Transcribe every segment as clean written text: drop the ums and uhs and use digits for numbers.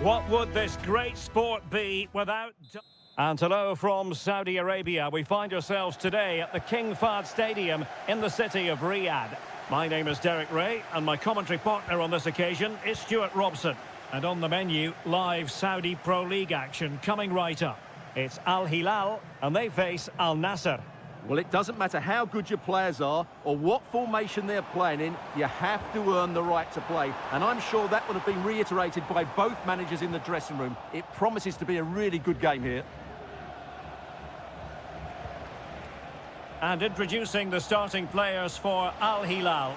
What would this great sport be without... And hello from Saudi Arabia. We find ourselves today at the King Fahd Stadium in the city of Riyadh. My name is Derek Ray, and my commentary partner on this occasion is Stuart Robson. And on the menu, live Saudi Pro League action coming right up. It's Al Hilal, and they face Al Nassr. Well, it doesn't matter how good your players are or what formation they're playing in, you have to earn the right to play. And I'm sure that would have been reiterated by both managers in the dressing room. It promises to be a really good game here. And introducing the starting players for Al Hilal.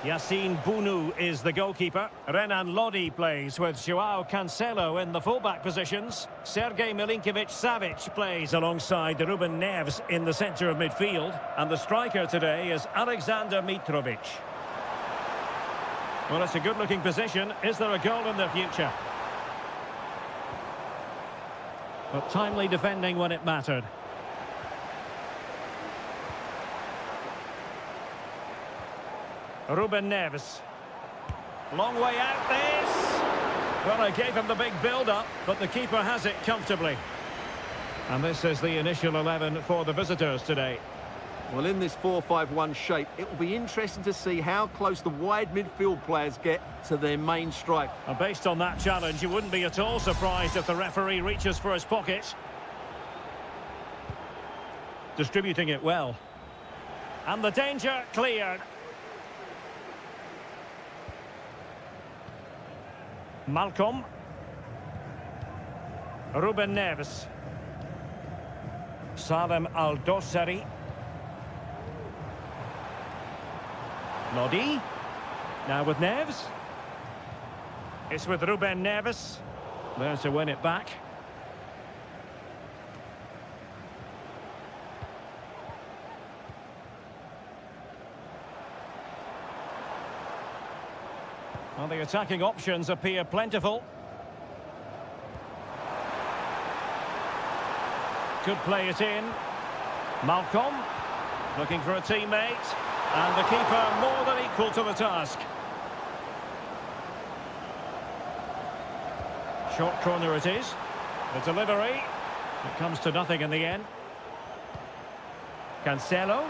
Yassine Bounou is the goalkeeper. Renan Lodi plays with Joao Cancelo in the fullback positions. Sergej Milinkovic-Savic plays alongside Ruben Neves in the centre of midfield. And the striker today is Alexander Mitrovic. Well, it's a good-looking position. Is there a goal in the future? But timely defending when it mattered. Ruben Neves. Long way out this. Well, I gave him the big build-up, but the keeper has it comfortably. And this is the initial 11 for the visitors today. Well, in this 4-5-1 shape, it will be interesting to see how close the wide midfield players get to their main strike. And based on that challenge, you wouldn't be at all surprised if the referee reaches for his pocket. Distributing it well. And the danger cleared. Malcolm. Ruben Neves. Salem Al-Dossari. Lodi. Now with Neves. It's with Ruben Neves. There to win it back. Well, the attacking options appear plentiful. Could play it in. Malcolm, looking for a teammate. And the keeper more than equal to the task. Short corner it is. The delivery. It comes to nothing in the end. Cancelo.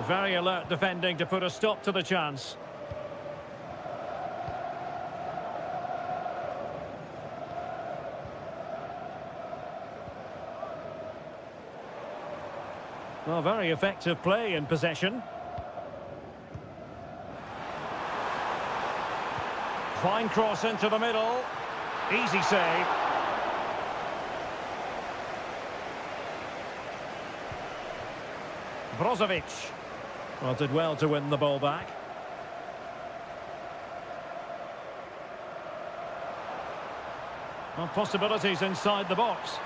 Very alert defending to put a stop to the chance. Well, very effective play in possession. Fine cross into the middle. Easy save. Brozovic. Well, did well to win the ball back. Well, possibilities inside the box.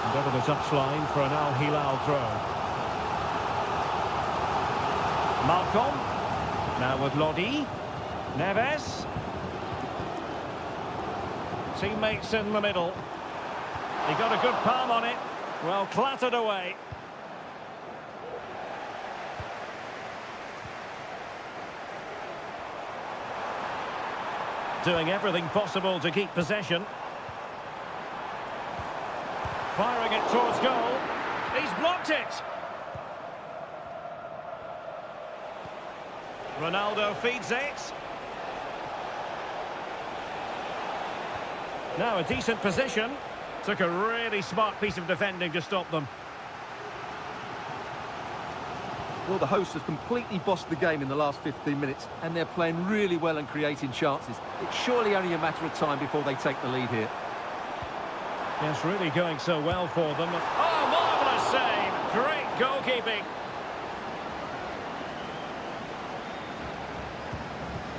And over the touchline for an Al Hilal throw. Malcolm. Now with Lodi. Neves. Teammates in the middle. He got a good palm on it. Well, clattered away. Doing everything possible to keep possession. Firing it towards goal. He's blocked it. Ronaldo feeds it. Now a decent position. Took a really smart piece of defending to stop them. Well, the hosts have completely bossed the game in the last 15 minutes, and they're playing really well and creating chances. It's surely only a matter of time before they take the lead here. Yes, really going so well for them. Oh, marvellous save! Great goalkeeping.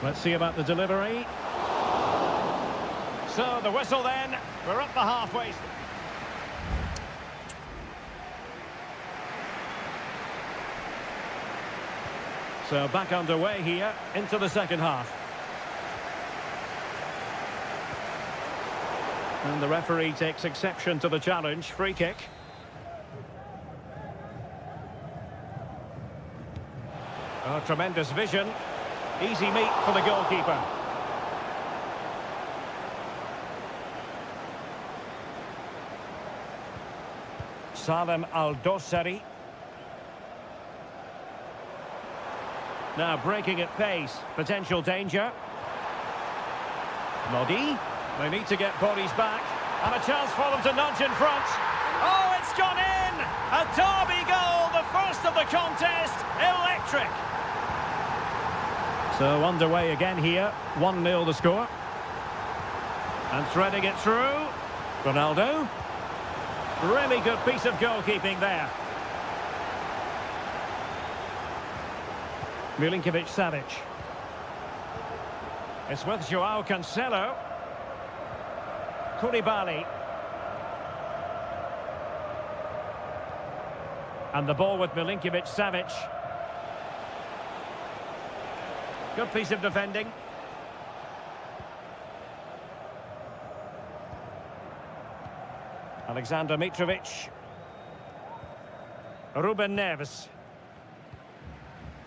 Let's see about the delivery. So, the whistle then. We're up the halfway. So back underway here into the second half. And the referee takes exception to the challenge. Free kick. Oh, tremendous vision. Easy meet for the goalkeeper. Salem Al-Dossari. Now breaking at pace. Potential danger. Lodi. They need to get bodies back. And a chance for them to nudge in front. Oh, it's gone in! A derby goal, the first of the contest. Electric. So underway again here. 1-0 the score. And threading it through. Ronaldo. Really good piece of goalkeeping there. Milinkovic-Savic. It's with Joao Cancelo. Koulibaly. And the ball with Milinkovic-Savic. Good piece of defending. Alexander Mitrovic. Ruben Neves.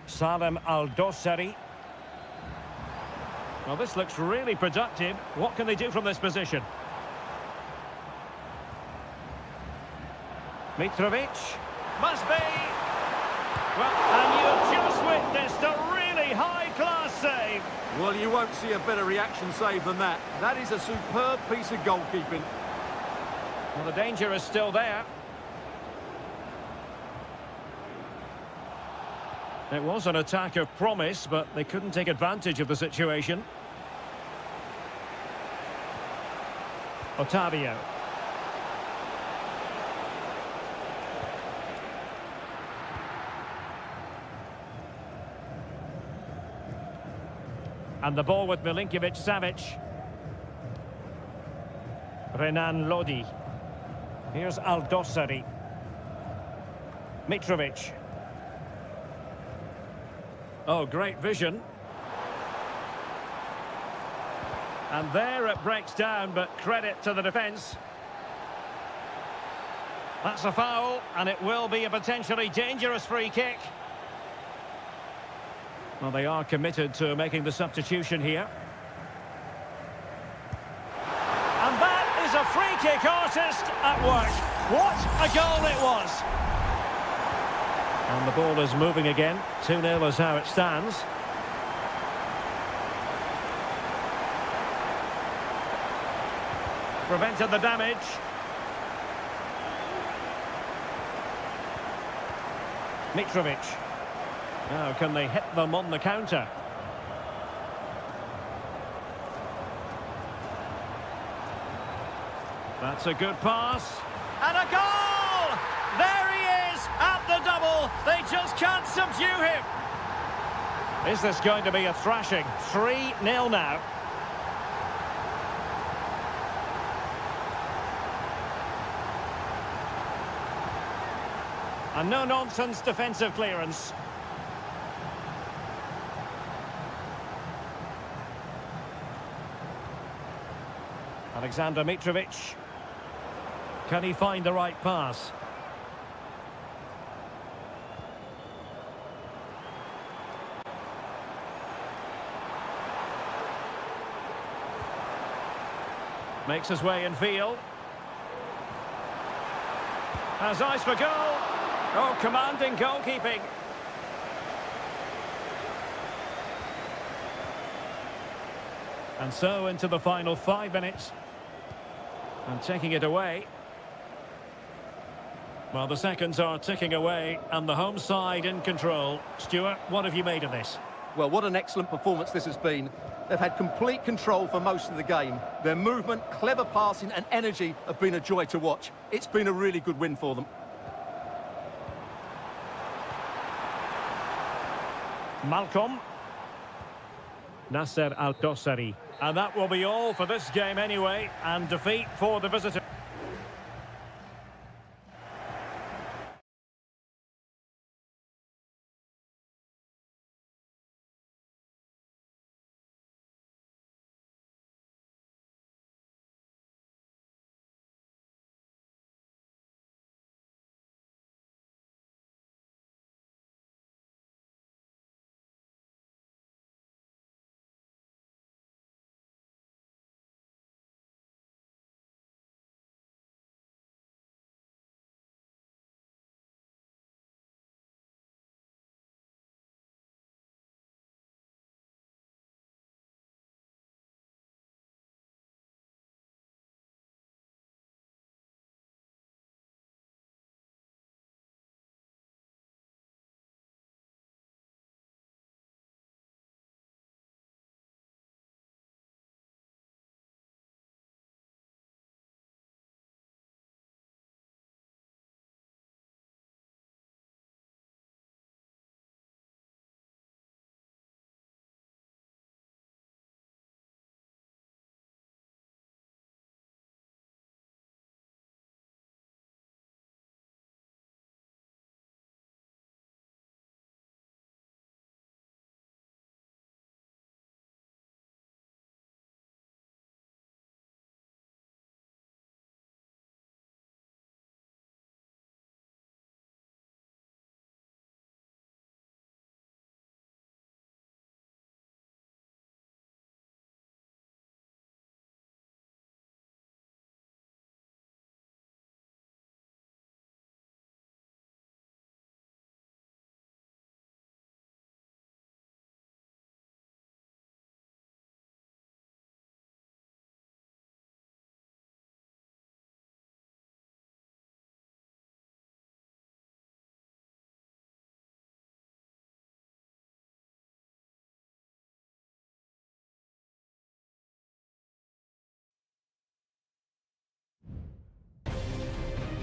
Salem Al-Dossari. Well, this looks really productive. What can they do from this position? Mitrovic. Must be. Well, and you've just witnessed a really high-class save. Well, you won't see a better reaction save than that. That is a superb piece of goalkeeping. Well, the danger is still there. It was an attack of promise, but they couldn't take advantage of the situation. Otavio. And the ball with Milinkovic-Savic. Renan Lodi. Here's Al-Dossari. Mitrovic. Oh, great vision. And there it breaks down, but credit to the defence. That's a foul, and it will be a potentially dangerous free kick. Well, they are committed to making the substitution here. And that is a free kick artist at work. What a goal it was! And the ball is moving again. 2-0 is how it stands. Prevented the damage. Mitrovic. Now, can they hit them on the counter? That's a good pass. And a goal! There he is at the double. They just can't subdue him. Is this going to be a thrashing? 3-0 now. A no-nonsense defensive clearance. Alexander Mitrovic. Can he find the right pass? Makes his way in field. Has eyes for goal. Oh, commanding goalkeeping. And so into the final 5 minutes. And taking it away. Well, the seconds are ticking away and the home side in control. Stuart, what have you made of this? Well, what an excellent performance this has been. They've had complete control for most of the game. Their movement, clever passing and energy have been a joy to watch. It's been a really good win for them. Malcolm. Nasser Al-Dossari. And that will be all for this game anyway, and defeat for the visitor.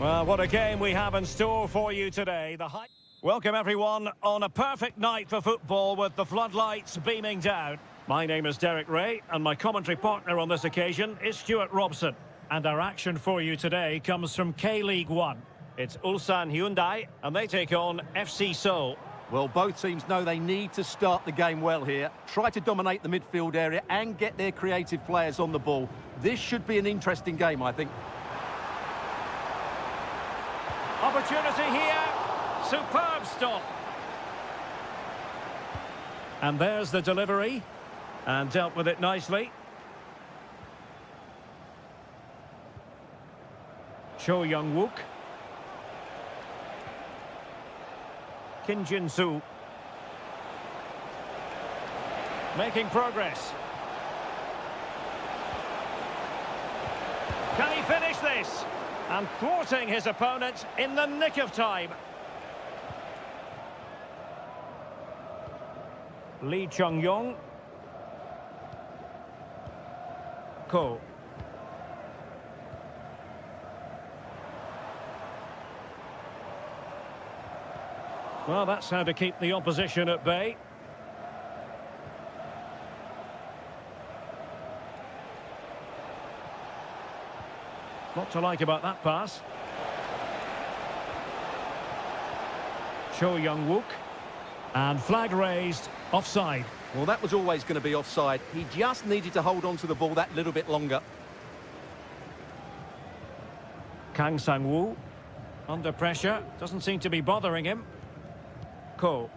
Well, what a game we have in store for you today. Welcome everyone on a perfect night for football with the floodlights beaming down. My name is Derek Ray and my commentary partner on this occasion is Stuart Robson. And our action for you today comes from K-League 1. It's Ulsan Hyundai and they take on FC Seoul. Well, both teams know they need to start the game well here. Try to dominate the midfield area and get their creative players on the ball. This should be an interesting game, I think. Opportunity here. Superb stop. And there's the delivery. And dealt with it nicely. Cho Young-wook. Kim Jin-soo. Making progress. Can he finish this? And thwarting his opponent in the nick of time. Lee Chung-yong. Ko. Well, that's how to keep the opposition at bay. Lot to like about that pass. Cho Young-wook. And flag raised, offside. Well, that was always going to be offside. He just needed to hold on to the ball that little bit longer. Kang Sang-woo. Under pressure. Doesn't seem to be bothering him. Ko.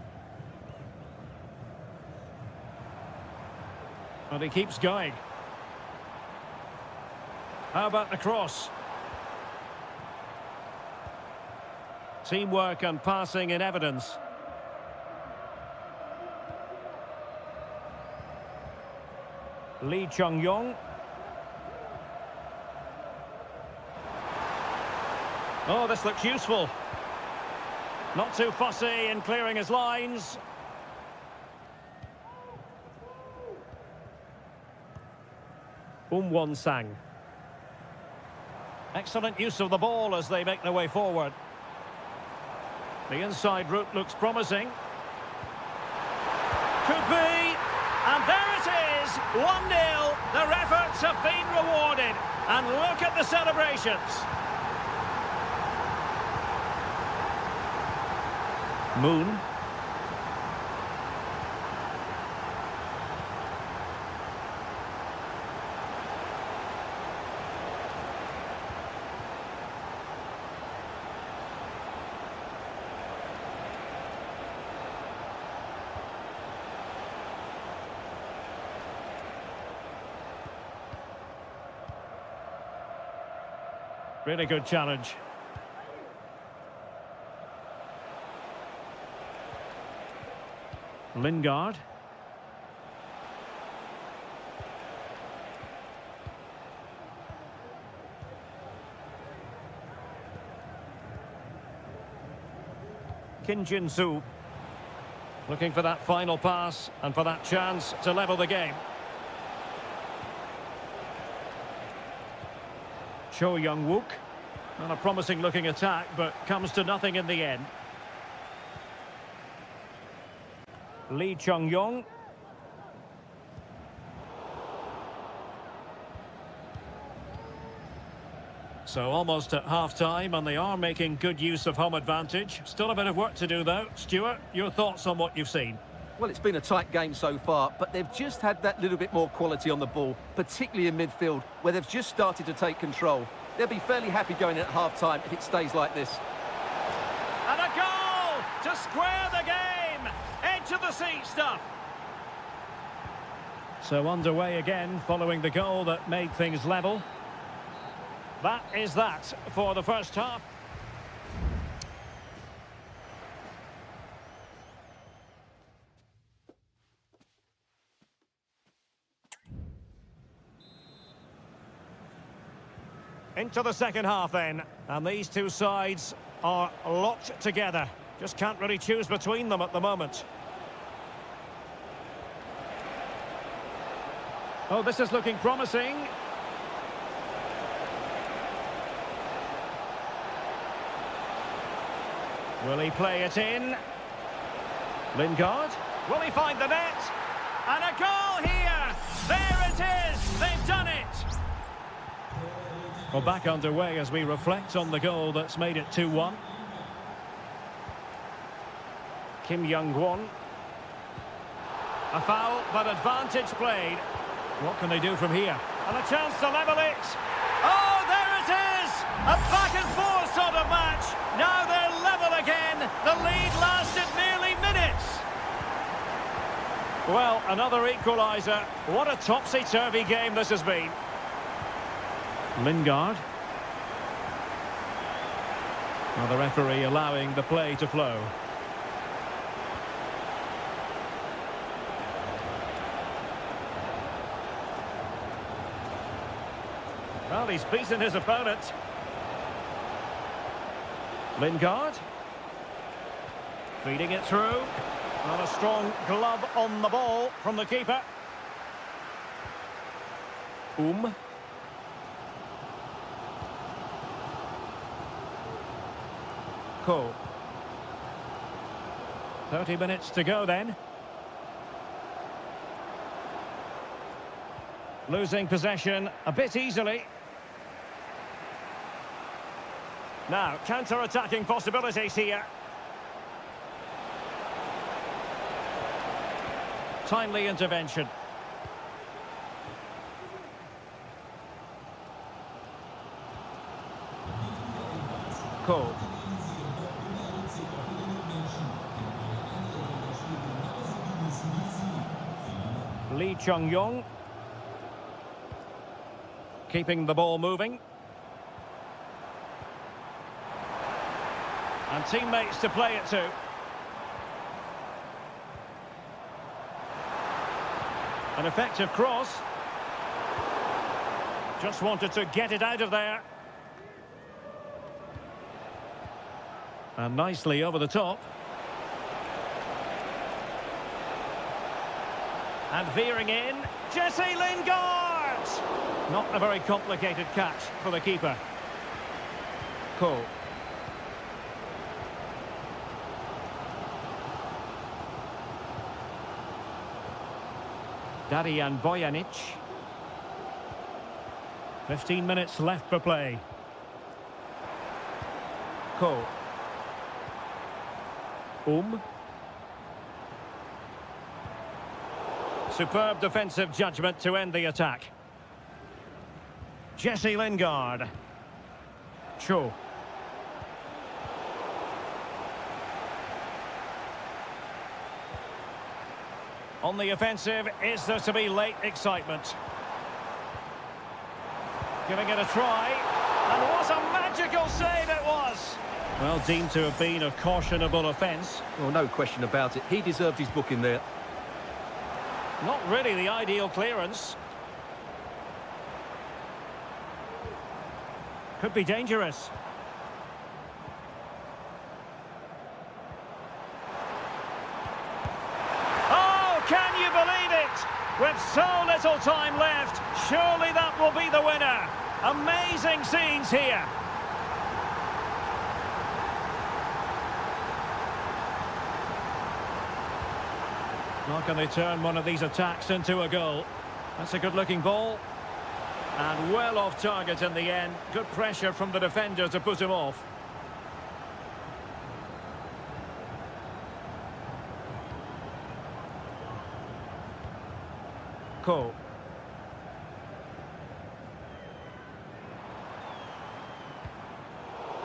And he keeps going. How about the cross? Teamwork and passing in evidence. Lee Chung-yong. Oh, this looks useful. Not too fussy in clearing his lines. Won-sang. Excellent use of the ball as they make their way forward. The inside route looks promising. Could be. And there it is, 1-0. Their efforts have been rewarded. And look at the celebrations. Moon. Really good challenge. Lingard. Kim Jin-soo. Looking for that final pass and for that chance to level the game. Cho Young-wook. Not a promising looking attack, but comes to nothing in the end. Lee Chung-yong. So almost at half-time, and they are making good use of home advantage. Still a bit of work to do, though. Stuart, your thoughts on what you've seen? Well, it's been a tight game so far, but they've just had that little bit more quality on the ball, particularly in midfield, where they've just started to take control. They'll be fairly happy going in at half-time if it stays like this. And a goal to square the game! Edge of the seat stuff! So underway again, following the goal that made things level. That is that for the first half. Into the second half then, and these two sides are locked together. Just can't really choose between them at the moment. Oh, this is looking promising. Will he play it in? Lingard. Will he find the net? And a goal here! There it is! They've done it! Well, back underway as we reflect on the goal that's made it 2-1. Kim Young-won. A foul, but advantage played. What can they do from here? And a chance to level it. Oh, there it is! A back-and-forth sort of match. Now they're level again. The lead lasted nearly minutes. Well, another equaliser. What a topsy-turvy game this has been. Lingard. Well, the referee allowing the play to flow. Well, he's beaten his opponent. Lingard. Feeding it through. Not a strong glove on the ball from the keeper. Cool. 30 minutes to go then. Losing possession a bit easily. Now, counter-attacking possibilities here. Timely intervention. Cool. Lee Chung-yong. Keeping the ball moving. And teammates to play it to. An effective cross. Just wanted to get it out of there. And nicely over the top. And veering in, Jesse Lingard! Not a very complicated catch for the keeper. Cool. Darijan Bojanic. 15 minutes left for play. Cool. Superb defensive judgment to end the attack. Jesse Lingard. Cho. On the offensive, is there to be late excitement? Giving it a try. And what a magical save it was! Well, deemed to have been a cautionable offence. Well, no question about it. He deserved his booking there. Not really the ideal clearance. Could be dangerous. Oh, can you believe it? With so little time left, surely that will be the winner. Amazing scenes here. How can they turn one of these attacks into a goal? That's a good-looking ball. And well off target in the end. Good pressure from the defender to put him off. Cool.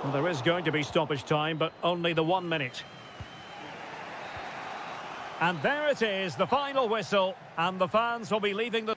Well, there is going to be stoppage time, but only the 1 minute. And there it is, the final whistle, and the fans will be leaving the...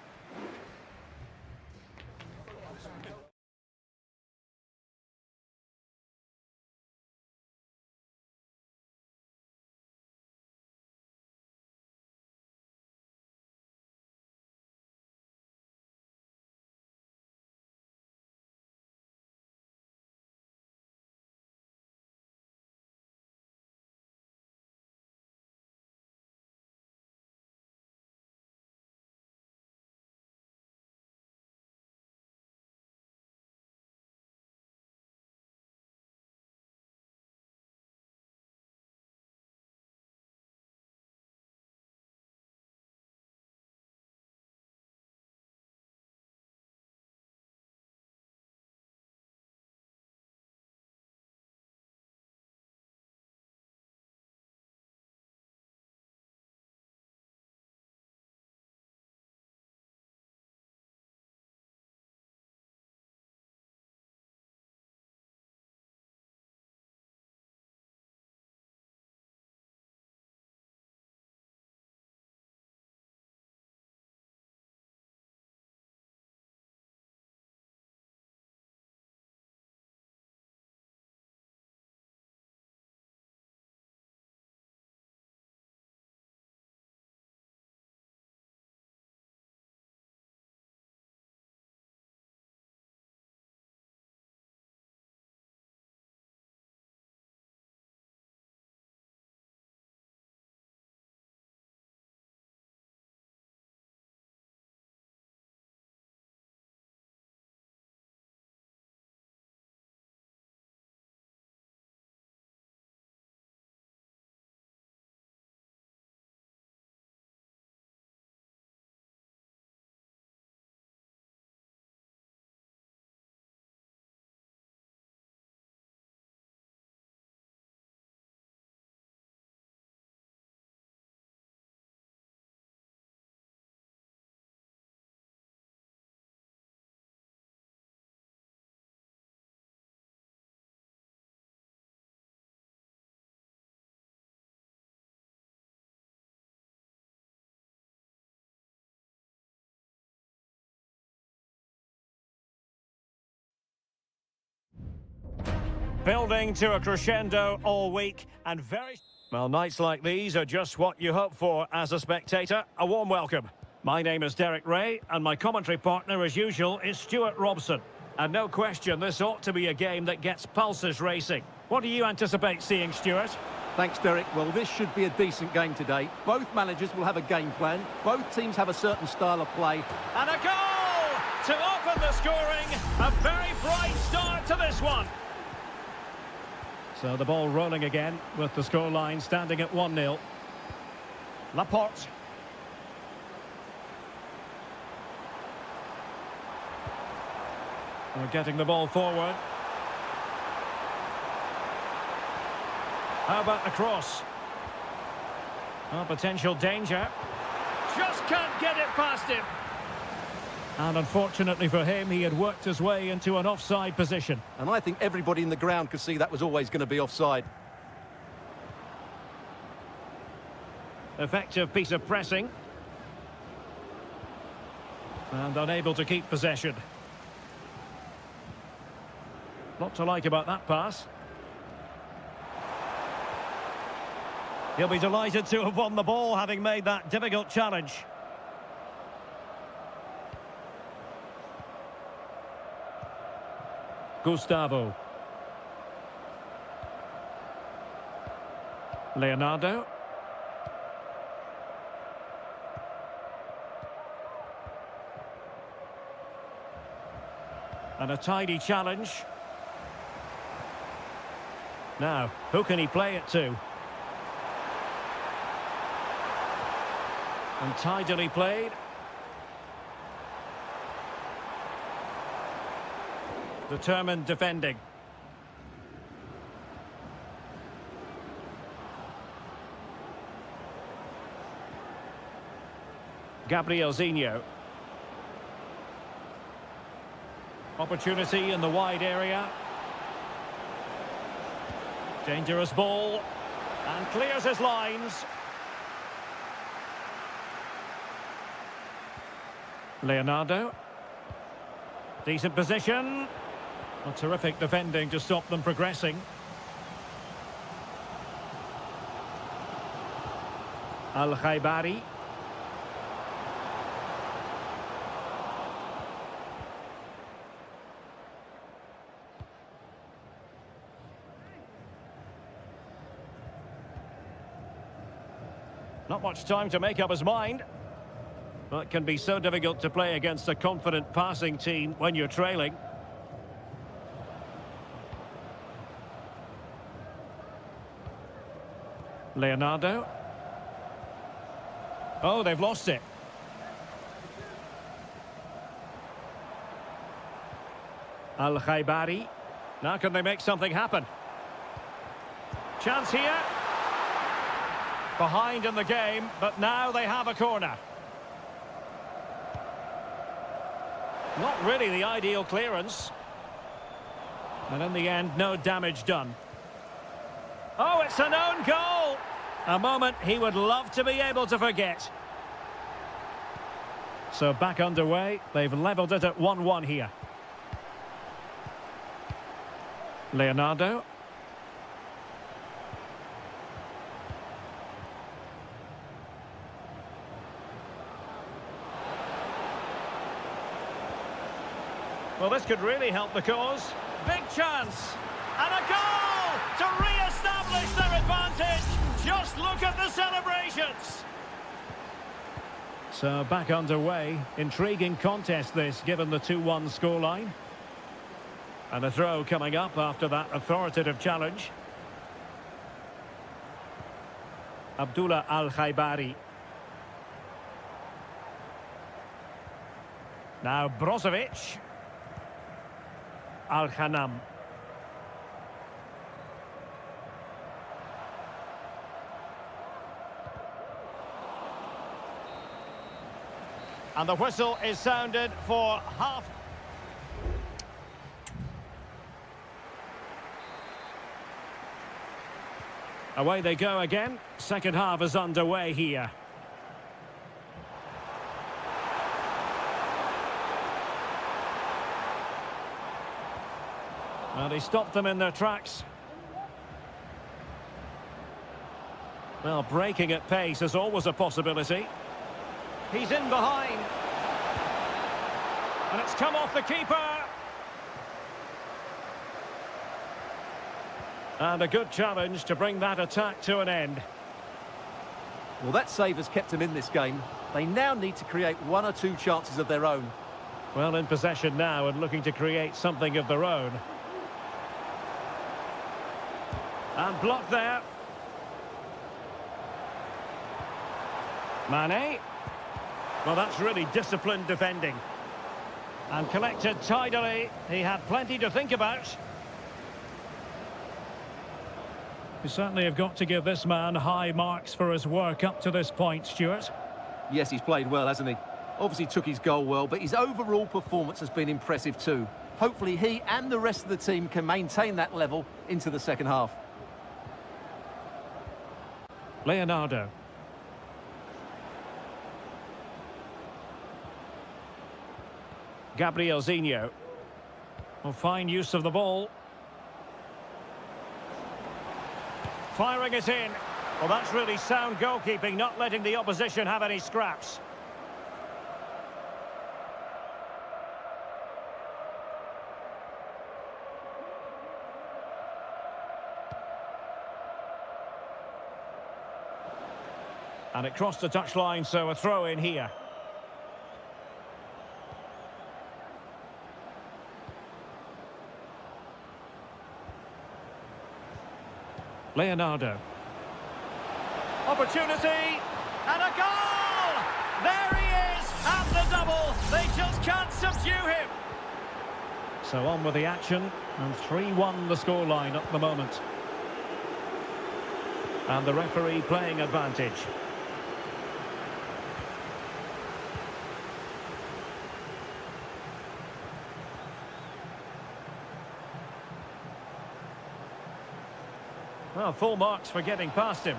Building to a crescendo all week and very... Well, nights like these are just what you hope for as a spectator. A warm welcome. My name is Derek Ray, and my commentary partner, as usual, is Stuart Robson. And no question, this ought to be a game that gets pulses racing. What do you anticipate seeing, Stuart? Thanks, Derek. Well, this should be a decent game today. Both managers will have a game plan. Both teams have a certain style of play. And a goal to open the scoring. A very bright start to this one. So the ball rolling again with the scoreline standing at 1-0. Laporte. We're getting the ball forward. How about the cross? Oh, potential danger. Just can't get it past him. And unfortunately for him, he had worked his way into an offside position. And I think everybody in the ground could see that was always going to be offside. Effective piece of pressing. And unable to keep possession. Lot to like about that pass. He'll be delighted to have won the ball, having made that difficult challenge. Gustavo. Leonardo. And a tidy challenge. Now, who can he play it to? And tidily played. Determined defending. Gabrielzinho. Opportunity in the wide area. Dangerous ball. And clears his lines. Leonardo. Decent position. A terrific defending to stop them progressing. Al-Khaibari. Not much time to make up his mind. Well, it can be so difficult to play against a confident passing team when you're trailing. Leonardo. Oh, they've lost it. Al-Khaibari. Now can they make something happen? Chance here. Behind in the game, but now they have a corner. Not really the ideal clearance. And in the end, no damage done. Oh, it's an own goal! A moment he would love to be able to forget. So back underway. They've levelled it at 1-1 here. Leonardo. Well, this could really help the cause. Big chance. And a goal to re-establish their advantage. Just look at the celebrations. So back underway. Intriguing contest this, given the 2-1 scoreline. And a throw coming up after that authoritative challenge. Abdullah Al-Khaibari. Now Brozovic. Al-Khanam. And the whistle is sounded for half. Away they go again. Second half is underway here. And he stopped them in their tracks. Well, breaking at pace is always a possibility. He's in behind. And it's come off the keeper. And a good challenge to bring that attack to an end. Well, that save has kept them in this game. They now need to create one or two chances of their own. Well, in possession now and looking to create something of their own. And blocked there. Mane. Well, that's really disciplined defending. And collected tidily. He had plenty to think about. You certainly have got to give this man high marks for his work up to this point, Stuart. Yes, he's played well, hasn't he? Obviously took his goal well, but his overall performance has been impressive too. Hopefully he and the rest of the team can maintain that level into the second half. Leonardo. Gabrielzinho. Well, fine use of the ball. Firing it in. Well, that's really sound goalkeeping, not letting the opposition have any scraps. And it crossed the touchline, so a throw in here. Leonardo. Opportunity, and a goal! There he is, and the double. They just can't subdue him. So on with the action, and 3-1 the scoreline at the moment. And the referee playing advantage. Well, full marks for getting past him.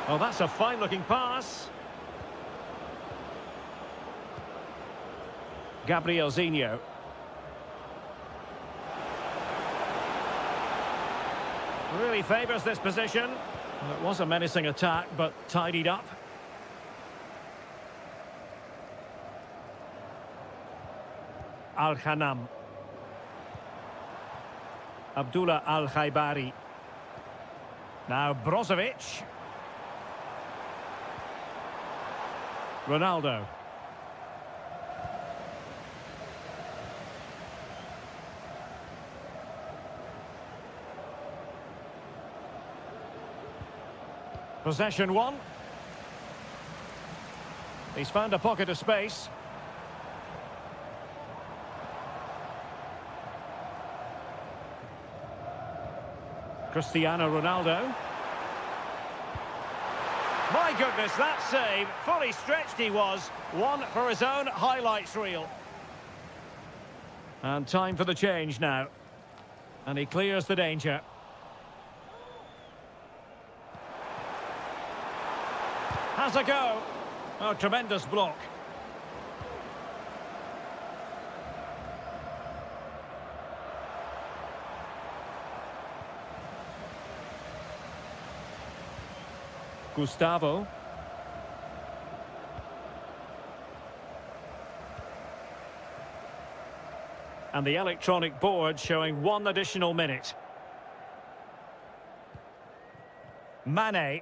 Oh, that's a fine-looking pass. Gabrielzinho. Really favours this position. Well, it was a menacing attack, but tidied up. Al-Khanam. Abdullah Al-Khaibari. Now Brozovic. Ronaldo. Possession one. He's found a pocket of space. Cristiano Ronaldo. My goodness, that save. Fully stretched he was. One for his own highlights reel. And time for the change now. And he clears the danger. Has a go. Oh, tremendous block. Gustavo. And the electronic board showing one additional minute. Mane.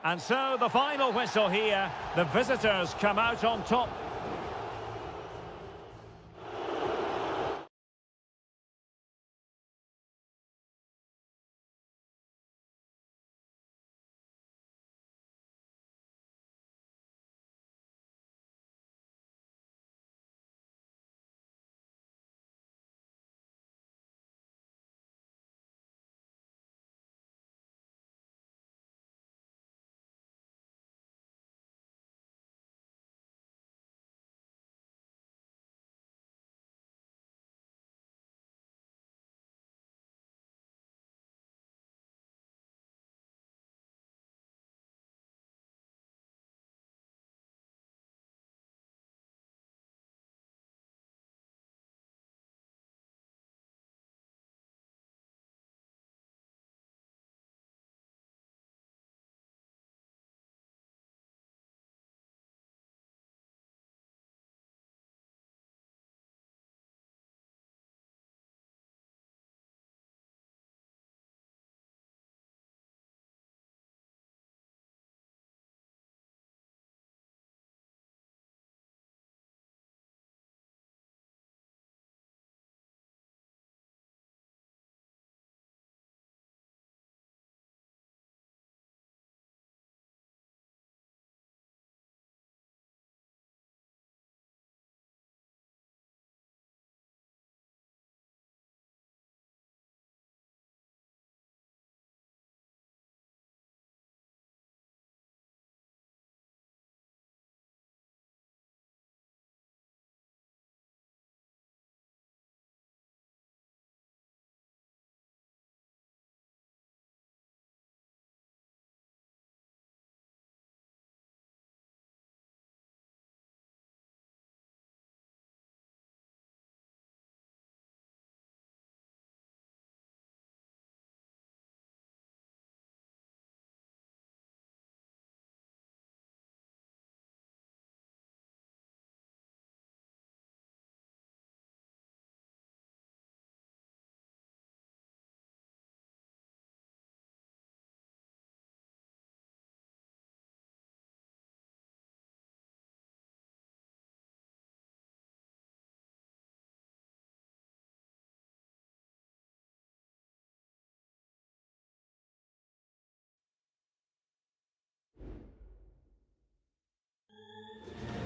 And so the final whistle here. The visitors come out on top.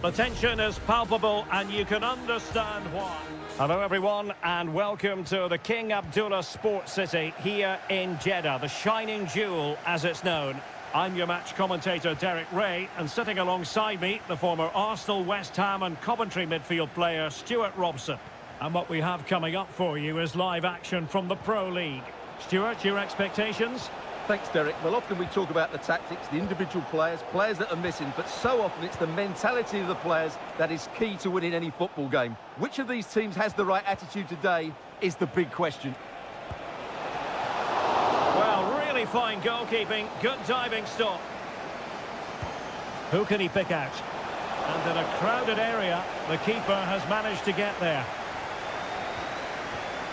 The tension is palpable and you can understand why. Hello everyone and welcome to the King Abdullah Sports City here in Jeddah, the shining jewel as it's known. I'm your match commentator Derek Ray, and sitting alongside me the former Arsenal, West Ham and Coventry midfield player Stuart Robson. And what we have coming up for you is live action from the Pro League. Stuart, your expectations? Thanks, Derek. Well, often we talk about the tactics, the individual players that are missing, but so often it's the mentality of the players that is key to winning any football game. Which of these teams has the right attitude today is the big question. Well, really fine goalkeeping, good diving stop. Who can he pick out? And in a crowded area, the keeper has managed to get there.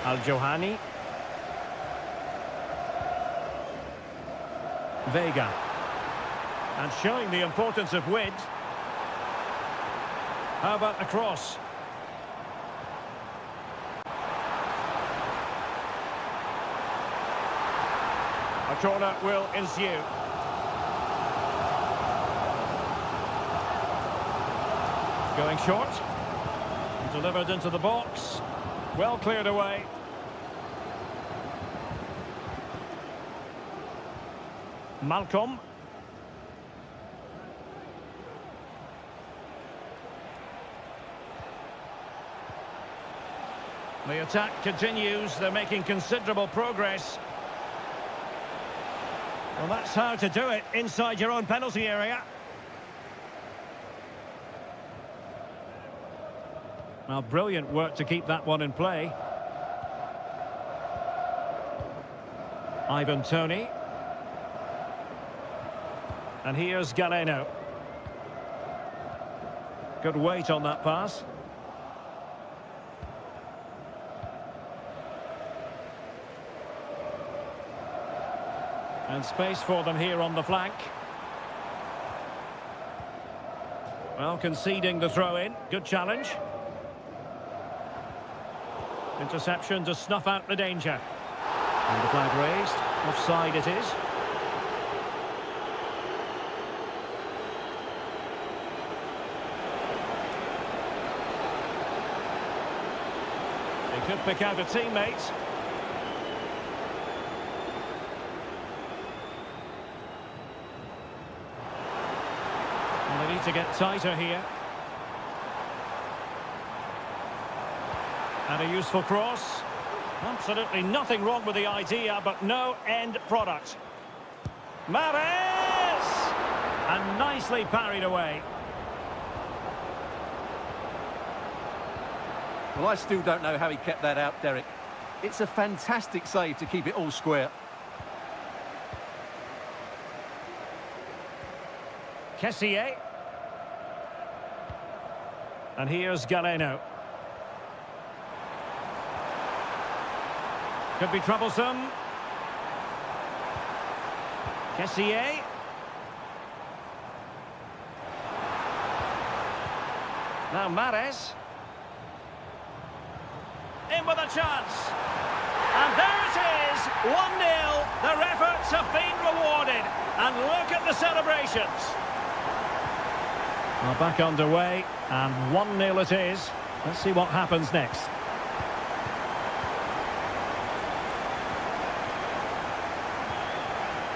Al-Johani. Vega. And showing the importance of width. How about the cross? A corner will ensue. Going short. Delivered into the box. Well cleared away. Malcolm. The attack continues. They're making considerable progress. Well, that's how to do it inside your own penalty area. Well, brilliant work to keep that one in play. Ivan Toney. And here's Galeno. Good weight on that pass. And space for them here on the flank. Well, conceding the throw-in. Good challenge. Interception to snuff out the danger. And the flag raised. Offside it is. He could pick out a teammate. And they need to get tighter here. And a useful cross. Absolutely nothing wrong with the idea, but no end product. Mahrez! And nicely parried away. Well, I still don't know how he kept that out, Derek. It's a fantastic save to keep it all square. Kessié. And here's Galeno. Could be troublesome. Kessié. Now Mahrez. In with a chance. And there it is, 1-0. Their efforts have been rewarded. And look at the celebrations. Well, back underway, and 1-0 it is. Let's see what happens next.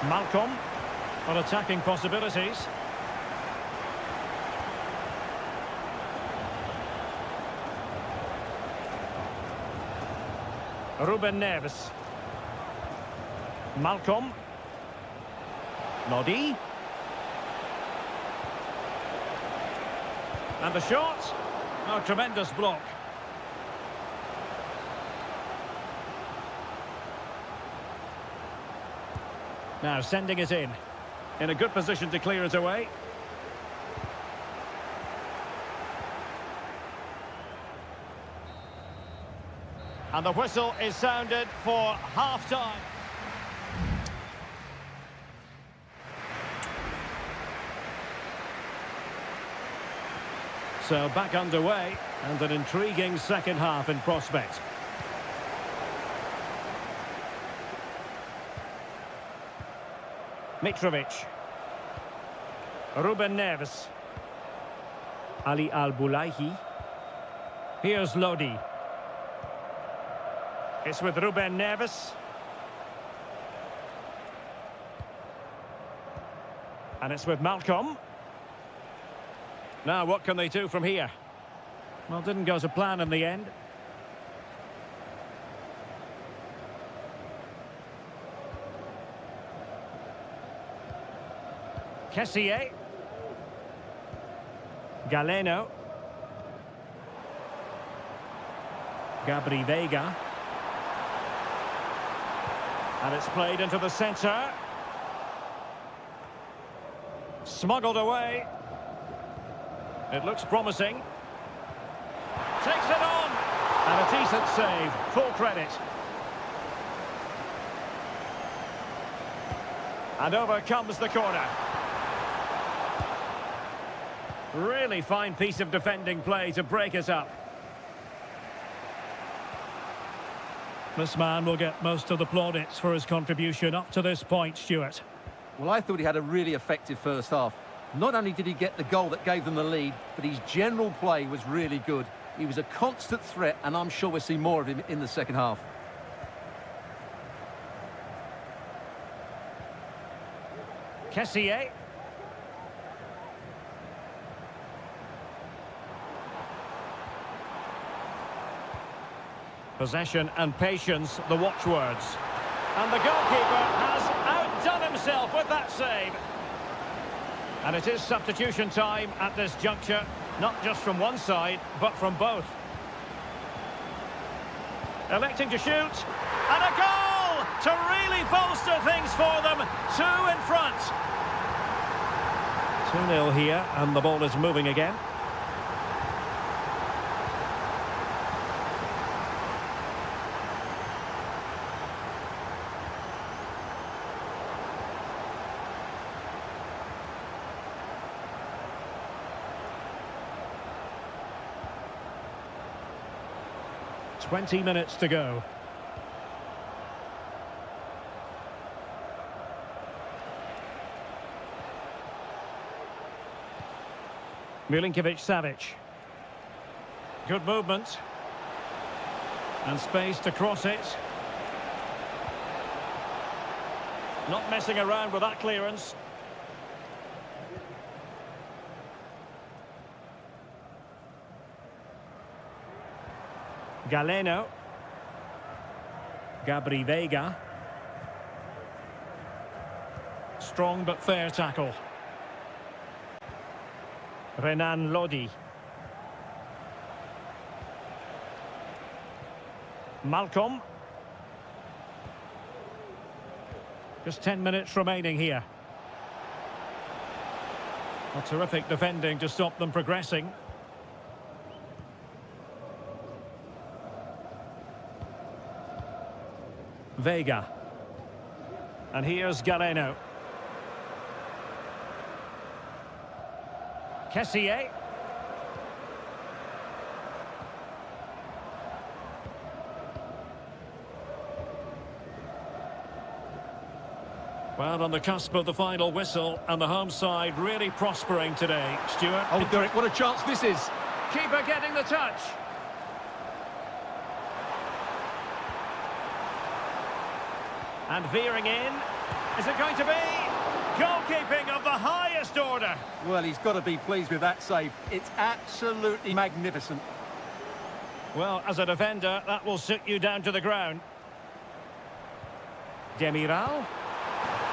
Malcolm, on attacking possibilities. Ruben Neves. Malcolm. Lodi. And the shot. Oh, tremendous block. Now sending it in a good position to clear it away. And the whistle is sounded for half-time. So back underway, and an intriguing second half in prospect. Mitrovic. Ruben Neves. Ali Al-Bulaihi. Here's Lodi. It's with Ruben Neves. And it's with Malcolm. Now, what can they do from here? Well, didn't go to plan in the end. Kessié. Galeno. Gabri Veiga. And it's played into the centre. Smuggled away. It looks promising. Takes it on. And a decent save. Full credit. And over comes the corner. Really fine piece of defending play to break us up. This man will get most of the plaudits for his contribution up to this point, Stuart. Well, I thought he had a really effective first half. Not only did he get the goal that gave them the lead, but his general play was really good. He was a constant threat, and I'm sure we'll see more of him in the second half. Kessié. Possession and patience, the watchwords. And the goalkeeper has outdone himself with that save. And it is substitution time at this juncture, not just from one side, but from both. Electing to shoot, and a goal to really bolster things for them. 2 in front. 2-0 here, and the ball is moving again. Twenty minutes to go. Milinkovic-Savic. Good movement. And space to cross it. Not messing around with that clearance. Galeno. Gabri Veiga. Strong but fair tackle. Renan Lodi. Malcolm. Just 10 minutes remaining here. A terrific defending to stop them progressing. Veiga. And here's Galeno. Kessié. Well, on the cusp of the final whistle, and the home side really prospering today, Stuart. Oh, Derek, what a chance this is. Keeper getting the touch. And veering in. Is it going to be? Goalkeeping of the highest order. Well, he's got to be pleased with that save. It's absolutely magnificent. Well, as a defender, that will sit you down to the ground. Demiral.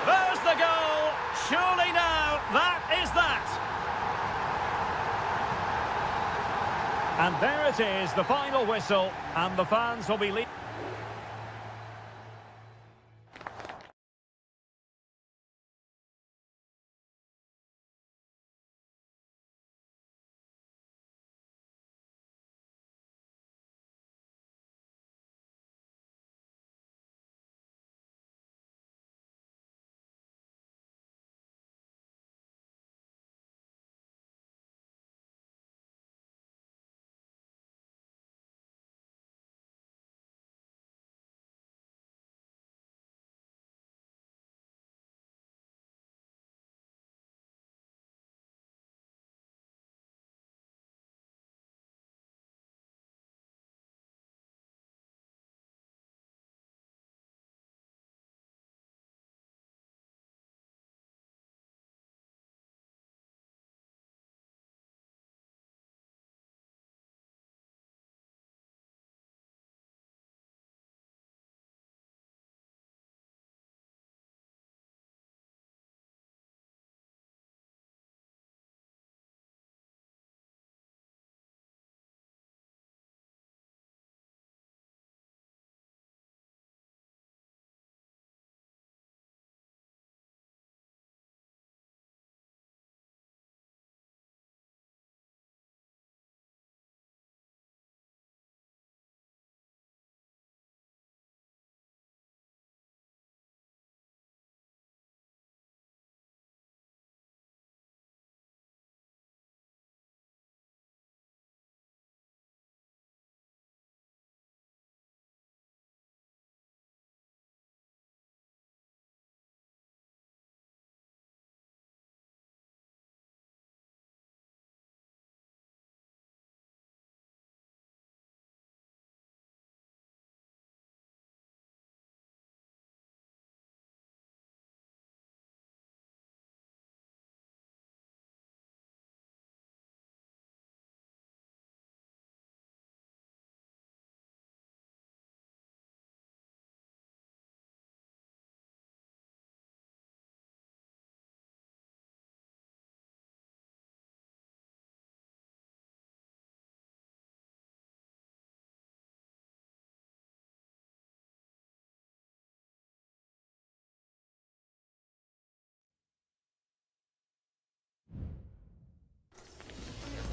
There's the goal. Surely now, that is that. And there it is, the final whistle, and the fans will be leaving.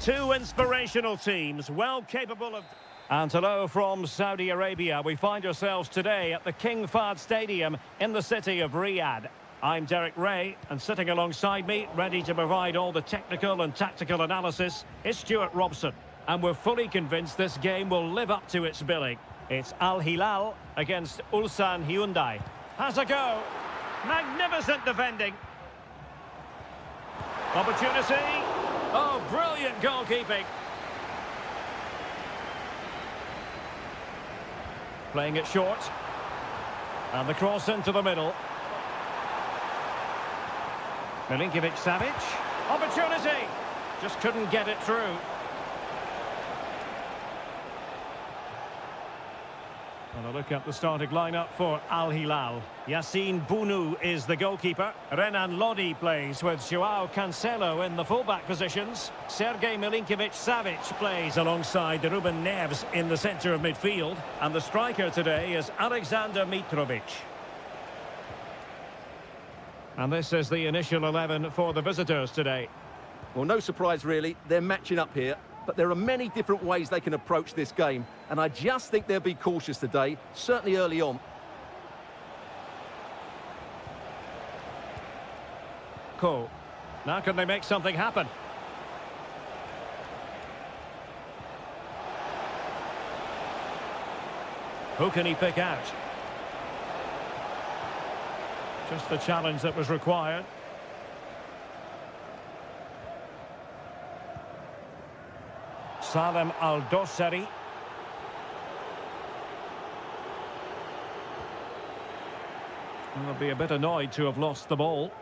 Two inspirational teams, well capable of... And hello from Saudi Arabia. We find ourselves today at the King Fahd Stadium in the city of Riyadh. I'm Derek Ray, and sitting alongside me, ready to provide all the technical and tactical analysis, is Stuart Robson. And we're fully convinced this game will live up to its billing. It's Al Hilal against Ulsan Hyundai. Has a go. Magnificent defending. Opportunity. Oh, brilliant goalkeeping. Playing it short. And the cross into the middle. Milinkovic-Savic. Opportunity. Just couldn't get it through. And a look at the starting lineup for Al Hilal. Yassine Bounou is the goalkeeper. Renan Lodi plays with Joao Cancelo in the fullback positions. Sergej Milinkovic-Savic plays alongside Ruben Neves in the centre of midfield. And the striker today is Alexander Mitrovic. And this is the initial 11 for the visitors today. Well, no surprise really, they're matching up here. But there are many different ways they can approach this game. And I just think they'll be cautious today, certainly early on. Cool. Now can they make something happen? Who can he pick out? Just the challenge that was required. Salem Al-Dossari. They'll be a bit annoyed to have lost the ball.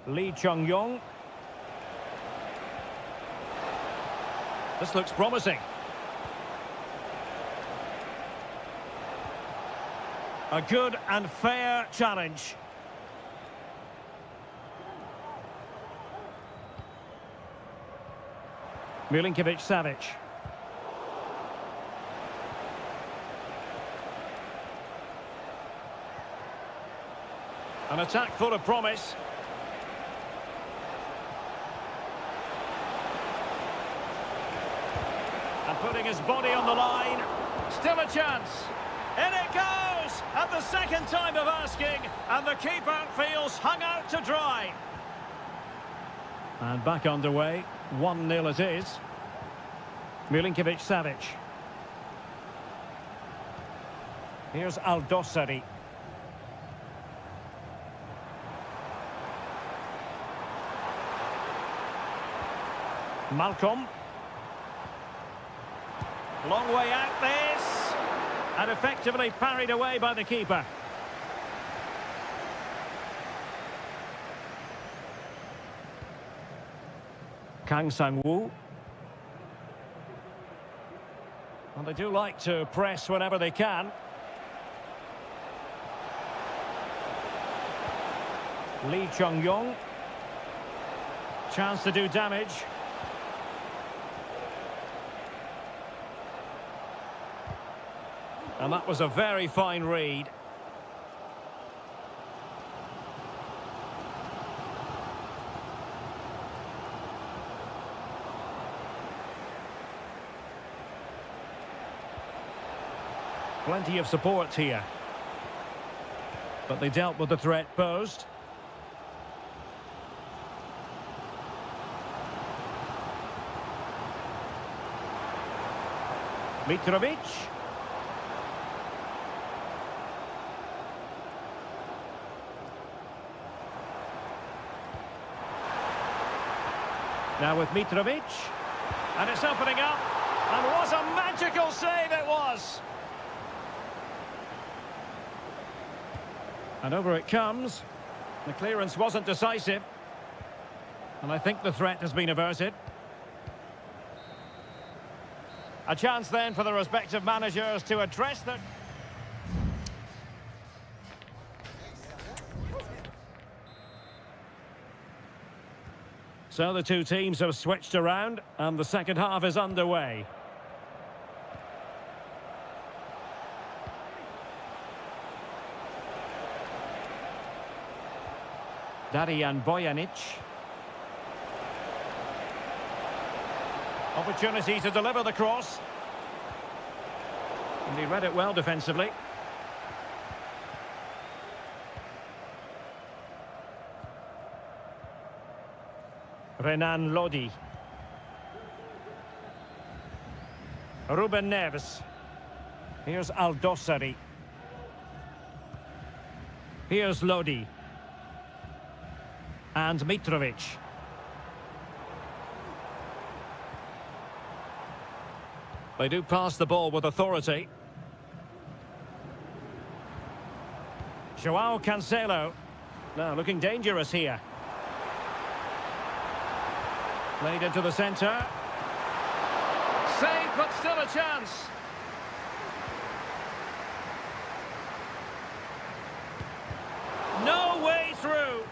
Lee Chung-yong. This looks promising. A good and fair challenge. Milinkovic-Savic. An attack full of promise. And putting his body on the line. Still a chance. In it goes! At the second time of asking. And the keeper feels hung out to dry. And back underway. 1-0 it is. Milinkovic-Savic. Here's Al-Dossari. Malcolm. Long way out this. And effectively parried away by the keeper. Kang Sang-woo. And they do like to press whenever they can. Lee Chung-yong. Chance to do damage. And that was a very fine read. Plenty of support here. But they dealt with the threat posed. Mitrovic. Now with Mitrovic. And it's opening up. And what a magical save it was! And over it comes. The clearance wasn't decisive. And I think the threat has been averted. A chance then for the respective managers to address the... So the two teams have switched around and the second half is underway. Darijan Bojanic. Opportunity to deliver the cross. And he read it well defensively. Renan Lodi. Ruben Neves. Here's Aldosari. Here's Lodi. And Mitrovic. They do pass the ball with authority. Joao Cancelo. Now looking dangerous here. Played into the centre. Saved, but still a chance. No way through.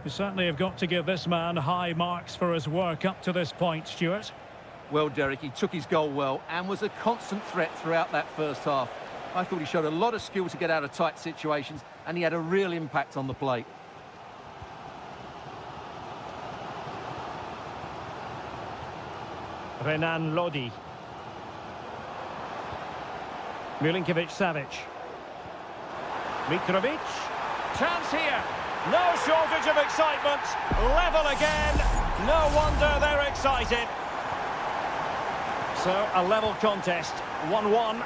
You certainly have got to give this man high marks for his work up to this point, Stuart. Well, Derek, he took his goal well and was a constant threat throughout that first half. I thought he showed a lot of skill to get out of tight situations, and he had a real impact on the plate. Renan Lodi. Milinkovic-Savic. Mitrovic. Chance here. No shortage of excitement. Level again. No wonder they're excited. So, a level contest. 1-1.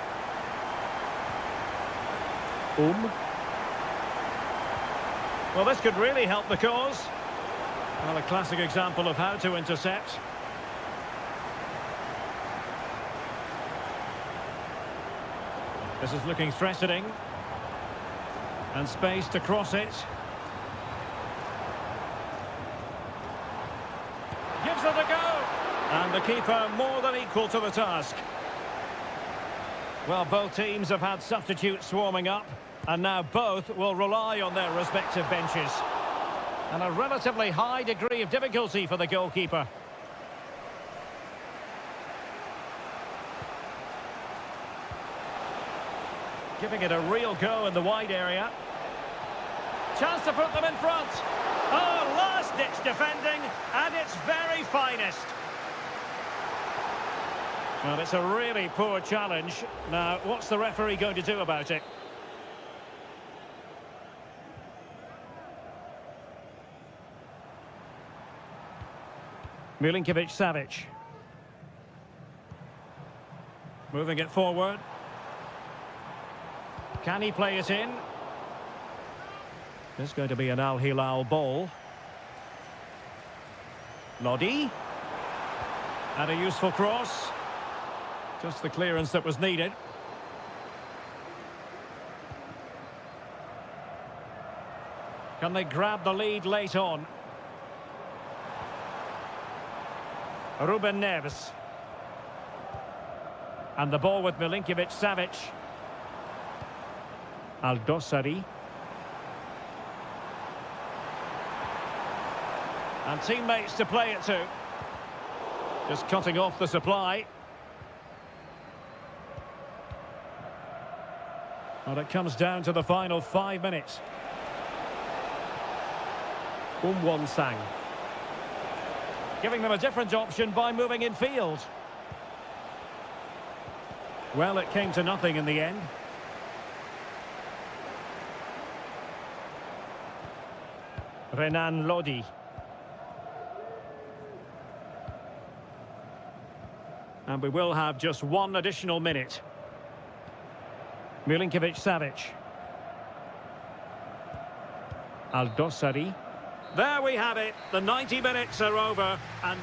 Well, this could really help the cause. Well, a classic example of how to intercept. This is looking threatening. And space to cross it. Gives it a go. And the keeper more than equal to the task. Well, both teams have had substitutes swarming up, and now both will rely on their respective benches. And a relatively high degree of difficulty for the goalkeeper. Giving it a real go in the wide area. Chance to put them in front. Oh, last-ditch defending at its very finest. Well, it's a really poor challenge. Now, what's the referee going to do about it? Milinkovic-Savic. Moving it forward. Can he play it in? There's going to be an Al Hilal ball. Lodi. And a useful cross. Just the clearance that was needed. Can they grab the lead late on? Ruben Neves. And the ball with Milinkovic-Savic. Aldosari. And teammates to play it to. Just cutting off the supply. Well, it comes down to the final 5 minutes. Sang. Giving them a different option by moving in field. Well, it came to nothing in the end. Renan Lodi. And we will have just one additional minute. Milinkovic-Savic. Aldosari. There we have it. The 90 minutes are over and...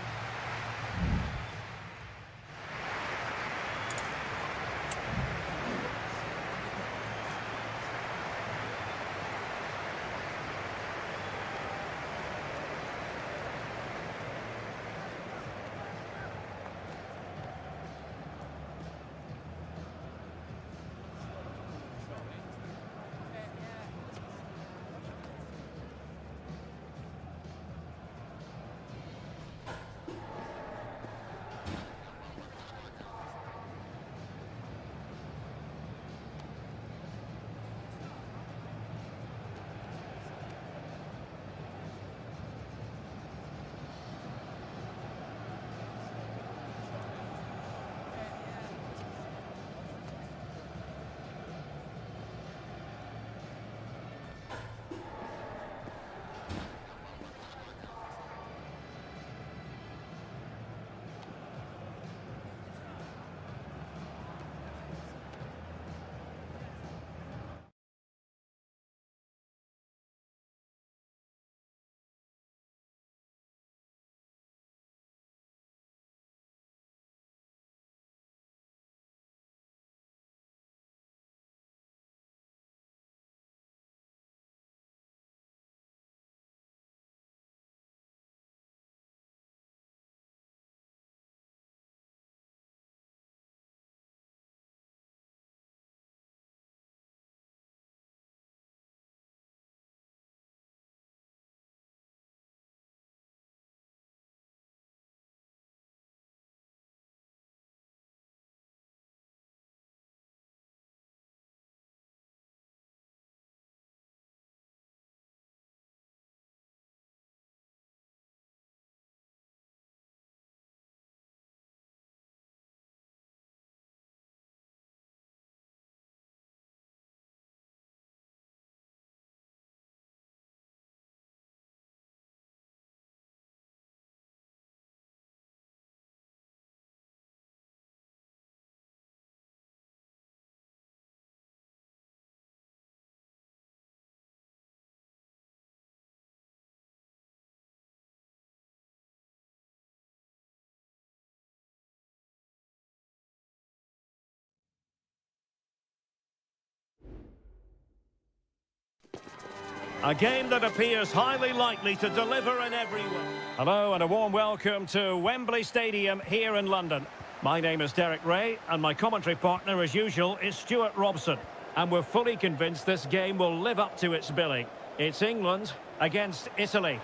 A game that appears highly likely to deliver in every way. Hello and a warm welcome to Wembley Stadium here in London. My name is Derek Ray and my commentary partner as usual is Stuart Robson. And we're fully convinced this game will live up to its billing. It's England against Italy.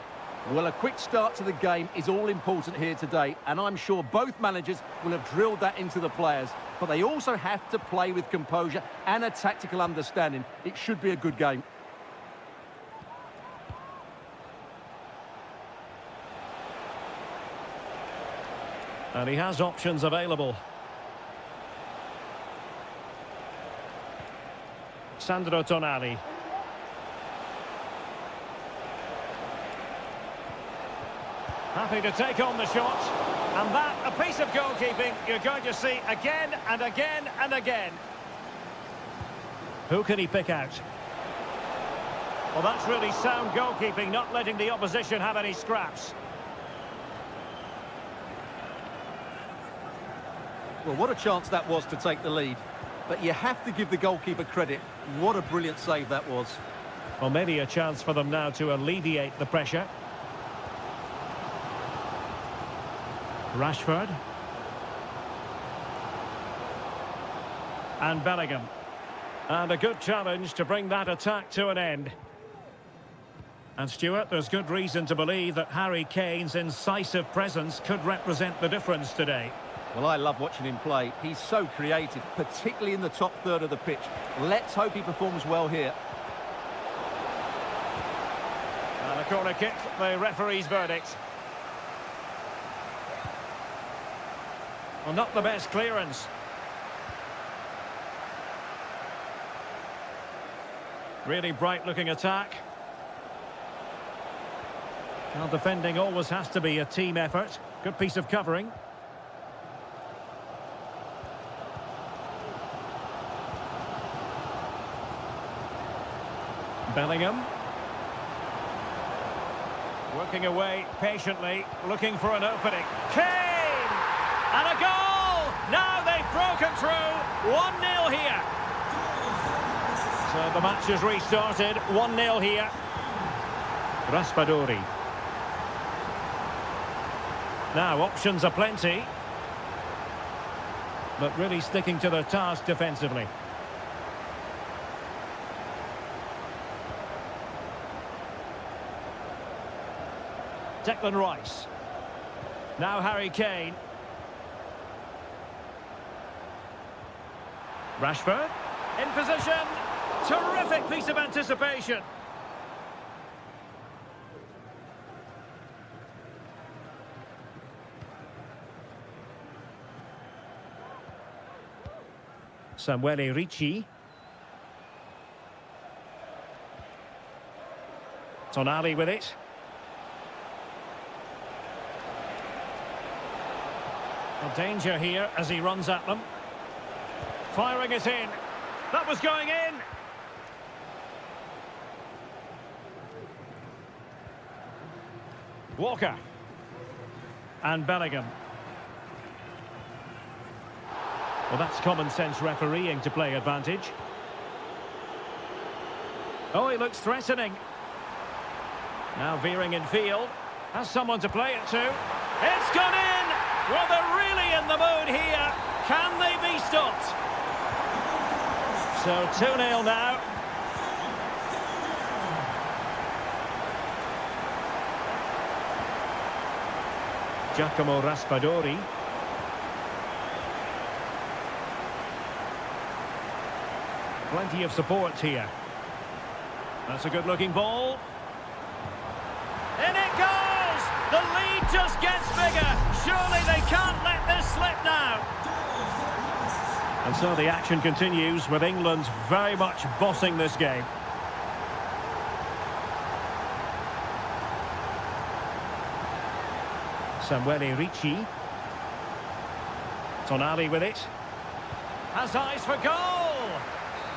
Well, a quick start to the game is all important here today, and I'm sure both managers will have drilled that into the players. But they also have to play with composure and a tactical understanding. It should be a good game. And he has options available. Sandro Tonali. Happy to take on the shot. And that, a piece of goalkeeping you're going to see again and again and again. Who can he pick out? Well, that's really sound goalkeeping, not letting the opposition have any scraps. Well, what a chance that was to take the lead. But you have to give the goalkeeper credit. What a brilliant save that was. Well, maybe a chance for them now to alleviate the pressure. Rashford. And Bellingham. And a good challenge to bring that attack to an end. And Stuart, there's good reason to believe that Harry Kane's incisive presence could represent the difference today. Well, I love watching him play. He's so creative, particularly in the top third of the pitch. Let's hope he performs well here. And a corner kick, the referee's verdict. Well, not the best clearance. Really bright-looking attack. Well, defending always has to be a team effort. Good piece of covering. Bellingham. Working away patiently, looking for an opening. Kane! And a goal! Now they've broken through. 1-0 here. So the match has restarted. 1-0 here. Raspadori. Now options are plenty. But really sticking to their task defensively. Declan Rice. Now Harry Kane. Rashford. In position. Terrific piece of anticipation. Samuele Ricci. Tonali with it. Danger here as he runs at them. Firing it in. That was going in. Walker. And Bellingham. Well, that's common sense refereeing to play advantage. Oh, he looks threatening. Now veering in field. Has someone to play it to. It's gone in! Well, they're really in the mood here. Can they be stopped? So 2-0 now. Giacomo Raspadori. Plenty of support here. That's a good-looking ball. In it goes! The lead just gets bigger. Surely they can't let this slip now. And so the action continues with England very much bossing this game. Samuele Ricci. Tonali with it. Has eyes for goal!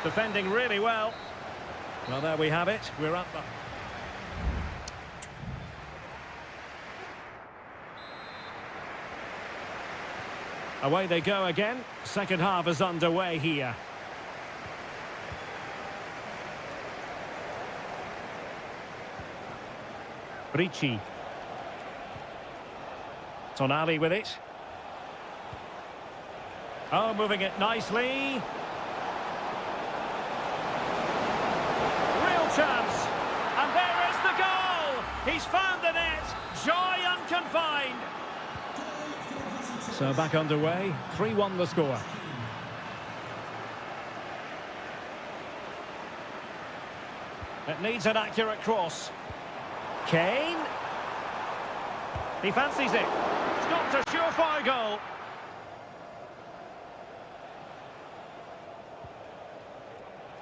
Defending really well. Well, there we have it. We're up. Away they go again. Second half is underway here. Ricci. Tonali with it. Oh, moving it nicely. Real chance. And there is the goal. He's found the net. Joy unconfined. So back underway. 3-1 the score. It needs an accurate cross. Kane. He fancies it. Stopped a surefire goal.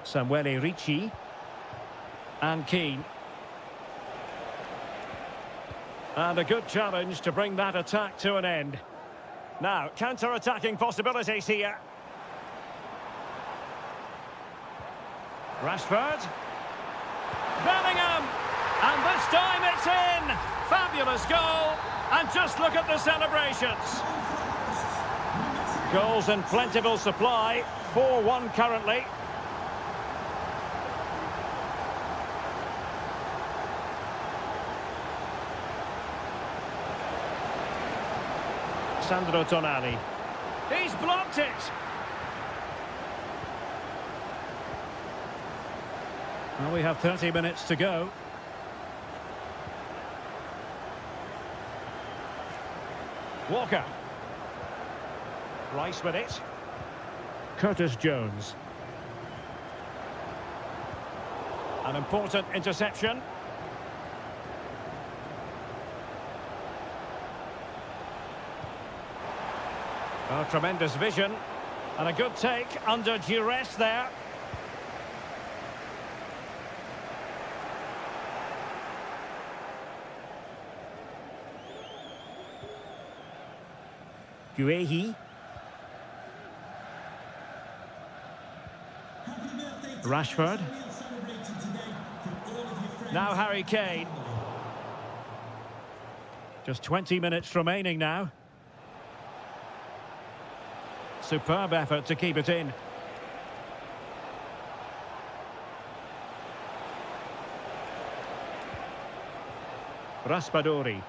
Samuele Ricci. And Keane. And a good challenge to bring that attack to an end. Now, counter-attacking possibilities here. Rashford. Bellingham. And this time it's in. Fabulous goal. And just look at the celebrations. Goals in plentiful supply. 4-1 currently. Sandro Tonali. He's blocked it. Well, we have 30 minutes to go. Walker. Rice with it. Curtis Jones. An important interception. Oh, tremendous vision. And a good take under duress there. Guehi. Rashford. Now Harry Kane. Just 20 minutes remaining now. Superb effort to keep it in. Raspadori.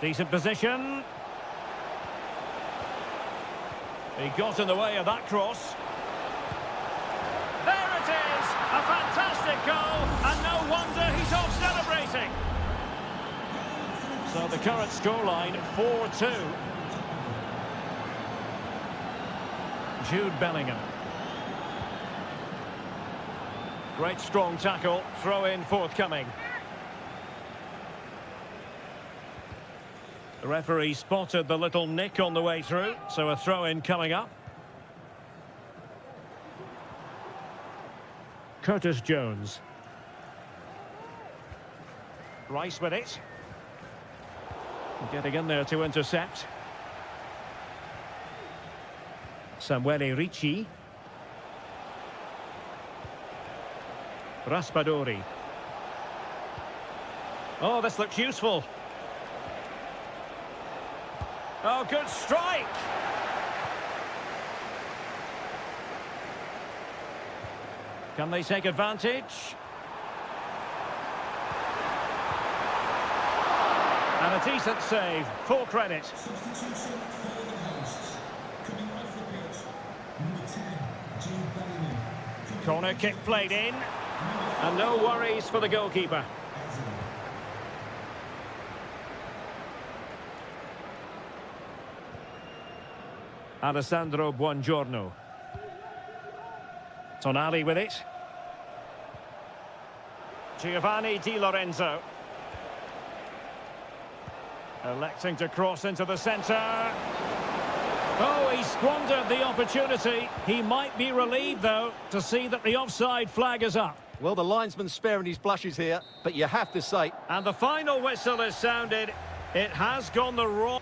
Decent position. He got in the way of that cross. There it is! A fantastic goal, and no wonder he's off celebrating. So the current scoreline, 4-2. Jude Bellingham. Great strong tackle, throw in forthcoming. The referee spotted the little nick on the way through, so a throw in coming up. Curtis Jones. Rice with it. Getting in there to intercept. Samuele Ricci. Raspadori. Oh, this looks useful. Oh, good strike. Can they take advantage? And a decent save. Full credit. Corner kick played in. And no worries for the goalkeeper. Alessandro Buongiorno. Tonali with it. Giovanni Di Lorenzo. Electing to cross into the centre. Oh, he squandered the opportunity. He might be relieved, though, to see that the offside flag is up. Well, the linesman's sparing his blushes here, but you have to say... And the final whistle is sounded. It has gone the wrong...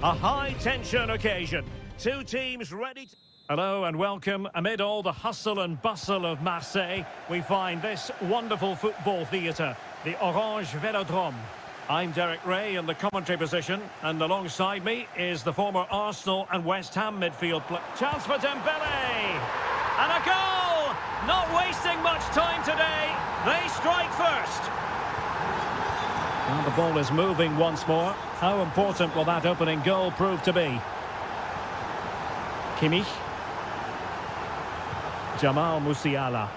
A high-tension occasion. Two teams ready to... Hello and welcome. Amid all the hustle and bustle of Marseille, we find this wonderful football theatre, the Orange Velodrome. I'm Derek Ray in the commentary position, and alongside me is the former Arsenal and West Ham midfield player. Chance for Dembele! And a goal! Not wasting much time today. They strike first. And the ball is moving once more. How important will that opening goal prove to be? Kimmich. Jamal Musiala.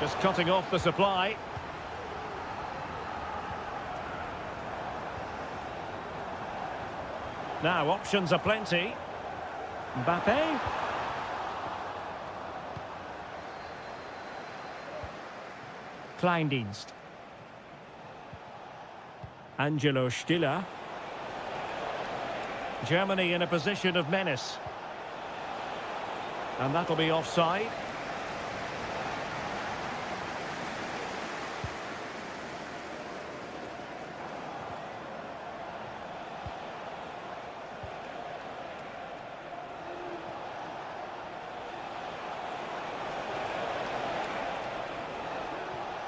Just cutting off the supply. Now, options are plenty. Mbappe. Kleindienst. Angelo Stiller. Germany in a position of menace. And that'll be offside.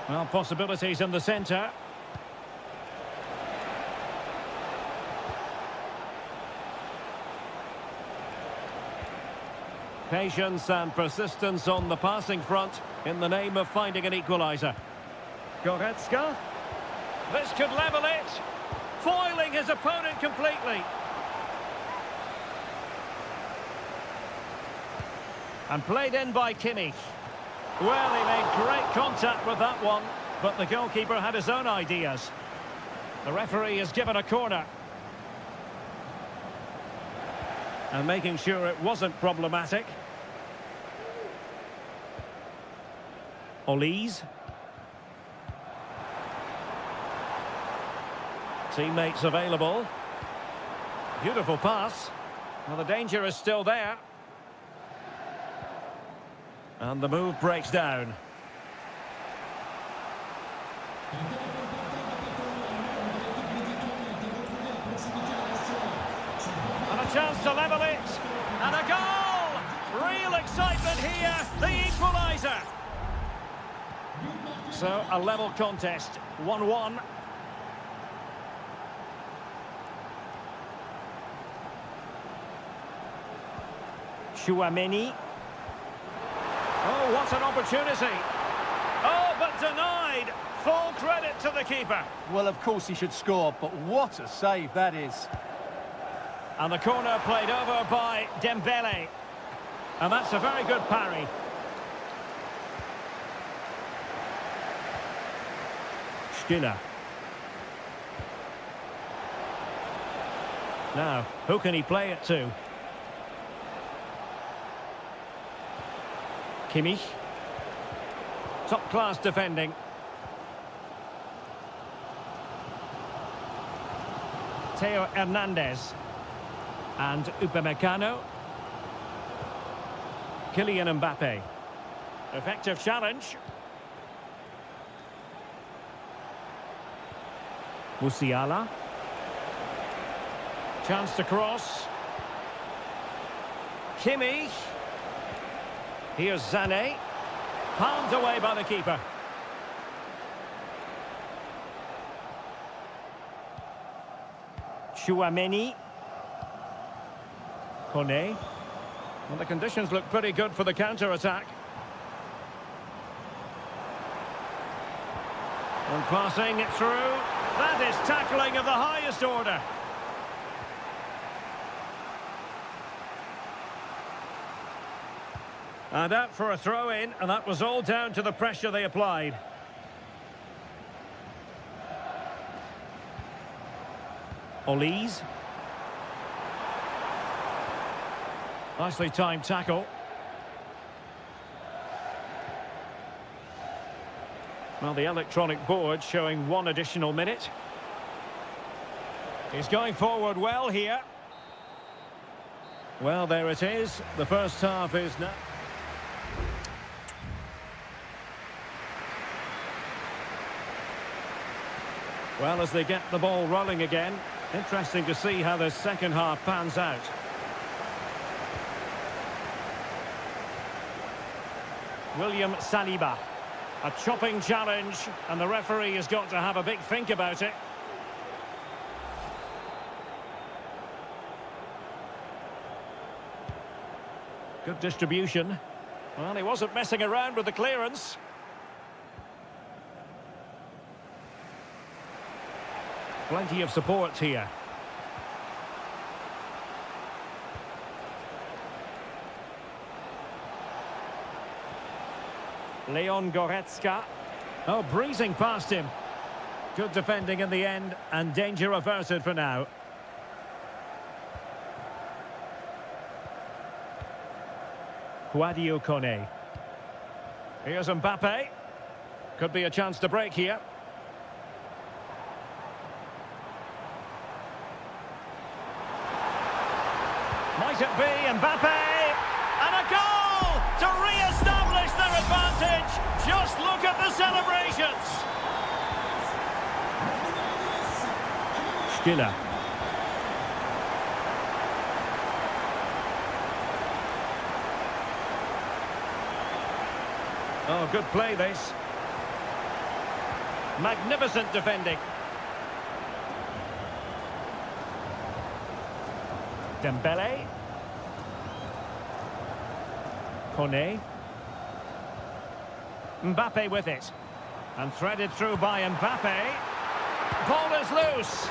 Well, possibilities in the centre. Patience and persistence on the passing front in the name of finding an equaliser. Goretzka. This could level it. Foiling his opponent completely. And played in by Kimmich. Well, he made great contact with that one, but the goalkeeper had his own ideas. The referee has given a corner. And making sure it wasn't problematic. Olise. Teammates available. Beautiful pass. Well, the danger is still there. And the move breaks down. And a chance to level it. And a goal! Real excitement here. The equaliser. So, a level contest. 1-1. Chouameni. Oh, what an opportunity. Oh, but denied. Full credit to the keeper. Well, of course he should score, but what a save that is. And the corner played over by Dembele. And that's a very good parry. Stiller. Now, who can he play it to? Kimmich. Top-class defending. Theo Hernandez. And Upamecano. Kylian Mbappe. Effective challenge. Musiala. Chance to cross. Kimmich. Here's Sané. Palmed away by the keeper. Chouameni. Kone. Well, the conditions look pretty good for the counter-attack. And passing it through. That is tackling of the highest order. And out for a throw-in, and that was all down to the pressure they applied. Olise. Nicely timed tackle. Well, the electronic board showing 1 additional minute. He's going forward well here. Well, there it is. The first half is now... Well, as they get the ball rolling again, interesting to see how this second half pans out. William Saliba. A chopping challenge, and the referee has got to have a big think about it. Good distribution. Well, he wasn't messing around with the clearance. Plenty of support here. Leon Goretzka. Oh, breezing past him. Good defending in the end, and danger averted for now. Sadio Kone. Here's Mbappe. Could be a chance to break here. Might it be Mbappe? And a goal to re-establish their advantage. Just look at the celebrations. Skiller. Oh, good play this. Magnificent defending. Dembele. Kone. Mbappe with it. And threaded through by Mbappe. Ball is loose.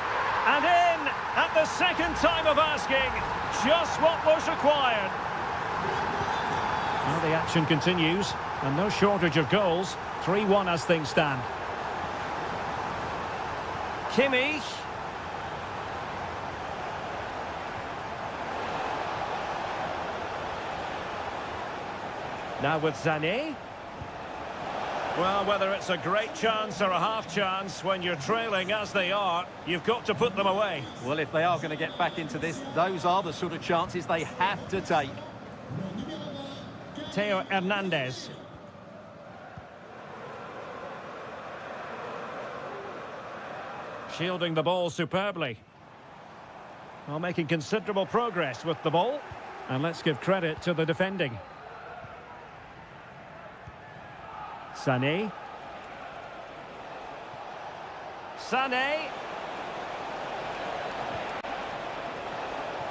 And in at the second time of asking. Just what was required. Well, the action continues. And no shortage of goals. 3-1 as things stand. Kimmich. Now with Sané. Well, whether it's a great chance or a half chance, when you're trailing as they are, you've got to put them away. Well, if they are going to get back into this, those are the sort of chances they have to take. Theo Hernandez. Shielding the ball superbly. Well, making considerable progress with the ball. And let's give credit to the defending. Sané. Sané.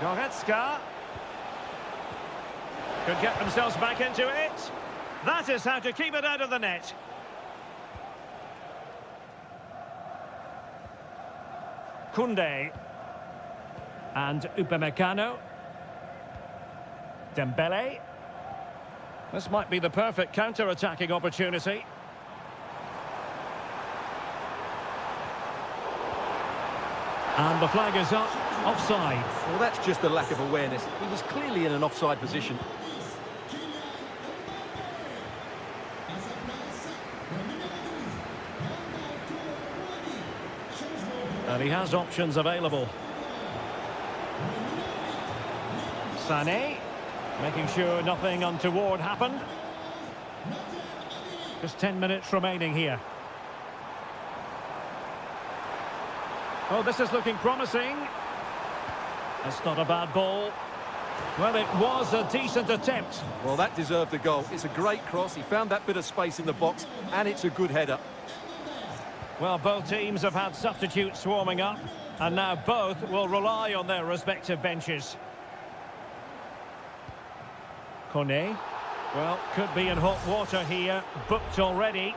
Goretzka. Could get themselves back into it. That is how to keep it out of the net. Koundé. And Upamecano. Dembele. This might be the perfect counter-attacking opportunity. And the flag is up. Offside. Well, that's just a lack of awareness. He was clearly in an offside position. And he has options available. Sané, making sure nothing untoward happened. Just 10 minutes remaining here. Oh, this is looking promising. That's not a bad ball. Well, it was a decent attempt. Well, that deserved a goal. It's a great cross. He found that bit of space in the box, and it's a good header. Well, both teams have had substitutes swarming up, and now both will rely on their respective benches. Kone, well, could be in hot water here, booked already.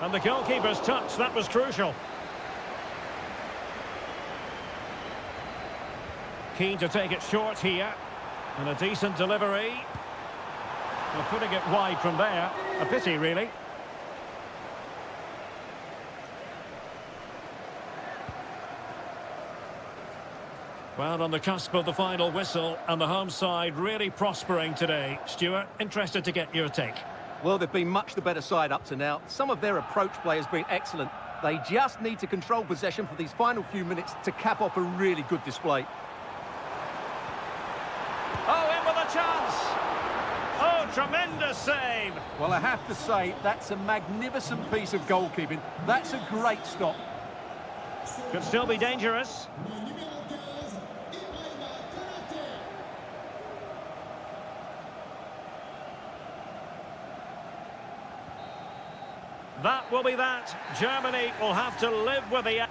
And the goalkeeper's touch, that was crucial. Keen to take it short here. And a decent delivery. Well, putting it wide from there. A pity, really. Well, on the cusp of the final whistle, and the home side really prospering today. Stuart, interested to get your take. Well, they've been much the better side up to now. Some of their approach play has been excellent. They just need to control possession for these final few minutes to cap off a really good display. Tremendous save. Well, I have to say, that's a magnificent piece of goalkeeping. That's a great stop. Could still be dangerous. That will be that. Germany will have to live with the...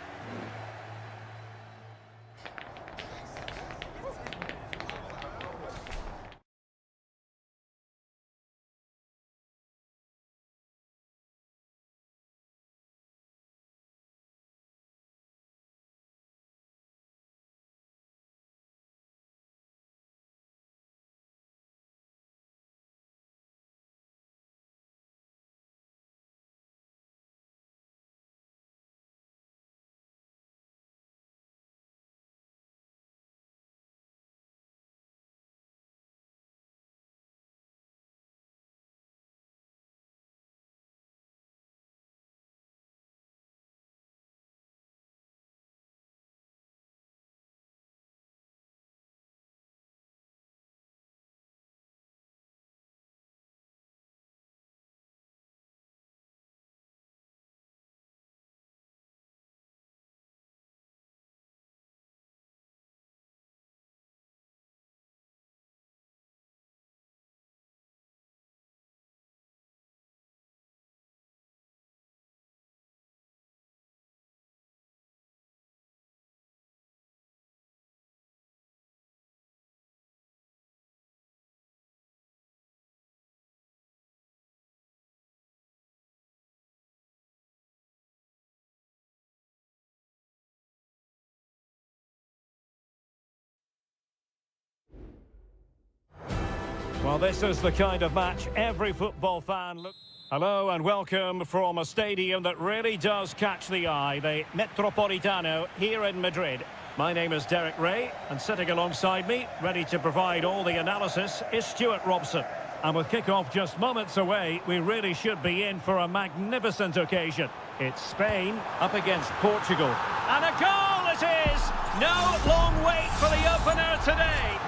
Well, this is the kind of match every football fan looks... Hello and welcome from a stadium that really does catch the eye, the Metropolitano here in Madrid. My name is Derek Ray, and sitting alongside me, ready to provide all the analysis, is Stuart Robson. And with kick-off just moments away, we really should be in for a magnificent occasion. It's Spain up against Portugal. And a goal it is! No long wait for the opener today.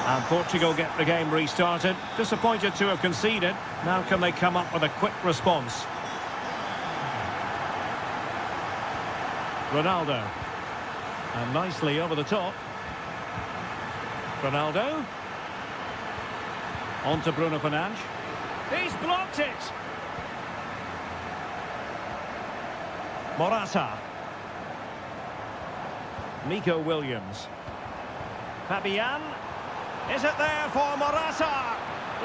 And Portugal get the game restarted. Disappointed to have conceded. Now can they come up with a quick response? Ronaldo. And nicely over the top. Ronaldo. On to Bruno Fernandes. He's blocked it. Morata. Nico Williams. Fabian. Is it there for Morata?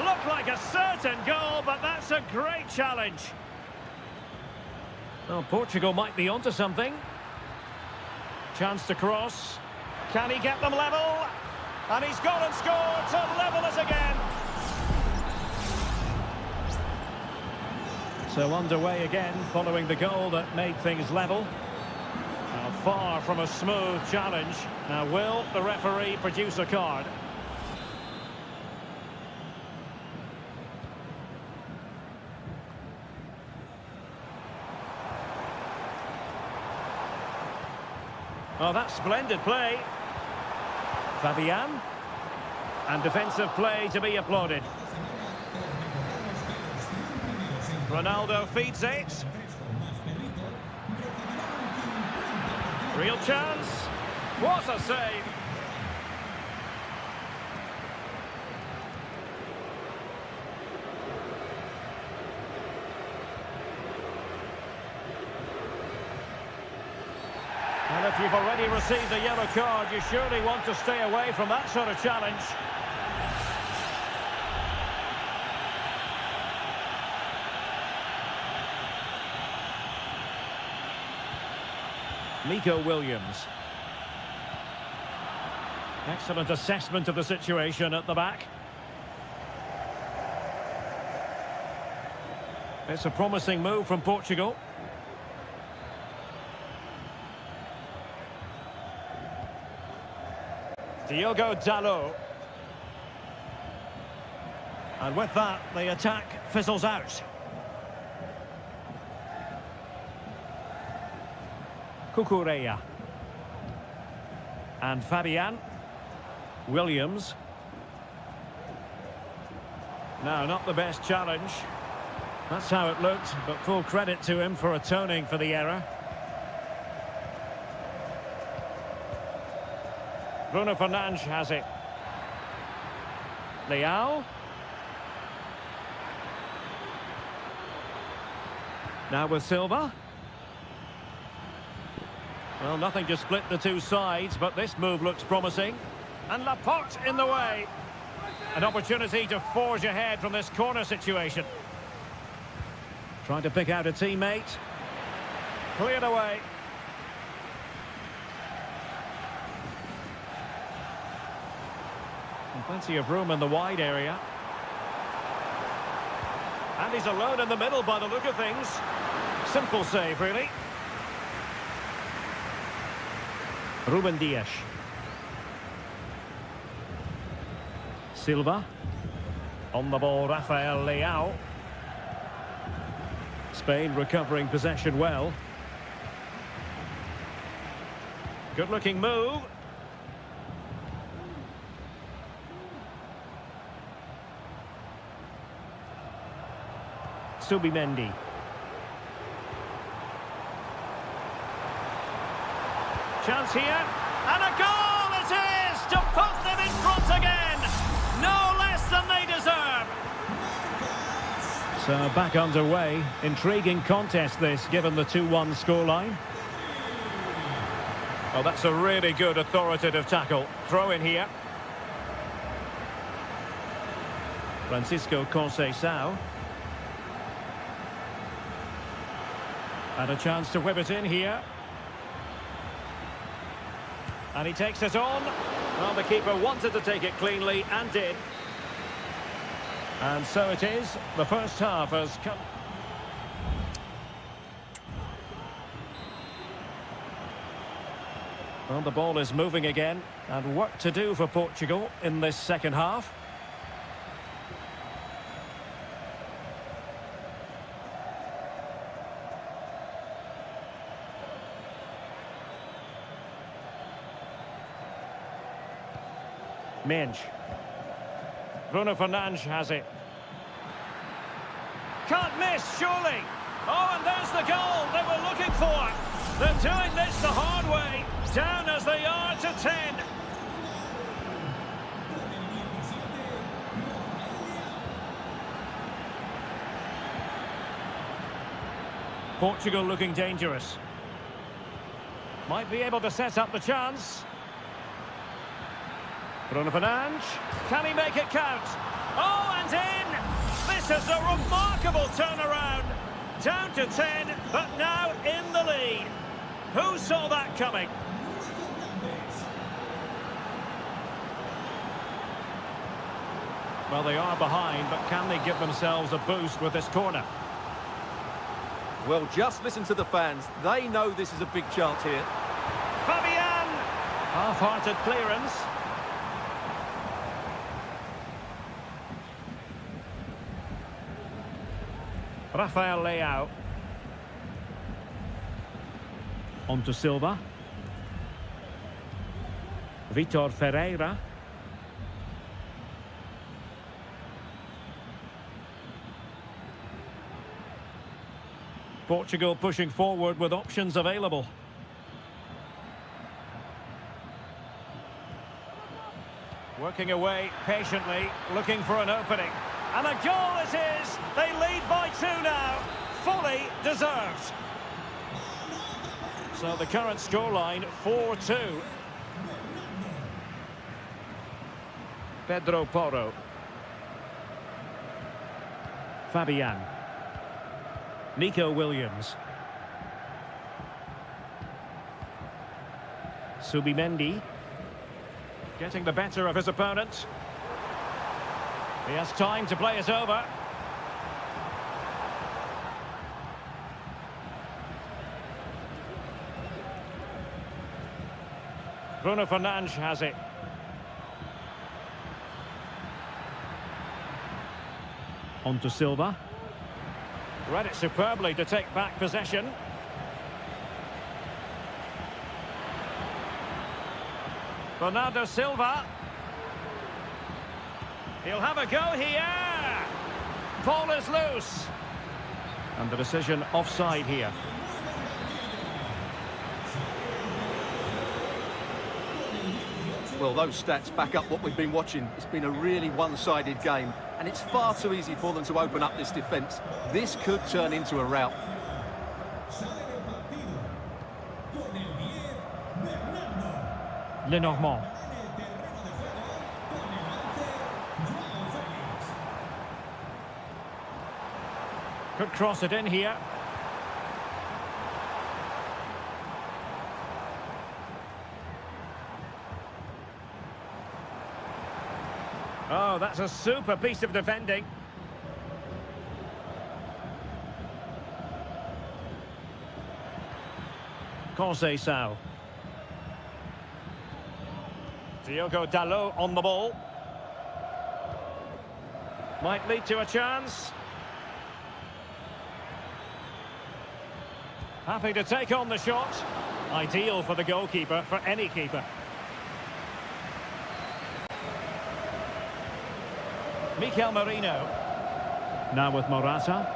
Looked like a certain goal, but that's a great challenge. Well, Portugal might be onto something. Chance to cross. Can he get them level? And he's gone and scored to level us again. So underway again, following the goal that made things level. Now far from a smooth challenge. Now will the referee produce a card? Oh, that's splendid play. Fabian. And defensive play to be applauded. Ronaldo feeds it. Real chance. What a save. And if you've already received a yellow card, you surely want to stay away from that sort of challenge. Nico Williams. Excellent assessment of the situation at the back. It's a promising move from Portugal. Diogo Dalot. And with that, the attack fizzles out. Cucurella. And Fabian. Williams. No, not the best challenge. That's how it looked, but full credit to him for atoning for the error. Bruno Fernandes has it. Leao. Now with Silva. Well, nothing to split the two sides, but this move looks promising. And Laporte in the way. An opportunity to forge ahead from this corner situation. Trying to pick out a teammate. Cleared away. And plenty of room in the wide area. And he's alone in the middle by the look of things. Simple save, really. Ruben Dias. Silva. On the ball, Rafael Leao. Spain recovering possession well. Good-looking move. Subimendi. Chance here, and a goal it is to put them in front again. No less than they deserve. So back underway. Intriguing contest this, given the 2-1 scoreline. Oh, that's a really good authoritative tackle. Throw in here. Francisco Conceição. And a chance to whip it in here. And he takes it on. Well, the keeper wanted to take it cleanly and did. And so it is. The first half has come. Well, the ball is moving again. And work to do for Portugal in this second half. Minge. Bruno Fernandes has it. Can't miss, surely. Oh, and there's the goal they were looking for. They're doing this the hard way. Down as they are to 10. Portugal looking dangerous. Might be able to set up the chance. Bruno Fernandes, can he make it count? Oh, and in! This is a remarkable turnaround. Down to 10, but now in the lead. Who saw that coming? Well, they are behind, but can they give themselves a boost with this corner? Well, just listen to the fans. They know this is a big chance here. Fabian! Half-hearted clearance. Rafael Leao. On to Silva. Vitor Ferreira. Portugal pushing forward with options available. Working away patiently, looking for an opening. And a goal it is! They lead by 2 now. Fully deserved. So the current scoreline, 4-2. Pedro Porro. Fabian. Nico Williams. Subimendi. Getting the better of his opponent. He has time to play it over. Bruno Fernandes has it. On to Silva. Read it superbly to take back possession. Bernardo Silva. He'll have a go here. Ball is loose. And the decision offside here. Well, those stats back up what we've been watching. It's been a really one-sided game, and it's far too easy for them to open up this defence. This could turn into a rout. Lenormand. Could cross it in here. Oh, that's a super piece of defending. Conceição. Diogo Dalot on the ball. Might lead to a chance. Happy to take on the shot. Ideal for the goalkeeper, for any keeper. Mikel Merino. Now with Morata.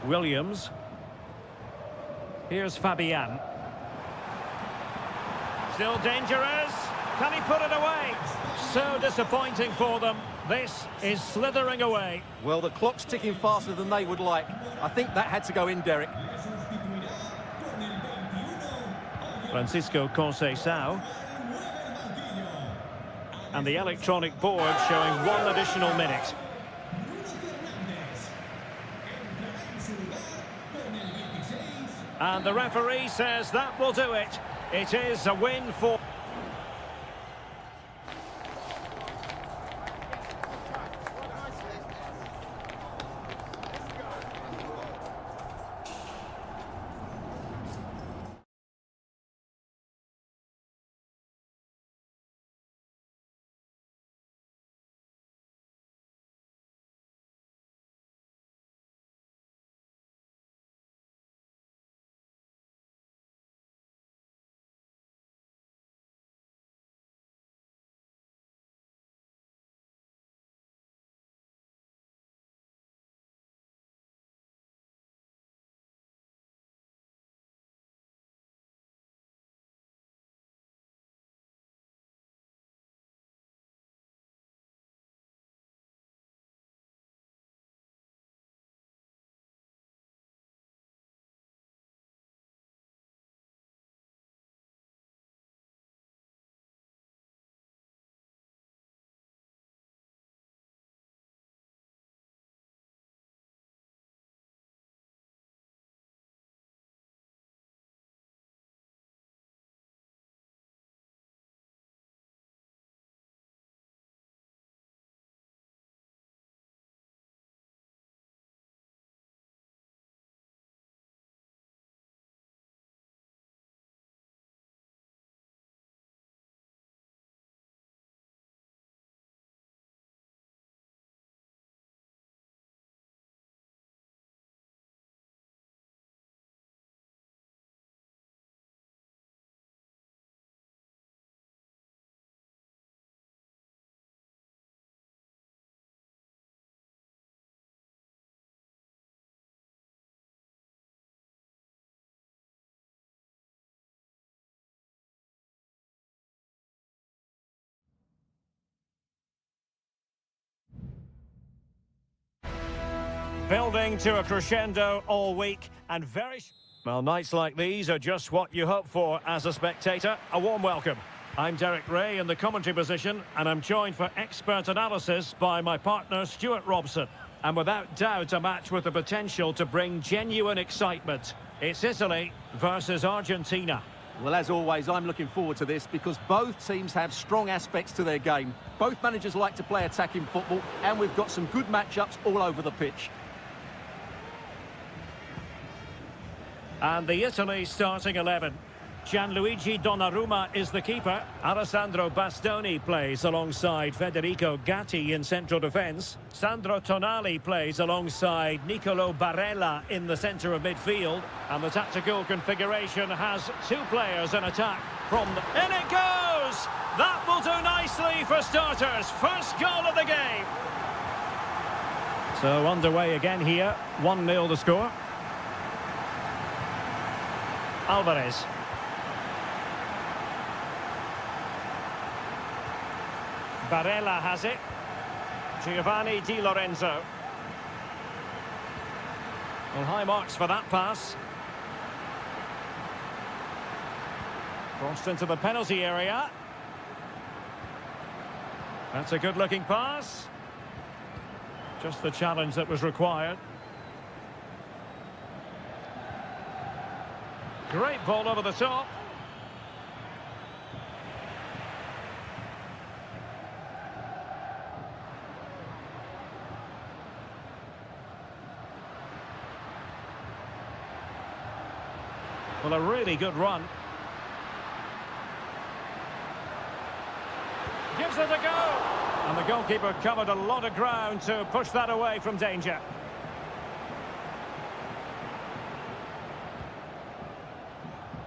Williams. Here's Fabian. Still dangerous. Can he put it away? So disappointing for them. This is slithering away. Well, the clock's ticking faster than they would like. I think that had to go in, Derek. Francisco Conceição. And the electronic board showing 1 additional minute. And the referee says that will do it. It is a win for... Building to a crescendo all week, and very... Well, nights like these are just what you hope for as a spectator. A warm welcome. I'm Derek Ray in the commentary position, and I'm joined for expert analysis by my partner, Stuart Robson. And without doubt, a match with the potential to bring genuine excitement. It's Italy versus Argentina. Well, as always, I'm looking forward to this because both teams have strong aspects to their game. Both managers like to play attacking football, and we've got some good matchups all over the pitch. And the Italy starting 11. Gianluigi Donnarumma is the keeper. Alessandro Bastoni plays alongside Federico Gatti in central defence. Sandro Tonali plays alongside Nicolo Barella in the centre of midfield. And the tactical configuration has 2 players in attack from the... In it goes! goes. That will do nicely for starters. First goal of the game. So underway again here. 1-0 the score. Alvarez. Barella has it. Giovanni Di Lorenzo. Well, high marks for that pass. Crossed into the penalty area. That's a good-looking pass. Just the challenge that was required. Great ball over the top. Well, a really good run. Gives it a go. And the goalkeeper covered a lot of ground to push that away from danger.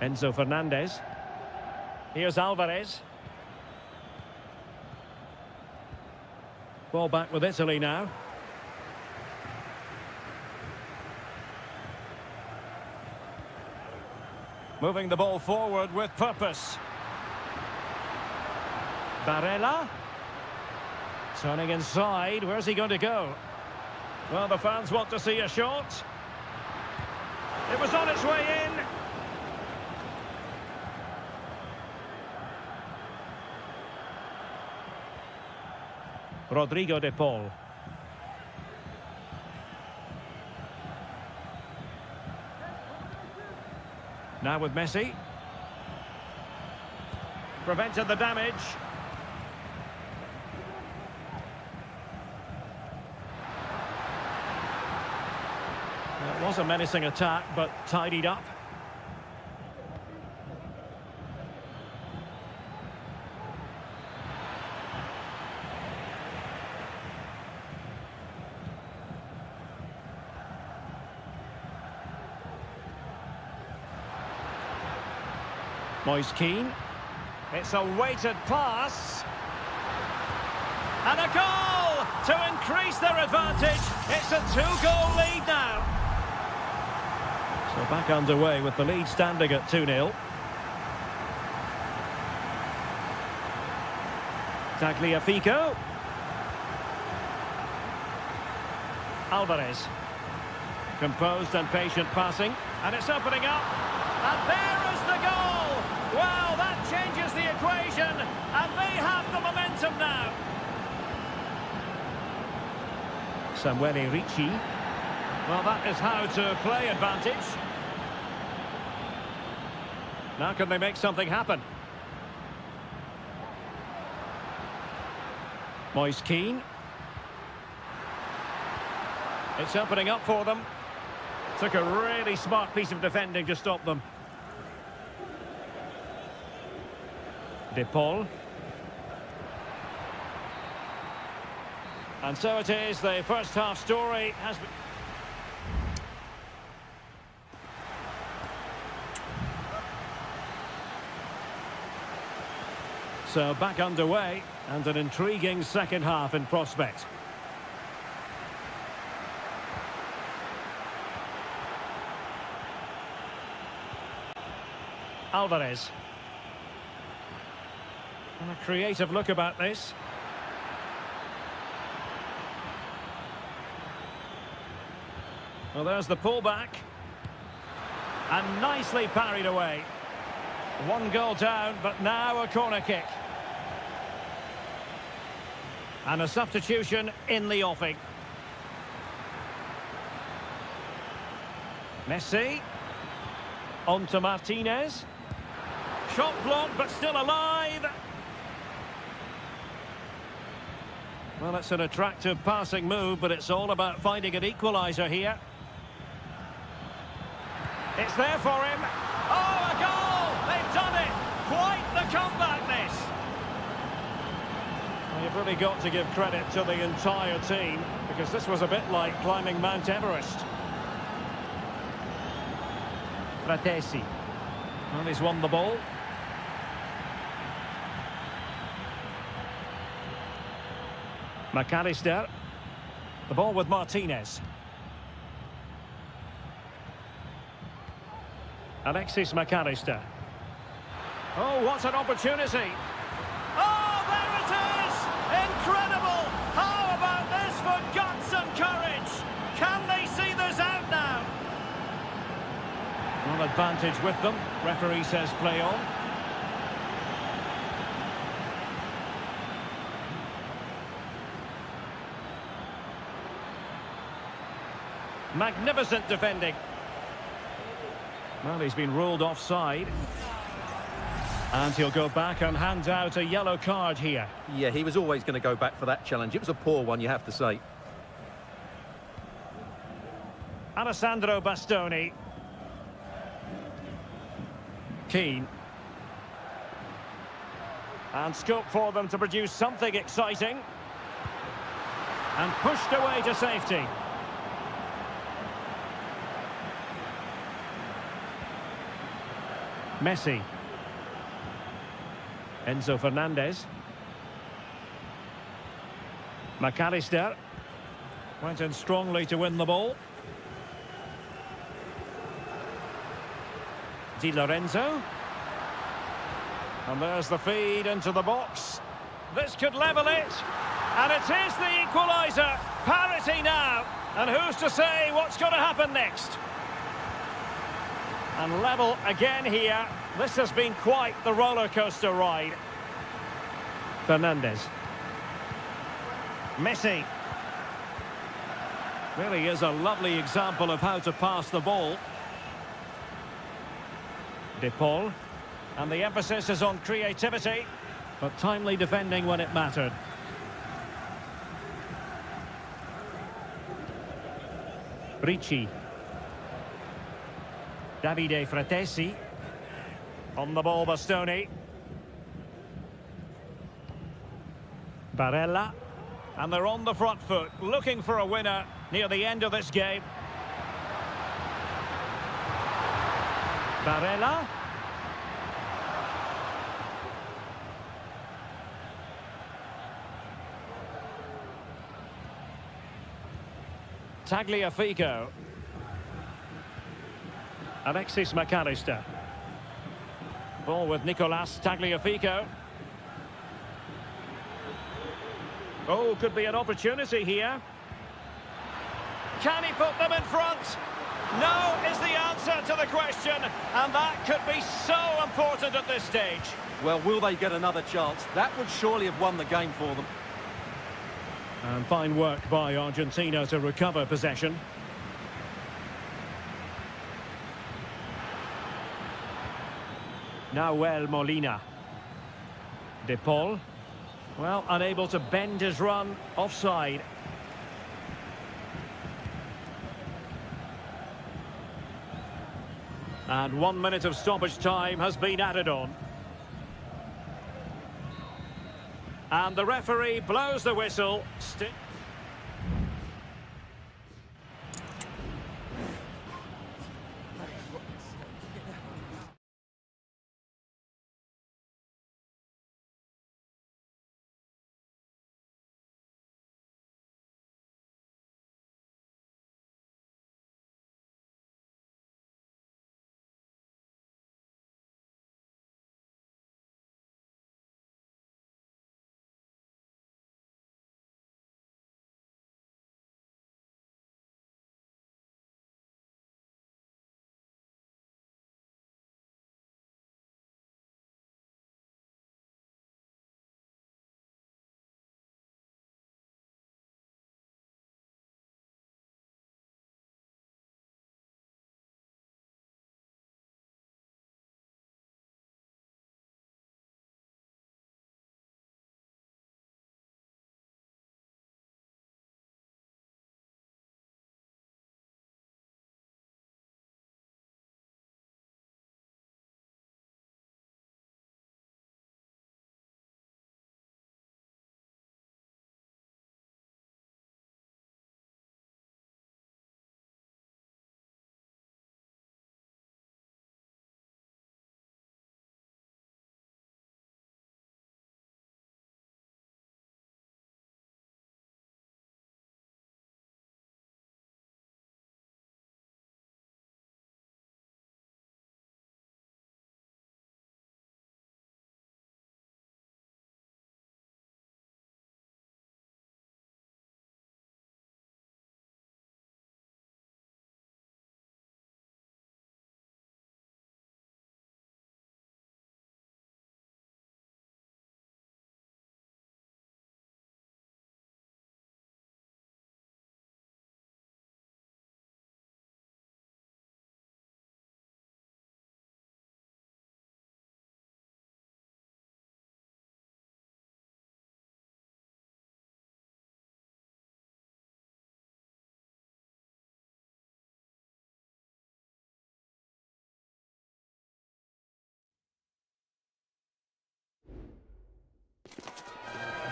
Enzo Fernandez. Here's Alvarez. Ball back with Italy now. Moving the ball forward with purpose. Barella. Turning inside. Where's he going to go? Well, the fans want to see a shot. It was on its way in. Rodrigo de Paul. Now with Messi. Prevented the damage. It was a menacing attack, but tidied up. Moise Keane. It's a weighted pass. And a goal to increase their advantage. It's a 2-goal lead now. So back underway with the lead standing at 2-0. Tagliafico. Alvarez. Composed and patient passing. And it's opening up. And there is the goal. Well, that changes the equation, and they have the momentum now. Samuele Ricci. Well, that is how to play advantage. Now can they make something happen? Moise Keane. It's opening up for them. Took a really smart piece of defending to stop them. De Paul. And so it is, the first half story has been... So back underway, and an intriguing second half in prospect. Alvarez. And a creative look about this. Well, there's the pullback. And nicely parried away. 1 goal down, but now a corner kick. And a substitution in the offing. Messi. On to Martinez. Shot blocked, but still alive. Well, it's an attractive passing move, but it's all about finding an equaliser here. It's there for him. Oh, a goal! They've done it! Quite the comeback, this! Well, you've really got to give credit to the entire team, because this was a bit like climbing Mount Everest. Fratesi. Well, he's won the ball. McAllister. The ball with Martinez. Alexis McAllister. Oh, what an opportunity. Oh, there it is! Incredible! How about this for guts and courage? Can they see this out now? One advantage with them. Referee says play on. Magnificent defending. Well, he's been ruled offside. And he'll go back and hand out a yellow card here. Yeah, he was always going to go back for that challenge. It was a poor one, you have to say. Alessandro Bastoni. Keane. And scope for them to produce something exciting. And pushed away to safety. Messi. Enzo Fernandez. McAllister. Went in strongly to win the ball. Di Lorenzo. And there's the feed into the box. This could level it. And it is the equaliser. Parity now. And who's to say what's going to happen next? And level again here. This has been quite the roller coaster ride. Fernandez. Messi. Really is a lovely example of how to pass the ball. De Paul. And the emphasis is on creativity, but timely defending when it mattered. Ricci. Davide Fratesi. On the ball, Bastoni. Barella. And they're on the front foot, looking for a winner near the end of this game. Barella. Tagliafico. Alexis McAllister. Ball with Nicolas Tagliafico. Oh, could be an opportunity here. Can he put them in front? No is the answer to the question, and that could be so important at this stage. Well, will they get another chance? That would surely have won the game for them. And fine work by Argentina to recover possession. Nahuel Molina. De Paul. Well, unable to bend his run. Offside. And 1 minute of stoppage time has been added on. And the referee blows the whistle.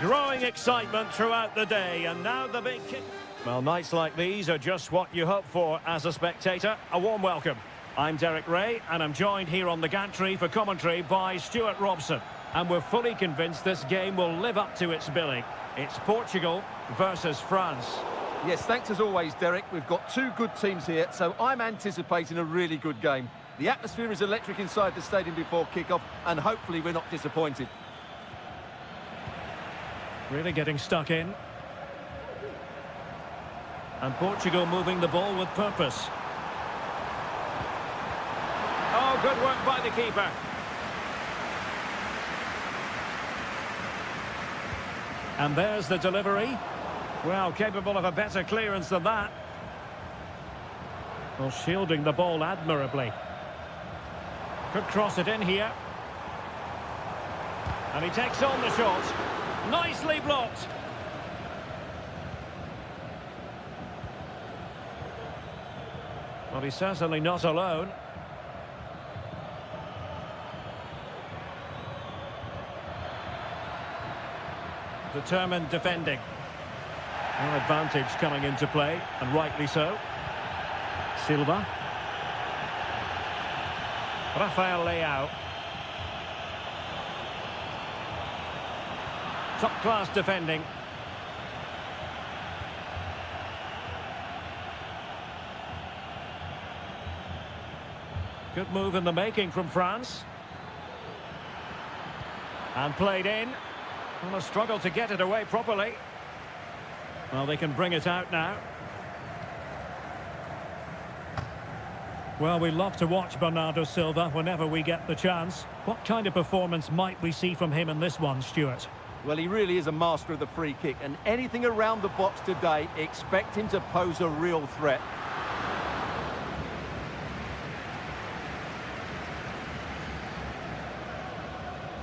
Growing excitement throughout the day, and now the big kick. Well, nights like these are just what you hope for as a spectator. A warm welcome. I'm Derek Ray, and I'm joined here on the gantry for commentary by Stuart Robson. And we're fully convinced this game will live up to its billing. It's Portugal versus France. Yes, thanks as always, Derek. We've got two good teams here, so I'm anticipating a really good game. The atmosphere is electric inside the stadium before kick-off, and hopefully we're not disappointed. Really getting stuck in. And Portugal moving the ball with purpose. Oh, good work by the keeper. And there's the delivery. Well, capable of a better clearance than that. Well, shielding the ball admirably. Could cross it in here. And he takes on the shot. Nicely blocked. Well, he's certainly not alone. Determined defending. An advantage coming into play, and rightly so. Silva. Rafael Leao. Top-class defending. Good move in the making from France. And played in. Well, a struggle to get it away properly. Well, they can bring it out now. Well, we love to watch Bernardo Silva whenever we get the chance. What kind of performance might we see from him in this one, Stuart? Well, he really is a master of the free kick, and anything around the box today, expect him to pose a real threat.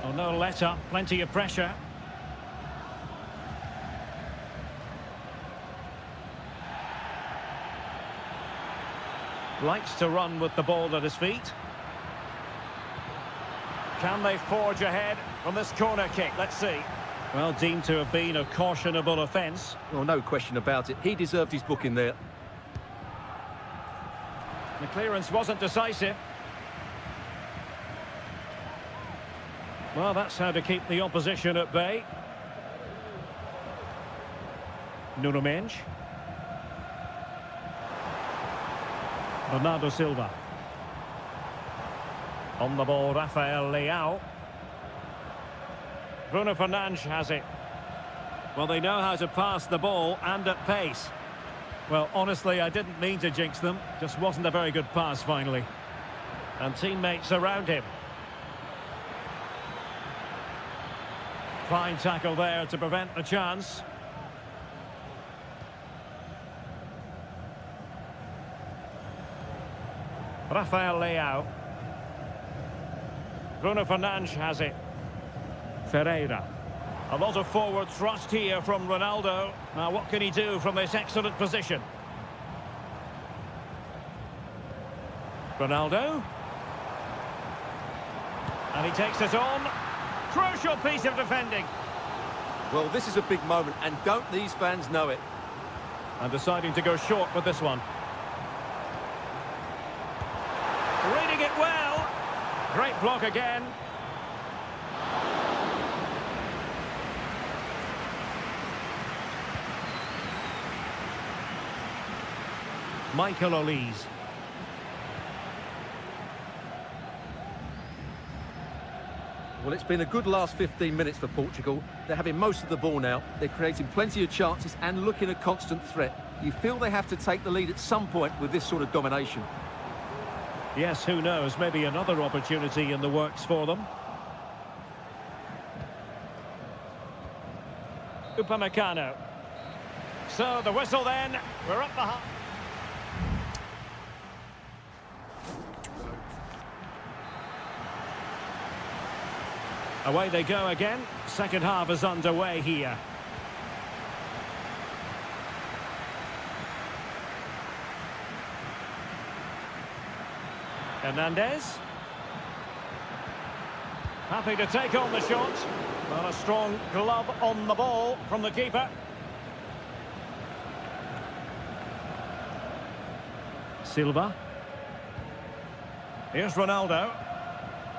Oh, no let-up, plenty of pressure. Likes to run with the ball at his feet. Can they forge ahead from this corner kick? Let's see. Well, deemed to have been a cautionable offence. Well, no question about it. He deserved his booking there. The clearance wasn't decisive. Well, that's how to keep the opposition at bay. Nuno Mendes. Bernardo Silva. On the ball, Rafael Leao. Bruno Fernandes has it. Well, they know how to pass the ball and at pace. Well, honestly, I didn't mean to jinx them. Just wasn't a very good pass, finally. And teammates around him. Fine tackle there to prevent the chance. Rafael Leao. Bruno Fernandes has it. Ferreira. A lot of forward thrust here from Ronaldo. Now, what can he do from this excellent position? Ronaldo. And he takes it on. Crucial piece of defending. Well, this is a big moment, and don't these fans know it? And deciding to go short with this one. Reading it well. Great block again. Michael Olise. Well, it's been a good last 15 minutes for Portugal. They're having most of the ball now. They're creating plenty of chances and looking a constant threat. You feel they have to take the lead at some point with this sort of domination. Yes, who knows? Maybe another opportunity in the works for them. Upamecano. So the whistle then. We're up the half. Away they go again. Second half is underway here. Hernandez. Happy to take on the shot. Well, a strong glove on the ball from the keeper. Silva. Here's Ronaldo.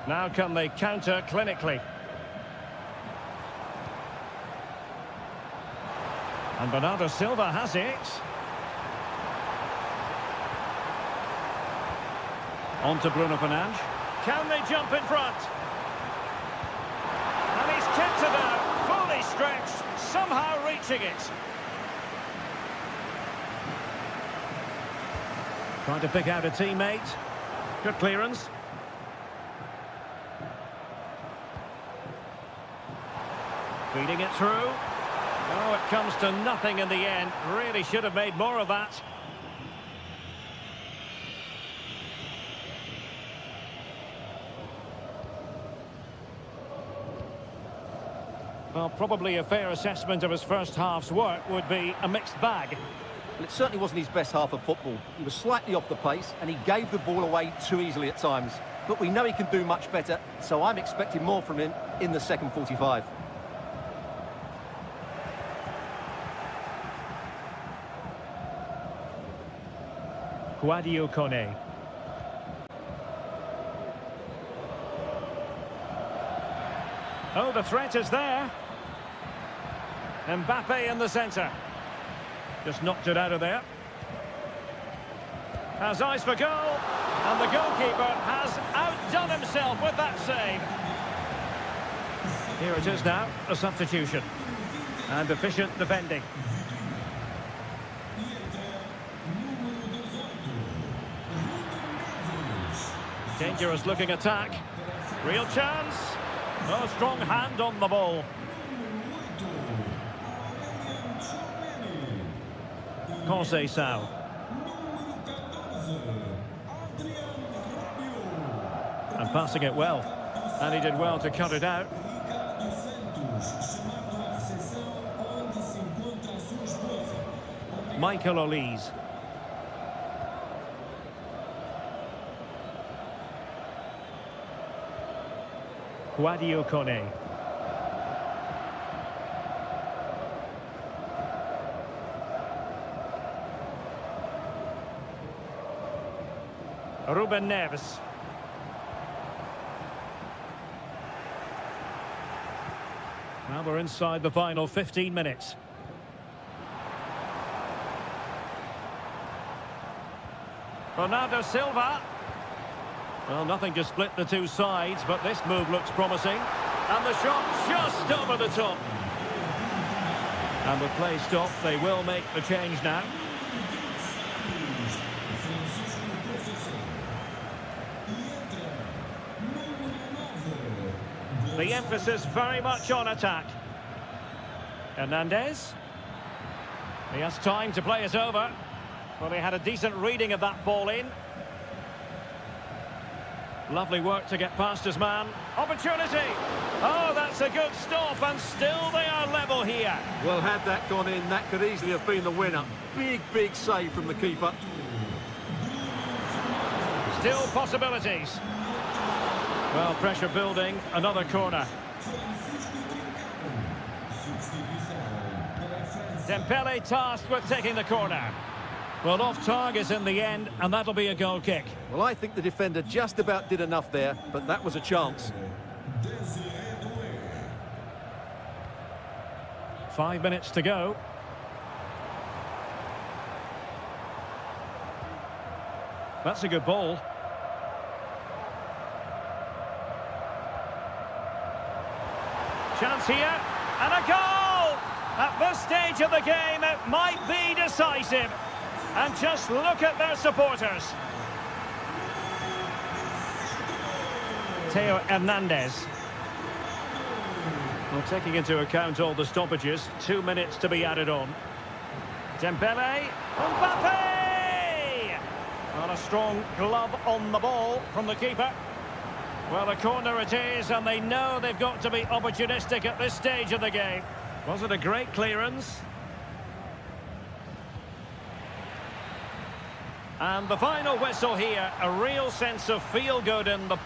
Now can they counter clinically? And Bernardo Silva has it. On to Bruno Fernandes. Can they jump in front? And he's kept it out, fully stretched, somehow reaching it. Trying to pick out a teammate. Good clearance. Feeding it through. Oh, it comes to nothing in the end. Really should have made more of that. Well, probably a fair assessment of his first half's work would be a mixed bag. Well, it certainly wasn't his best half of football. He was slightly off the pace and he gave the ball away too easily at times. But we know he can do much better, so I'm expecting more from him in the second 45. Sadio Kone. Oh, the threat is there. Mbappe in the centre. Just knocked it out of there. Has eyes for goal. And the goalkeeper has outdone himself with that save. Here it is now, a substitution. And efficient defending. Dangerous looking attack. Real chance. No strong hand on the ball. Conceição. And passing it well. And he did well to cut it out. Michael Olise. Sadio Kone. Ruben Neves. Now we're inside the final 15 minutes. Bernardo Silva. Well, nothing to split the two sides, but this move looks promising. And the shot just over the top. And with play stopped, they will make the change now. The emphasis very much on attack. Hernandez. He has time to play it over. Well, he had a decent reading of that ball in. Lovely work to get past his man. Opportunity! Oh, that's a good stop, and still they are level here. Well, had that gone in, that could easily have been the winner. Big, big save from the keeper. Still possibilities. Well, pressure building, another corner. Dembele tasked with taking the corner. Well, off target in the end, and that'll be a goal kick. Well, I think the defender just about did enough there, but that was a chance. 5 minutes to go. That's a good ball. Chance here, and a goal! At this stage of the game, it might be decisive. And just look at their supporters. Theo Hernandez. Well, taking into account all the stoppages, 2 minutes to be added on. Dembele. Mbappe! Well, a strong glove on the ball from the keeper. Well, a corner it is, and they know they've got to be opportunistic at this stage of the game. Was it a great clearance? And the final whistle here, a real sense of feel-good in the...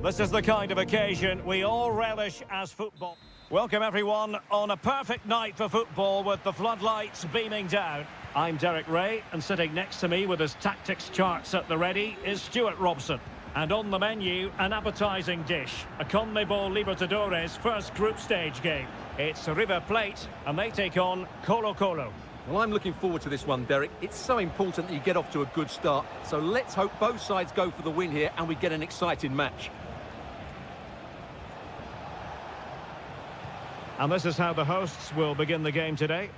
This is the kind of occasion we all relish as football. Welcome everyone on a perfect night for football with the floodlights beaming down. I'm Derek Ray, and sitting next to me with his tactics charts at the ready is Stuart Robson. And on the menu, an appetising dish, a CONMEBOL Libertadores first group stage game. It's River Plate, and they take on Colo Colo. Well, I'm looking forward to this one, Derek. It's so important that you get off to a good start. So let's hope both sides go for the win here and we get an exciting match. And this is how the hosts will begin the game today.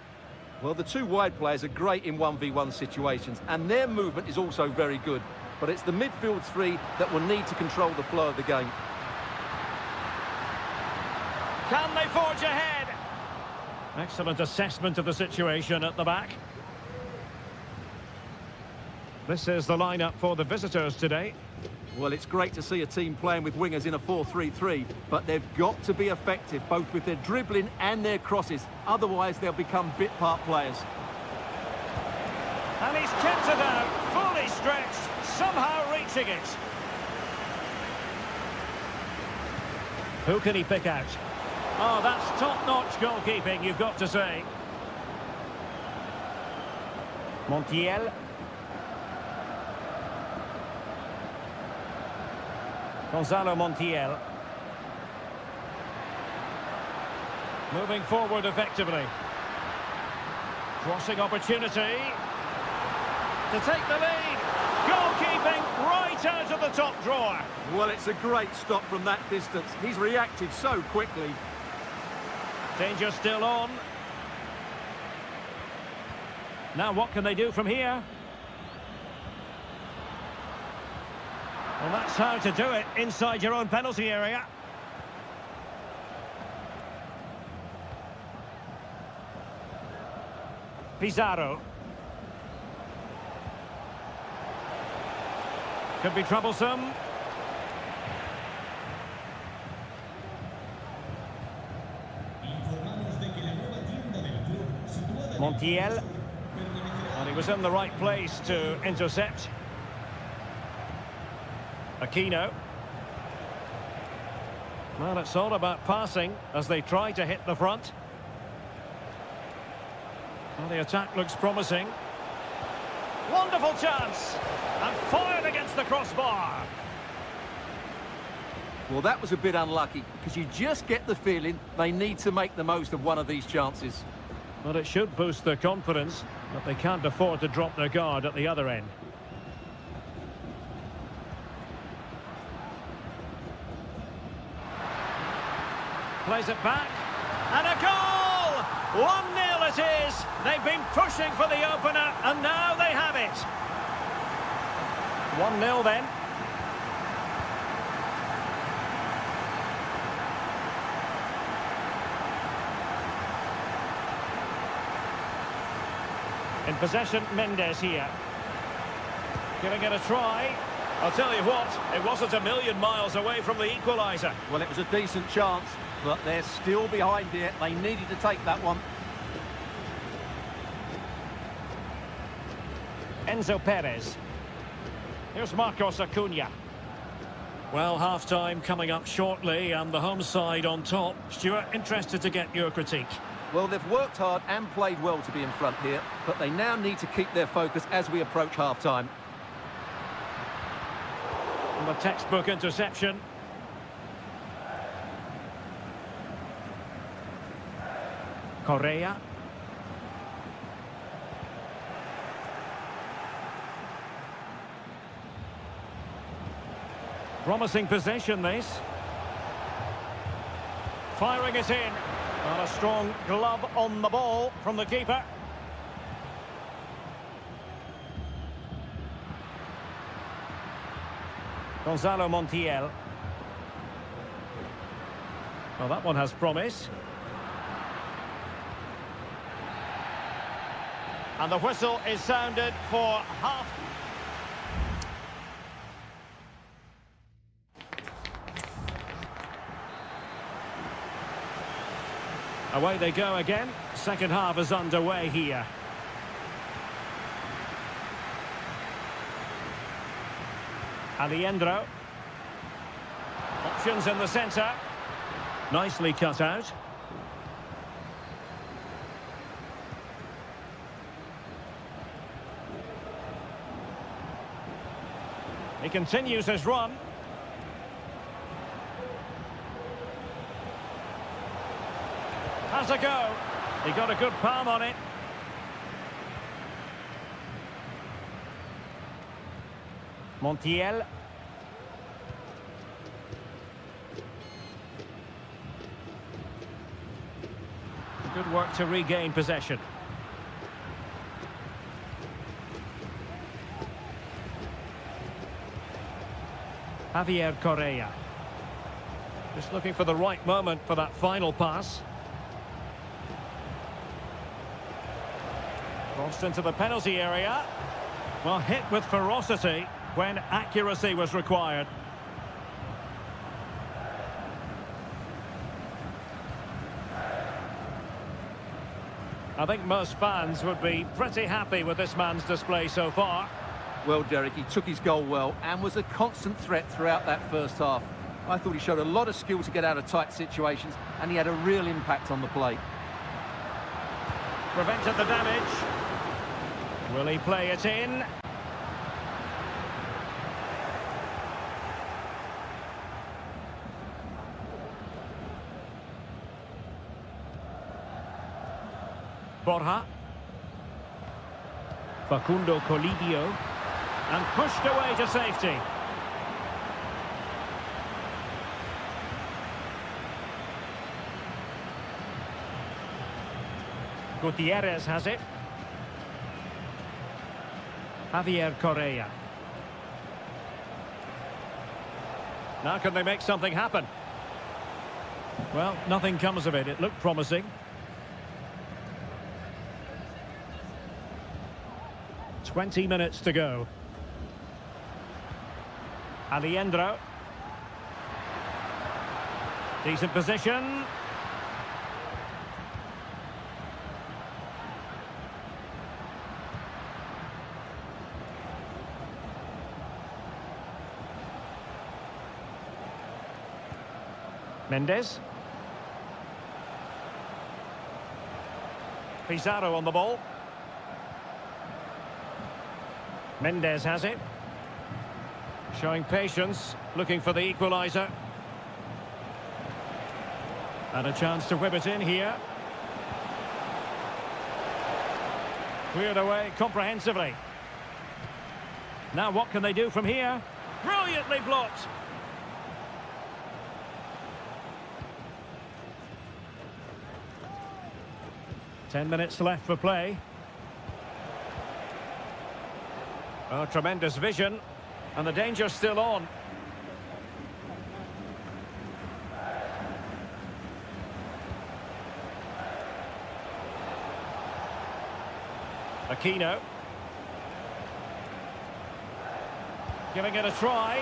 Well, the two wide players are great in 1v1 situations, and their movement is also very good. But it's the midfield three that will need to control the flow of the game. Can they forge ahead? Excellent assessment of the situation at the back. This is the lineup for the visitors today. Well, it's great to see a team playing with wingers in a 4-3-3, but they've got to be effective, both with their dribbling and their crosses. Otherwise, they'll become bit-part players. And he's kept it out, fully stretched, somehow reaching it. Who can he pick out? Oh, that's top-notch goalkeeping, you've got to say. Montiel. Gonzalo Montiel. Moving forward effectively. Crossing opportunity. To take the lead. Goalkeeping right out of the top drawer. Well, it's a great stop from that distance. He's reacted so quickly. Danger still on. Now what can they do from here? Well, that's how to do it inside your own penalty area. Pizarro. Could be troublesome. Montiel. And he was in the right place to intercept. Aquino. Well, it's all about passing as they try to hit the front. Well, the attack looks promising. Wonderful chance! And fired against the crossbar. Well, that was a bit unlucky, because you just get the feeling they need to make the most of one of these chances. But it should boost their confidence, but they can't afford to drop their guard at the other end. Plays it back, and a goal! 1-0 it is! They've been pushing for the opener, and now they have it. 1-0 then. In possession, Mendes here. Giving it a try. I'll tell you what, it wasn't a million miles away from the equaliser. Well, it was a decent chance, but they're still behind here. They needed to take that one. Enzo Perez. Here's Marcos Acuna. Well, half-time coming up shortly, and the home side on top. Stuart, interested to get your critique. Well, they've worked hard and played well to be in front here, but they now need to keep their focus as we approach half-time. And the textbook interception. Correa. Promising possession, this. Firing it in. And a strong glove on the ball from the keeper. Gonzalo Montiel. Well, that one has promise. And the whistle is sounded for half. Away they go again. Second half is underway here. Alejandro. options in the centre. Nicely cut out. He continues his run. Has a go. He got a good palm on it. Montiel. Good work to regain possession. Javier Correa. Just looking for the right moment for that final pass. Crossed into the penalty area. Well, hit with ferocity when accuracy was required. I think most fans would be pretty happy with this man's display so far. Well, Derek, he took his goal well and was a constant threat throughout that first half. I thought he showed a lot of skill to get out of tight situations, and he had a real impact on the play. Prevented the damage. Will he play it in? Borja. Facundo Colidio. And pushed away to safety. Gutierrez has it. Javier Correa. Now can they make something happen? Well, nothing comes of it. It looked promising. "20 minutes to go. Aliendro. Decent position. Mendes. Pizarro on the ball. Mendes has it. Showing patience, looking for the equaliser. And a chance to whip it in here. Cleared away comprehensively. Now what can they do from here? Brilliantly blocked. Ten minutes left for play. Oh, tremendous vision. And the danger's still on. Aquino. Giving it a try.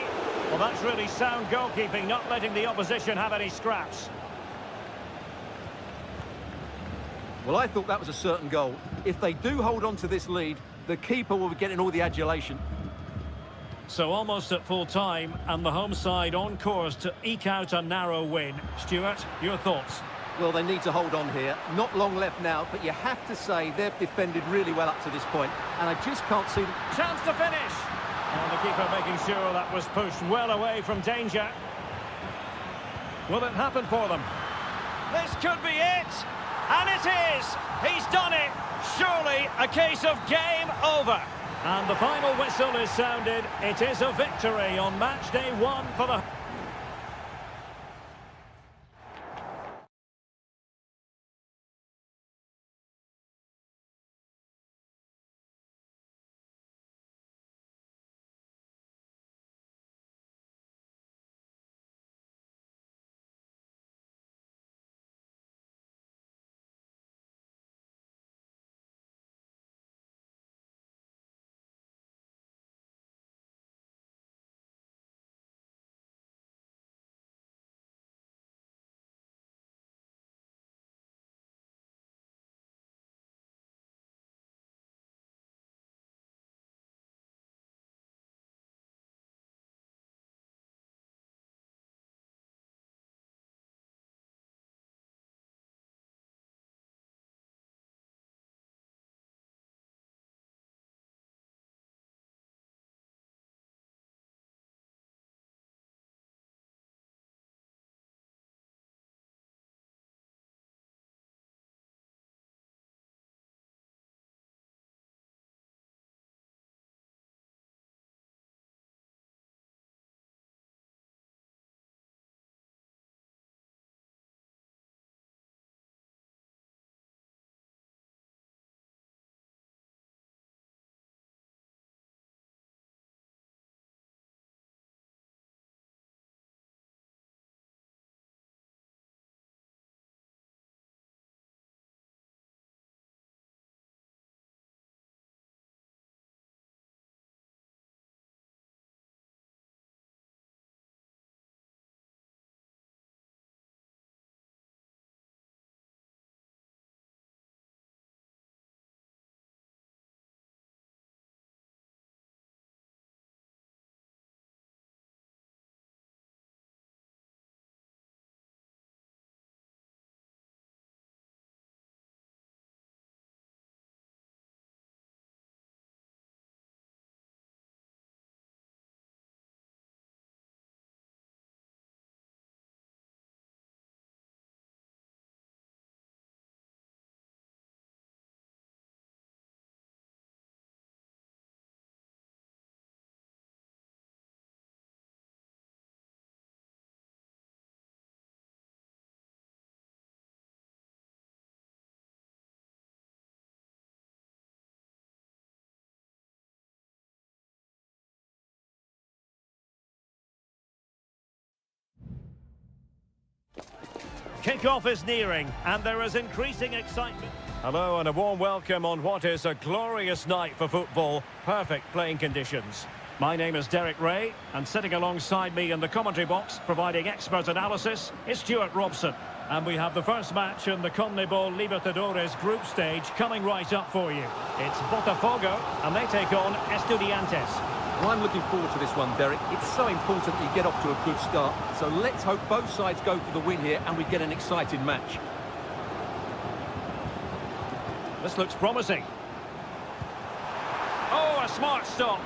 Well, that's really sound goalkeeping, not letting the opposition have any scraps. Well, I thought that was a certain goal. If they do hold on to this lead, the keeper will be getting all the adulation. So almost at full time, and the home side on course to eke out a narrow win. Stuart, your thoughts? Well, they need to hold on here. Not long left now, but you have to say they've defended really well up to this point, and I just can't see them. Chance to finish! And the keeper making sure that was pushed well away from danger. Will it happen for them? This could be it! And it is! He's done it! Surely a case of game over. And the final whistle is sounded. It is a victory on match day 1 for the... Kick-off is nearing, and there is increasing excitement. Hello and a warm welcome on what is a glorious night for football. Perfect playing conditions. My name is Derek Ray, and sitting alongside me in the commentary box, providing expert analysis, is Stuart Robson. And we have the first match in the CONMEBOL Libertadores group stage coming right up for you. It's Botafogo, and they take on Estudiantes. Well, I'm looking forward to this one, Derek. It's so important that you get off to a good start. So let's hope both sides go for the win here and we get an exciting match. This looks promising. Oh, a smart stop.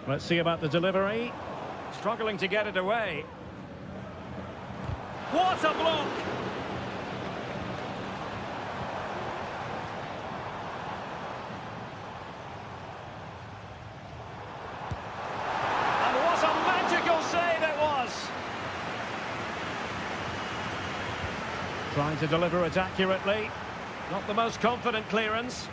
Let's see about the delivery. Struggling to get it away. What a block! And what a magical save it was! Trying to deliver it accurately. Not the most confident clearance.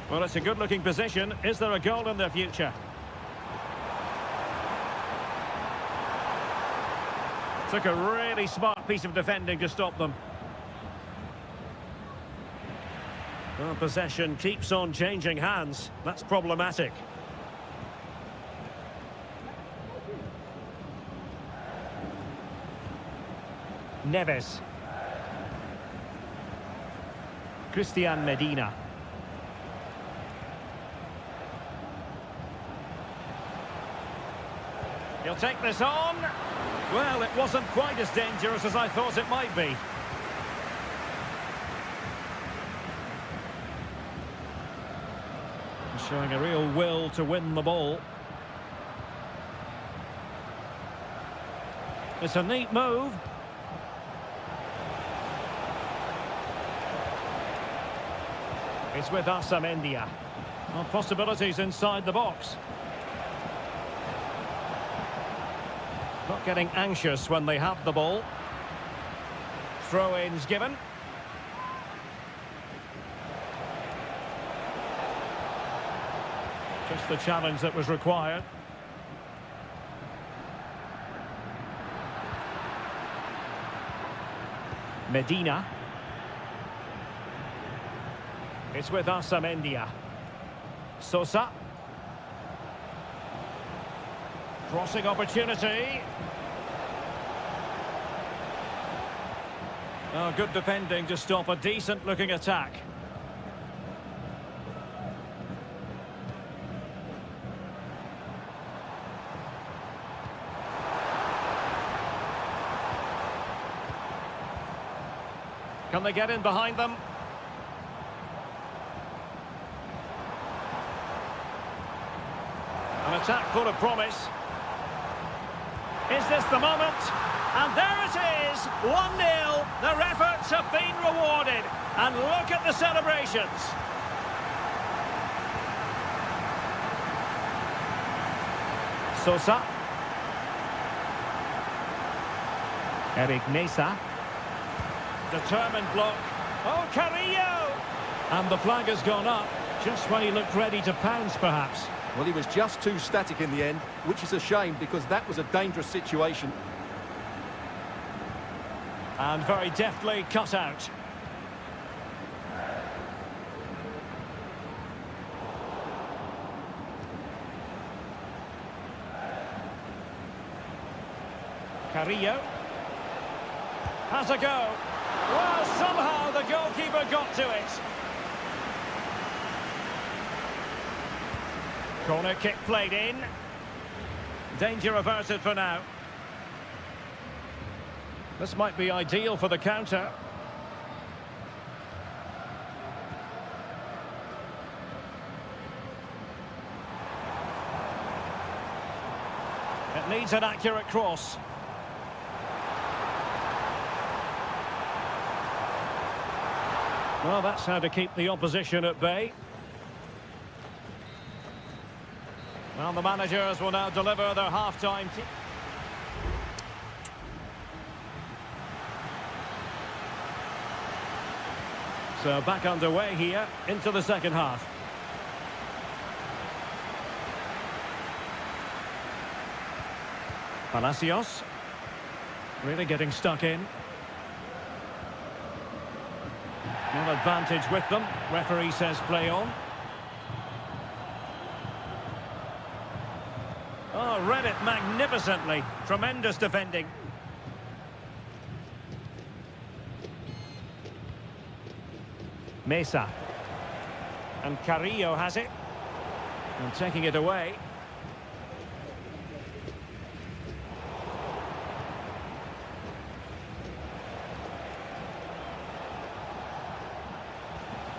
Well, it's a good-looking position. Is there a goal in their future? Took a really smart piece of defending to stop them. Well, possession keeps on changing hands. That's problematic. Neves. Christian Medina. He'll take this on. Well, it wasn't quite as dangerous as I thought it might be. Showing a real will to win the ball. It's a neat move. It's with Amendia. Well, possibilities inside the box. Not getting anxious when they have the ball. Throw-ins given. Just the challenge that was required. Medina. It's with Amendia. Sosa. Crossing opportunity. Oh, good defending to stop a decent-looking attack. Can they get in behind them? An attack full of promise. Is this the moment? And there it is, 1-0. Their efforts have been rewarded. And look at the celebrations. Sosa. Eric Mesa. Determined block. Oh, Carrillo! And the flag has gone up, just when he looked ready to pounce, perhaps. Well, he was just too static in the end, which is a shame because that was a dangerous situation. And very deftly cut out. Carrillo. Has a go. Well, somehow the goalkeeper got to it. Corner kick played in. Danger averted for now. This might be ideal for the counter. It needs an accurate cross. Well, that's how to keep the opposition at bay. Well, the managers will now deliver their half-time. So back underway here into the second half. Palacios. Really getting stuck in. No advantage with them. Referee says play on. Oh, read it magnificently. Tremendous defending. Mesa. And Carrillo has it. And taking it away.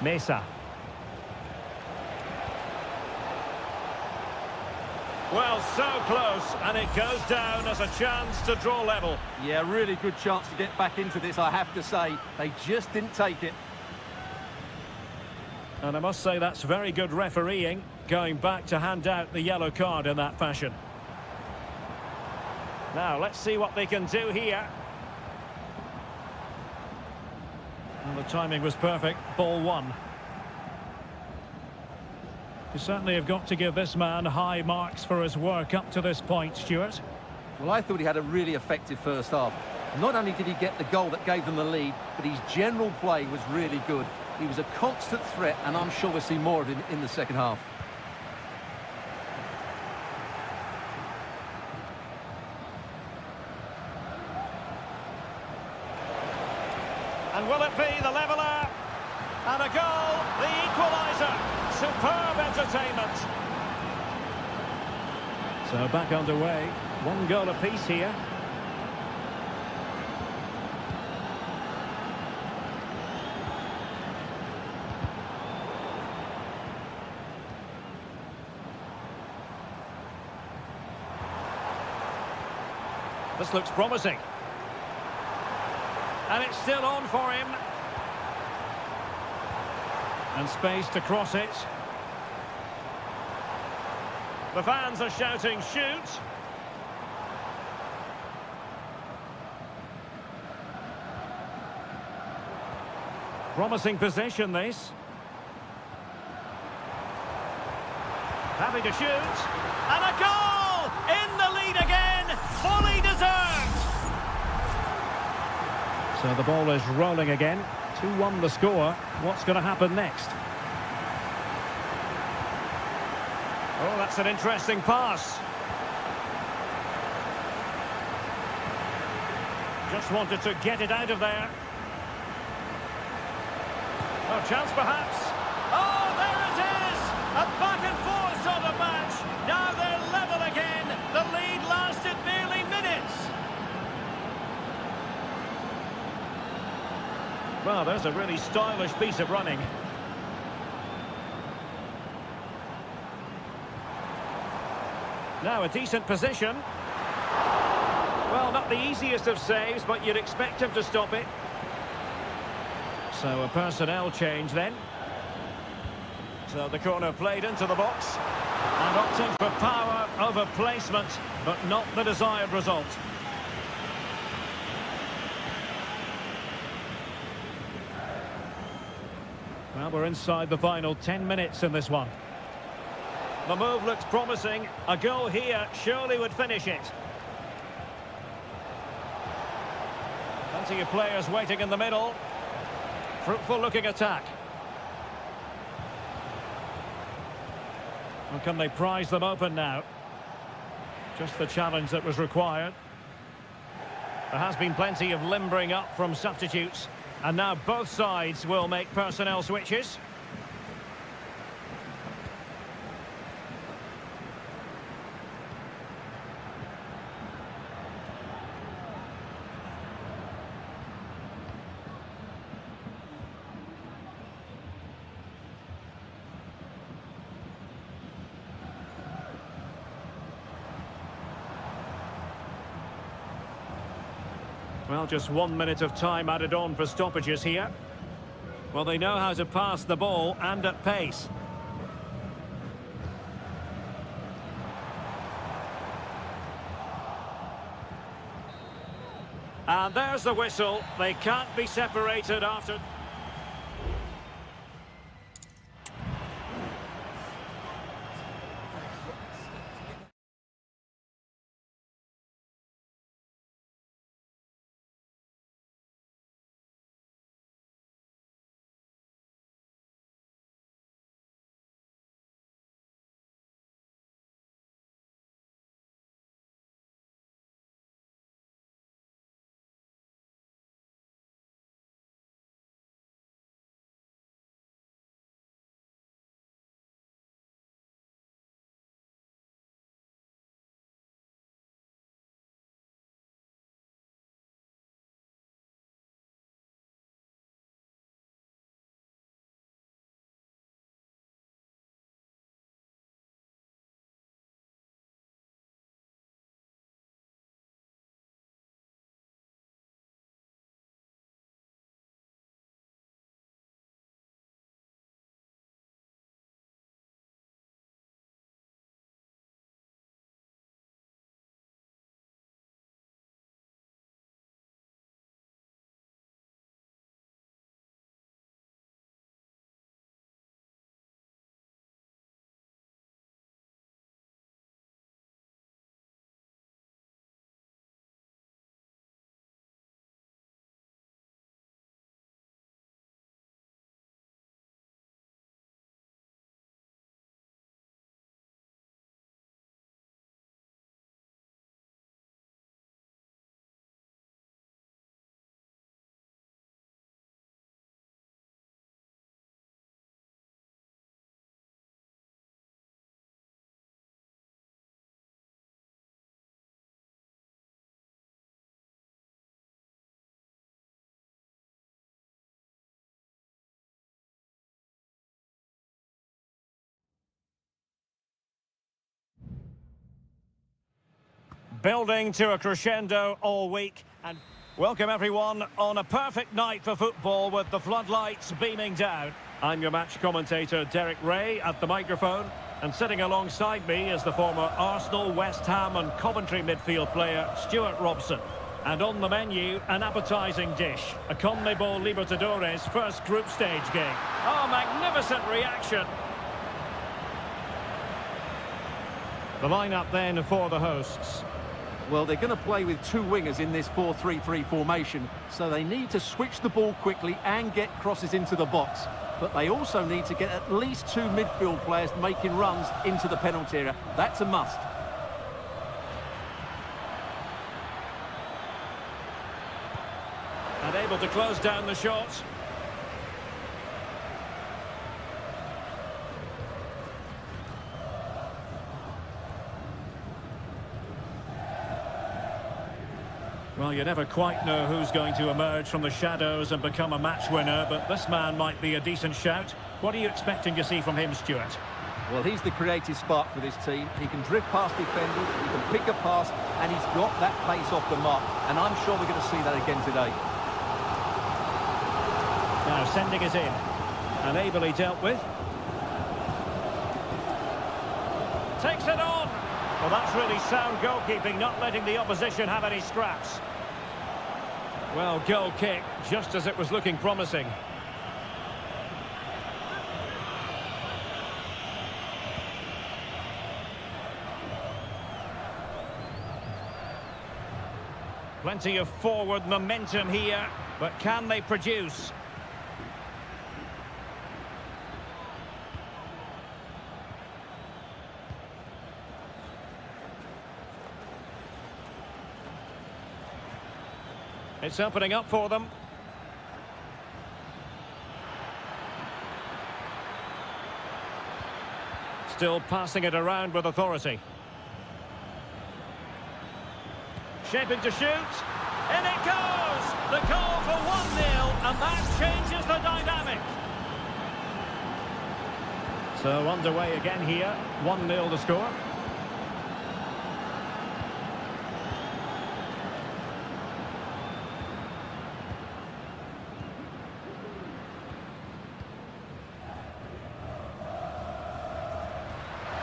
Mesa. Well, so close, and it goes down as a chance to draw level. Yeah, really good chance to get back into this, I have to say. They just didn't take it. And I must say that's very good refereeing, going back to hand out the yellow card in that fashion. Now, let's see what they can do here. And the timing was perfect. Ball one. You certainly have got to give this man high marks for his work up to this point, Stuart. Well, I thought he had a really effective first half. Not only did he get the goal that gave them the lead, but his general play was really good. He was a constant threat, and I'm sure we'll see more of him in the second half. And will it be the leveller? And a goal, the equaliser. Superb entertainment. So back underway. One goal apiece here. This looks promising. And it's still on for him. And space to cross it. The fans are shouting, shoot! Promising possession, this. Happy to shoot. And a goal! In the lead again! Fully deserved! So the ball is rolling again. 2-1 the score. What's going to happen next? Oh, that's an interesting pass. Just wanted to get it out of there. Oh, chance perhaps. Oh, there it is! A back and forth sort of match. Now they're level again. The lead lasted nearly minutes. Well, there's a really stylish piece of running. Now a decent position. Well, not the easiest of saves, but you'd expect him to stop it. So a personnel change then. So the corner played into the box. And opting for power over placement, but not the desired result. Well, we're inside the final 10 minutes in this one. The move looks promising. A goal here surely would finish it. Plenty of players waiting in the middle. Fruitful looking attack. And can they prize them open now? Just the challenge that was required. There has been plenty of limbering up from substitutes. And now both sides will make personnel switches. Well, just 1 minute of time added on for stoppages here. Well, they know how to pass the ball and at pace. And there's the whistle. They can't be separated after. Building to a crescendo all week. And welcome everyone on a perfect night for football with the floodlights beaming down. I'm your match commentator Derek Ray at the microphone. And sitting alongside me is the former Arsenal, West Ham and Coventry midfield player Stuart Robson. And on the menu, an appetising dish, a CONMEBOL Libertadores first group stage game. Oh, magnificent reaction. The lineup then for the hosts. Well, they're going to play with two wingers in this 4-3-3 formation, so they need to switch the ball quickly and get crosses into the box. But they also need to get at least two midfield players making runs into the penalty area. That's a must. And able to close down the shot. Well, you never quite know who's going to emerge from the shadows and become a match winner, but this man might be a decent shout. What are you expecting to see from him, Stuart? Well, he's the creative spark for this team. He can drift past defenders, he can pick a pass, and he's got that pace off the mark. And I'm sure we're going to see that again today. Now sending it in. And ably dealt with. Takes it on. Well, that's really sound goalkeeping, not letting the opposition have any scraps. Well, goal kick, just as it was looking promising. Plenty of forward momentum here, but can they produce? It's opening up for them. Still passing it around with authority. Shaping to shoot. In it goes! The goal for 1-0, and that changes the dynamic. So underway again here. 1-0 the score.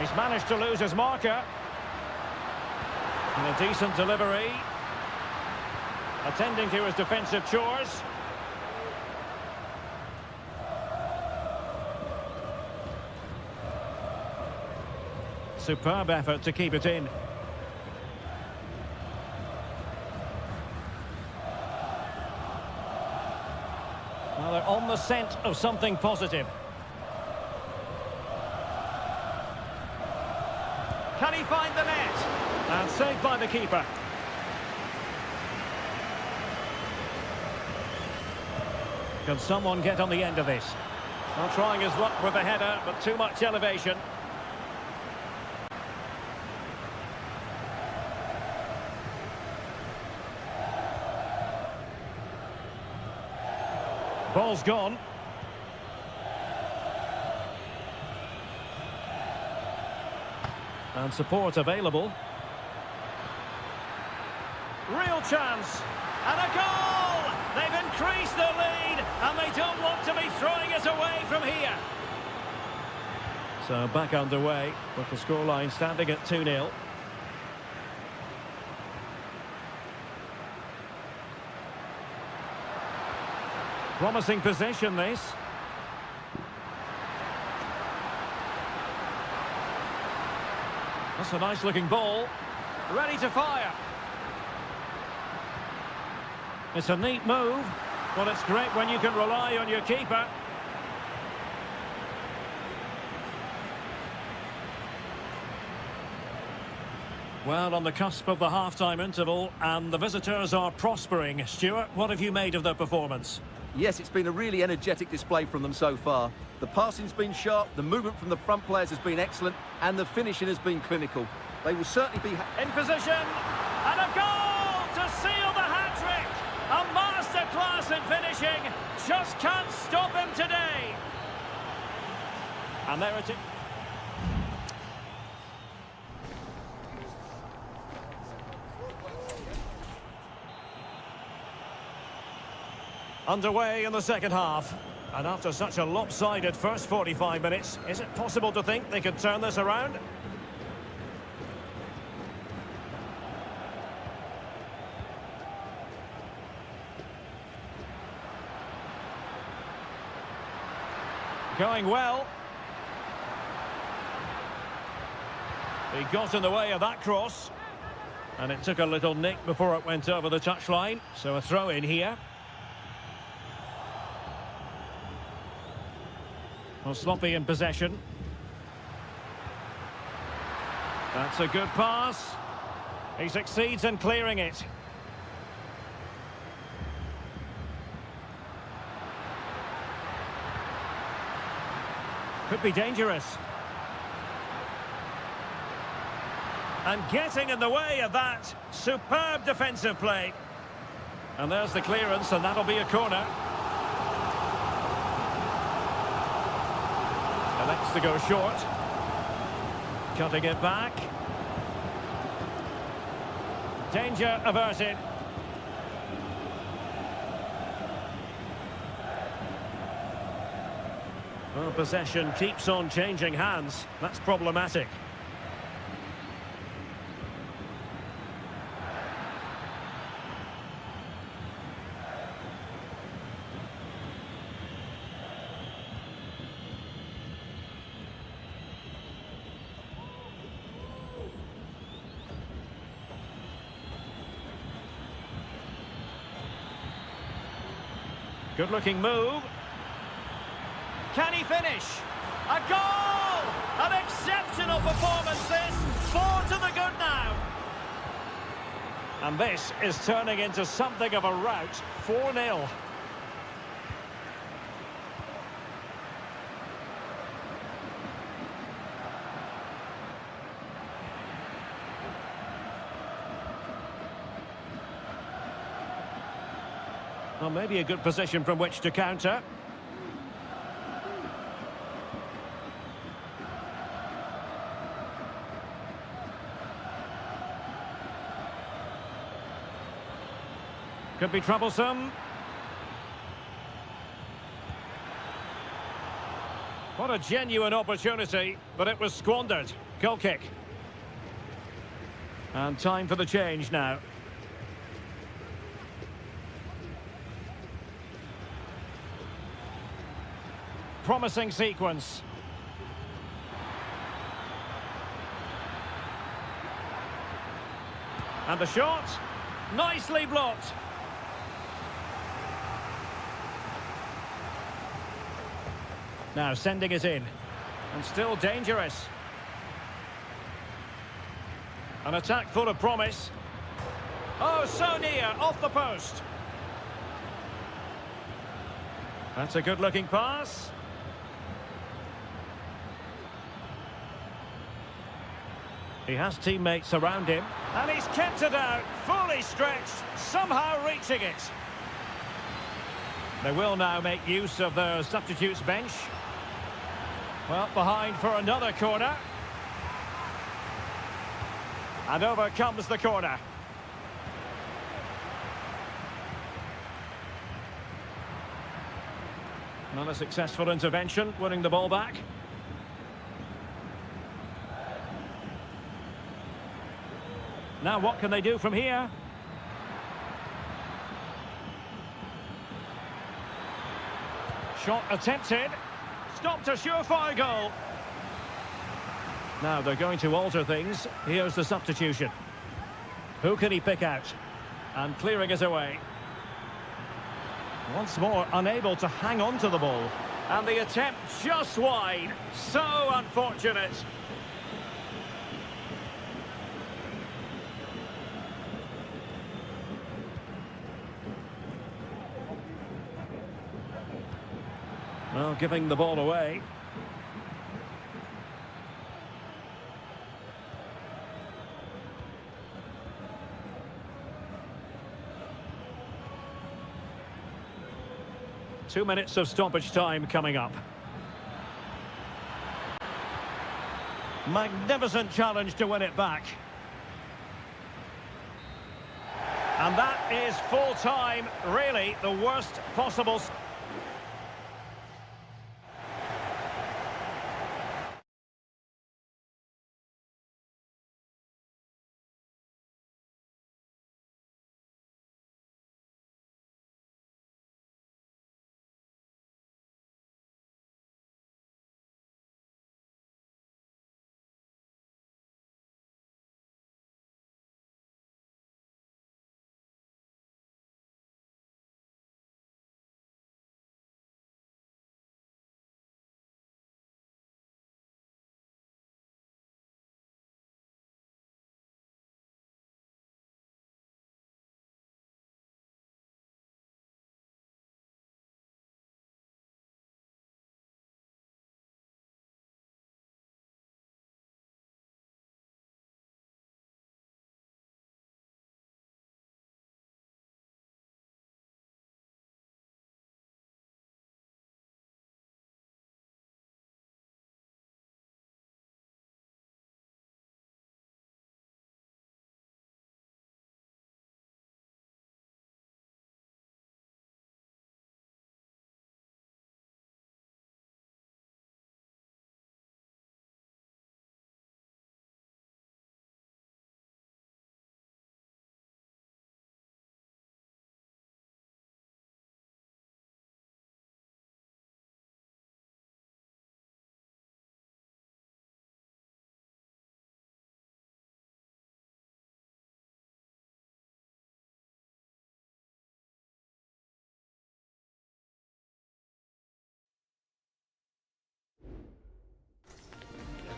He's managed to lose his marker. And a decent delivery. Attending to his defensive chores. Superb effort to keep it in. Well, they're on the scent of something positive. Can he find the net? And saved by the keeper. Can someone get on the end of this? Well, trying his luck with the header, but too much elevation. Ball's gone. And support available. Real chance. And a goal! They've increased their lead, and they don't want to be throwing it away from here. So back underway, with the scoreline standing at 2-0. Promising possession, this. That's a nice-looking ball. Ready to fire. It's a neat move. Well, it's great when you can rely on your keeper. Well, on the cusp of the half-time interval, and the visitors are prospering. Stuart, what have you made of their performance? Yes, it's been a really energetic display from them so far. The passing's been sharp, the movement from the front players has been excellent, and the finishing has been clinical. They will certainly be... In position, and a goal to seal the hat-trick! A masterclass in finishing, just can't stop him today! And there it is. Underway in the second half. And after such a lopsided first 45 minutes, is it possible to think they could turn this around? Going well. He got in the way of that cross. And it took a little nick before it went over the touchline. So a throw in here. Well, sloppy in possession. That's a good pass. He succeeds in clearing it. Could be dangerous. And getting in the way of that. Superb defensive play. And there's the clearance, and that'll be a corner. Elects to go short. Cutting it back. Danger averted. Well, possession keeps on changing hands. That's problematic. Good-looking move. Can he finish? A goal! An exceptional performance this. 4 to the good now. And this is turning into something of a rout. 4-0. Well, maybe a good position from which to counter. Could be troublesome. What a genuine opportunity, but it was squandered. Goal kick. And time for the change now. Promising sequence. And the shot, nicely blocked. Now sending it in, and still dangerous. An attack full of promise. Oh, so near, off the post. That's a good-looking pass. He has teammates around him, and he's kept it out, fully stretched, somehow reaching it. They will now make use of their substitutes bench. Well, behind for another corner. And over comes the corner. Not a successful intervention, winning the ball back. Now what can they do from here? Shot attempted. Stopped a surefire goal. Now they're going to alter things. Here's the substitution. Who can he pick out? And clearing it away. Once more unable to hang on to the ball. And the attempt just wide. So unfortunate. Well, giving the ball away. Two minutes of stoppage time coming up. Magnificent challenge to win it back. And that is full time, really the worst possible.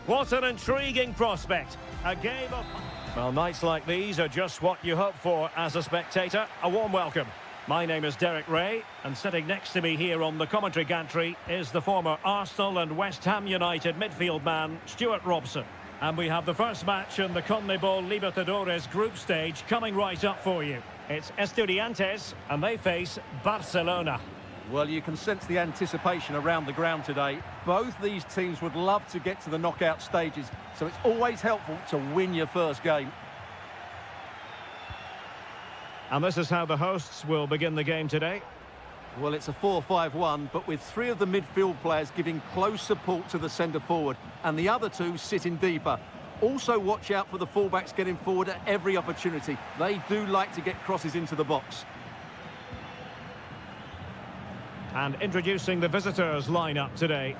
What an intriguing prospect. A game of... Well, nights like these are just what you hope for as a spectator. A warm welcome. My name is Derek Ray, and sitting next to me here on the commentary gantry is the former Arsenal and West Ham United midfield man, Stuart Robson. And we have the first match in the CONMEBOL Libertadores group stage coming right up for you. It's Estudiantes, and they face Barcelona. Well, you can sense the anticipation around the ground today. Both these teams would love to get to the knockout stages, so it's always helpful to win your first game. And this is how the hosts will begin the game today. Well, it's a 4-5-1, but with three of the midfield players giving close support to the centre forward, and the other two sitting deeper. Also watch out for the fullbacks getting forward at every opportunity. They do like to get crosses into the box. And introducing the visitors' lineup today.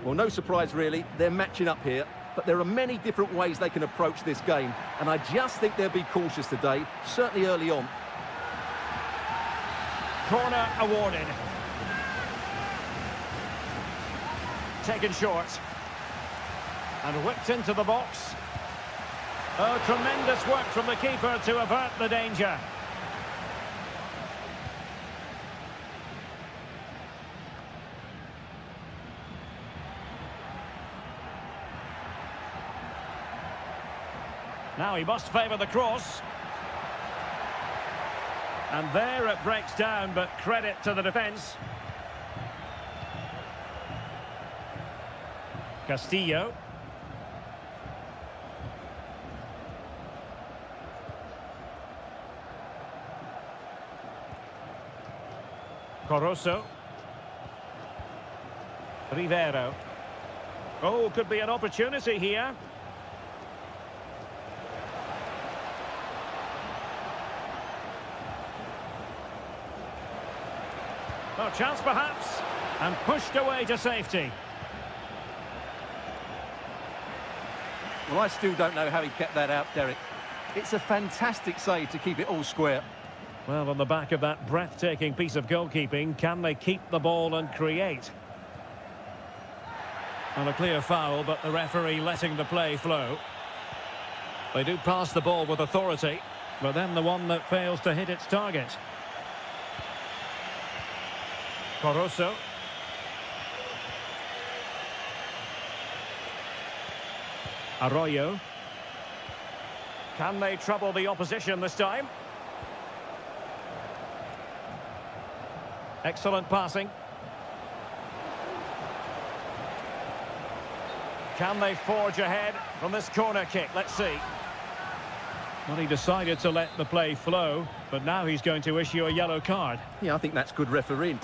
Well, no surprise really, they're matching up here, but there are many different ways they can approach this game, and I just think they'll be cautious today, certainly early on. Corner awarded. Taken short. And whipped into the box. Oh, tremendous work from the keeper to avert the danger. Now he must favour the cross. And there it breaks down, but credit to the defence. Castillo. Coroso. Rivero. Oh, could be an opportunity here. No chance perhaps, and pushed away to safety. Well, I still don't know how he kept that out, Derek. It's a fantastic save to keep it all square. Well, on the back of that breathtaking piece of goalkeeping, can they keep the ball and create? And a clear foul, but the referee letting the play flow. They do pass the ball with authority, but then the one that fails to hit its target. Coroso. Arroyo. Can they trouble the opposition this time? Excellent passing. Can they forge ahead from this corner kick? Let's see. Well, he decided to let the play flow, but now he's going to issue a yellow card. Yeah, I think that's good refereeing.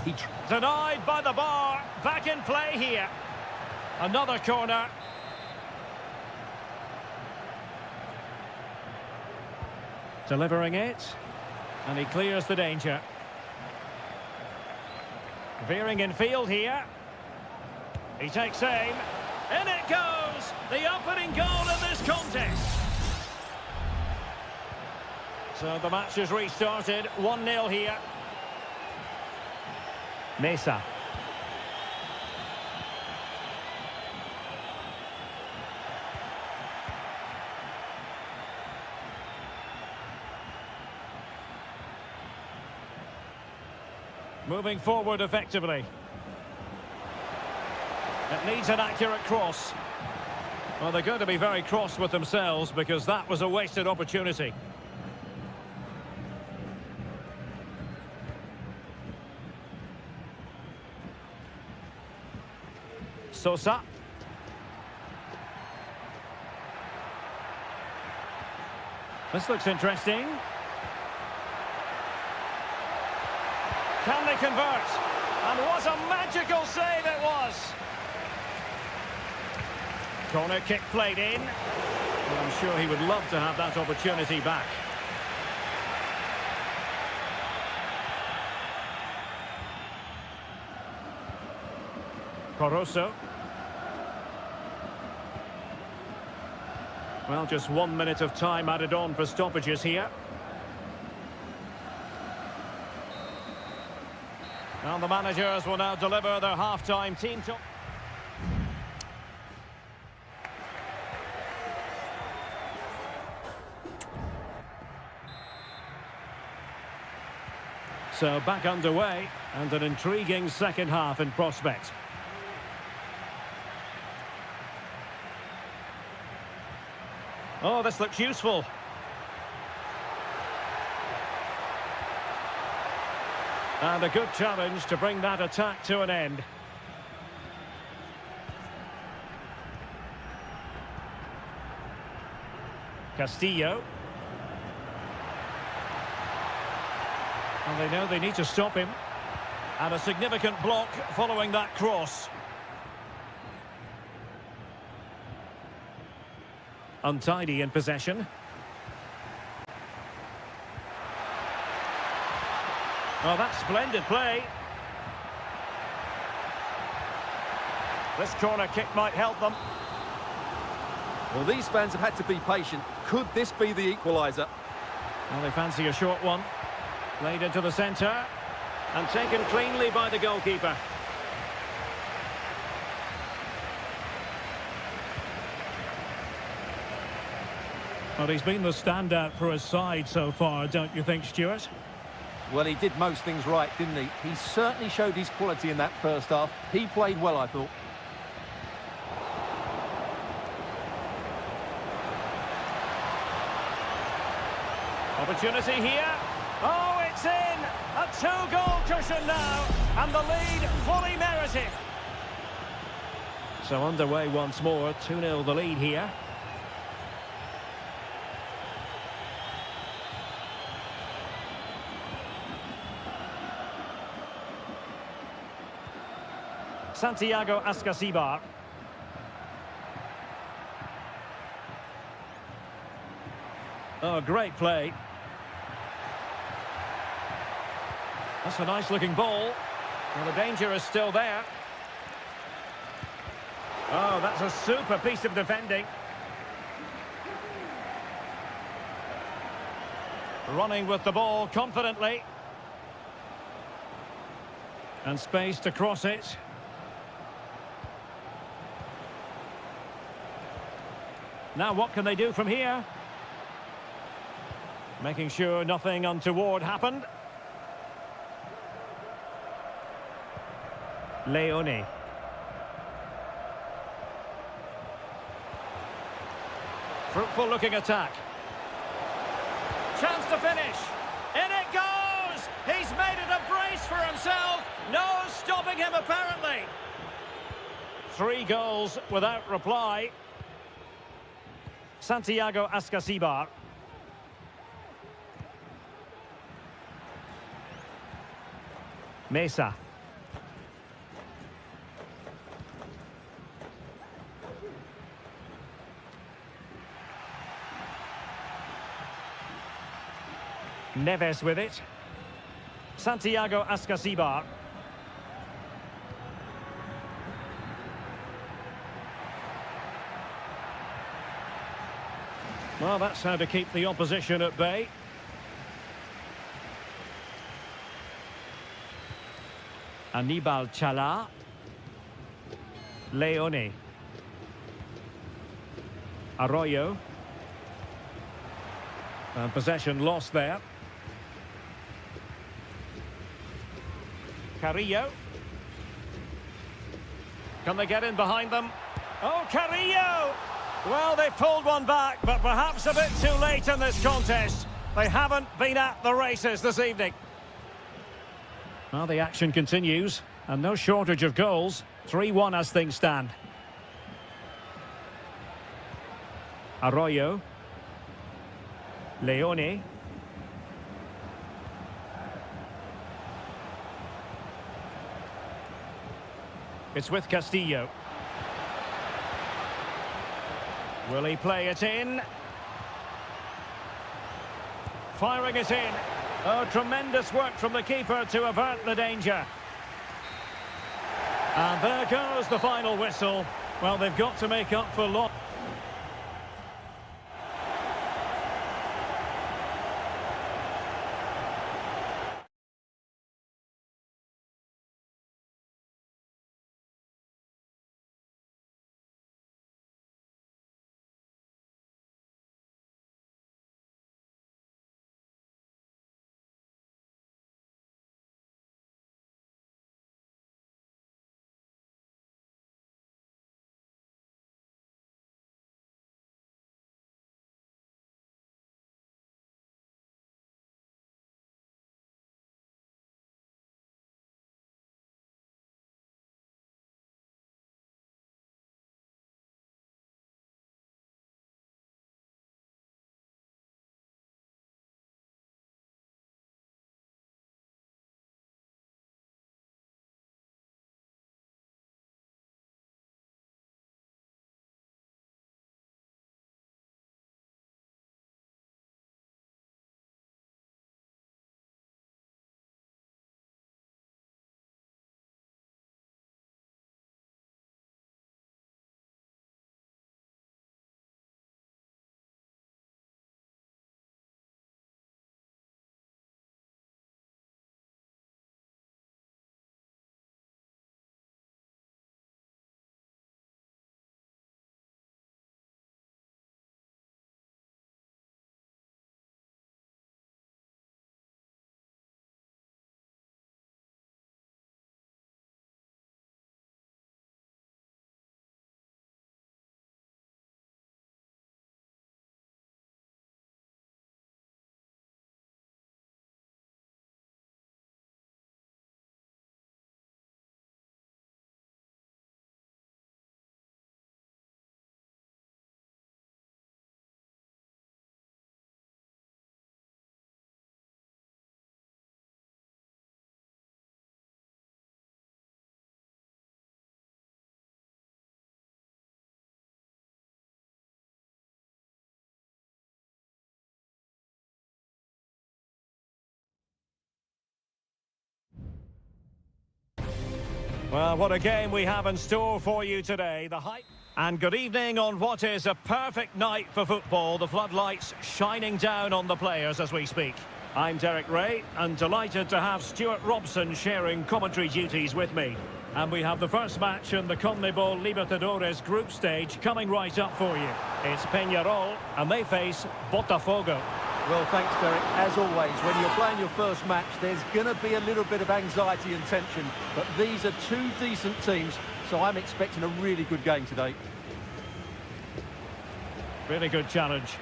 Denied by the bar. Back in play here. Another corner. Delivering it. And he clears the danger. Veering in field here. He takes aim. In it goes! The opening goal in this contest. So the match is restarted. 1-0 here. Mesa. Moving forward effectively. It needs an accurate cross. Well, they're going to be very cross with themselves because that was a wasted opportunity. Sosa. This looks interesting. Can they convert? And what a magical save it was! Corner kick played in. Well, I'm sure he would love to have that opportunity back. Corosso. Well, just 1 minute of time added on for stoppages here. And the managers will now deliver their half-time team talk. So back underway, and an intriguing second half in prospect. Oh, this looks useful. And a good challenge to bring that attack to an end. Castillo. And they know they need to stop him. And a significant block following that cross. Untidy in possession. Oh, that's splendid play. This corner kick might help them. Well, these fans have had to be patient. Could this be the equaliser? Well, they fancy a short one. Played into the centre. And taken cleanly by the goalkeeper. Well, he's been the standout for his side so far, don't you think, Stuart? Well, he did most things right, didn't he? He certainly showed his quality in that first half. He played well, I thought. Opportunity here. Oh, it's in! A two-goal cushion now, and the lead fully merited. So underway once more, 2-0 the lead here. Santiago Ascasibar. Oh, great play. That's a nice-looking ball. Well, the danger is still there. Oh, that's a super piece of defending. Running with the ball confidently. And space to cross it. Now what can they do from here? Making sure nothing untoward happened. Leone. Fruitful looking attack. Chance to finish. In it goes! He's made it a brace for himself. No stopping him apparently. 3 goals without reply. Santiago Ascasibar. Mesa. Neves with it. Santiago Ascasibar. Well, that's how to keep the opposition at bay. Anibal Chala. Leone. Arroyo. And possession lost there. Carrillo. Can they get in behind them? Oh, Carrillo! Well, they pulled one back, but perhaps a bit too late in this contest. They haven't been at the races this evening. Well, the action continues, and no shortage of goals. 3-1 as things stand. Arroyo. Leone. It's with Castillo. Will he play it in? Firing it in. Oh, tremendous work from the keeper to avert the danger. And there goes the final whistle. Well, they've got to make up for loss. Well, what a game we have in store for you today. The hype. And good evening on what is a perfect night for football. The floodlights shining down on the players as we speak. I'm Derek Ray, and delighted to have Stuart Robson sharing commentary duties with me. And we have the first match in the CONMEBOL Libertadores group stage coming right up for you. It's Peñarol, and they face Botafogo. Well, thanks, Derek. As always, when you're playing your first match, there's going to be a little bit of anxiety and tension. But these are two decent teams, so I'm expecting a really good game today. Really good challenge.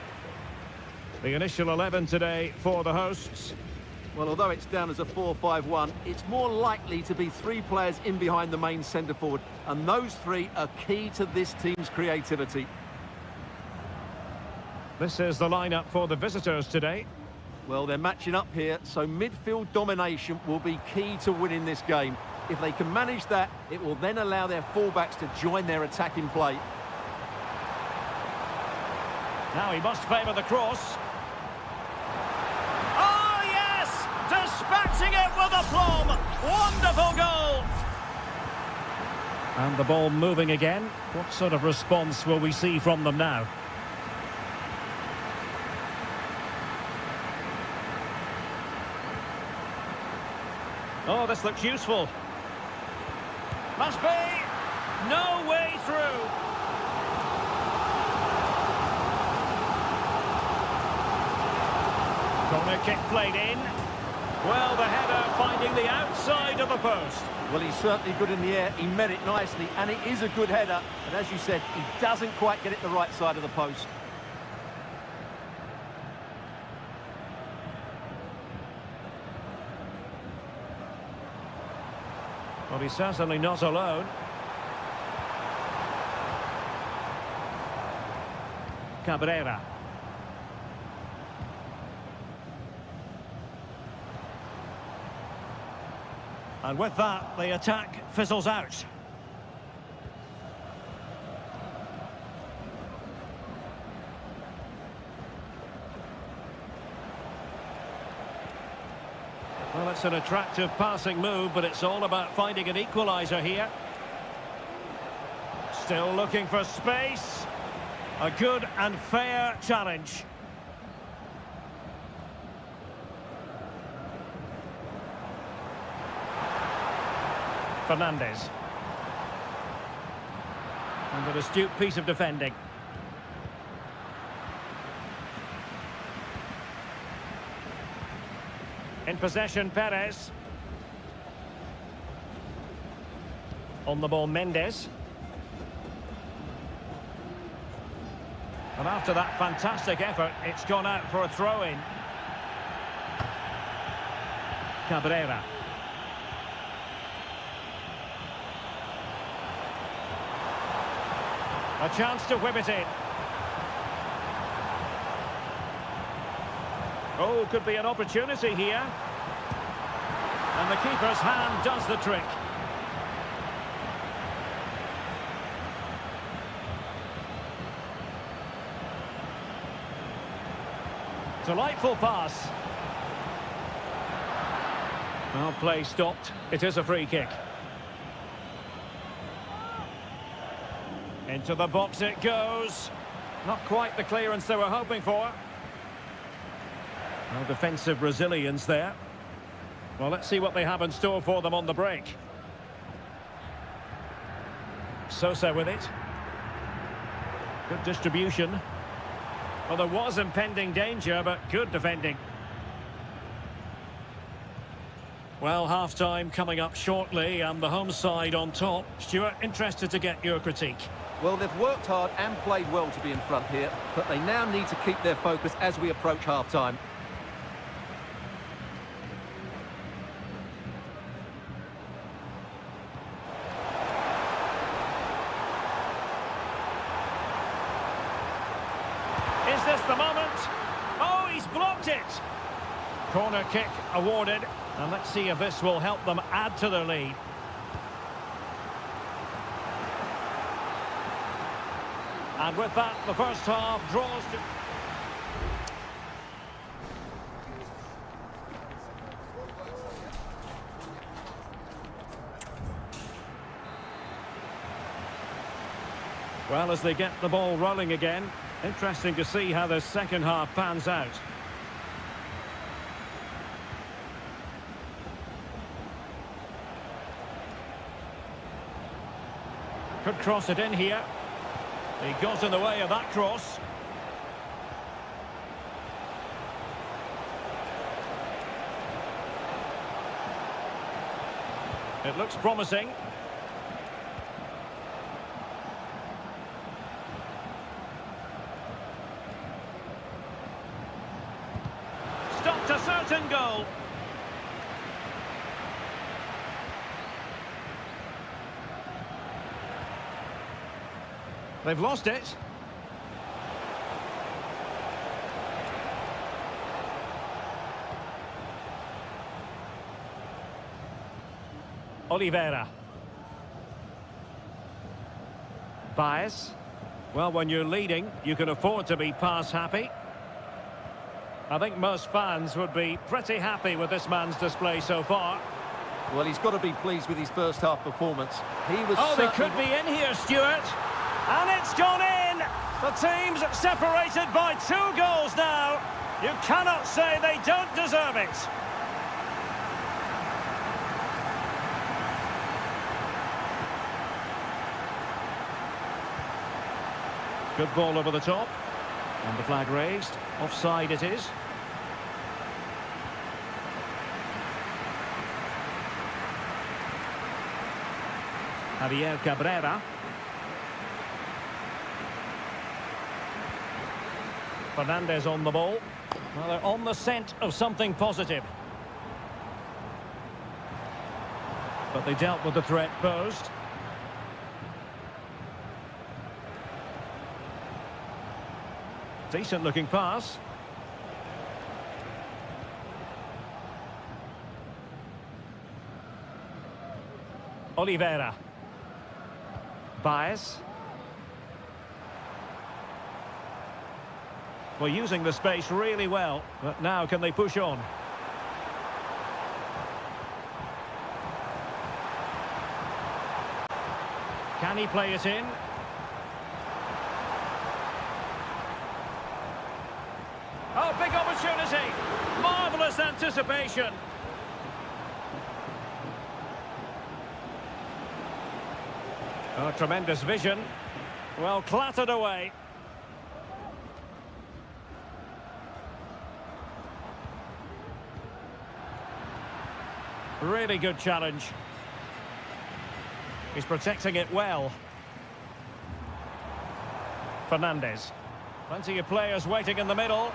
The initial 11 today for the hosts. Well, although it's down as a 4-5-1, it's more likely to be three players in behind the main centre-forward. And those three are key to this team's creativity. This is the lineup for the visitors today. Well, they're matching up here, so midfield domination will be key to winning this game. If they can manage that, it will then allow their fullbacks to join their attacking play. Now he must favour the cross. Oh, yes! Dispatching it with aplomb! Wonderful goal! And the ball moving again. What sort of response will we see from them now? Oh, this looks useful. Must be! No way through! Corner kick played in. Well, the header finding the outside of the post. Well, he's certainly good in the air. He met it nicely, and it is a good header. But as you said, he doesn't quite get it the right side of the post. Well, he's certainly not alone. Cabrera. And with that, the attack fizzles out. Well, it's an attractive passing move, but it's all about finding an equaliser here. Still looking for space. A good and fair challenge. Fernandez. And an astute piece of defending. In possession, Perez. On the ball, Mendes. And after that fantastic effort, it's gone out for a throw-in. Cabrera. A chance to whip it in. Oh, could be an opportunity here. And the keeper's hand does the trick. Delightful pass. Well, play stopped. It is a free kick. Into the box it goes. Not quite the clearance they were hoping for. No defensive resilience there. Well, let's see what they have in store for them on the break. Sosa with it. Good distribution. Well, there was impending danger, but good defending. Well, half-time coming up shortly, and the home side on top. Stuart, interested to get your critique. Well, they've worked hard and played well to be in front here, but they now need to keep their focus as we approach half-time. Is this the moment? Oh, he's blocked it! Corner kick awarded, and let's see if this will help them add to their lead. And with that, the first half draws to... Well, as they get the ball rolling again, interesting to see how the second half pans out. Could cross it in here. He got in the way of that cross. It looks promising. Stopped a certain goal. They've lost it. Oliveira. Baez. Well, when you're leading, you can afford to be pass happy. I think most fans would be pretty happy with this man's display so far. Well, he's got to be pleased with his first half performance. He was. Oh, they could be in here, Stuart. And it's gone in. The team's separated by 2 goals now. You cannot say they don't deserve it. Good ball over the top. And the flag raised. Offside it is. Javier Cabrera. Fernandez on the ball. Well, they're on the scent of something positive. But they dealt with the threat posed. Decent looking pass. Oliveira. Baez. Well, using the space really well, but now can they push on? Can he play it in? Oh, big opportunity! Marvellous anticipation! Oh, tremendous vision. Well, clattered away. Really good challenge. He's protecting it well. Fernandez. Plenty of players waiting in the middle.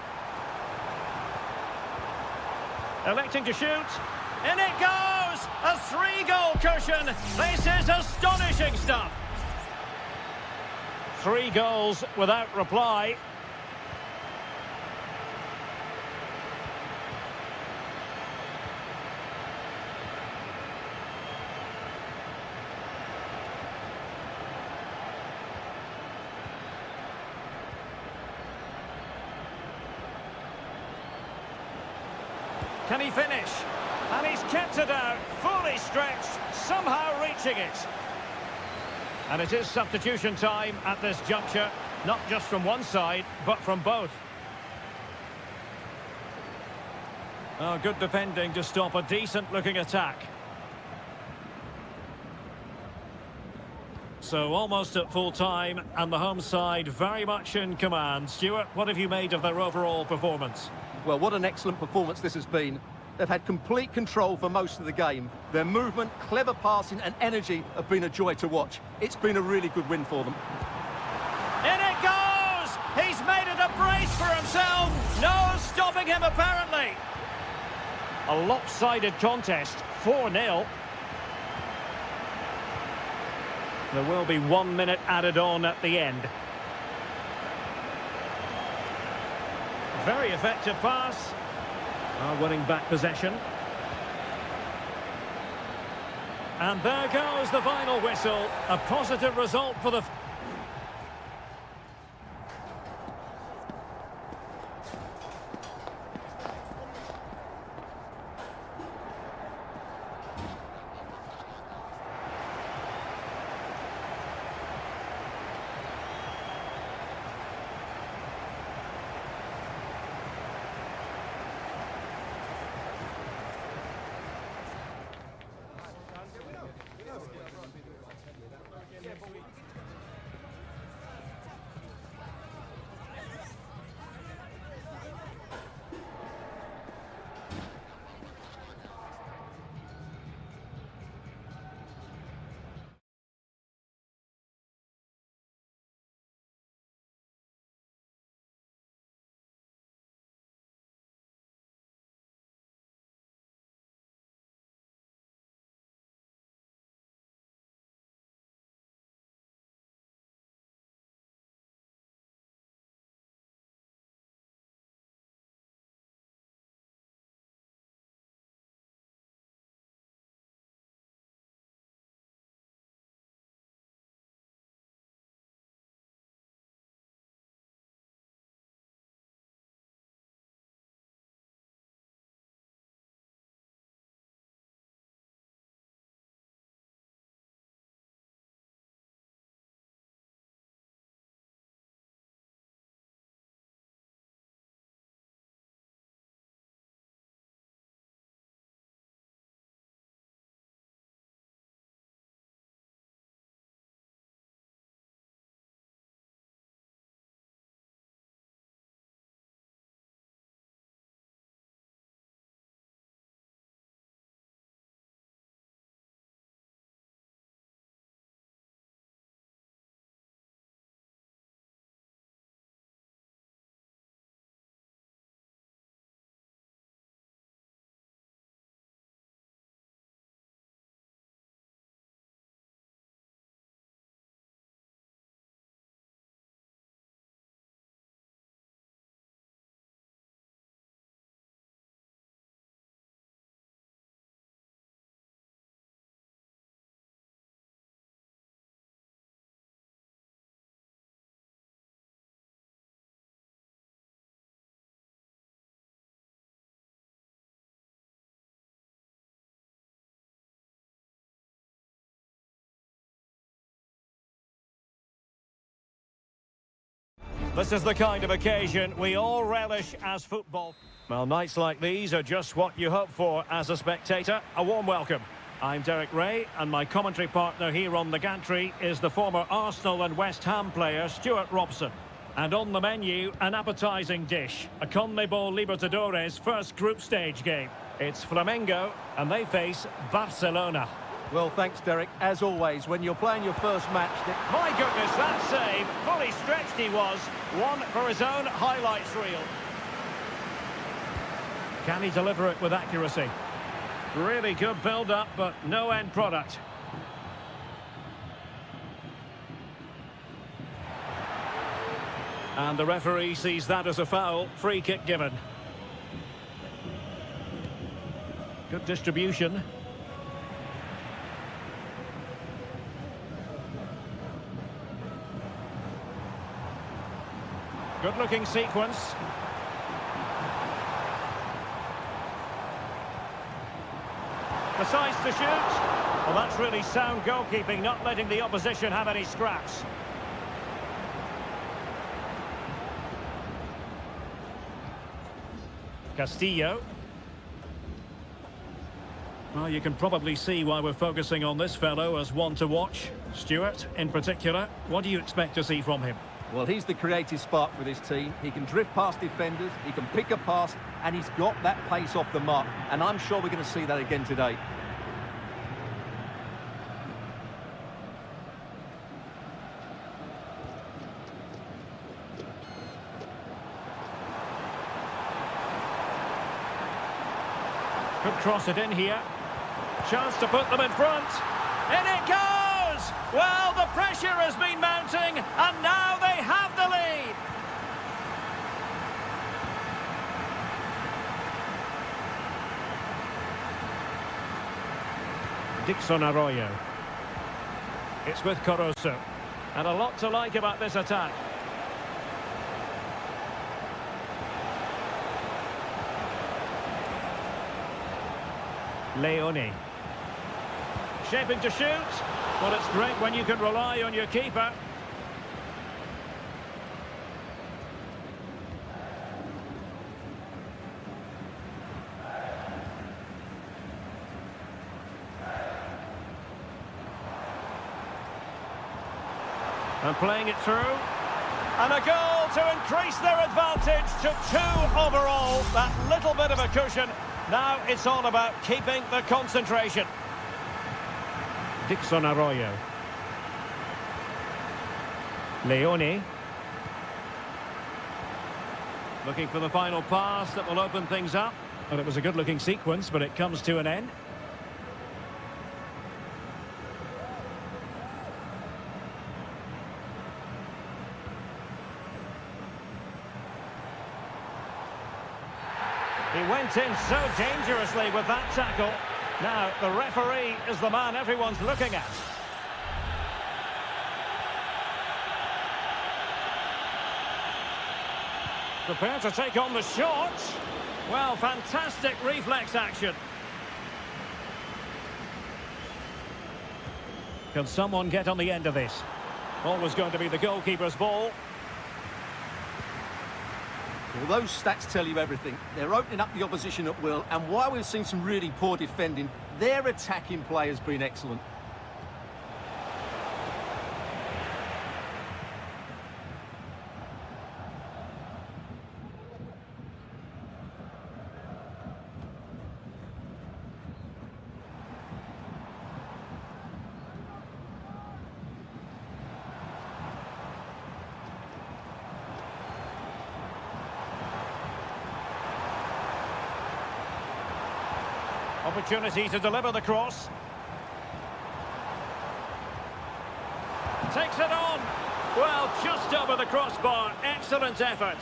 Electing to shoot. In it goes! A 3-goal cushion. This is astonishing stuff. 3 goals without reply. Can he finish? And he's kept it out, fully stretched, somehow reaching it. And it is substitution time at this juncture, not just from one side, but from both. Oh, good defending to stop a decent-looking attack. So almost at full time, and the home side very much in command. Stuart, what have you made of their overall performance? Well, what an excellent performance this has been. They've had complete control for most of the game. Their movement, clever passing and energy have been a joy to watch. It's been a really good win for them. In it goes! He's made it a brace for himself. No stopping him, apparently. A lopsided contest, 4-0. There will be 1 minute added on at the end. Very effective pass. Winning back possession. And there goes the final whistle. A positive result for the... This is the kind of occasion we all relish as football. Well, nights like these are just what you hope for as a spectator. A warm welcome. I'm Derek Ray, and my commentary partner here on the gantry is the former Arsenal and West Ham player Stuart Robson. And on the menu, an appetising dish, a CONMEBOL Libertadores first group stage game. It's Flamengo, and they face Barcelona. Well, thanks, Derek. As always, when you're playing your first match... My goodness, that save! Fully stretched he was. One for his own highlights reel. Can he deliver it with accuracy? Really good build-up, but no end product. And the referee sees that as a foul. Free kick given. Good distribution. Good-looking sequence. Decides to shoot. Well, that's really sound goalkeeping, not letting the opposition have any scraps. Castillo. Well, you can probably see why we're focusing on this fellow as one to watch. Stuart, in particular, what do you expect to see from him? Well, he's the creative spark for this team. He can drift past defenders, he can pick a pass, and he's got that pace off the mark. And I'm sure we're going to see that again today. Could cross it in here. Chance to put them in front. In it goes! Well, the pressure has been mounting, and now they have the lead. Dixon Arroyo. It's with Caruso. And a lot to like about this attack. Leone. Shaping to shoot. Well, it's great when you can rely on your keeper. And playing it through. And a goal to increase their advantage to 2 overall. That little bit of a cushion. Now it's all about keeping the concentration. Dixon Arroyo. Leone. Looking for the final pass that will open things up. Well, it was a good-looking sequence, but it comes to an end. He went in so dangerously with that tackle. Now, the referee is the man everyone's looking at. Prepare to take on the shot. Well, fantastic reflex action. Can someone get on the end of this? Always going to be the goalkeeper's ball. Well, those stats tell you everything. They're opening up the opposition at will, and while we've seen some really poor defending, their attacking play has been excellent. Opportunity to deliver the cross. Takes it on. Well, just over the crossbar. Excellent effort.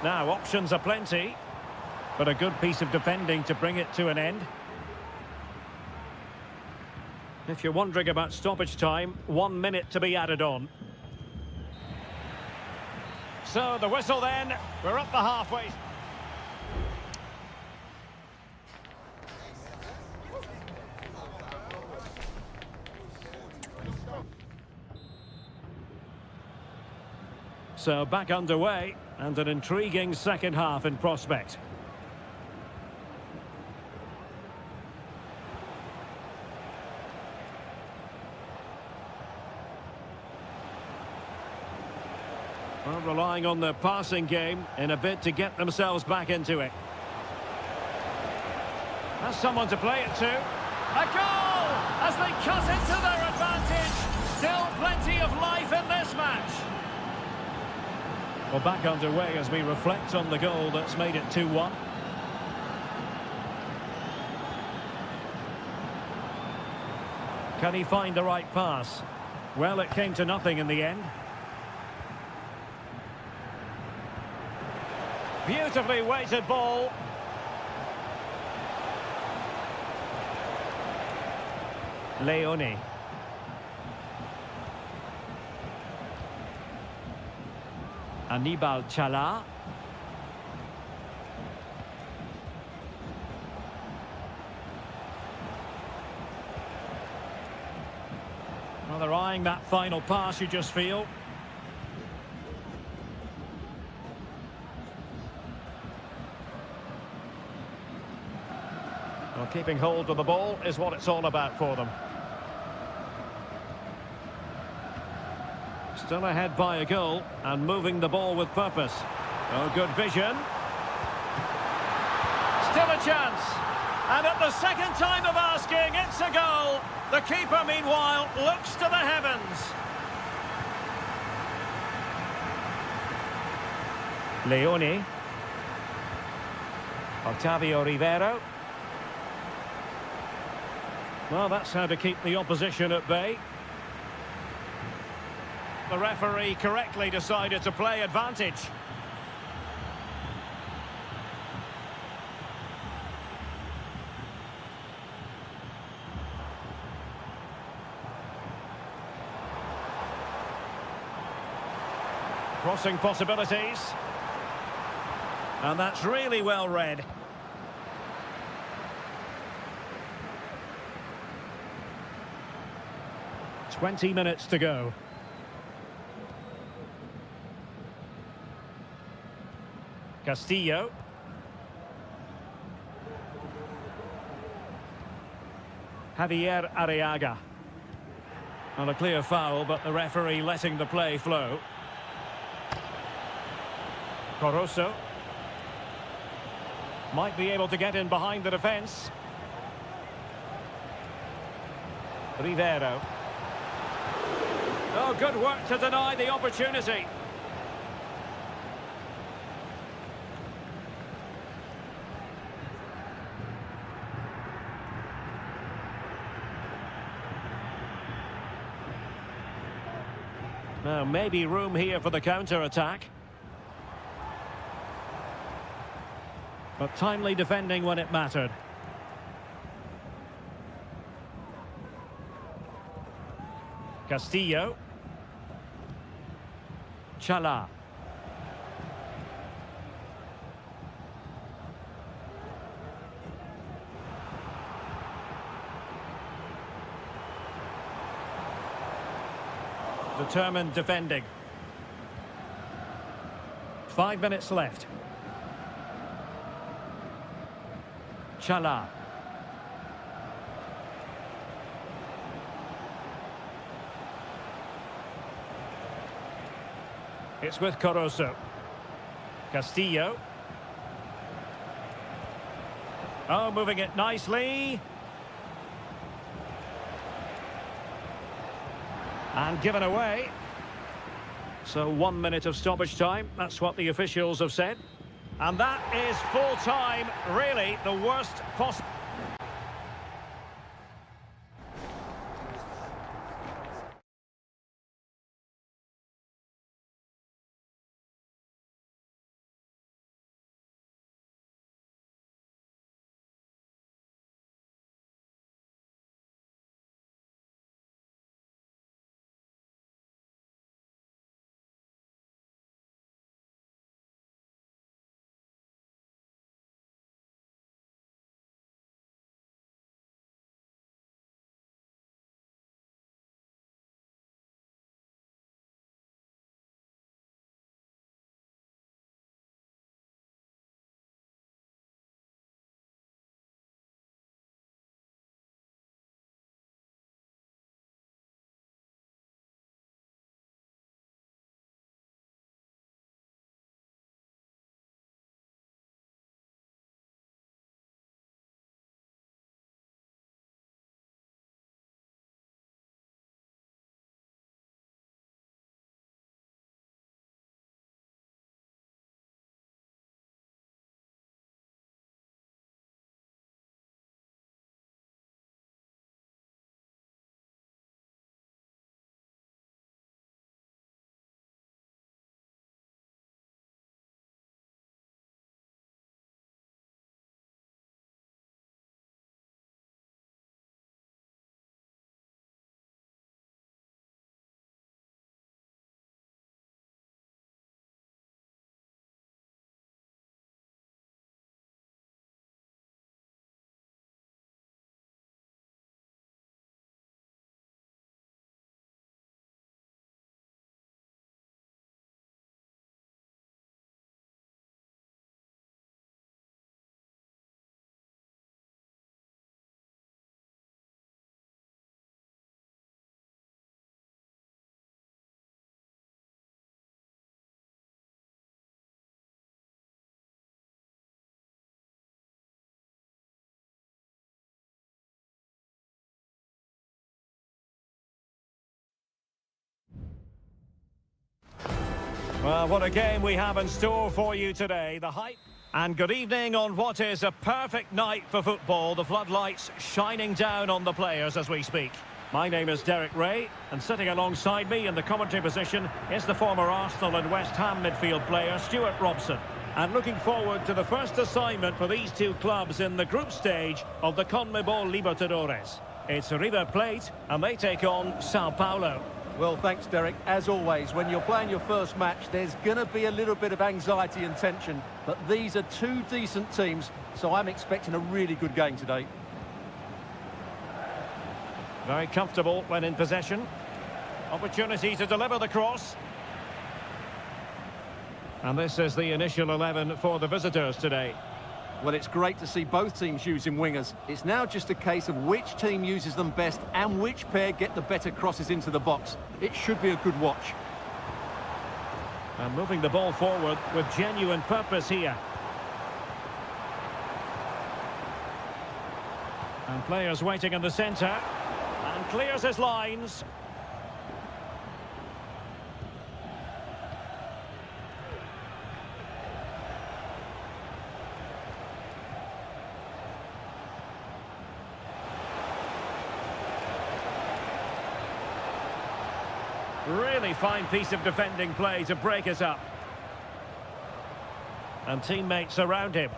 Now, options are plenty, but a good piece of defending to bring it to an end. If you're wondering about stoppage time, 1 minute to be added on. So the whistle then, we're up the halfway. So back underway, and an intriguing second half in prospect. Well, relying on their passing game in a bid to get themselves back into it. That's someone to play it to. A goal! As they cut into their advantage. Still plenty of life in this match. Well, back underway as we reflect on the goal that's made it 2-1. Can he find the right pass? Well, it came to nothing in the end. Beautifully weighted ball. Leone. Anibal Chala. Well, they're eyeing that final pass, you just feel. Well, keeping hold of the ball is what it's all about for them. Still ahead by a goal and moving the ball with purpose. Oh, good vision. Still a chance. And at the second time of asking, it's a goal. The keeper, meanwhile, looks to the heavens. Leone. Octavio Rivero. Well, that's how to keep the opposition at bay. The referee correctly decided to play advantage. Crossing possibilities. And that's really well read. "20 minutes to go. Castillo. Javier Arriaga. Not a clear foul, but the referee letting the play flow. Corosso. Might be able to get in behind the defence. Rivero. Oh, good work to deny the opportunity. Now, maybe room here for the counter-attack. But timely defending when it mattered. Castillo. Chala. Determined defending. 5 minutes left. Chala. It's with Corosso. Castillo. Oh, moving it nicely. And given away. So 1 minute of stoppage time. That's what the officials have said. And that is full time. Really the worst possible. Well, what a game we have in store for you today. The hype. And good evening on what is a perfect night for football. The floodlights shining down on the players as we speak. My name is Derek Ray, and sitting alongside me in the commentary position is the former Arsenal and West Ham midfield player, Stuart Robson. And looking forward to the first assignment for these two clubs in the group stage of the CONMEBOL Libertadores. It's River Plate, and they take on Sao Paulo. Well, thanks, Derek. As always, when you're playing your first match, there's going to be a little bit of anxiety and tension. But these are two decent teams, so I'm expecting a really good game today. Very comfortable when in possession. Opportunity to deliver the cross. And this is the initial 11 for the visitors today. Well, it's great to see both teams using wingers. It's now just a case of which team uses them best and which pair get the better crosses into the box. It should be a good watch. And moving the ball forward with genuine purpose here. And players waiting in the centre. And clears his lines. Really fine piece of defending play to break us up. And teammates around him.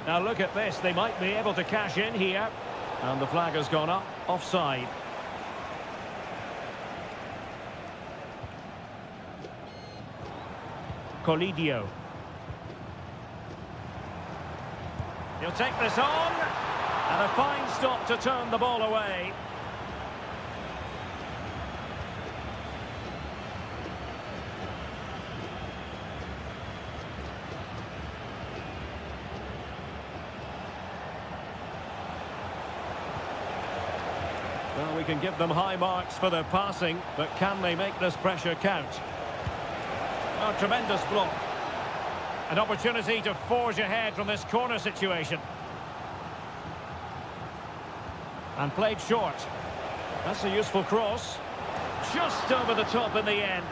Now look at this, they might be able to cash in here. And the flag has gone up, offside. Colidio. He'll take this on. And a fine stop to turn the ball away. Well, we can give them high marks for their passing, but can they make this pressure count? Oh, tremendous block. An opportunity to forge ahead from this corner situation. And played short. That's a useful cross. Just over the top in the end.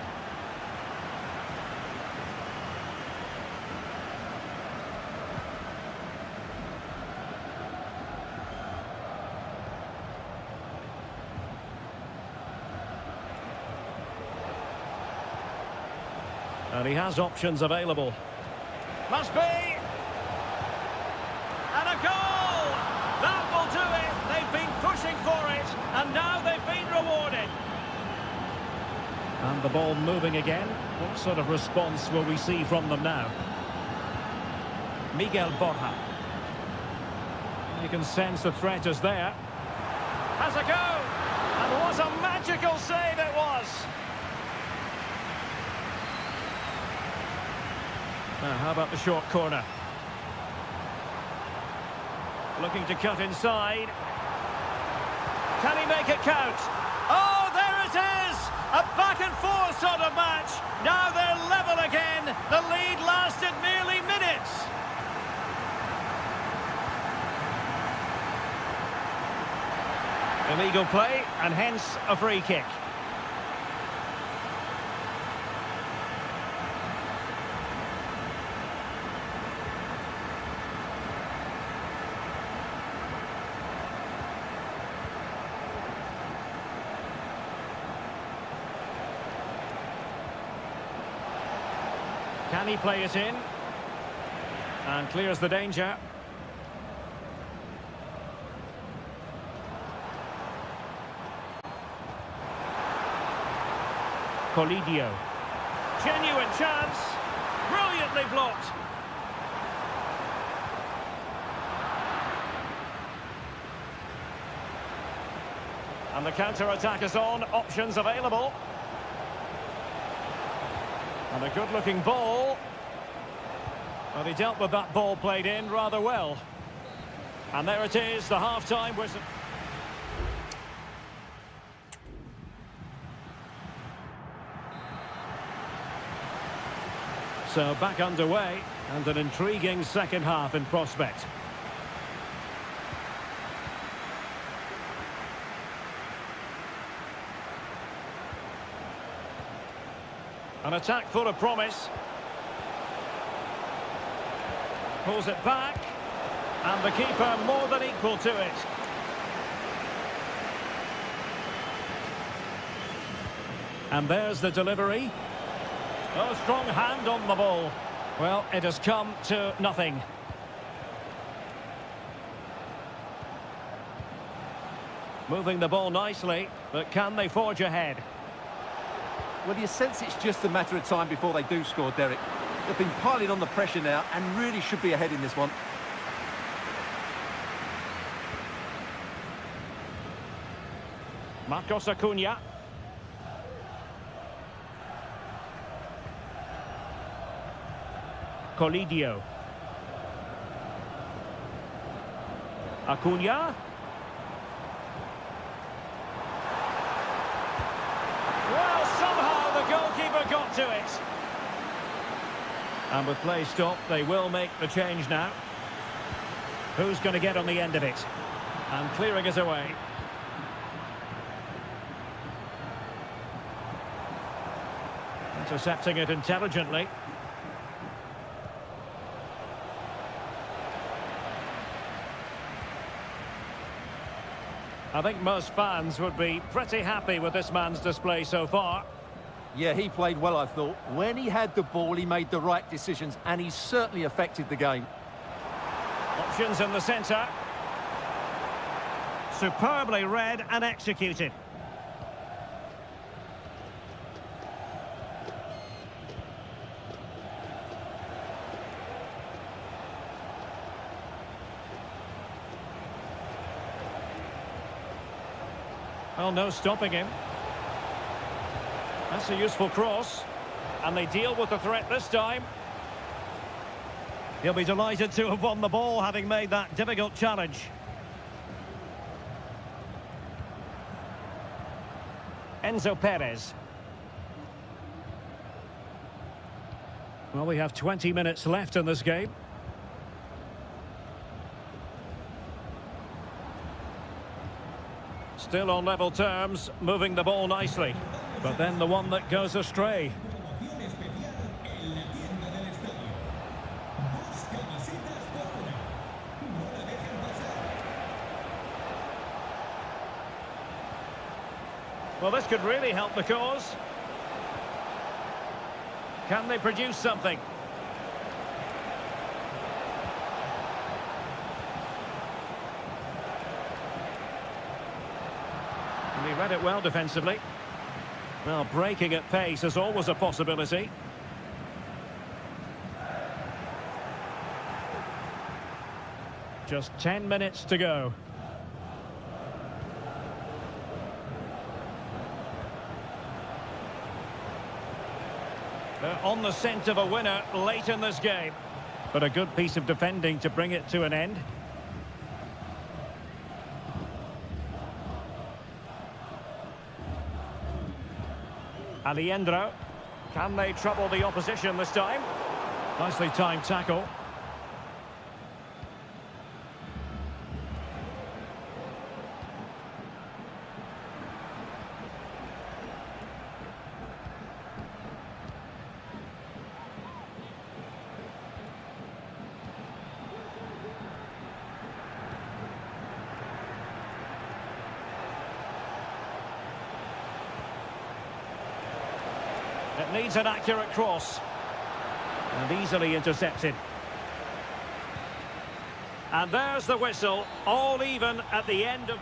And he has options available. Must be! And a goal! That will do it! They've been pushing for it, and now they've been rewarded. And the ball moving again. What sort of response will we see from them now? Miguel Borja. You can sense the threat is there. Has a go! And what a magical save it was! Now, how about the short corner? Looking to cut inside. Can he make it count? Oh, there it is! A back and forth sort of match. Now they're level again. The lead lasted merely minutes. Illegal play, and hence a free kick. Can he play it in? And clears the danger. Colidio. Genuine chance. Brilliantly blocked. And the counter-attack is on. Options available. And a good-looking ball. Well, he dealt with that ball played in rather well. And there it is, the half-time whistle. So back underway, and an intriguing second half in prospect. An attack full of promise. Pulls it back. And the keeper more than equal to it. And there's the delivery. Oh, strong hand on the ball. Well, it has come to nothing. Moving the ball nicely, but can they forge ahead? Well, you sense it's just a matter of time before they do score, Derek. They've been piling on the pressure now and really should be ahead in this one. Marcos Acuna. Colidio. Acuna. Well, somehow the goalkeeper got to it. And with play stopped, they will make the change now. Who's going to get on the end of it? And clearing it away. Intercepting it intelligently. I think most fans would be pretty happy with this man's display so far. Yeah, he played well, I thought. When he had the ball, he made the right decisions, and he certainly affected the game. Options in the centre. Superbly read and executed. Well, no stopping him. That's a useful cross. And they deal with the threat this time. He'll be delighted to have won the ball, having made that difficult challenge. Enzo Perez. Well, we have 20 minutes left in this game. Still on level terms, moving the ball nicely. But then the one that goes astray. Well, this could really help the cause. Can they produce something? And he read it well defensively. Well, breaking at pace is always a possibility. Just 10 minutes to go. They're on the scent of a winner late in this game. But a good piece of defending to bring it to an end. Alejandro. Can they trouble the opposition this time? Nicely timed tackle. It needs an accurate cross. And easily intercepted. And there's the whistle, all even at the end of...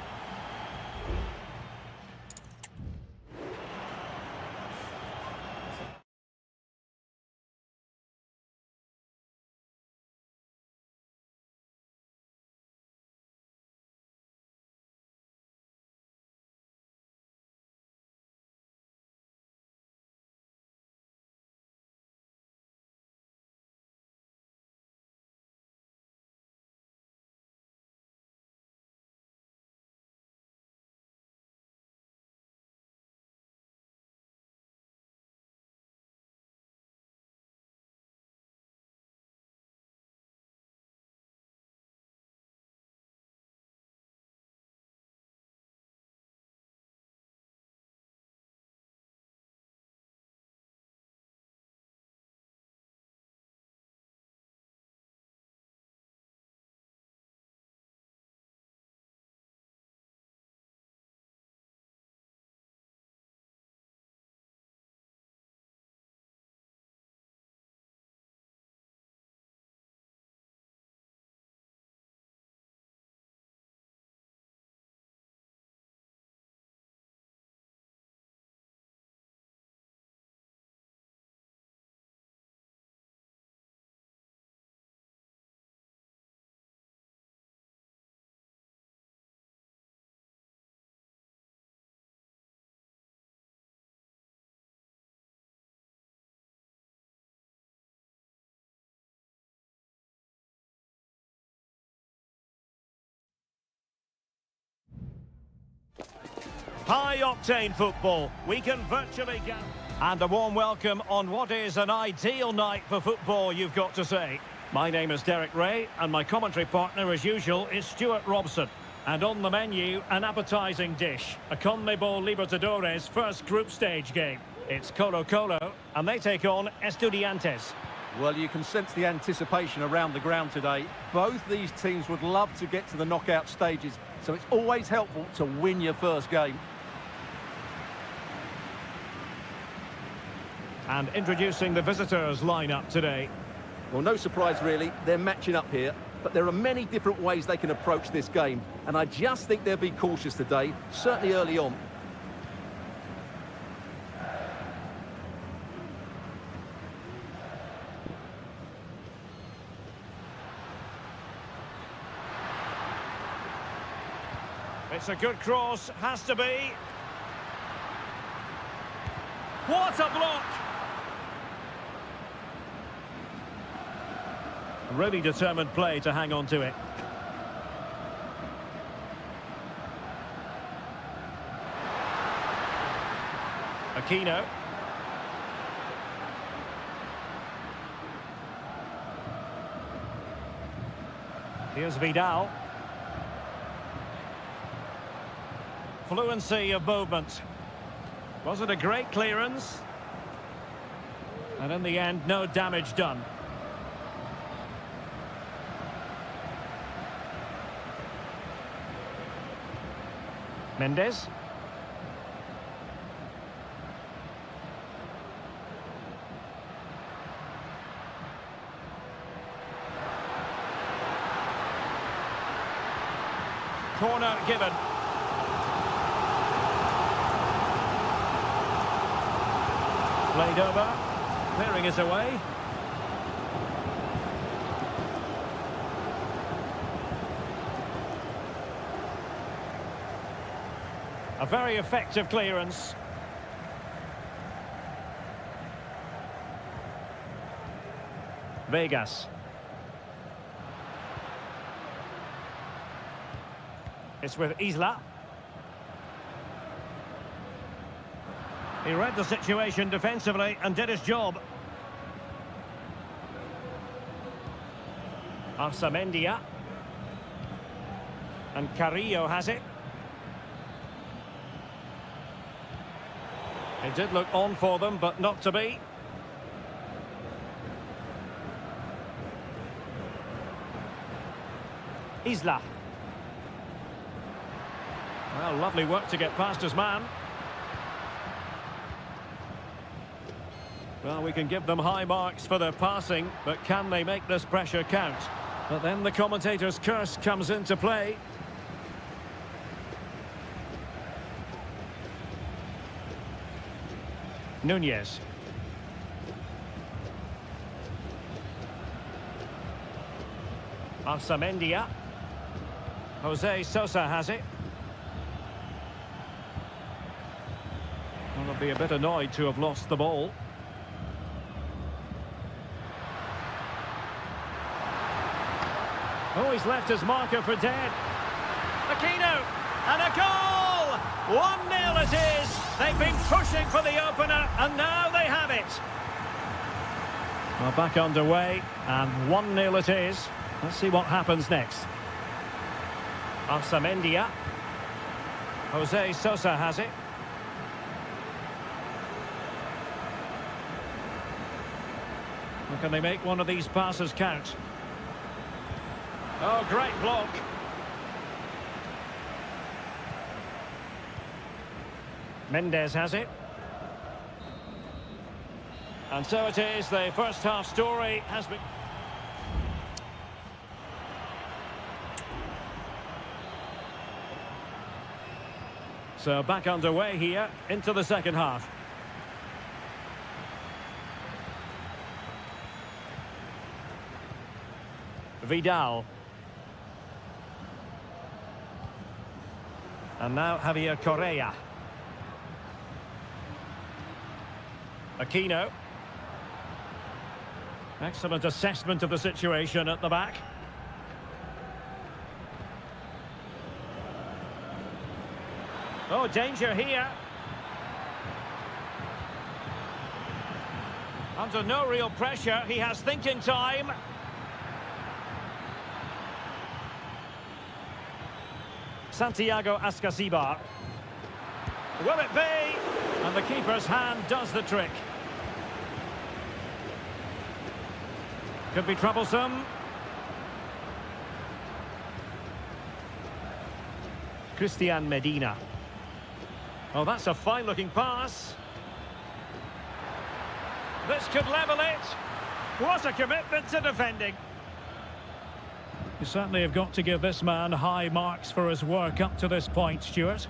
High-octane football. We can virtually get... And a warm welcome on what is an ideal night for football, you've got to say. My name is Derek Ray, and my commentary partner, as usual, is Stuart Robson. And on the menu, an appetising dish, a CONMEBOL Libertadores first group stage game. It's Colo-Colo, and they take on Estudiantes. Well, you can sense the anticipation around the ground today. Both these teams would love to get to the knockout stages, so it's always helpful to win your first game. And introducing the visitors' lineup today. Well, no surprise really, they're matching up here, but there are many different ways they can approach this game, and I just think they'll be cautious today, certainly early on. It's a good cross, has to be. What a block! Really determined play to hang on to it. Aquino. Here's Vidal. Fluency of movement. Was it a great clearance? And in the end, no damage done. Mendes. Corner given. Played over. Clearing it away. A very effective clearance. Vegas. It's with Isla. He read the situation defensively and did his job. Arsamendia. And Carrillo has it. It did look on for them, but not to be. Isla. Well, lovely work to get past his man. Well, we can give them high marks for their passing, but can they make this pressure count? But then the commentator's curse comes into play. Nunez. Arsamendia. Jose Sosa has it. Well, they'll be a bit annoyed to have lost the ball. Oh, he's left his marker for dead. Aquino, and a goal! 1-0 it is. They've been pushing for the opener, and now they have it. Well, back underway, and 1-0 it is. Let's see what happens next. Arsamendia. Jose Sosa has it. Well, can they make one of these passes count? Oh, great block. Mendes has it. And so it is, the first half story has been... So back underway here, into the second half. Vidal. And now Javier Correa. Aquino. Excellent assessment of the situation at the back. Oh, danger here. Under no real pressure, he has thinking time. Santiago Ascasibar. Will it be? And the keeper's hand does the trick. Could be troublesome. Christian Medina. Oh, that's a fine-looking pass. This could level it. What a commitment to defending. You certainly have got to give this man high marks for his work up to this point, Stuart.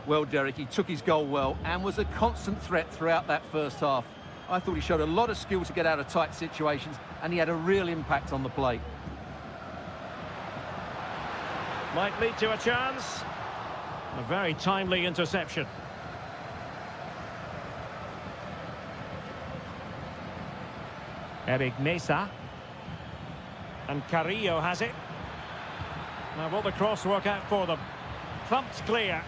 Well, Derek, he took his goal well and was a constant threat throughout that first half. I thought he showed a lot of skill to get out of tight situations, and he had a real impact on the play. Might lead to a chance. A very timely interception. Eric Mesa. And Carrillo has it. Now will the cross work out for them? Thumped clear.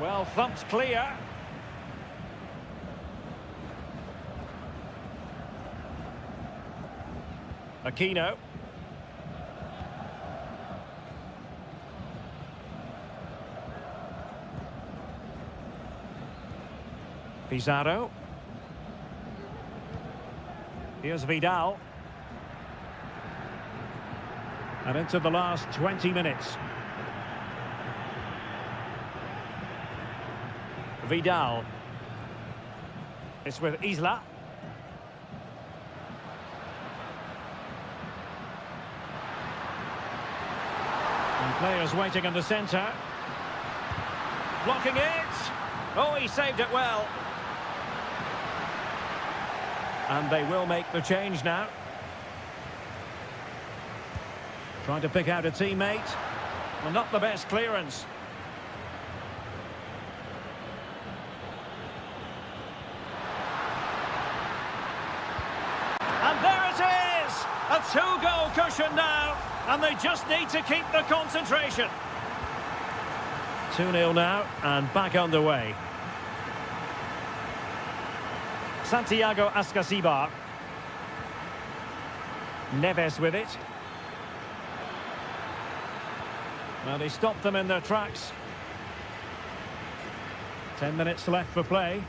Well, thumped clear. Aquino. Pizarro. Here's Vidal. And into the last 20 minutes. Vidal. It's with Isla. And players waiting in the centre. Blocking it. Oh, he saved it well. And they will make the change now. Trying to pick out a teammate. Well, not the best clearance. And there it is! A two-goal cushion now. And they just need to keep the concentration. 2-0 now and back underway. Santiago Ascasibar. Neves with it. Well, they stopped them in their tracks. 10 minutes left for play.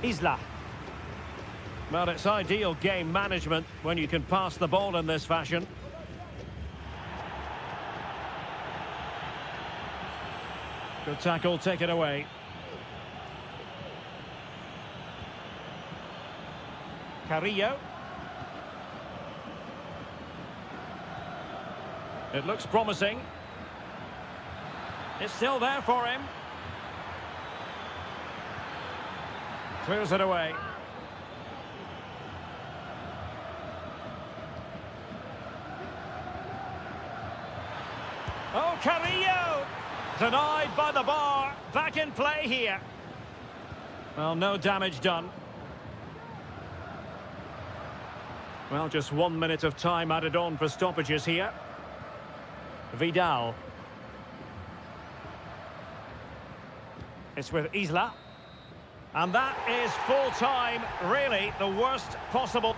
Isla. Well, it's ideal game management when you can pass the ball in this fashion. Good tackle, take it away. Carrillo. It looks promising. It's still there for him. Clears it away. Oh, Carrillo! Denied by the bar. Back in play here. Well, no damage done. Well, just 1 minute of time added on for stoppages here. Vidal. It's with Isla. And that is full time, really the worst possible.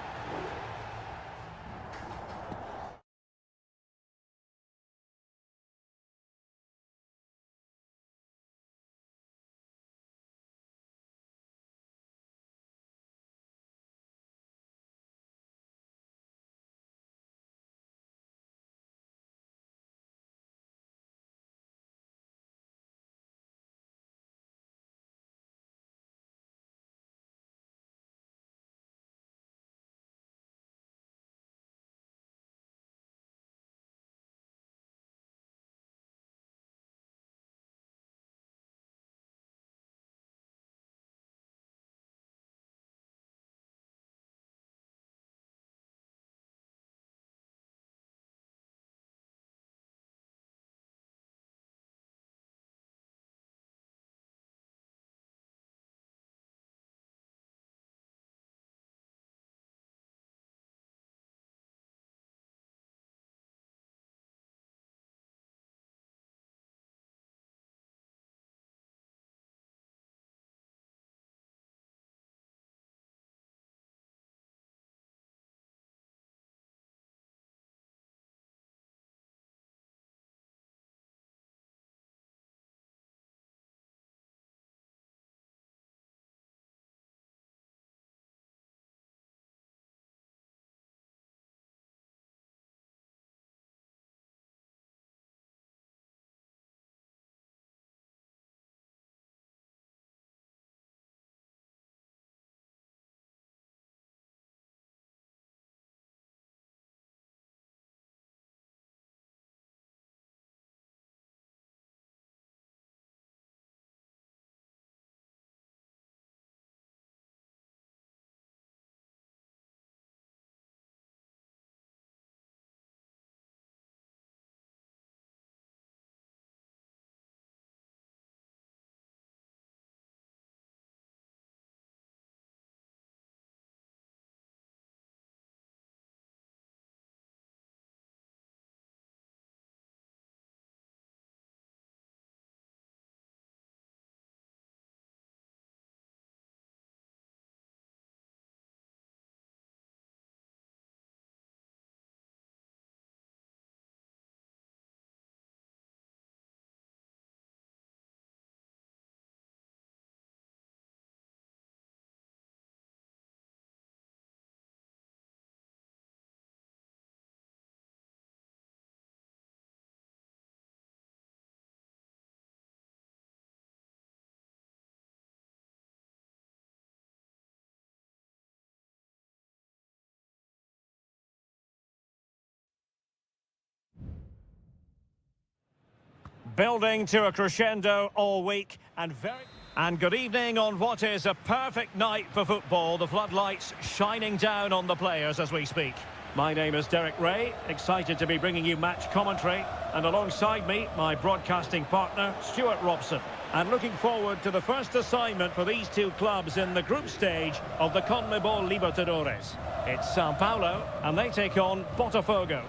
Building to a crescendo all week and good evening on what is a perfect night for football. The floodlights shining down on the players as we speak. My name is Derek Ray, excited to be bringing you match commentary, and alongside me, my broadcasting partner, Stuart Robson. And looking forward to the first assignment for these two clubs in the group stage of the CONMEBOL Libertadores. It's Sao Paulo, and they take on Botafogo.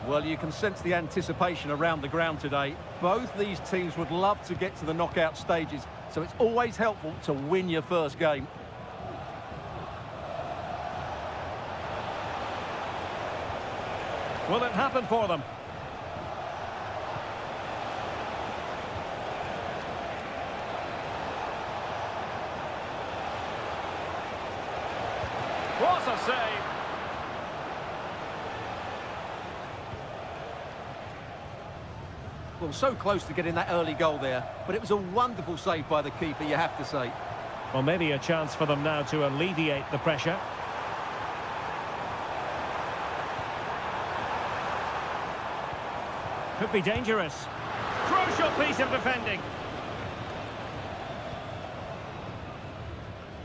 Well, you can sense the anticipation around the ground today. Both these teams would love to get to the knockout stages, so it's always helpful to win your first game. Will it happen for them? What a save! Well, so close to getting that early goal there, but it was a wonderful save by the keeper, you have to say. Well, maybe a chance for them now to alleviate the pressure. Could be dangerous. Crucial piece of defending.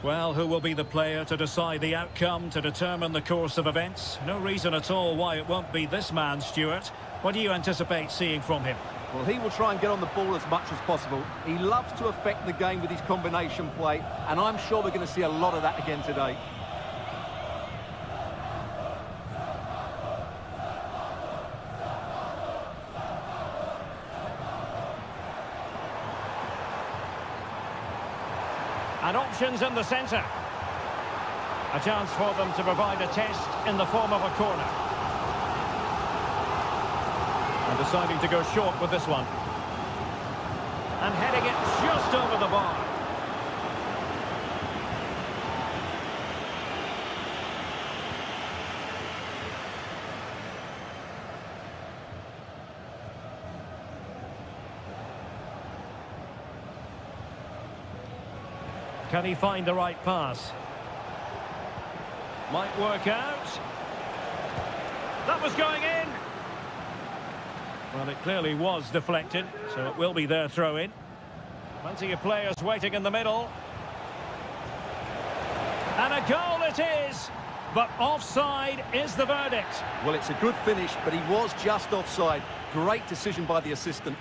Well, who will be the player to decide the outcome, to determine the course of events? No reason at all why it won't be this man, Stuart. What do you anticipate seeing from him? Well, he will try and get on the ball as much as possible. He loves to affect the game with his combination play, and I'm sure we're going to see a lot of that again today. And options in the centre. A chance for them to provide a test in the form of a corner. And deciding to go short with this one. And heading it just over the bar. Can he find the right pass? Might work out. That was going in. Well, it clearly was deflected, so it will be their throw-in. Plenty of players waiting in the middle. And a goal it is, but offside is the verdict. Well, it's a good finish, but he was just offside. Great decision by the assistant.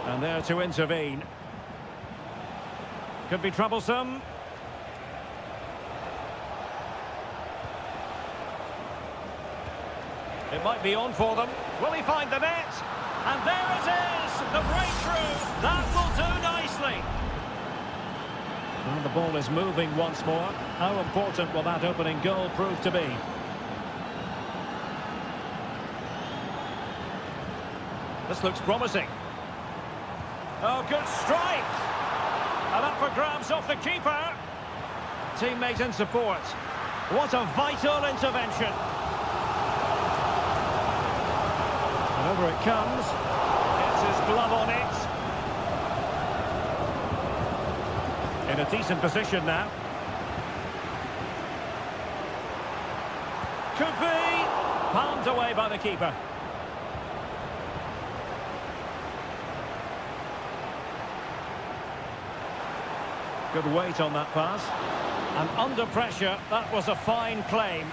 And there to intervene. Could be troublesome. It might be on for them. Will he find the net? And there it is! The breakthrough! That will do nicely! And the ball is moving once more. How important will that opening goal prove to be? This looks promising. Oh, good strike! And up for grabs off the keeper. Teammate in support. What a vital intervention. And over it comes. Gets his glove on it. In a decent position now. Could be. Palmed away by the keeper. Good weight on that pass. And under pressure, that was a fine claim.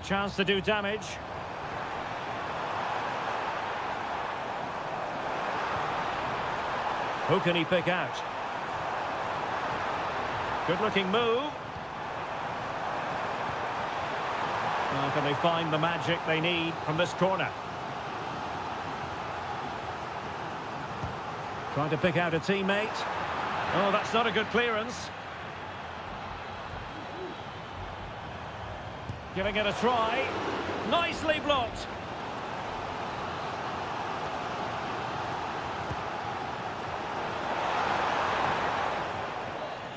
Chance to do damage. Who can he pick out? Good-looking move. Now can they find the magic they need from this corner? Trying to pick out a teammate. Oh, that's not a good clearance. Giving it a try. Nicely blocked.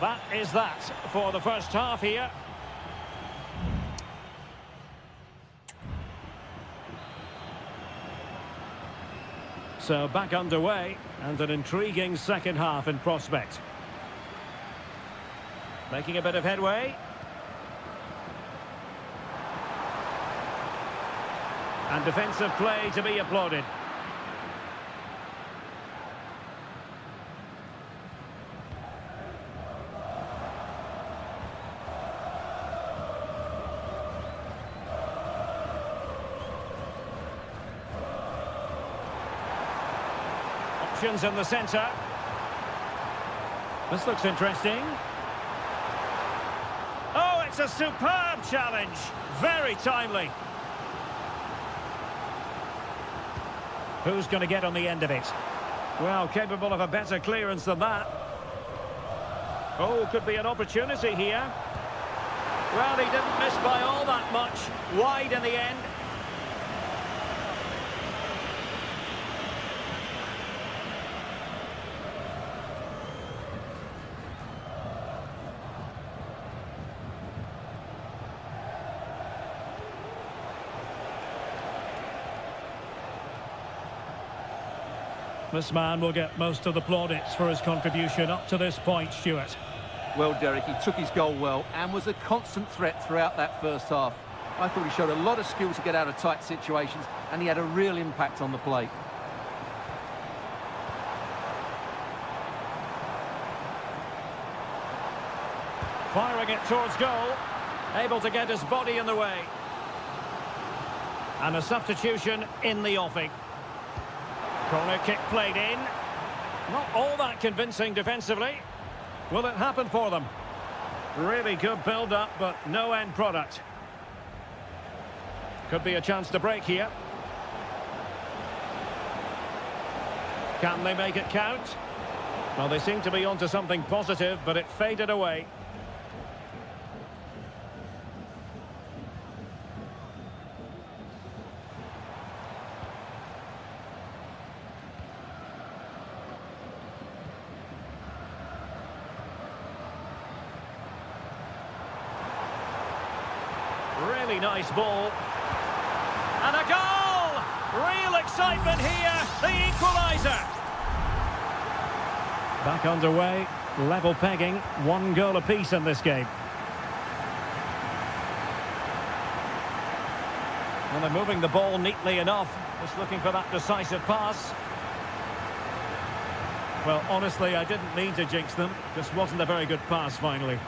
That is that for the first half here. So back underway, and an intriguing second half in prospect. Making a bit of headway. And defensive play to be applauded. Options in the centre. This looks interesting. Oh, it's a superb challenge. Very timely. Who's going to get on the end of it? Well, capable of a better clearance than that. Oh, could be an opportunity here. Well, he didn't miss by all that much. Wide in the end. This man will get most of the plaudits for his contribution up to this point, Stuart. Well, Derek, he took his goal well and was a constant threat throughout that first half. I thought he showed a lot of skill to get out of tight situations, and he had a real impact on the plate. Firing it towards goal. Able to get his body in the way. And a substitution in the offing. Corner kick played in. Not all that convincing defensively. Will it happen for them? Really good build-up, but no end product. Could be a chance to break here. Can they make it count? Well, they seem to be onto something positive, but it faded away. Really nice ball. And a goal! Real excitement here, the equaliser. Back underway, level pegging, 1 goal apiece in this game. And they're moving the ball neatly enough, just looking for that decisive pass. Well, honestly, I didn't mean to jinx them, just wasn't a very good pass finally.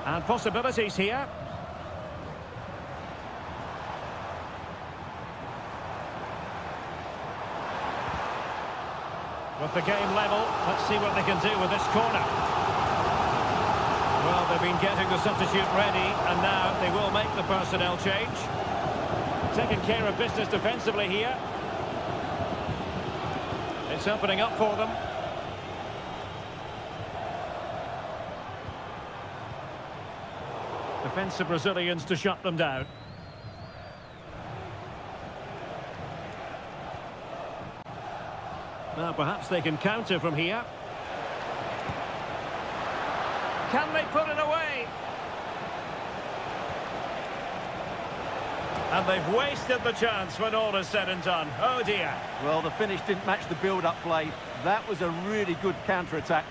And possibilities here. With the game level, let's see what they can do with this corner. Well, they've been getting the substitute ready, and now they will make the personnel change. Taking care of business defensively here. It's opening up for them. Defensive Brazilians to shut them down. Now perhaps they can counter from here. Can they put it away? And they've wasted the chance when all is said and done. Oh dear. Well, the finish didn't match the build-up play. That was a really good counter-attack.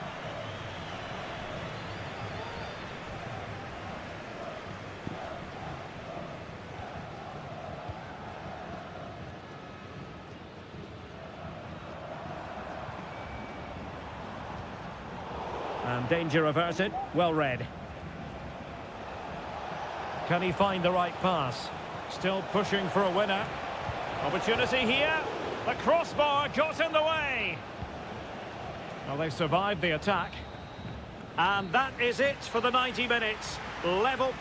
And danger averted, well read. Can he find the right pass? Still pushing for a winner. Opportunity here. The crossbar got in the way. Well, they survived the attack. And that is it for the 90 minutes. Level.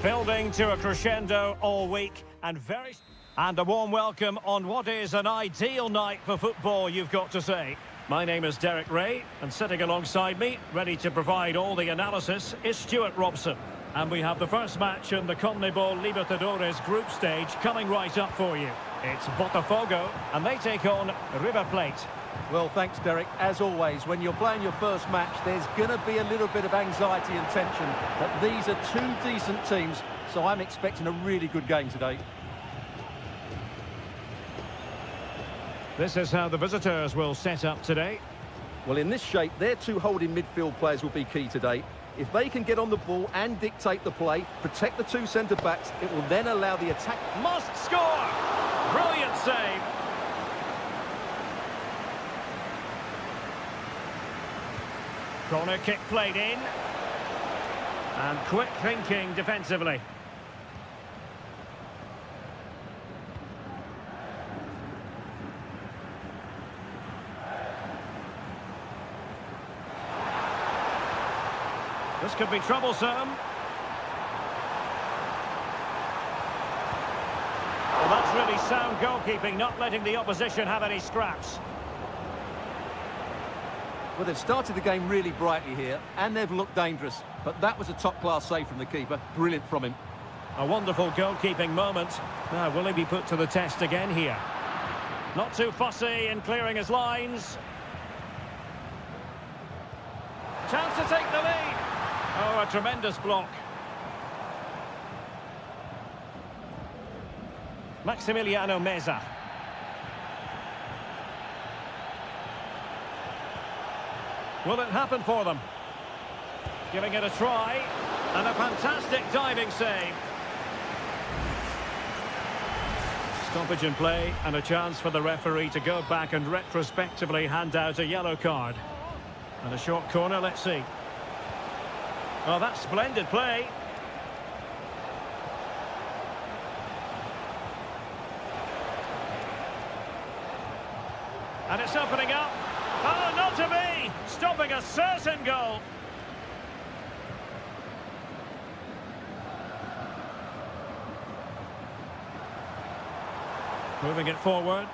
Building to a crescendo all week and a warm welcome on what is an ideal night for football, you've got to say. My name is Derek Ray, and sitting alongside me, ready to provide all the analysis, is Stuart Robson. And we have the first match in the CONMEBOL Libertadores group stage coming right up for you. It's Botafogo, and they take on River Plate. Well, thanks, Derek. As always, when you're playing your first match, there's going to be a little bit of anxiety and tension. But these are two decent teams, so I'm expecting a really good game today. This is how the visitors will set up today. Well, in this shape, their two holding midfield players will be key today. If they can get on the ball and dictate the play, protect the two centre-backs, it will then allow the attack... Must score! Brilliant save. Corner kick played in. And quick thinking defensively. This could be troublesome. Well, that's really sound goalkeeping, not letting the opposition have any scraps. Well, they've started the game really brightly here, and they've looked dangerous. But that was a top-class save from the keeper. Brilliant from him. A wonderful goalkeeping moment. Now, will he be put to the test again here? Not too fussy in clearing his lines. Chance to take the lead. Oh, a tremendous block. Maximiliano Meza. Will it happen for them? Giving it a try. And a fantastic diving save. Stoppage in play and a chance for the referee to go back and retrospectively hand out a yellow card. And a short corner, let's see. Oh, that's splendid play. And it's opening up. Oh, not to be! Stopping a certain goal. Moving it forward.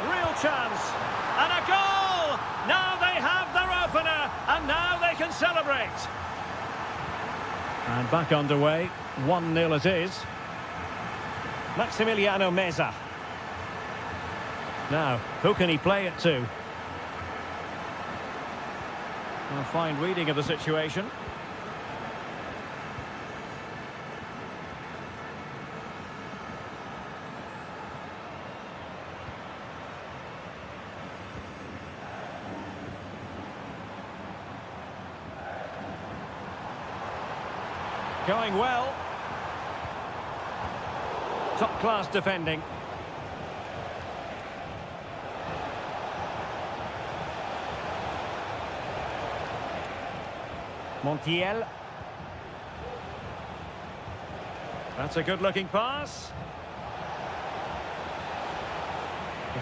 Real chance. And a goal! Now they have their opener, and now they can celebrate. And back underway, 1-0 it is. Maximiliano Meza. Now, who can he play it to? A fine reading of the situation. Going well. Top-class defending. Montiel. That's a good-looking pass.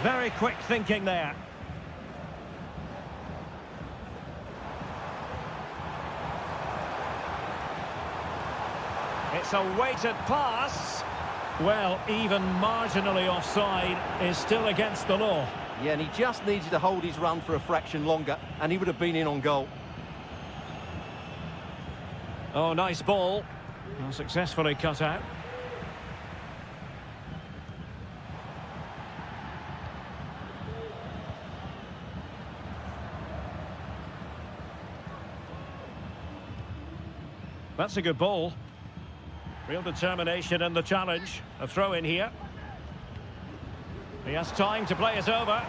Very quick thinking there. It's a weighted pass. Well, even marginally offside is still against the law. Yeah, and he just needed to hold his run for a fraction longer, and he would have been in on goal. Oh, nice ball. Well, successfully cut out. That's a good ball. Real determination in the challenge. A throw in here. He has time to play it over.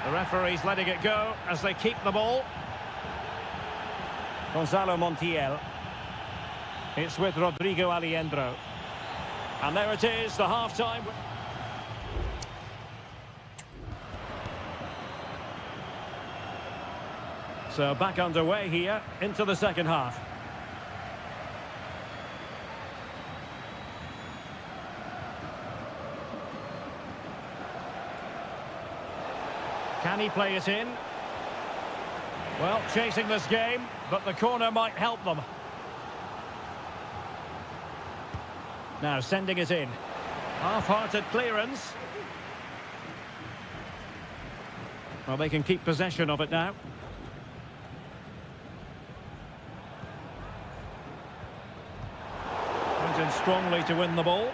The referee's letting it go as they keep the ball. Gonzalo Montiel. It's with Rodrigo Aliendro. And there it is, the half-time. So back underway here into the second half. Can he play it in? Well, chasing this game, but the corner might help them. Now sending it in. Half-hearted clearance. Well, they can keep possession of it now. Went in strongly to win the ball.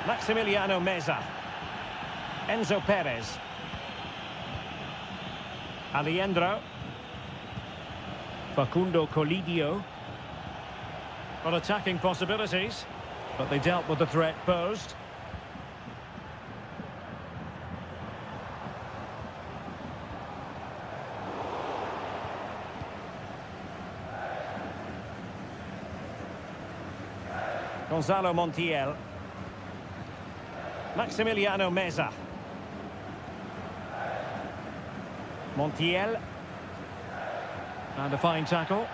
Maximiliano Meza. Enzo Perez. Aliendro. Facundo Colidio. Well, attacking possibilities, but they dealt with the threat posed. Gonzalo Montiel. Maximiliano Meza. Montiel. And a fine tackle.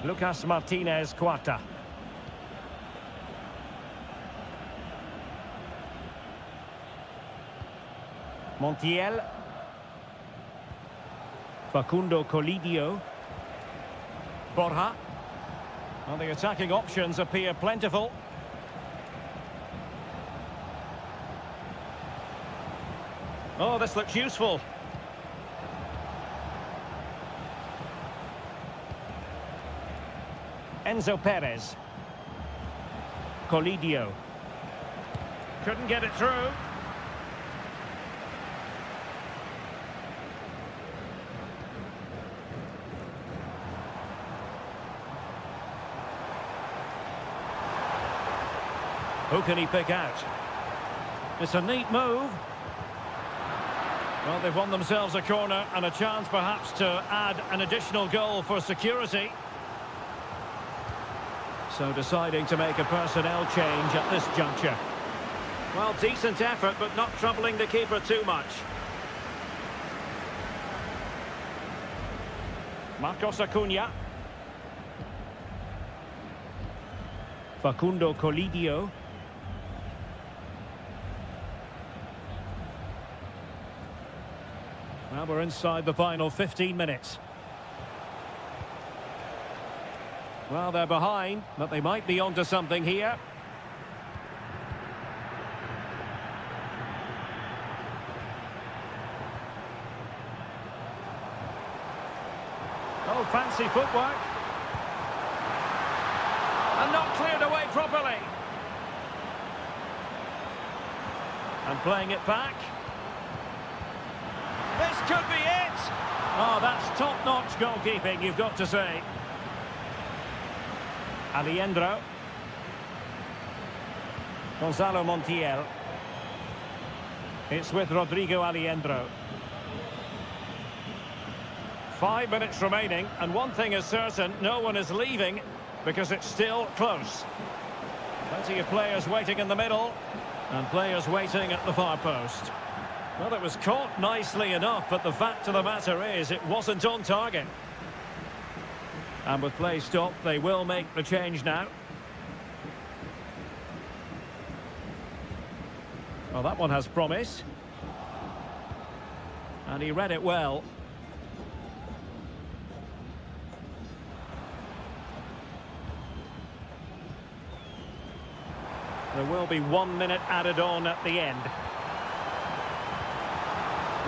Lucas Martinez Quarta. Montiel. Facundo Colidio. Borja. Well, the attacking options appear plentiful. Oh, this looks useful. Enzo Perez. Colidio. Couldn't get it through. Who can he pick out? It's a neat move. Well, they've won themselves a corner and a chance perhaps to add an additional goal for security. So deciding to make a personnel change at this juncture. Well, decent effort, but not troubling the keeper too much. Marcos Acuna. Facundo Colidio. Well, we're inside the final 15 minutes. Well, they're behind, but they might be onto something here. Oh, fancy footwork. And not cleared away properly. And playing it back. This could be it! Oh, that's top-notch goalkeeping, you've got to say. Aliendro. Gonzalo Montiel. It's with Rodrigo Aliendro. 5 minutes remaining, and one thing is certain, no one is leaving because it's still close. Plenty of players waiting in the middle, and players waiting at the far post. Well, it was caught nicely enough, but the fact of the matter is it wasn't on target. And with play stopped, they will make the change now. Well, that one has promise. And he read it well. There will be 1 minute added on at the end.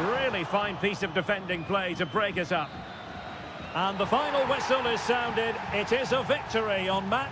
Really fine piece of defending play to break it up. And the final whistle is sounded. It is a victory on match.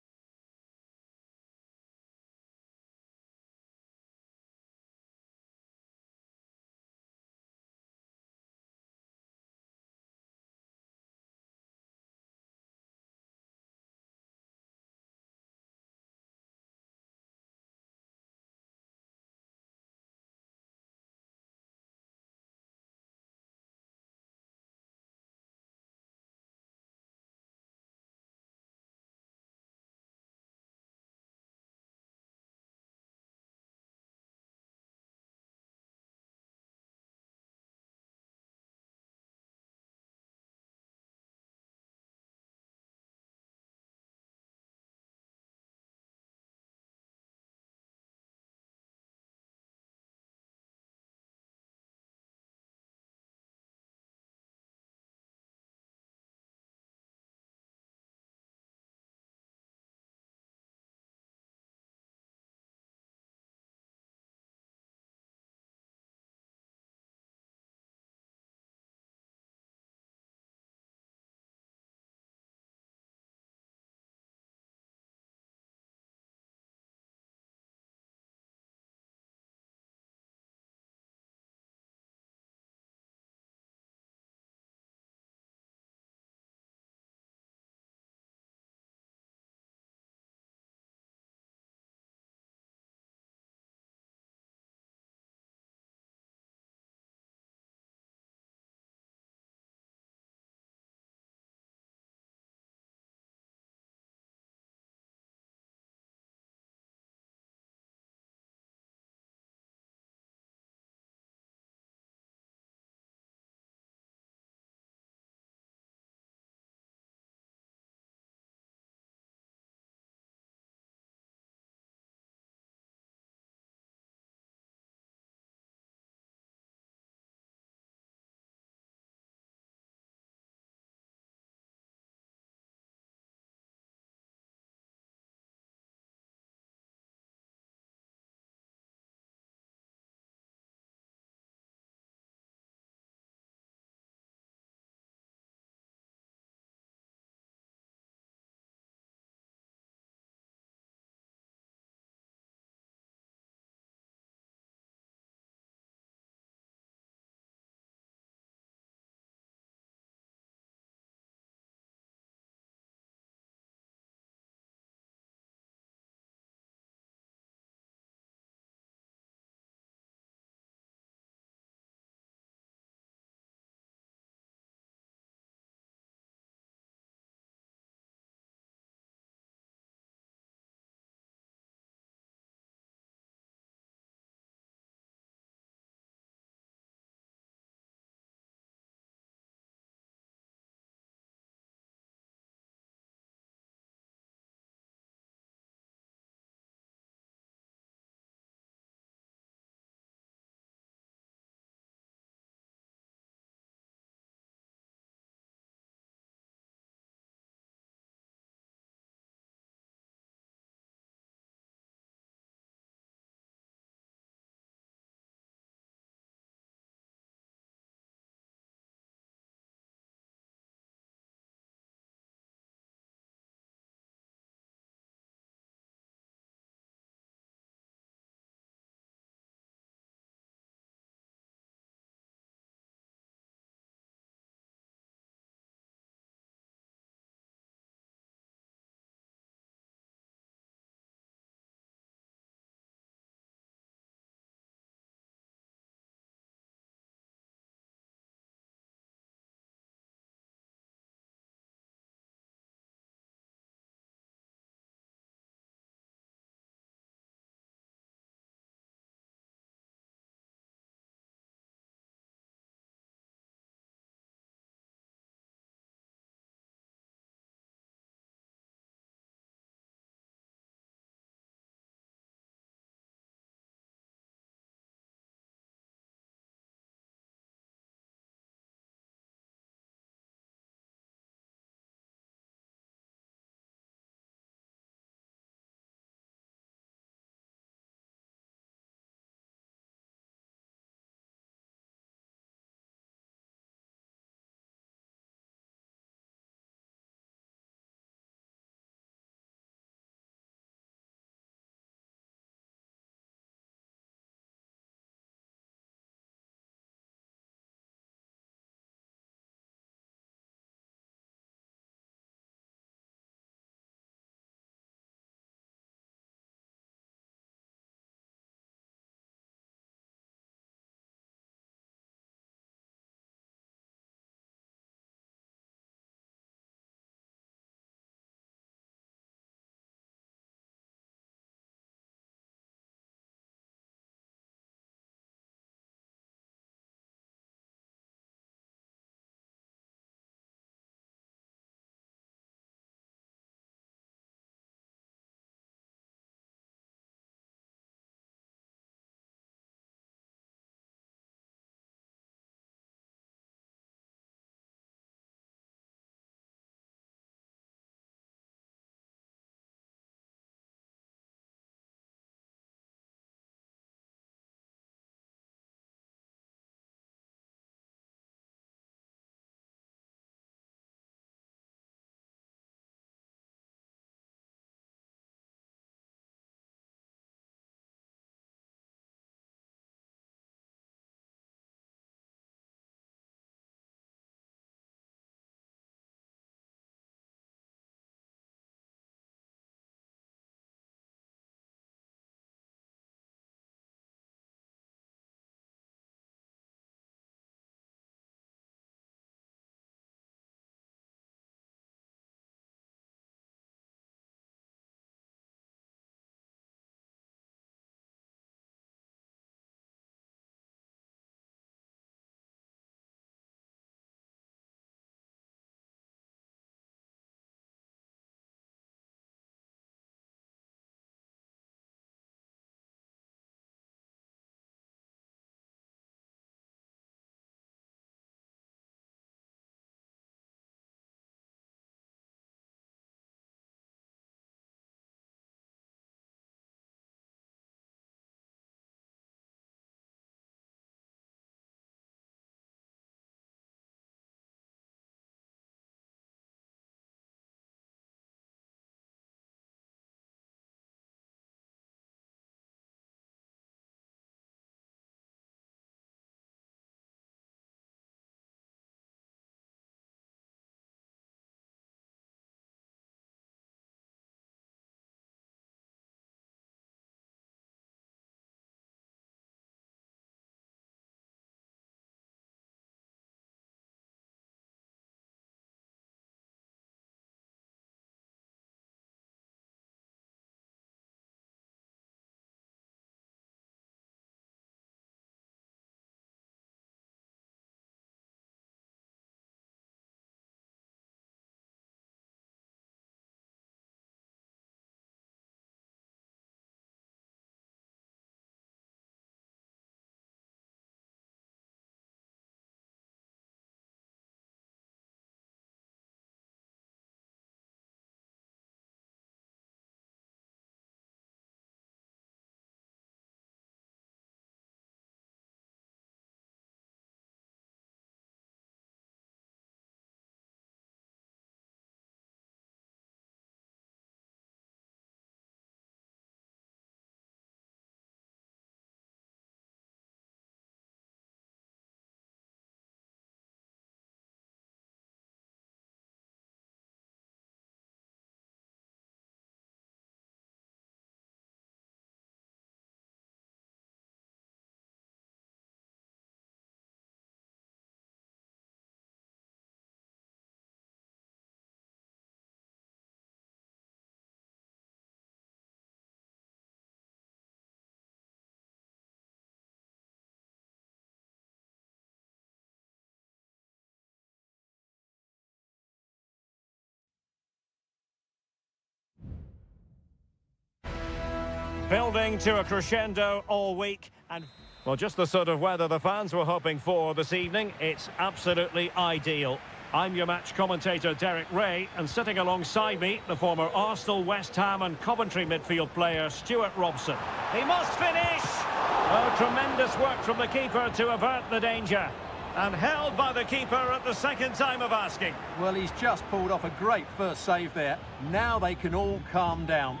Building to a crescendo all week. And well, just the sort of weather the fans were hoping for this evening. It's absolutely ideal. I'm your match commentator, Derek Ray, and sitting alongside me, the former Arsenal, West Ham and Coventry midfield player, Stuart Robson. He must finish! Oh, tremendous work from the keeper to avert the danger. And held by the keeper at the second time of asking. Well, he's just pulled off a great first save there. Now they can all calm down.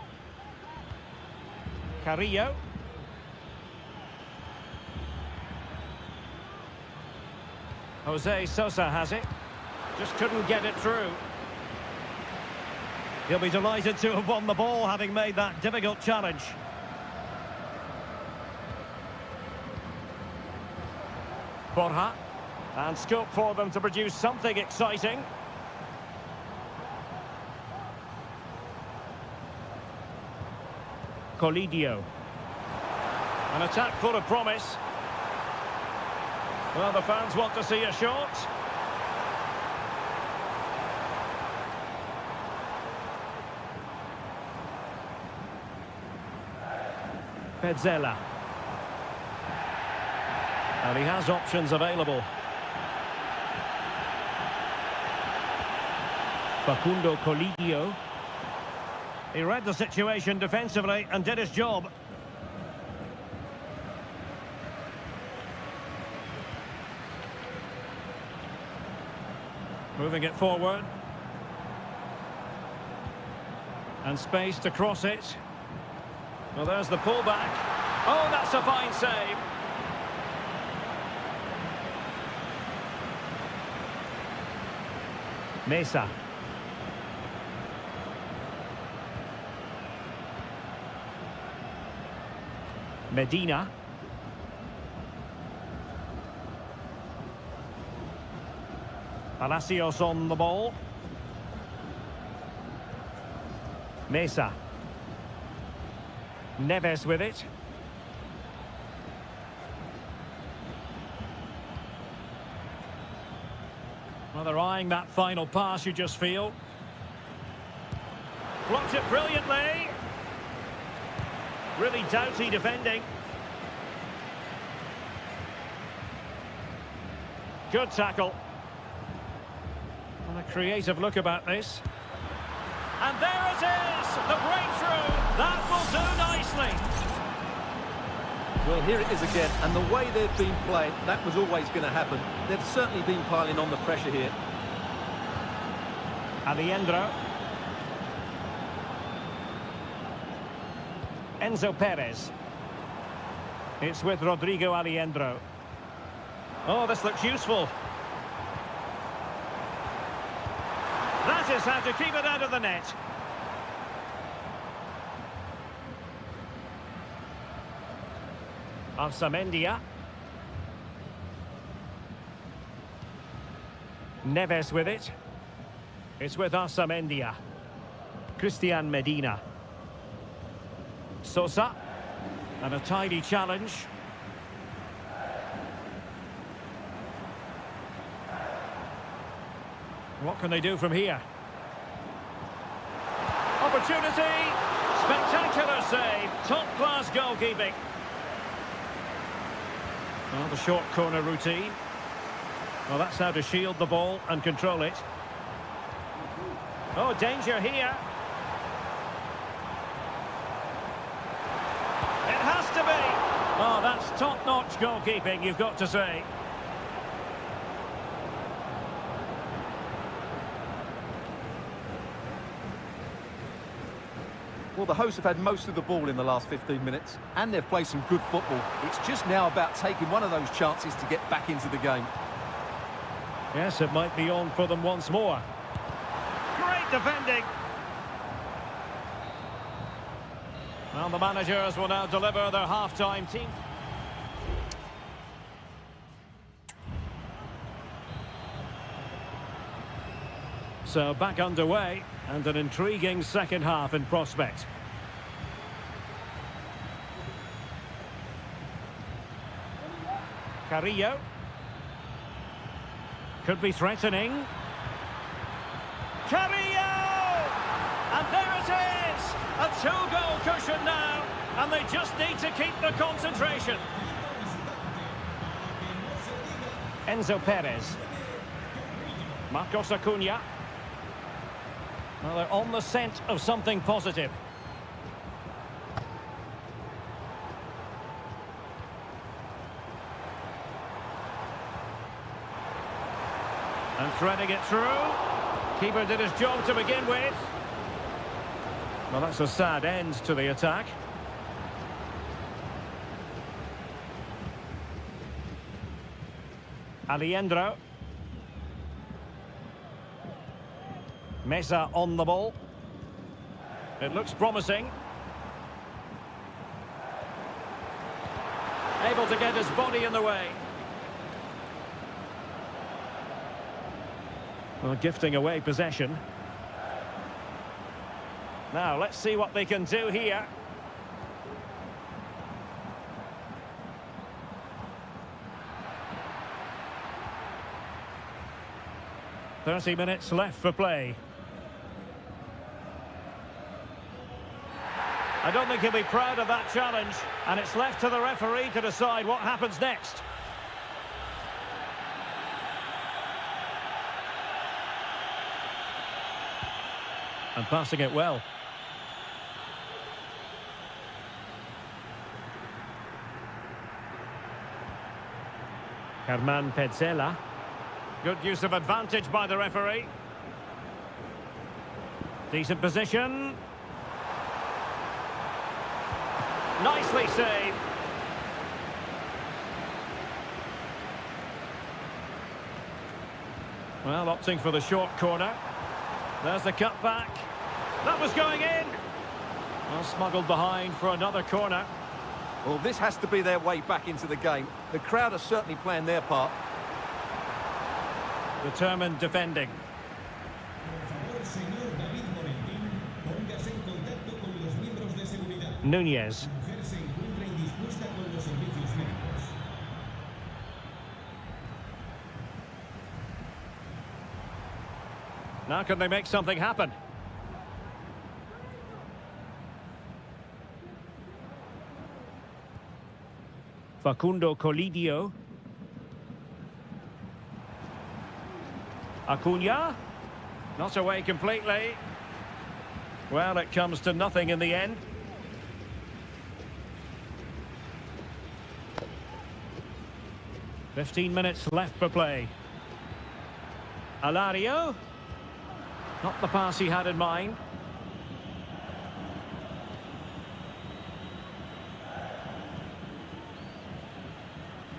Carrillo. Jose Sosa has it. Just couldn't get it through. He'll be delighted to have won the ball, having made that difficult challenge. Borja. And scope for them to produce something exciting. Colidio. An attack full of promise. Well, the fans want to see a shot. Pezzella. And he has options available. Facundo Colidio. He read the situation defensively and did his job. Moving it forward. And space to cross it. Well, there's the pullback. Oh, that's a fine save. Mesa. Medina. Palacios on the ball. Mesa. Neves with it. Well, they're eyeing that final pass, you just feel. Blocked it brilliantly. Really doughty defending. Good tackle. And a creative look about this. And there it is! The breakthrough! That will do nicely! Well, here it is again, and the way they've been playing, that was always going to happen. They've certainly been piling on the pressure here. Alejandro. Enzo Perez. It's with Rodrigo Alejandro. Oh, this looks useful. That is how to keep it out of the net. Arsamendia. Neves with it. It's with Arsamendia. Christian Medina. Sosa. And a tidy challenge. What can they do from here? Opportunity! Spectacular save! Top-class goalkeeping. Well, the short corner routine. Well, that's how to shield the ball and control it. Oh, danger here. It has to be. Oh, that's top-notch goalkeeping, you've got to say. Well, the hosts have had most of the ball in the last 15 minutes, and they've played some good football. It's just now about taking one of those chances to get back into the game. Yes, it might be on for them once more. Great defending. Well, the managers will now deliver their half-time team. So back underway, and an intriguing second half in prospect. Carrillo. Could be threatening. Carrillo! And there it is! A two-goal cushion now. And they just need to keep the concentration. Enzo Perez. Marcos Acuna. Well, they're on the scent of something positive. And threading it through. Keeper did his job to begin with. Well, that's a sad end to the attack. Alejandro. Mesa on the ball. It looks promising. Able to get his body in the way. Well, gifting away possession. Now, let's see what they can do here. "30 minutes left for play." I don't think he'll be proud of that challenge, and it's left to the referee to decide what happens next. And passing it well. Herman Petzela. Good use of advantage by the referee. Decent position. Nicely saved. Well, opting for the short corner. There's the cutback. That was going in. Well, smuggled behind for another corner. Well, this has to be their way back into the game. The crowd are certainly playing their part. Determined defending. Nunez. Now can they make something happen? Facundo Colidio. Acuna. Not away completely. Well, it comes to nothing in the end. "15 minutes left for play. Alario. Not the pass he had in mind.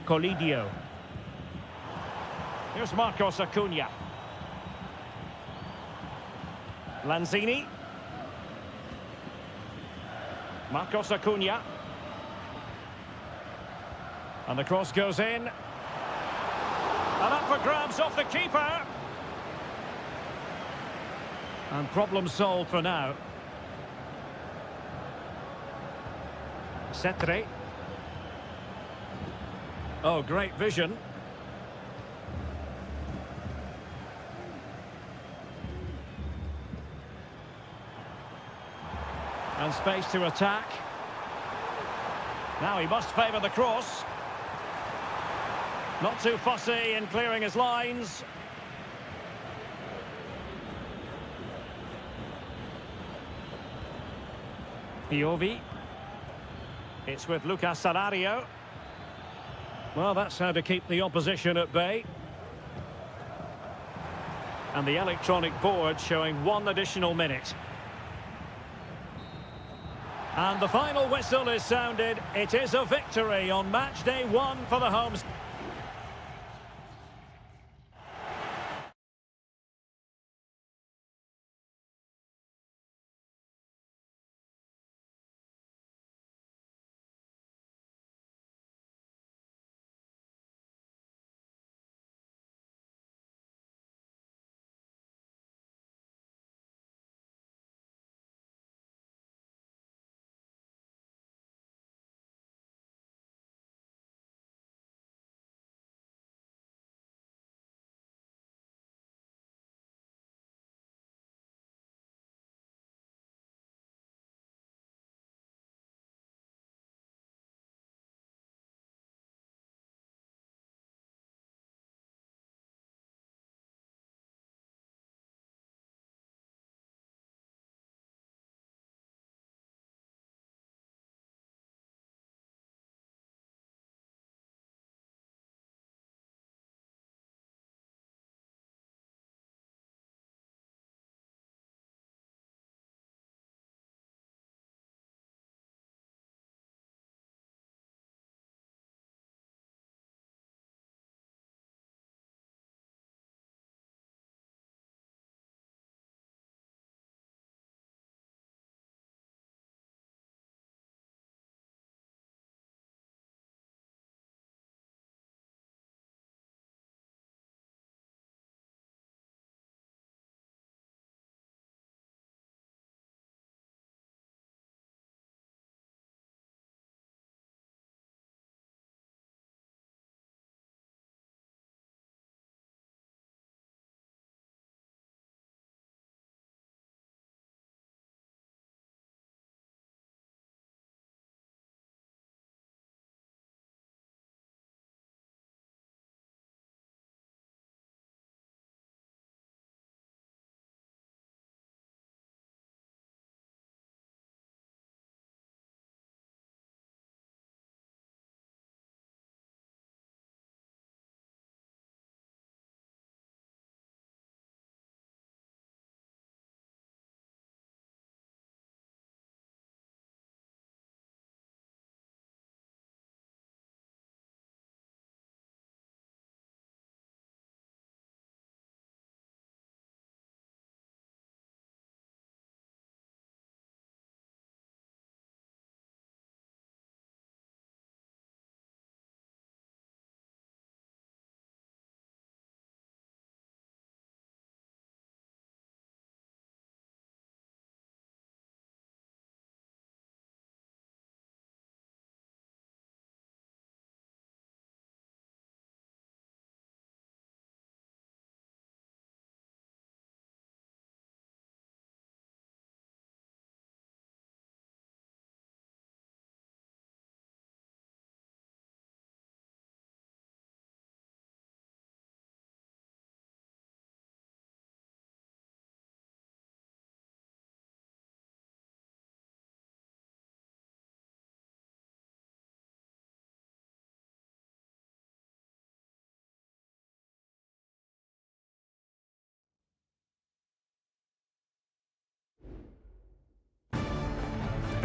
Colidio. Here's Marcos Acuna. Lanzini. Marcos Acuna. And the cross goes in. And up for grabs off the keeper. And problem solved for now. Cetre. Oh, great vision. And space to attack. Now he must favour the cross. Not too fussy in clearing his lines. Piovi. It's with Lucas Alario. Well, that's how to keep the opposition at bay. And the electronic board showing 1 additional minute. And the final whistle is sounded. It is a victory on match day 1 for the homes.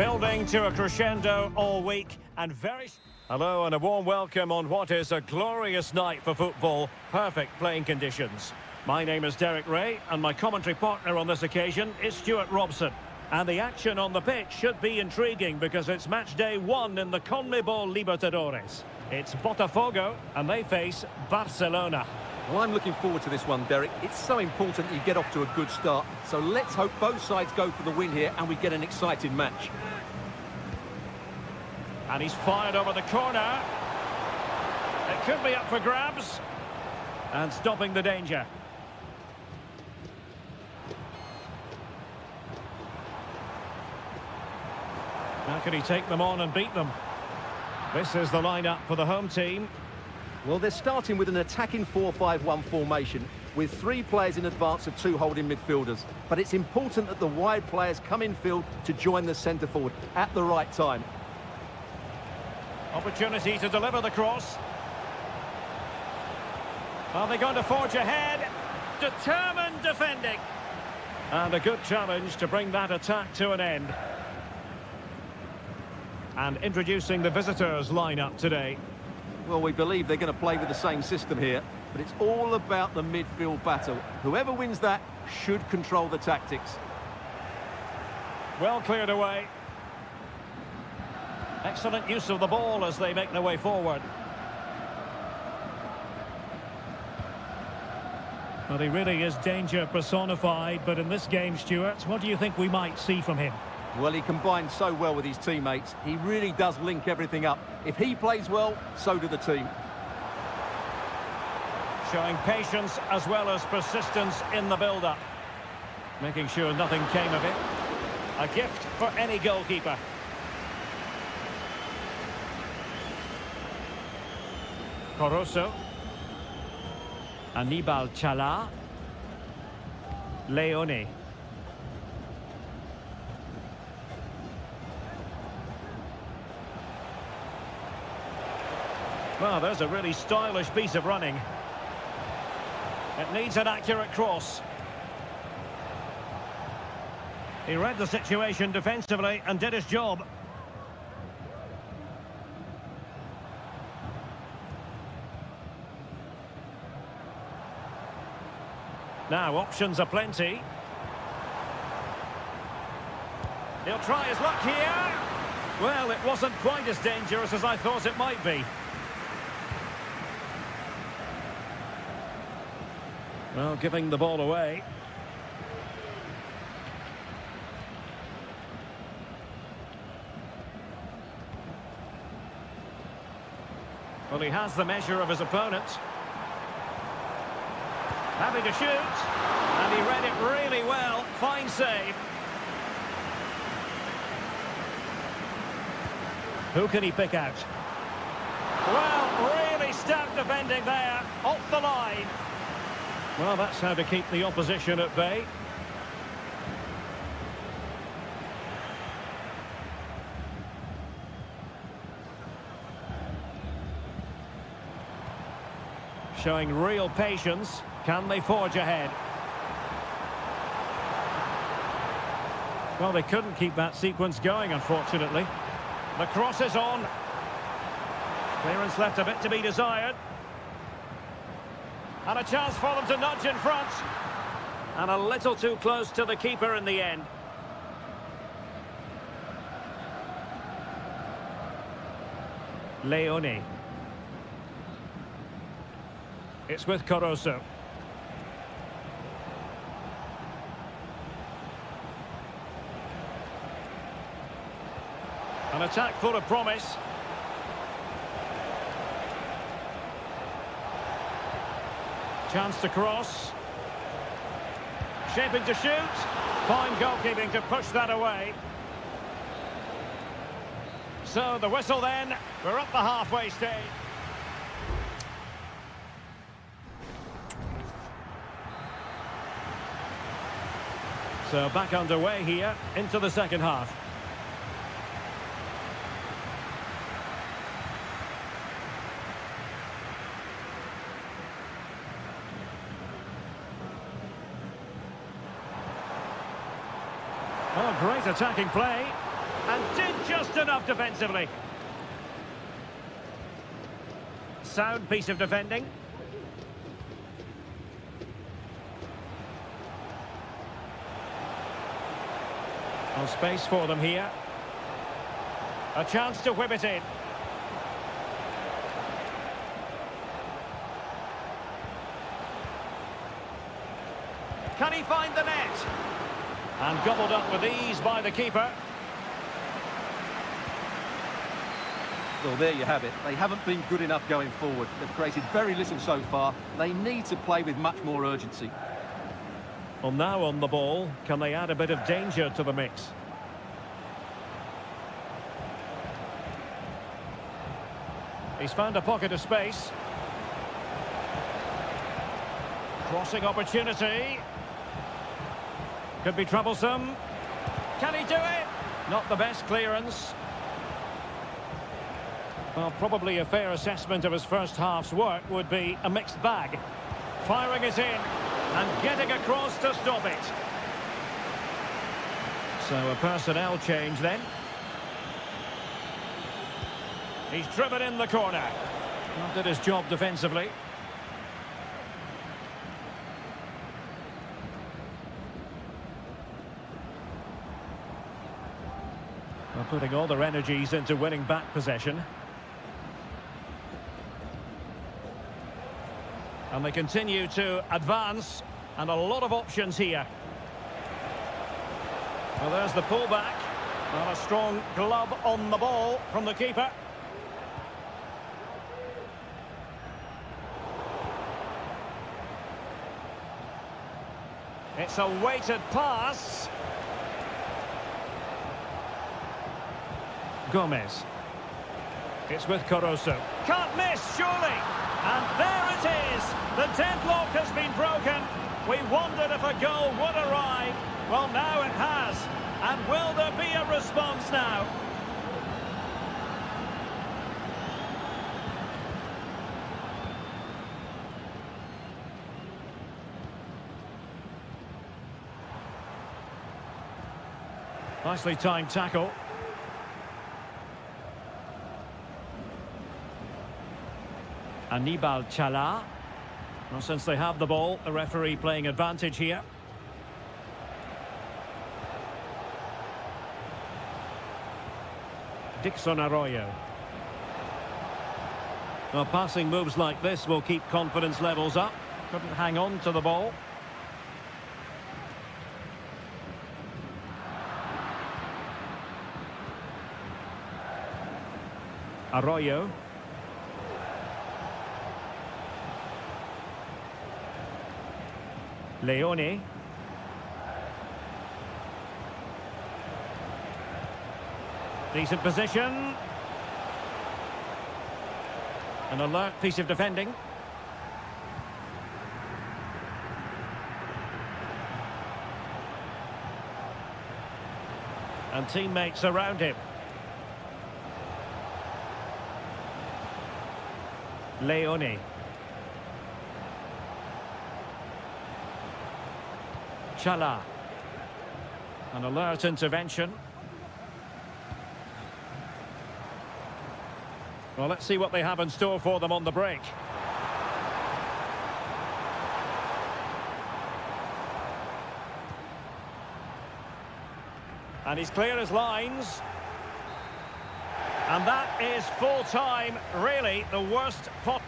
Building to a crescendo all week and very... Hello and a warm welcome on what is a glorious night for football. Perfect playing conditions. My name is Derek Ray and my commentary partner on this occasion is Stuart Robson. And the action on the pitch should be intriguing because it's match day 1 in the CONMEBOL Libertadores. It's Botafogo and they face Barcelona. Well, I'm looking forward to this one, Derek. It's so important that you get off to a good start. So let's hope both sides go for the win here and we get an exciting match. And he's fired over the corner. It could be up for grabs. And stopping the danger. How can he take them on and beat them? This is the lineup for the home team. Well, they're starting with an attacking 4-5-1 formation with 3 players in advance of 2 holding midfielders. But it's important that the wide players come in field to join the centre forward at the right time. Opportunity to deliver the cross. Are they going to forge ahead? Determined defending. And a good challenge to bring that attack to an end. And introducing the visitors' lineup today. Well, we believe they're going to play with the same system here, but it's all about the midfield battle. Whoever wins that should control the tactics. Well cleared away. Excellent use of the ball as they make their way forward. Well, he really is danger personified, but in this game, Stuart, what do you think we might see from him? Well, he combines so well with his teammates. He really does link everything up. If he plays well, so do the team. Showing patience as well as persistence in the build-up. Making sure nothing came of it. A gift for any goalkeeper. Coroso. Anibal Chala. Leone. Well, there's a really stylish piece of running. It needs an accurate cross. He read the situation defensively and did his job. Now, options are plenty. He'll try his luck here. Well, it wasn't quite as dangerous as I thought it might be. Well, giving the ball away. Well, he has the measure of his opponent. Happy to shoot. And he read it really well. Fine save. Who can he pick out? Well, really stout defending there. Off the line. Well, that's how to keep the opposition at bay. Showing real patience. Can they forge ahead? Well, they couldn't keep that sequence going, unfortunately. The cross is on. Clearance left a bit to be desired. And a chance for them to nudge in front. And a little too close to the keeper in the end. Leone. It's with Coroso. An attack full of promise. Chance to cross. Shaping to shoot. Fine goalkeeping to push that away. So the whistle then. We're up the halfway stage. So back underway here into the second half. Oh, great attacking play. And did just enough defensively. Sound piece of defending. No space for them here. A chance to whip it in. Can he find the net? And gobbled up with ease by the keeper. Well, there you have it. They haven't been good enough going forward. They've created very little so far. They need to play with much more urgency. Well, now on the ball, can they add a bit of danger to the mix? He's found a pocket of space. Crossing opportunity. Could be troublesome. Can he do it? Not the best clearance. Well, probably a fair assessment of his first half's work would be a mixed bag. Firing it in and getting across to stop it. So a personnel change then. He's driven in the corner. Not did his job defensively. Well, putting all their energies into winning back possession. And they continue to advance, and a lot of options here. Well, there's the pullback. Well, a strong glove on the ball from the keeper. It's a weighted pass. Gomez. It's with Caruso. Can't miss, surely. And there it is. The deadlock has been broken. We wondered if a goal would arrive. Well, now it has. And will there be a response now? Nicely timed tackle. Anibal Chala. Well, since they have the ball, the referee playing advantage here. Dixon Arroyo. Well, passing moves like this will keep confidence levels up. Couldn't hang on to the ball. Arroyo. Leone. Decent position. An alert piece of defending. And teammates around him. Leone. Chala. An alert intervention. Well, let's see what they have in store for them on the break. And he's clear as lines. And that is full time, really the worst pot.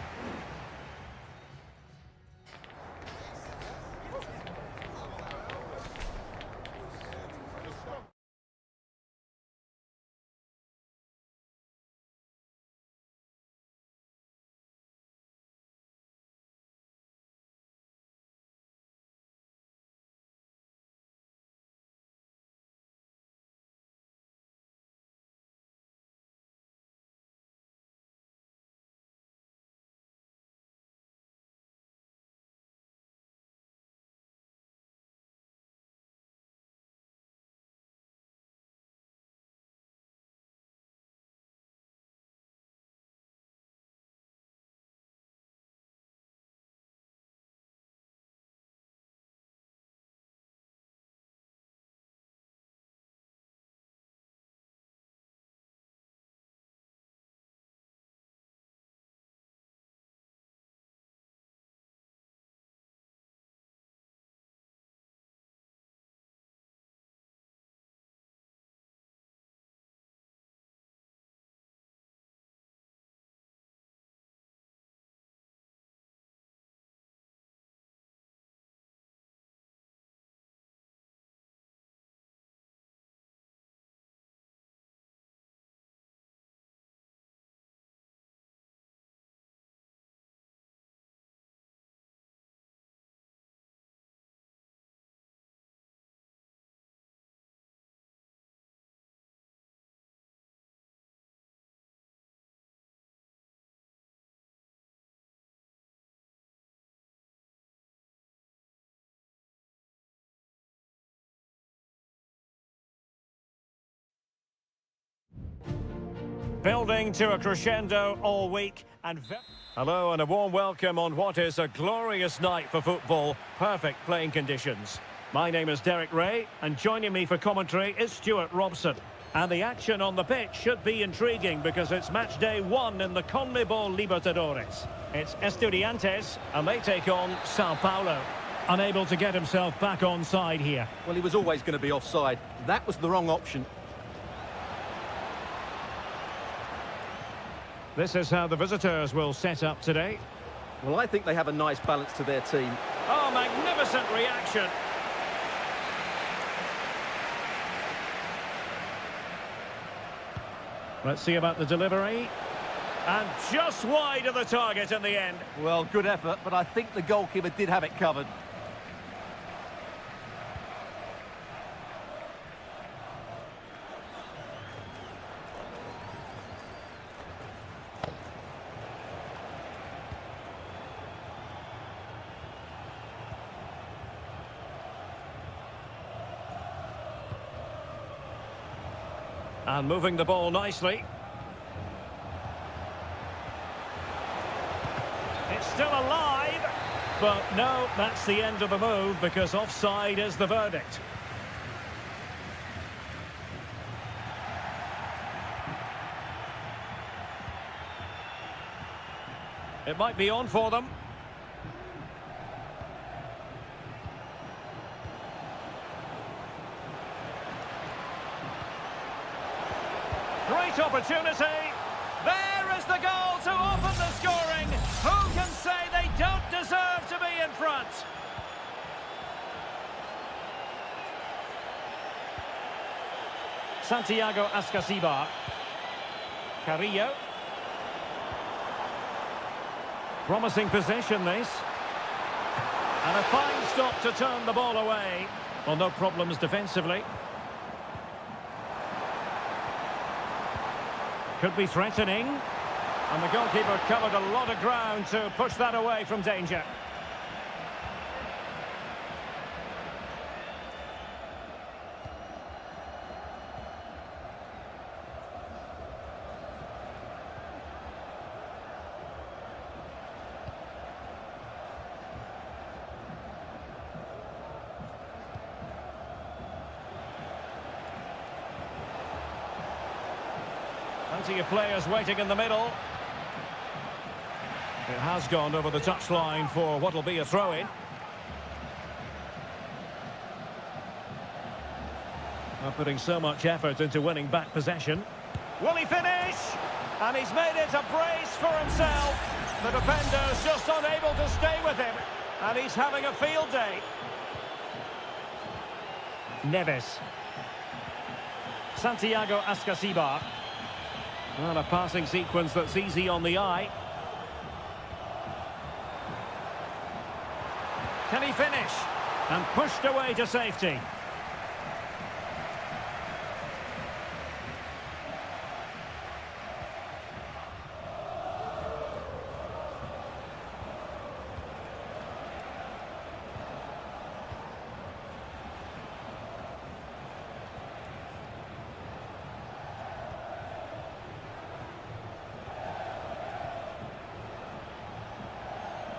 Building to a crescendo all week and... Hello and a warm welcome on what is a glorious night for football. Perfect playing conditions. My name is Derek Ray and joining me for commentary is Stuart Robson. And the action on the pitch should be intriguing because it's match day 1 in the CONMEBOL Libertadores. It's Estudiantes and they take on Sao Paulo. Unable to get himself back on side here. Well, he was always going to be offside. That was the wrong option. This is how the visitors will set up today. Well, I think they have a nice balance to their team. Oh, magnificent reaction. Let's see about the delivery. And just wide of the target in the end. Well, good effort, but I think the goalkeeper did have it covered. And moving the ball nicely. It's still alive, but no, that's the end of the move because offside is the verdict. It might be on for them. Great opportunity. There is the goal to open the scoring. Who can say they don't deserve to be in front? Santiago Ascasibar. Carrillo. Promising possession, this. And a fine stop to turn the ball away. Well, no problems defensively. Could be threatening. And the goalkeeper covered a lot of ground to push that away from danger. Plenty of players waiting in the middle. It has gone over the touchline for what will be a throw-in. They're putting so much effort into winning back possession. Will he finish? And he's made it a brace for himself. The defender's just unable to stay with him. And he's having a field day. Neves. Santiago Ascasibar. Well, a passing sequence that's easy on the eye. Can he finish? And pushed away to safety.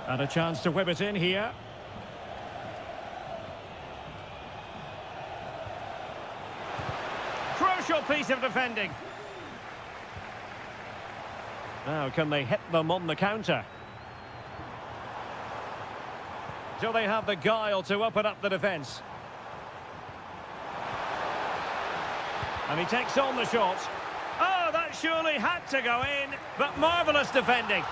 And a chance to whip it in here. Crucial piece of defending. Now, can they hit them on the counter? Do they have the guile to open up the defence? And he takes on the shot. Oh, that surely had to go in, but marvellous defending.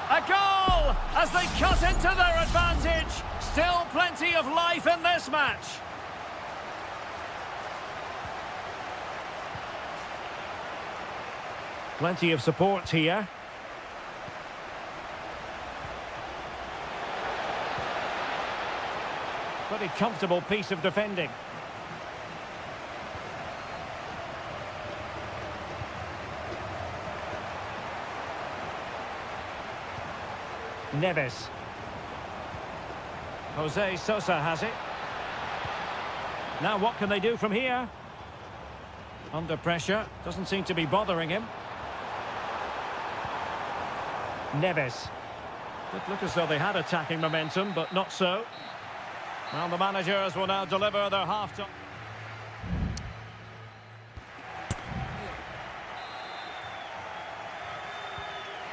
A goal as they cut into their advantage. Still plenty of life in this match. Plenty of support here. Pretty comfortable piece of defending. Neves. Jose Sosa has it. Now what can they do from here? Under pressure, doesn't seem to be bothering him. Neves. Did look as though they had attacking momentum, but not so. Well, the managers will now deliver their half-time.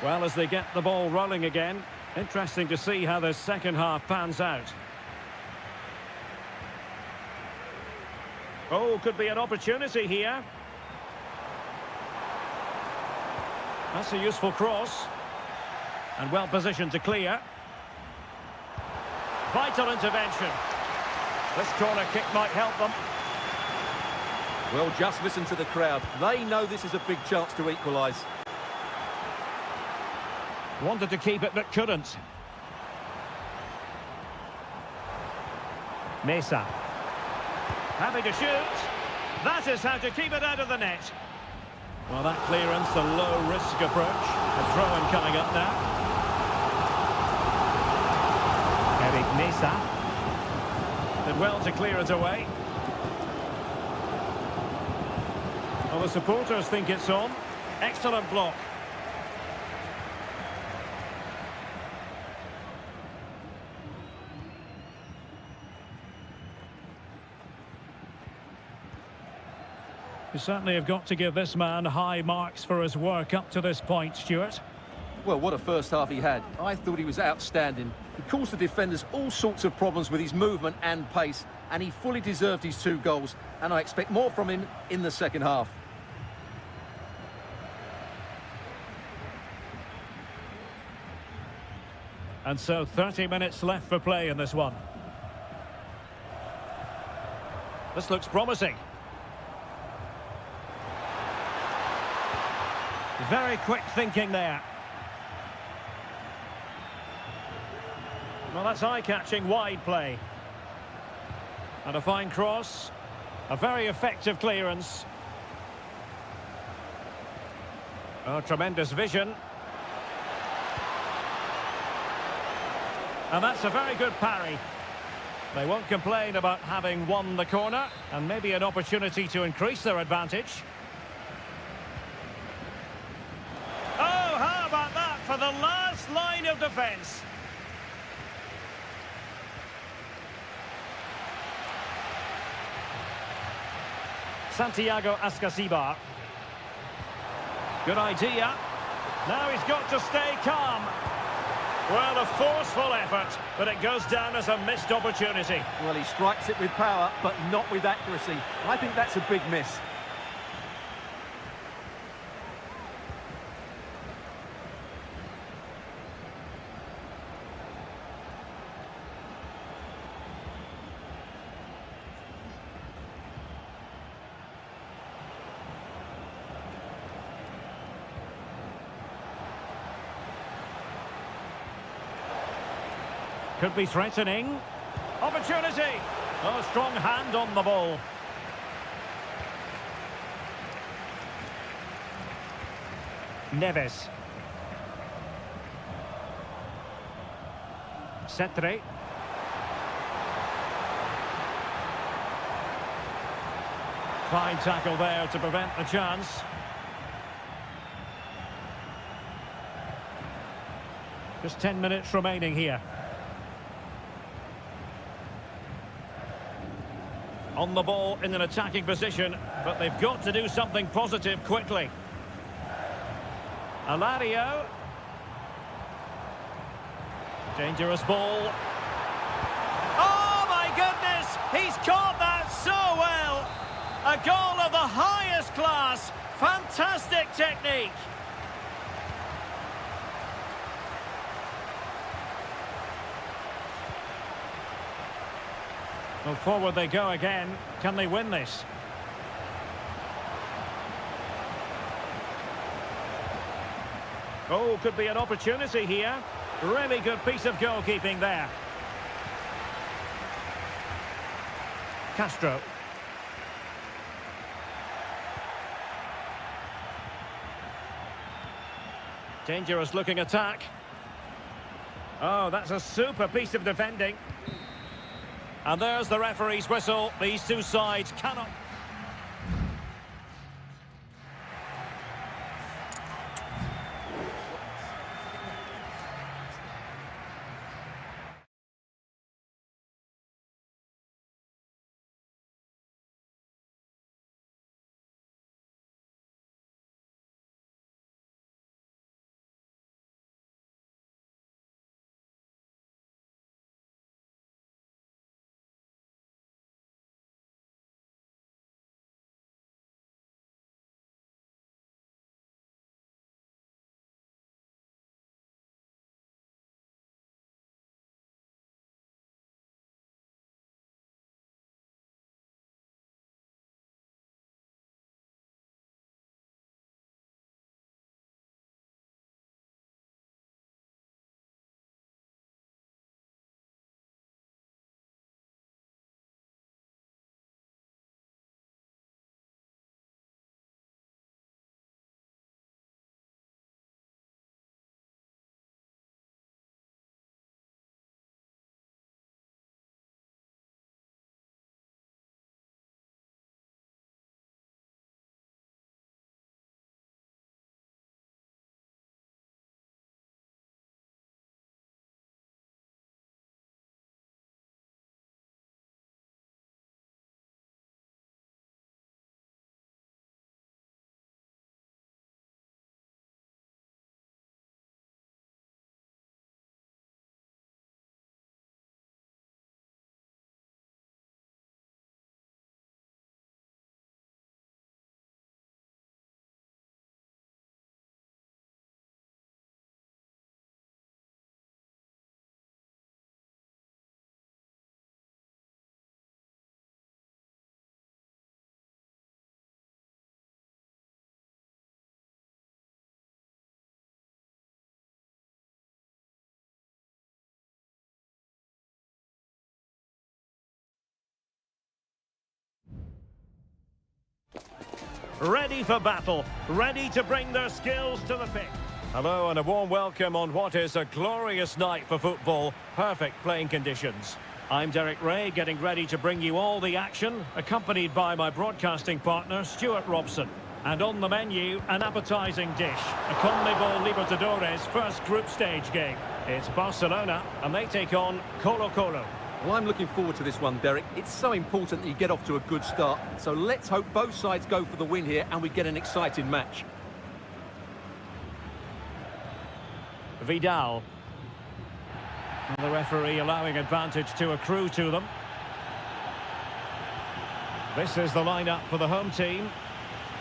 Well, as they get the ball rolling again, interesting to see how the second half pans out. Oh, could be an opportunity here. That's a useful cross. And well positioned to clear. Vital intervention. This corner kick might help them. Well, just listen to the crowd. They know this is a big chance to equalise. Wanted to keep it but couldn't. Mesa. Happy to shoot. That is how to keep it out of the net. Well, that clearance, a low-risk approach. A throw-in coming up now. Eric Mesa. Did well to clear it away. Well, the supporters think it's on. Excellent block. You certainly have got to give this man high marks for his work up to this point, Stuart. Well, what a first half he had. I thought he was outstanding. He caused the defenders all sorts of problems with his movement and pace, and he fully deserved his 2 goals, and I expect more from him in the second half. And so 30 minutes left for play in this one. This looks promising. Very quick thinking there. Well, that's eye-catching wide play. And a fine cross. A very effective clearance. Oh, tremendous vision. And that's a very good parry. They won't complain about having won the corner, and maybe an opportunity to increase their advantage. Oh, how about that for the last line of defence? Santiago Ascasibar. Good idea. Now he's got to stay calm. Well, a forceful effort, but it goes down as a missed opportunity. Well, he strikes it with power, but not with accuracy. I think that's a big miss. Could be threatening. Opportunity. Oh, strong hand on the ball. Neves. Cetre. Fine tackle there to prevent the chance. Just 10 minutes remaining here. On the ball in an attacking position, but they've got to do something positive quickly. Alario. Dangerous ball. Oh my goodness! He's caught that so well! A goal of the highest class. Fantastic technique. Well, forward they go again. Can they win this? Oh, could be an opportunity here. Really good piece of goalkeeping there. Castro. Dangerous looking attack. Oh, that's a super piece of defending. And there's the referee's whistle. These two sides cannot... ready for battle, ready to bring their skills to the pitch. Hello and a warm welcome on what is a glorious night for football. Perfect playing conditions. I'm Derek Ray, getting ready to bring you all the action, accompanied by my broadcasting partner, Stuart Robson. And on the menu, an appetising dish, a CONMEBOL Libertadores first group stage game. It's Barcelona, and they take on Colo-Colo. Well, I'm looking forward to this one, Derek. It's so important that you get off to a good start. So let's hope both sides go for the win here and we get an exciting match. Vidal. And the referee allowing advantage to accrue to them. This is the lineup for the home team.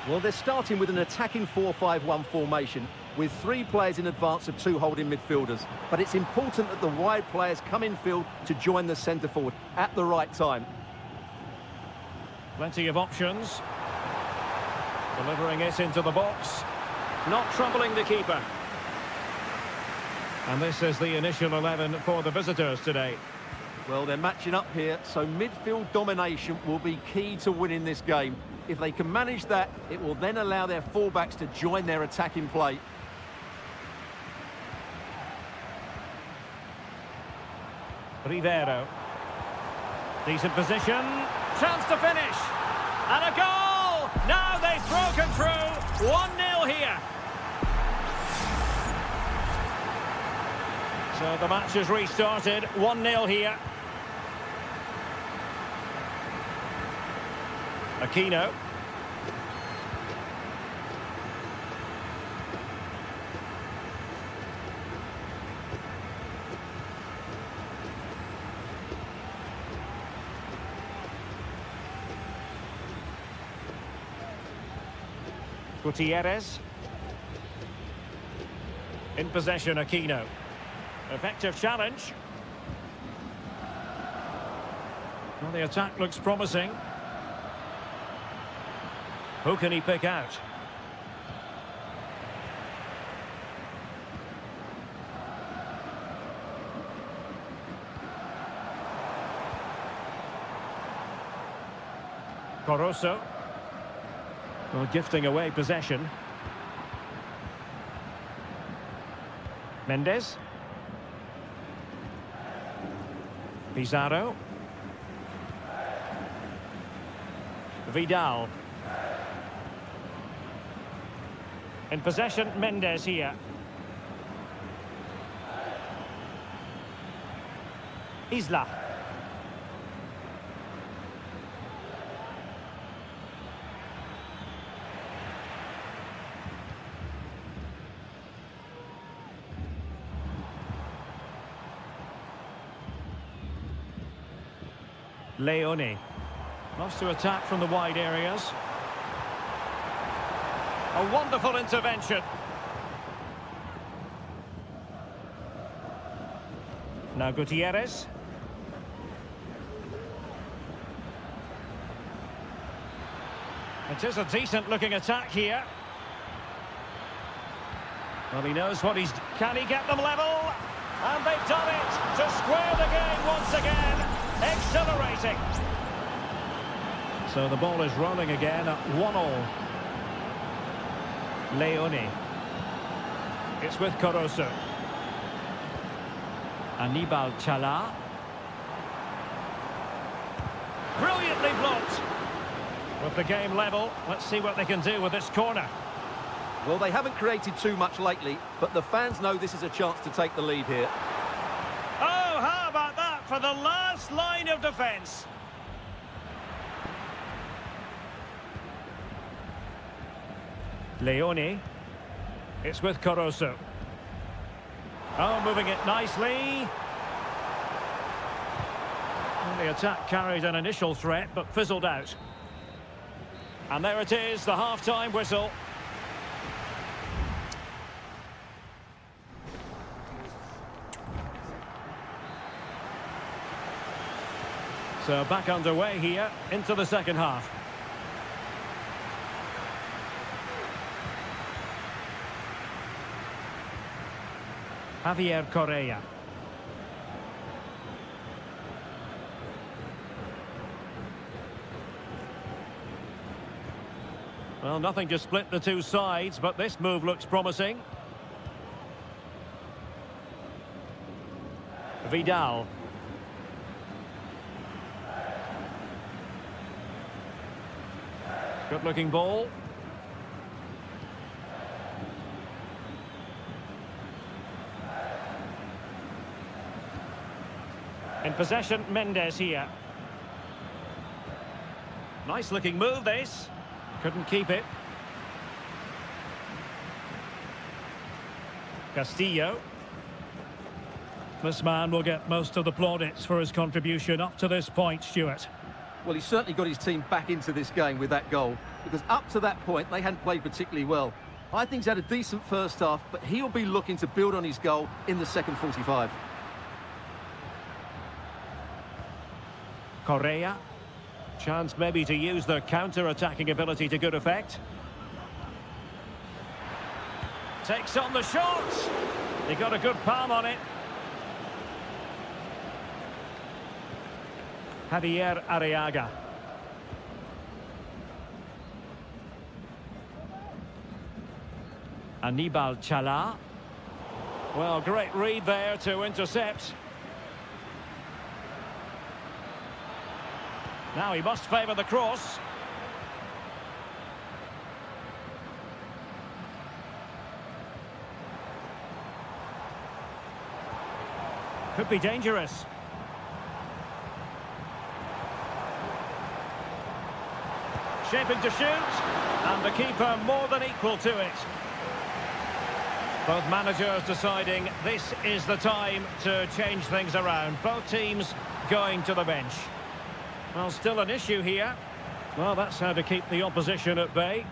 Well, they're starting with an attacking 4-5-1 formation with 3 players in advance of 2 holding midfielders. But it's important that the wide players come in field to join the centre forward at the right time. Plenty of options. Delivering it into the box. Not troubling the keeper. And this is the initial 11 for the visitors today. Well, they're matching up here, so midfield domination will be key to winning this game. If they can manage that, it will then allow their fullbacks to join their attacking play. Rivero. Decent position. Chance to finish. And a goal! Now they've broken through. 1-0 here. So the match has restarted. 1-0 here. Aquino. Gutierrez. In possession, Aquino. Effective challenge. Well, the attack looks promising. Who can he pick out? Corozo. Well, gifting away possession. Mendes. Pizarro. Vidal. In possession, Mendes here. Isla. Leone. Loves to attack from the wide areas. A wonderful intervention. Now Gutierrez. It is a decent-looking attack here. Well, he knows what he's... Can he get them level? And they've done it to square the game once again. Exhilarating. So the ball is rolling again at 1-1. Leone. It's with Corozo. Anibal Chala. Brilliantly blocked. With the game level, let's see what they can do with this corner. Well, they haven't created too much lately, but the fans know this is a chance to take the lead here. Oh, how about that for the last line of defence? Leone. It's with Corozo. Oh, moving it nicely. Well, the attack carried an initial threat, but fizzled out. And there it is, the half-time whistle. So back underway here into the second half. Javier Correa. Well, nothing to split the two sides, but this move looks promising. Vidal. Good-looking ball. In possession, Mendes here. Nice-looking move, this. Couldn't keep it. Castillo. This man will get most of the plaudits for his contribution up to this point, Stuart. Well, he certainly got his team back into this game with that goal, because up to that point, they hadn't played particularly well. I think he's had a decent first half, but he'll be looking to build on his goal in the second 45. Correa. Chance maybe to use their counter-attacking ability to good effect. Takes on the shot. He got a good palm on it. Javier Arriaga. Anibal Chala. Well, great read there to intercept. Now he must favour the cross. Could be dangerous. Shaping to shoot, and the keeper more than equal to it. Both managers deciding this is the time to change things around. Both teams going to the bench. Well, still an issue here. Well, that's how to keep the opposition at bay.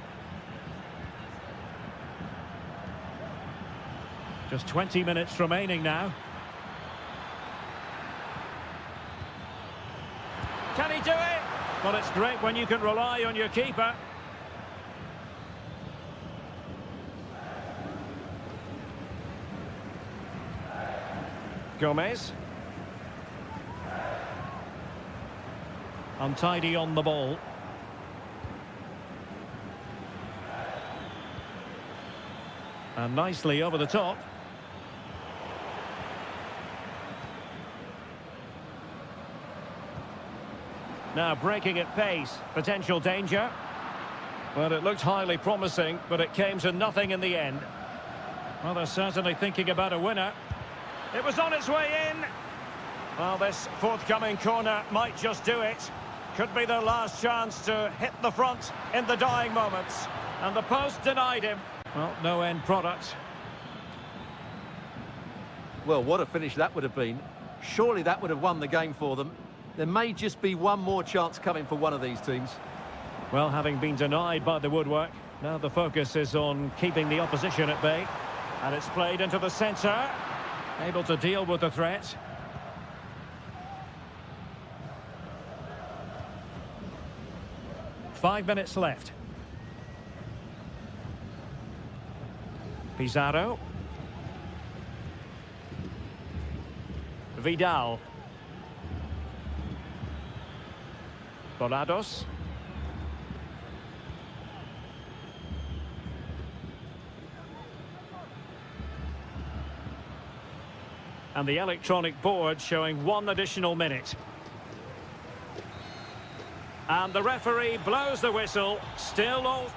Just 20 minutes remaining now. Can he do it? Well, it's great when you can rely on your keeper. Gomez. Untidy on the ball. And nicely over the top. Now breaking at pace, potential danger. Well, it looked highly promising, but it came to nothing in the end. Well, they're certainly thinking about a winner. It was on its way in. Well, this forthcoming corner might just do it. Could be their last chance to hit the front in the dying moments. And the post denied him. Well, no end product. Well, what a finish that would have been. Surely that would have won the game for them. There may just be one more chance coming for one of these teams. Well, having been denied by the woodwork, now the focus is on keeping the opposition at bay. And it's played into the centre. Able to deal with the threat. Five minutes left. Pizarro. Vidal. Volados. And the electronic board showing one additional minute. And the referee blows the whistle. Still all...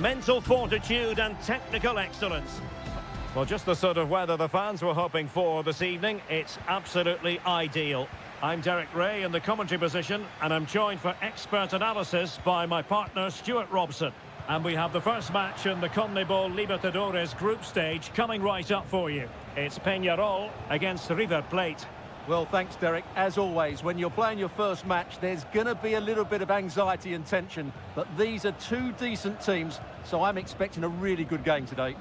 mental fortitude and technical excellence. Well, just the sort of weather the fans were hoping for this evening. It's absolutely ideal. I'm Derek Ray in the commentary position, and I'm joined for expert analysis by my partner Stuart Robson. And we have the first match in the CONMEBOL Libertadores group stage coming right up for you. It's Peñarol against River Plate. Well, thanks, Derek. As always, when you're playing your first match, there's going to be a little bit of anxiety and tension. But these are two decent teams, so I'm expecting a really good game today.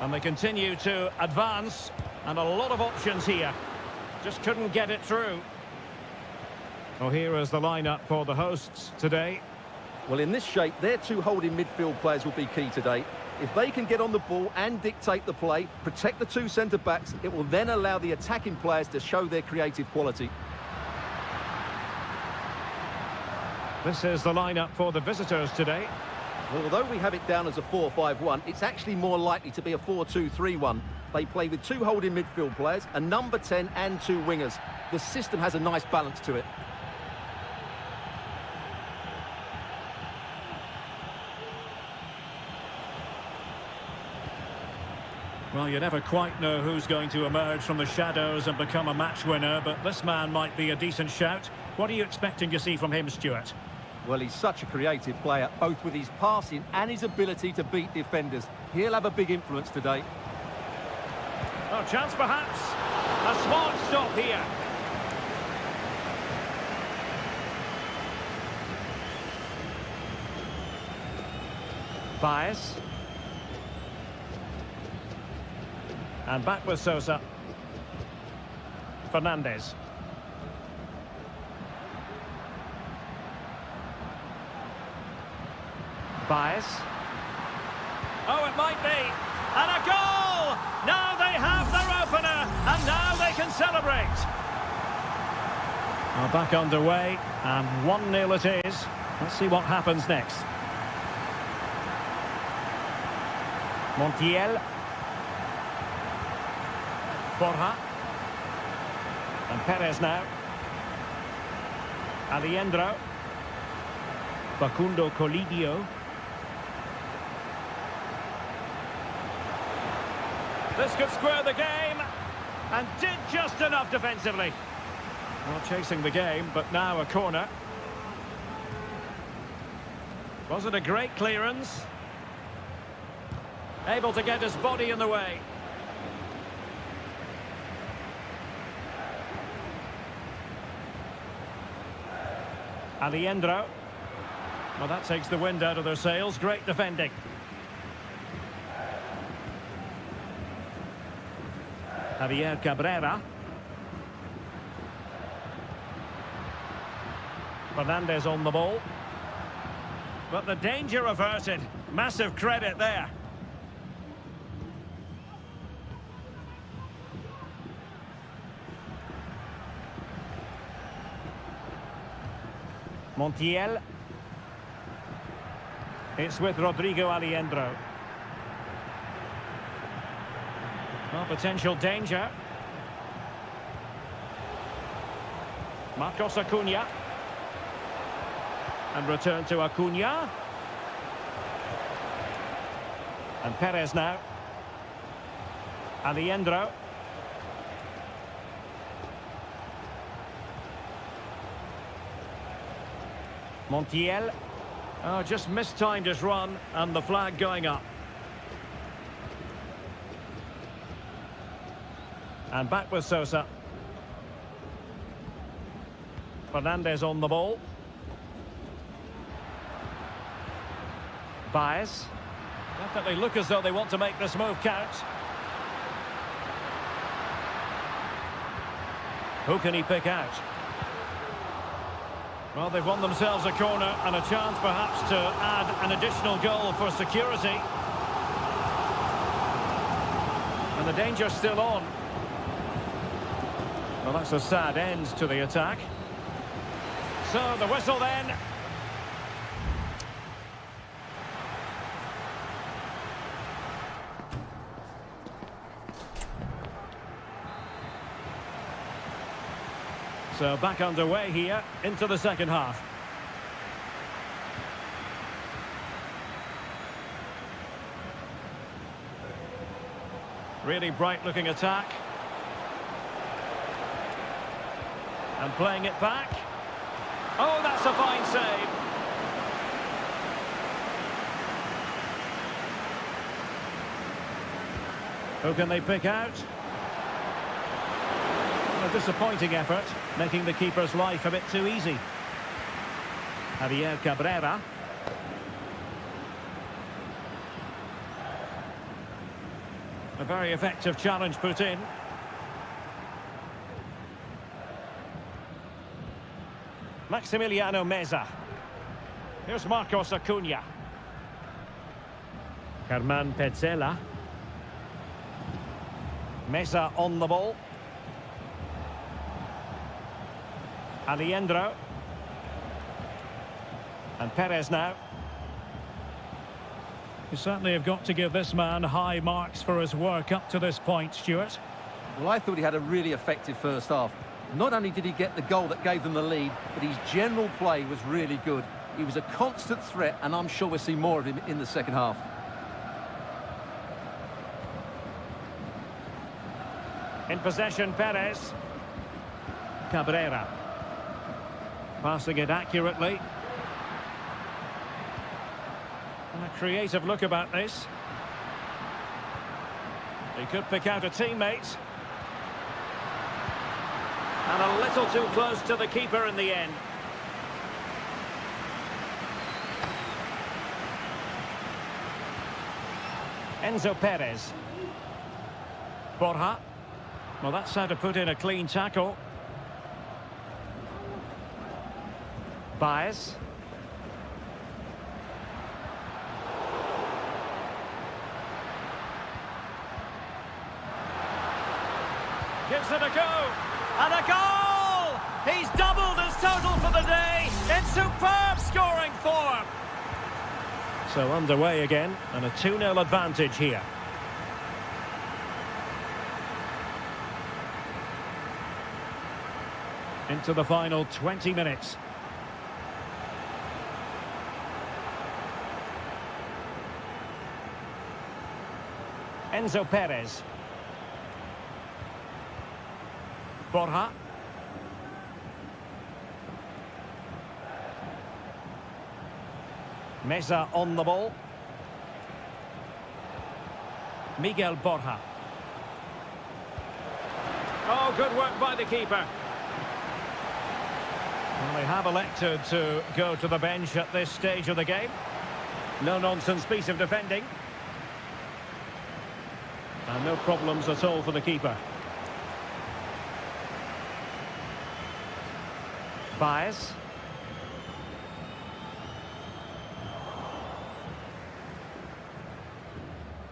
And they continue to advance, and a lot of options here. Just couldn't get it through. Well, here is the lineup for the hosts today. Well, in this shape, their two holding midfield players will be key today. If they can get on the ball and dictate the play, protect the two centre-backs, it will then allow the attacking players to show their creative quality. This is the lineup for the visitors today. Well, although we have it down as a 4-5-1, it's actually more likely to be a 4-2-3-1. They play with two holding midfield players, a number 10 and two wingers. The system has a nice balance to it. Well, you never quite know who's going to emerge from the shadows and become a match winner, but this man might be a decent shout. What are you expecting to see from him, Stuart? Well, he's such a creative player, both with his passing and his ability to beat defenders. He'll have a big influence today. Oh, chance perhaps. A smart stop here. Bias. And back with Sosa. Fernandez. Bias. Oh, it might be. And a goal! Now they have their opener, and now they can celebrate. Well, back underway, and 1-0 it is. Let's see what happens next. Montiel. Borja. And Perez now. Aliendro. Facundo Colidio. This could square the game, and did just enough defensively. Well, chasing the game, but now a corner. Was it a great clearance? Able to get his body in the way. Aliendro. Well, that takes the wind out of their sails. Great defending. Javier Cabrera. Fernandez on the ball. But the danger averted. Massive credit there. Montiel. It's with Rodrigo Aliendro. Well, potential danger. Marcos Acuna. And return to Acuna. And Perez now. Aliendro. Montiel. Oh, just mistimed his run, and the flag going up. And back with Sosa. Fernandez on the ball. Bias. Definitely look as though they want to make this move count. Who can he pick out? Well, they've won themselves a corner and a chance perhaps to add an additional goal for security. And the danger's still on. Well, that's a sad end to the attack. So, the whistle then. So back underway here into the second half. Really bright-looking attack. And playing it back. Oh, that's a fine save. Who can they pick out? A disappointing effort, making the keeper's life a bit too easy. Javier Cabrera. A very effective challenge put in. Maximiliano Meza. Here's Marcos Acuna. Germán Petzela. Meza on the ball. Aliendro. And Perez now. You certainly have got to give this man high marks for his work up to this point, Stuart. Well, I thought he had a really effective first half. Not only did he get the goal that gave them the lead, but his general play was really good. He was a constant threat, and I'm sure we'll see more of him in the second half. In possession, Perez. Cabrera. Passing it accurately. And a creative look about this. He could pick out a teammate. And a little too close to the keeper in the end. Enzo Perez. Borja. Well, that's how to put in a clean tackle. Baez. Gives it a go. And a goal! He's doubled his total for the day in superb scoring form. So underway again, and a 2-0 advantage here. Into the final 20 minutes. Enzo Perez. Borja. Meza on the ball. Miguel Borja. Oh, good work by the keeper. Well, they have elected to go to the bench at this stage of the game. No-nonsense piece of defending. And no problems at all for the keeper. Baez.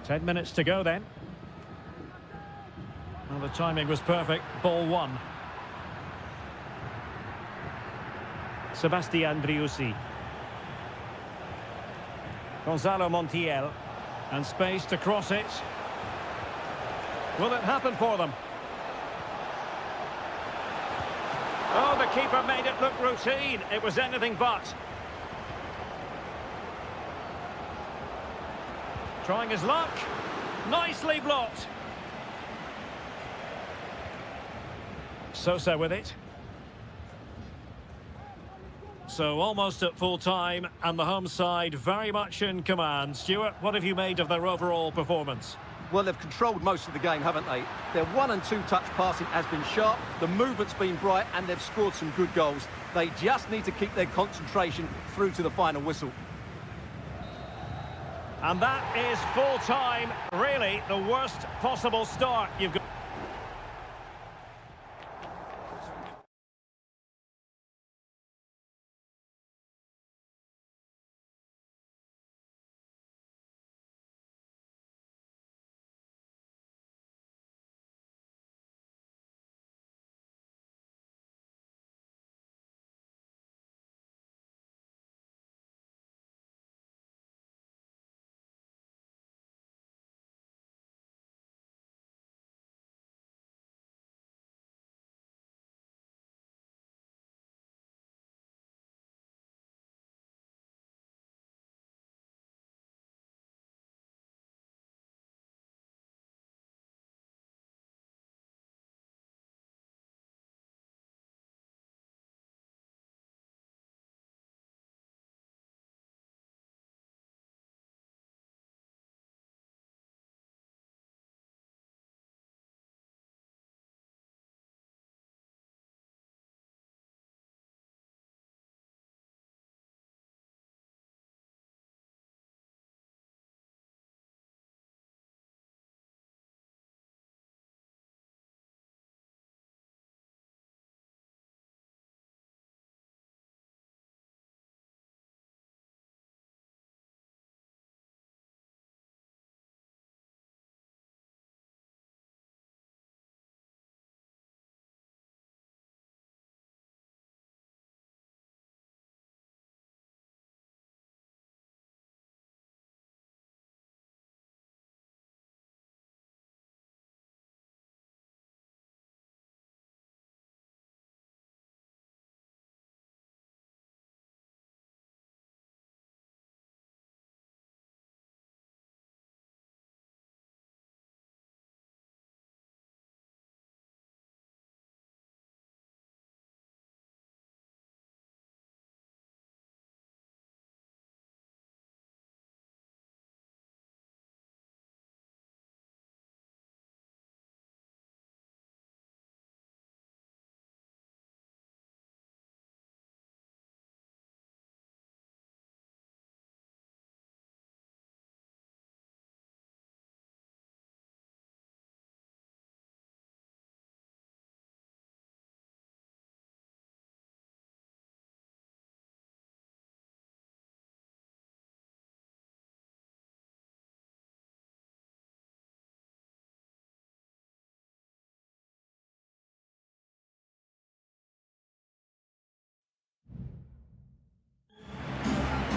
Ten minutes to go then. Well, the timing was perfect. Ball one. Sebastian Driussi. Gonzalo Montiel. And space to cross it. Will it happen for them? Oh, the keeper made it look routine. It was anything but. Trying his luck. Nicely blocked. Sosa with it. So almost at full time, and the home side very much in command. Stuart, what have you made of their overall performance? Well, they've controlled most of the game, haven't they? Their 1- and 2-touch passing has been sharp, the movement's been bright, and they've scored some good goals. They just need to keep their concentration through to the final whistle. And that is full time. Really, the worst possible start you've got.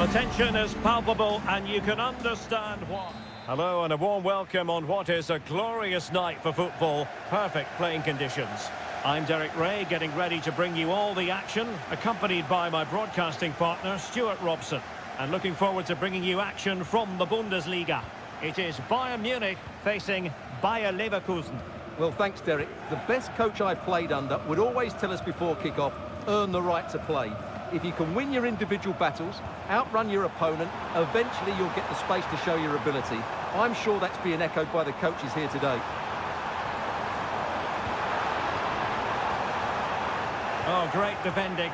The tension is palpable and you can understand why. Hello and a warm welcome on what is a glorious night for football. Perfect playing conditions. I'm Derek Ray, getting ready to bring you all the action, accompanied by my broadcasting partner, Stuart Robson. And looking forward to bringing you action from the Bundesliga. It is Bayern Munich facing Bayer Leverkusen. Well, thanks, Derek. The best coach I played under would always tell us before kick-off, earn the right to play. If you can win your individual battles, outrun your opponent, eventually you'll get the space to show your ability. I'm sure that's being echoed by the coaches here today. Oh, great defending.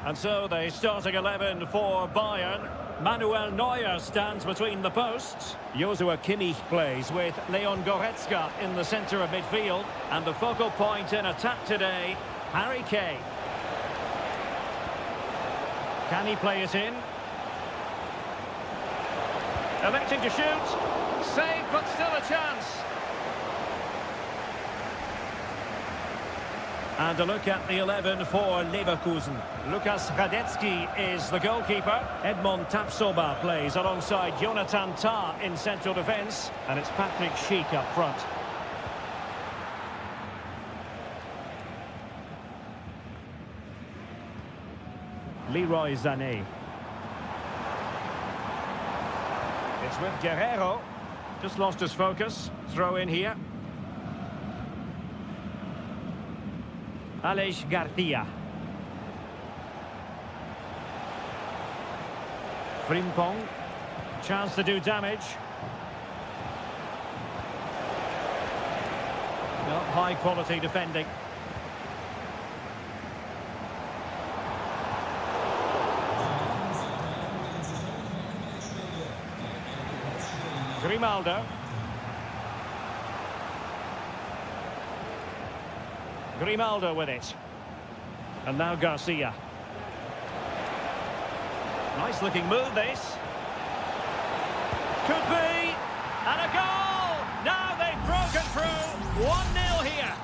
And so the starting 11 for Bayern. Manuel Neuer stands between the posts. Joshua Kimmich plays with Leon Goretzka in the centre of midfield. And the focal point in attack today, Harry Kane. Can he play it in? Electing to shoot. Save, but still a chance. And a look at the 11 for Leverkusen. Lukas Radetzky is the goalkeeper. Edmond Tapsoba plays alongside Jonathan Tah in central defence. And it's Patrick Schick up front. Leroy Sané. It's with Guerrero. Just lost his focus. Throw in here. Aleix Garcia. Frimpong. Chance to do damage. Well, high quality defending. Grimaldo. Grimaldo with it. And now Garcia. Nice looking move this. Could be. And a goal! Now they've broken through. 1-0 here.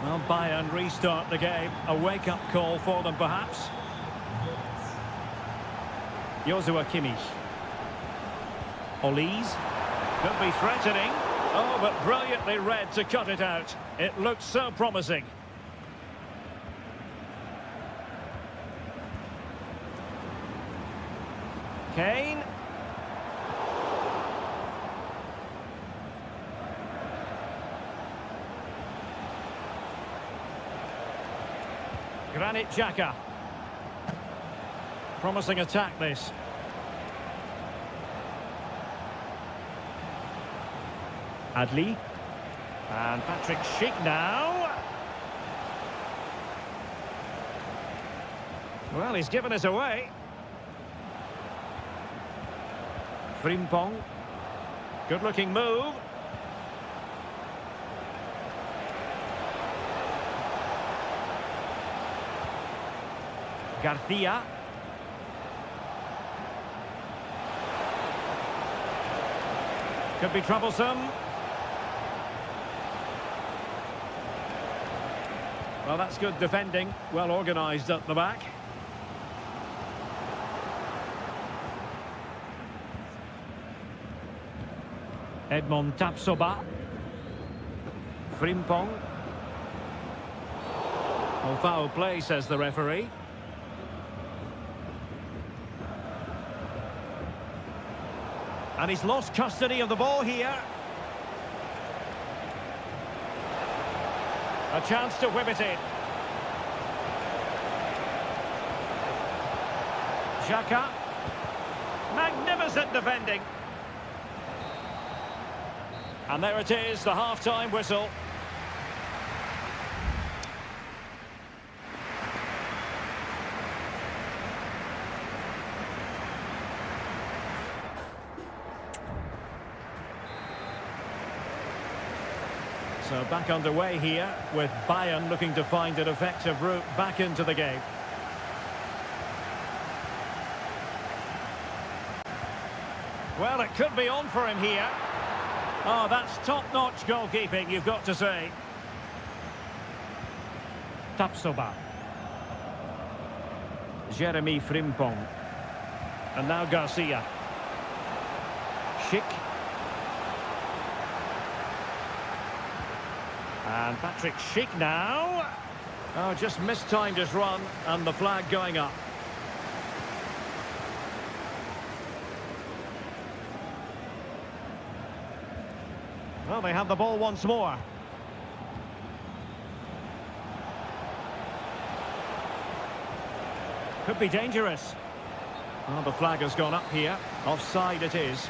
Well, Bayern restart the game. A wake-up call for them perhaps. Joshua Kimmich. Olise. Could be threatening. Oh, but brilliantly read to cut it out. It looks so promising. Kane. Granit Xhaka. Promising attack this. Adli. And Patrick Schick now. Well, he's given us away. Frimpong. Good-looking move. Garcia. Could be troublesome. Well, that's good defending. Well organised at the back. Edmond Tapsoba. Frimpong. Oh, foul play, says the referee. And he's lost custody of the ball here. A chance to whip it in. Xhaka. Magnificent defending. And there it is, the half-time whistle. So back underway here with Bayern looking to find an effective route back into the game. Well, it could be on for him here. Oh, that's top-notch goalkeeping, you've got to say. Tapsoba. Jeremy Frimpong. And now Garcia. Schick. And Patrick Schick now. Oh, just mistimed his run, and the flag going up. Well, they have the ball once more. Could be dangerous. Well, the flag has gone up here. Offside it is.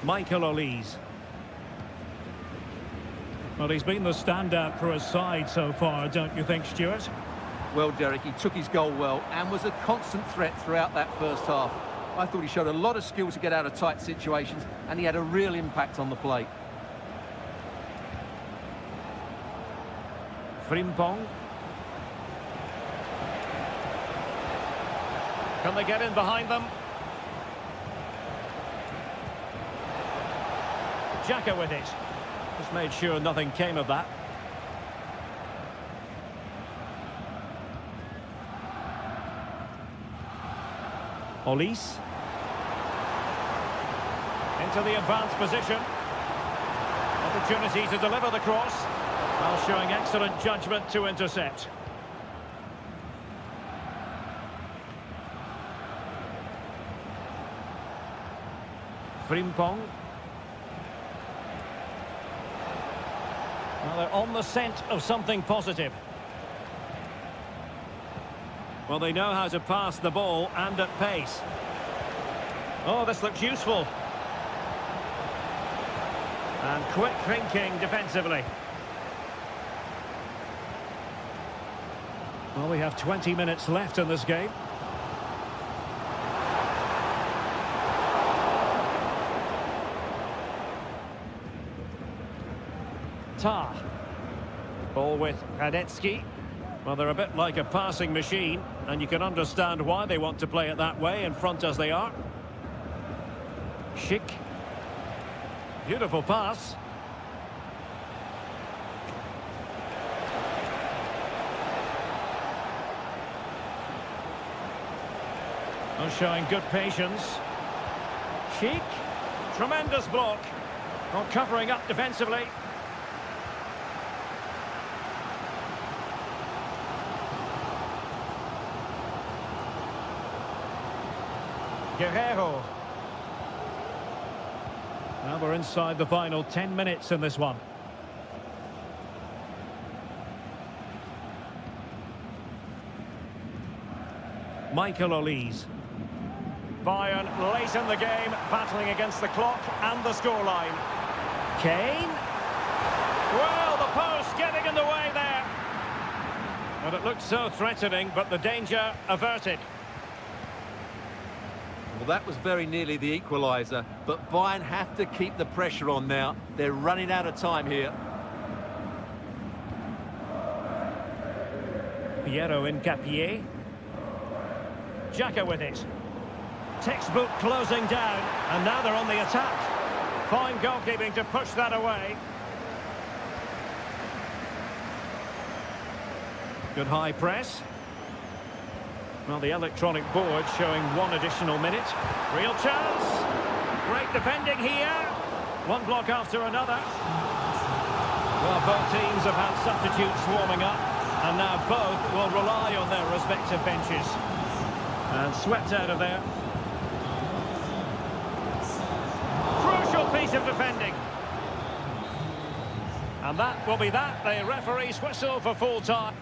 Michael Olise. Well, he's been the standout for his side so far, don't you think, Stuart? Well, Derek, he took his goal well and was a constant threat throughout that first half. I thought he showed a lot of skill to get out of tight situations, and he had a real impact on the plate. Frimpong. Can they get in behind them? Xhaka with it. Just made sure nothing came of that. Olise. Into the advanced position. Opportunity to deliver the cross, while showing excellent judgment to intercept. Frimpong. Well, they're on the scent of something positive. Well, they know how to pass the ball and at pace. Oh, this looks useful. And quick thinking defensively. Well, we have 20 minutes left in this game. Tar. Ball with Radetzky. Well, they're a bit like a passing machine, and you can understand why they want to play it that way, in front as they are. Schick. Beautiful pass. Oh, showing good patience. Schick. Tremendous block. Well, covering up defensively. Guerrero. Now we're inside the final 10 minutes in this one. Michael Olise. Bayern late in the game, battling against the clock and the scoreline. Kane. Well, the post getting in the way there. Well, it looked so threatening, but the danger averted. Well, that was very nearly the equaliser, but Bayern have to keep the pressure on now. They're running out of time here. Piero Incapié. Xhaka with it. Textbook closing down, and now they're on the attack. Fine goalkeeping to push that away. Good high press. Well, the electronic board showing one additional minute. Real chance. Great defending here. One block after another. Well, both teams have had substitutes warming up, and now both will rely on their respective benches. And swept out of there. Crucial piece of defending. And that will be that. The referee's whistle for full time.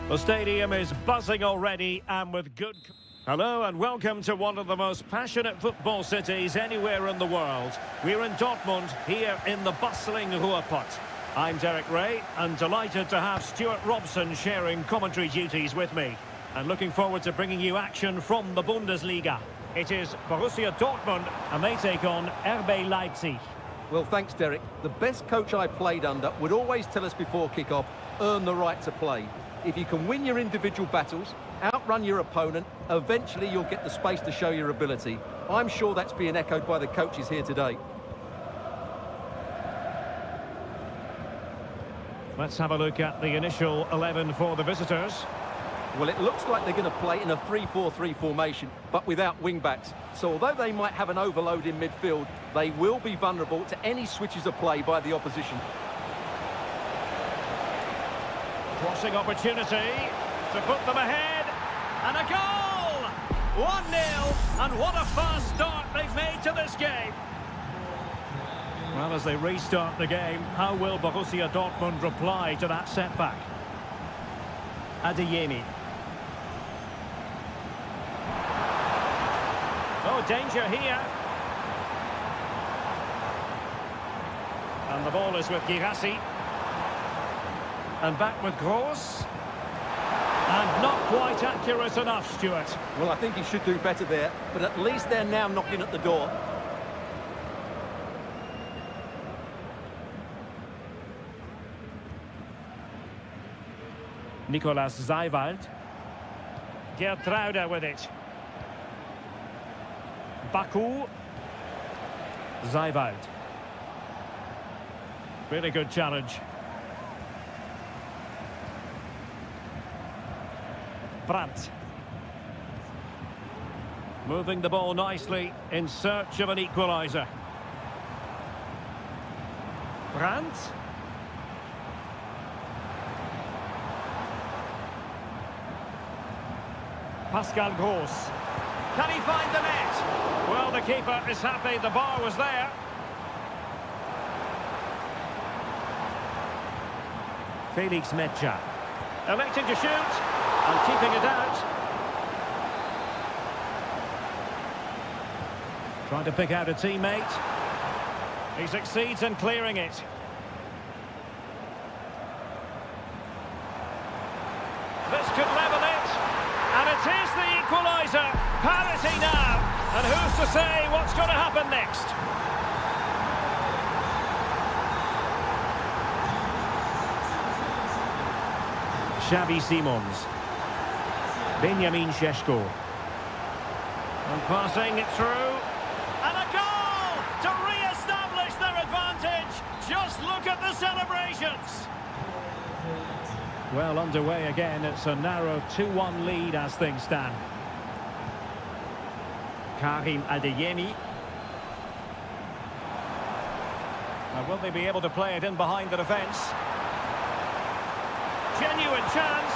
The stadium is buzzing already and with good... Hello and welcome to one of the most passionate football cities anywhere in the world. We're in Dortmund, here in the bustling Ruhrpott. I'm Derek Ray and delighted to have Stuart Robson sharing commentary duties with me. And looking forward to bringing you action from the Bundesliga. It is Borussia Dortmund and they take on RB Leipzig. Well, thanks, Derek. The best coach I played under would always tell us before kick-off, earn the right to play. If you can win your individual battles, outrun your opponent, eventually you'll get the space to show your ability. I'm sure that's being echoed by the coaches here today. Let's have a look at the initial 11 for the visitors. Well, it looks like they're going to play in a 3-4-3 formation, but without wing-backs. So although they might have an overload in midfield, they will be vulnerable to any switches of play by the opposition. Crossing opportunity to put them ahead. And a goal! 1-0, and what a fast start they've made to this game. Well, as they restart the game, how will Borussia Dortmund reply to that setback? Adeyemi. Oh, danger here. And the ball is with Girassi. And back with Gross. And not quite accurate enough, Stuart. Well, I think he should do better there, but at least they're now knocking at the door. Nicolas Zijwald. Geertruida with it. Baku. Zijwald. Really good challenge. Brandt. Moving the ball nicely in search of an equaliser. Brandt. Pascal Gross. Can he find the net? Well, the keeper is happy the bar was there. Felix Metscher. Electing to shoot and keeping it out. Trying to pick out a teammate. He succeeds in clearing it. This could level it. And it is the equaliser. Parity now. And who's to say what's going to happen next? Xavi Simons. Benjamin Šeško. And passing it through. And a goal to re-establish their advantage. Just look at the celebrations. Well, underway again. It's a narrow 2-1 lead as things stand. Karim Adeyemi. Now, will they be able to play it in behind the defence? Genuine chance.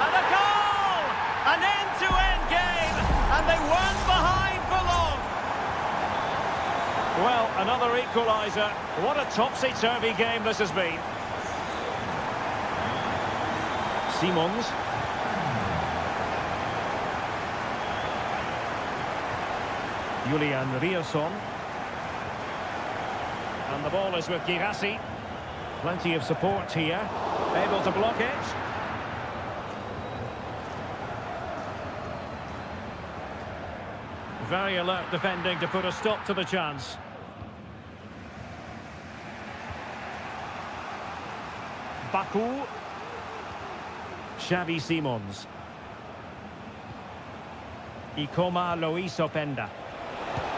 And a goal! An end-to-end game. And they weren't behind for long. Well, another equaliser. What a topsy-turvy game this has been. Simons. Julian Rierson. And the ball is with Girassi. Plenty of support here. Able to block it. Very alert defending to put a stop to the chance. Baku. Xavi Simons. Ikoma Lois Openda.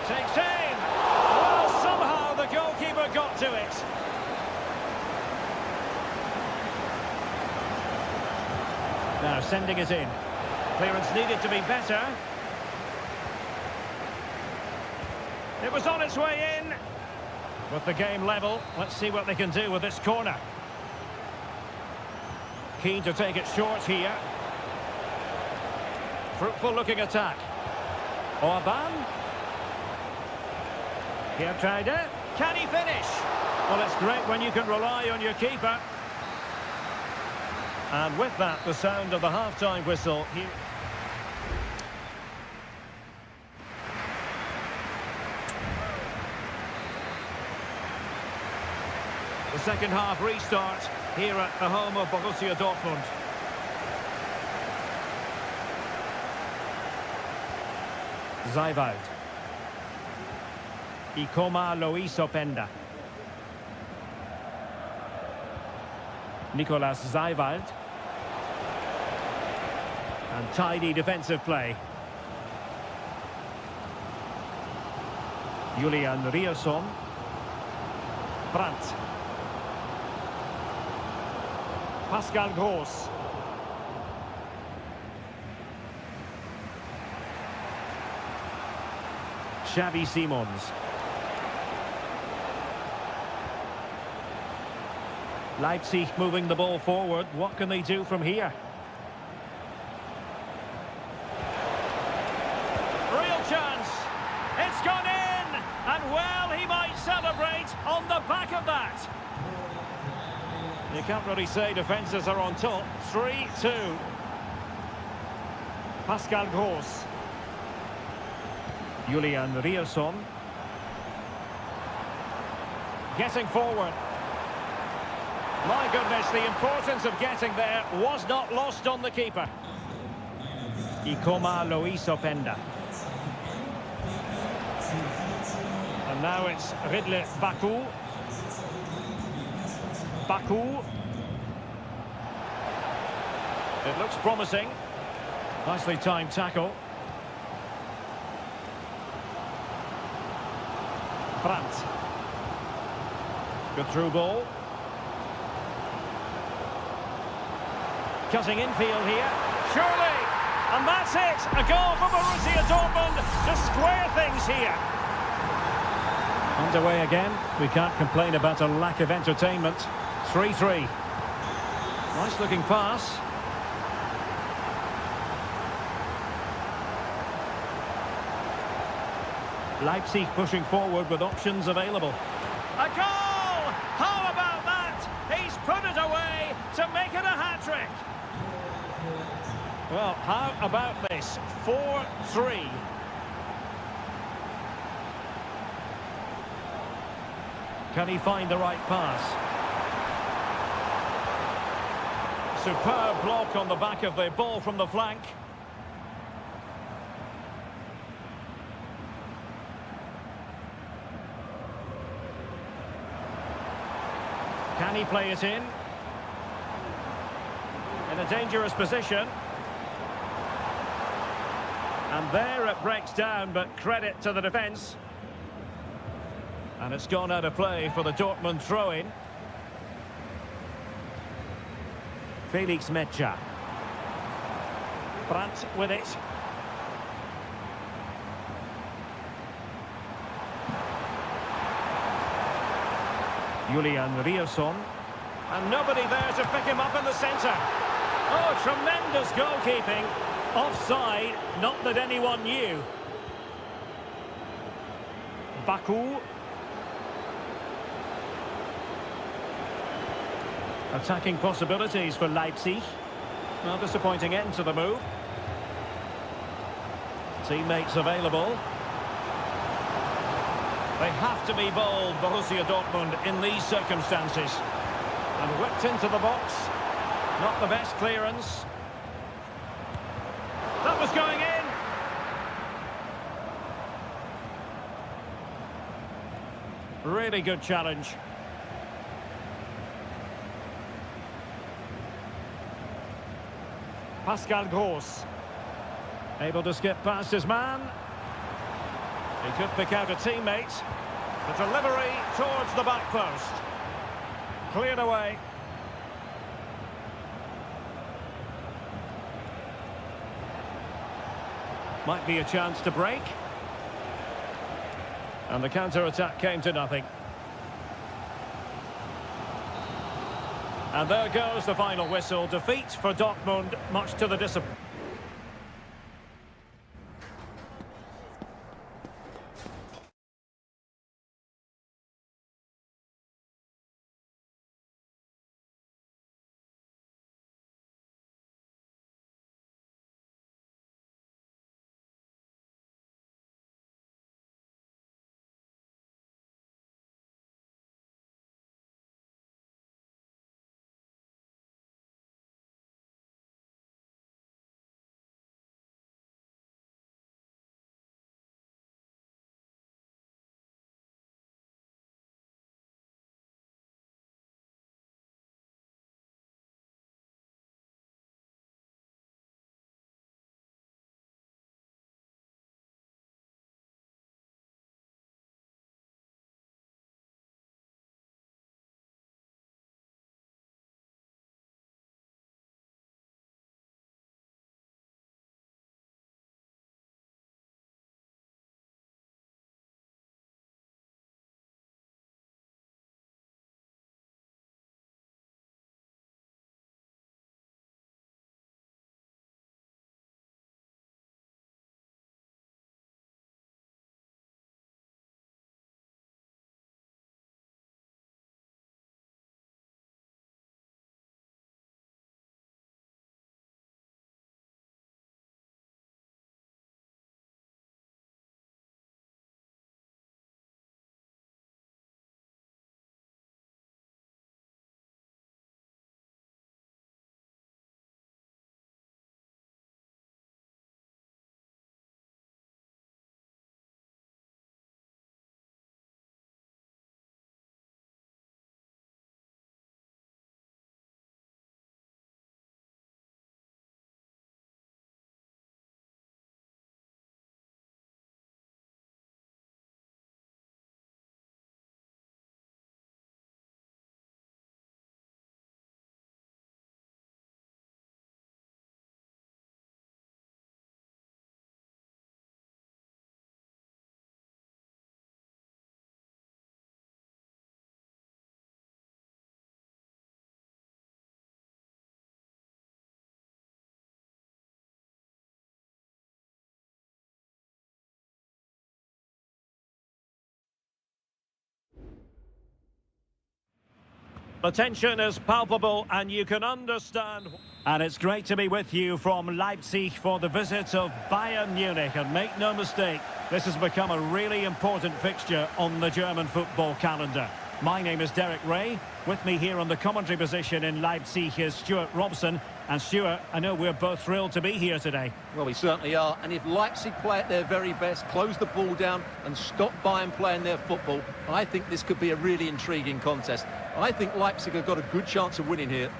Takes aim! Well, somehow the goalkeeper got to it. Now sending it in. Clearance needed to be better. It was on its way in. With the game level, let's see what they can do with this corner. Keen to take it short here. Fruitful looking attack. Orban. Geertruida. Can he finish? Well, it's great when you can rely on your keeper. And with that, the sound of the half-time whistle here. The second half restart here at the home of Borussia Dortmund. Zaiwald. Ikoma Lois Openda. Nicolas Zaiwald. And tidy defensive play. Julian Rierson. Brandt. Pascal Gross. Xavi Simons. Leipzig moving the ball forward. What can they do from here? Real chance. It's gone in. And well, he might celebrate on the back of that. You can't really say defences are on top. 3-2. Pascal Gross. Julian Rierson. Getting forward. My goodness, the importance of getting there was not lost on the keeper. Ikoma Lois Openda. And now it's Ridley Baku. Baku. It looks promising. Nicely timed tackle. Brandt. Good through ball. Cutting infield here. Surely! And that's it! A goal for Borussia Dortmund to square things here. Underway again. We can't complain about a lack of entertainment. 3-3. Nice looking pass. Leipzig pushing forward with options available. A goal! How about that? He's put it away to make it a hat-trick. Well, how about this? 4-3. Can he find the right pass? Superb block on the back of the ball from the flank. Can he play it in? In a dangerous position. And there it breaks down, but credit to the defence. And it's gone out of play for the Dortmund throw-in. Felix Mecha. Brandt with it. Julian Rierson. And nobody there to pick him up in the centre. Oh, tremendous goalkeeping. Offside, not that anyone knew. Baku. Attacking possibilities for Leipzig. Well, disappointing end to the move. Teammates available. They have to be bold, Borussia Dortmund, in these circumstances. And whipped into the box. Not the best clearance. That was going in. Really good challenge. Pascal Gross. Able to skip past his man. He could pick out a teammate. The delivery towards the back post. Cleared away. Might be a chance to break. And the counter-attack came to nothing. And there goes the final whistle. Defeat for Dortmund, much to the disappointment. The tension is palpable and you can understand. And it's great to be with you from Leipzig for the visit of Bayern Munich. And make no mistake, this has become a really important fixture on the German football calendar. My name is Derek Ray. With me here on the commentary position in Leipzig is Stuart Robson. And Stuart, I know we're both thrilled to be here today. Well, we certainly are. And if Leipzig play at their very best, close the ball down and stop Bayern playing their football, I think this could be a really intriguing contest. I think Leipzig have got a good chance of winning here.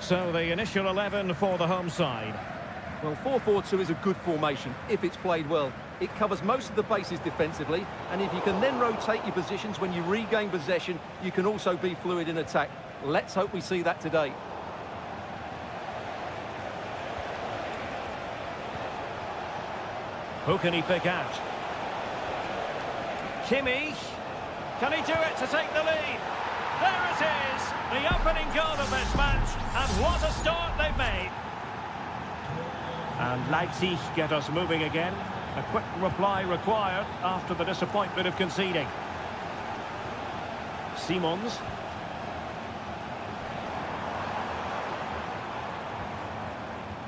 So the initial 11 for the home side. Well, 4-4-2 is a good formation if it's played well. It covers most of the bases defensively, and if you can then rotate your positions when you regain possession, you can also be fluid in attack. Let's hope we see that today. Who can he pick out? Kimmich. Can he do it to take the lead? There it is, the opening goal of this match, and what a start they've made. And Leipzig get us moving again. A quick reply required after the disappointment of conceding. Simons.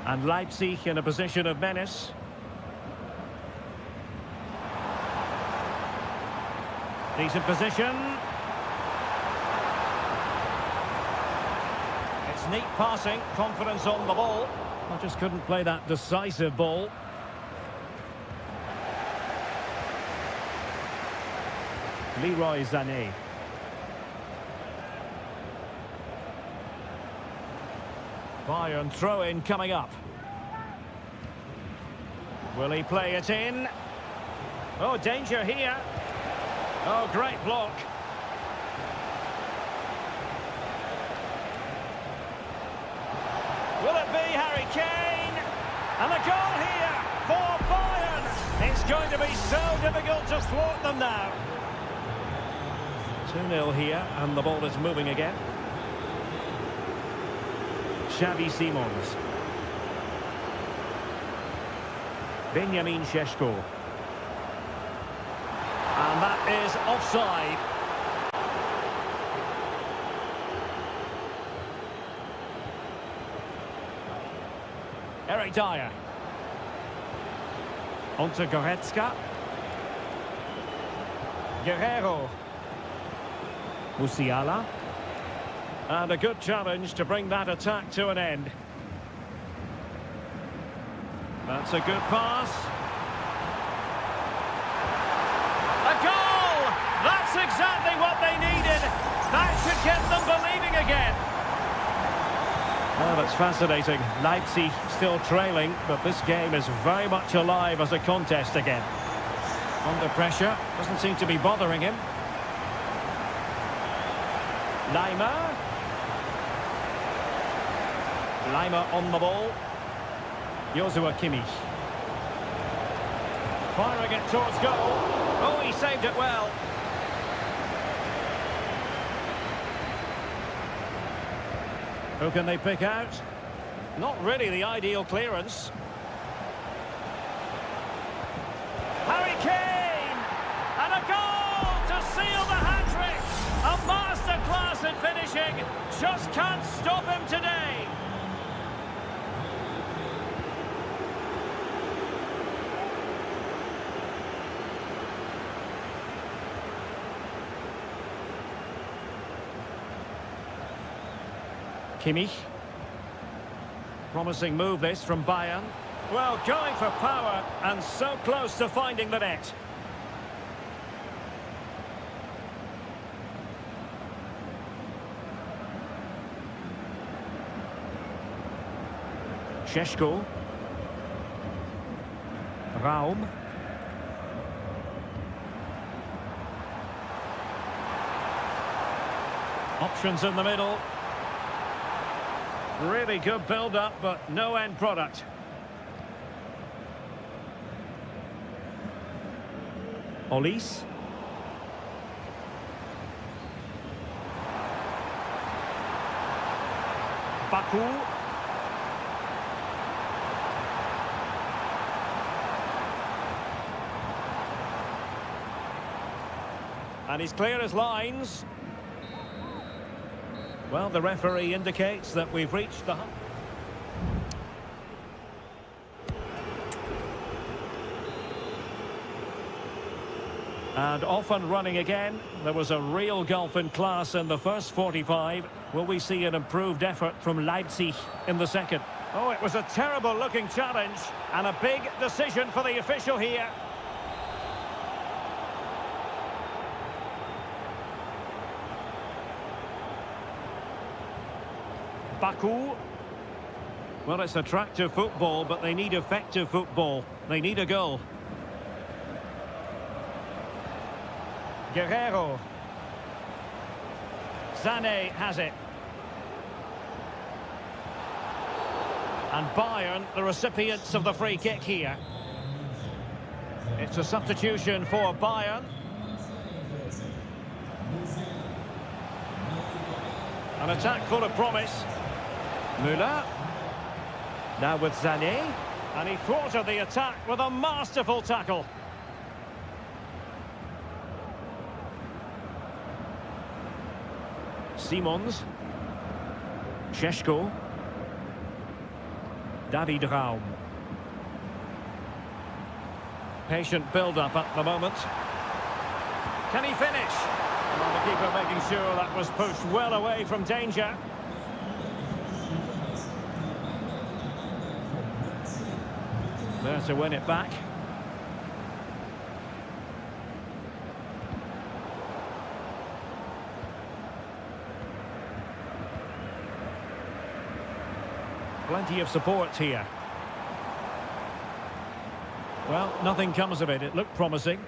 And Leipzig in a position of menace. Decent position. It's neat passing, confidence on the ball. I just couldn't play that decisive ball. Leroy Sané. Bayern throw-in coming up. Will he play it in? Oh, danger here. Oh, great block. Will it be Harry Kane? And a goal here for Bayern. It's going to be so difficult to thwart them now. 2-0 here, and the ball is moving again. Xavi Simons. Benjamin Šeško. And that is offside. Eric Dyer. Onto Goretzka. Guerrero. Musiala. And a good challenge to bring that attack to an end. That's a good pass. A goal! That's exactly what they needed. That should get them believing again. Oh, that's fascinating. Leipzig still trailing, but this game is very much alive as a contest again. Under pressure, doesn't seem to be bothering him. Lima on the ball. Joshua Kimmich. Firing it towards goal. Oh, he saved it well. Who can they pick out? Not really the ideal clearance. Harry Kane! And a goal to seal the hat-trick! A masterclass in finishing. Just can't stop him today. Kimmich. Promising move this from Bayern. Well, going for power and so close to finding the net. Šeško. Raum. Options in the middle. Really good build-up, but no end product. Olise. Baku. And he's clear as lines. Well, the referee indicates that we've reached the... And off and running again. There was a real gulf in class in the first 45. Will we see an improved effort from Leipzig in the second? Oh, it was a terrible-looking challenge and a big decision for the official here. Baku. Well, it's attractive football, but they need effective football. They need a goal. Guerrero. Sané has it. And Bayern, the recipients of the free kick here. It's a substitution for Bayern. An attack full of promise. Müller. Now with Sané. And he thwarted the attack with a masterful tackle. Simons. Šeško. David Raum. Patient build-up at the moment. Can he finish? Well, the keeper making sure that was pushed well away from danger. There to win it back. Plenty of support here. Well, nothing comes of it. It looked promising.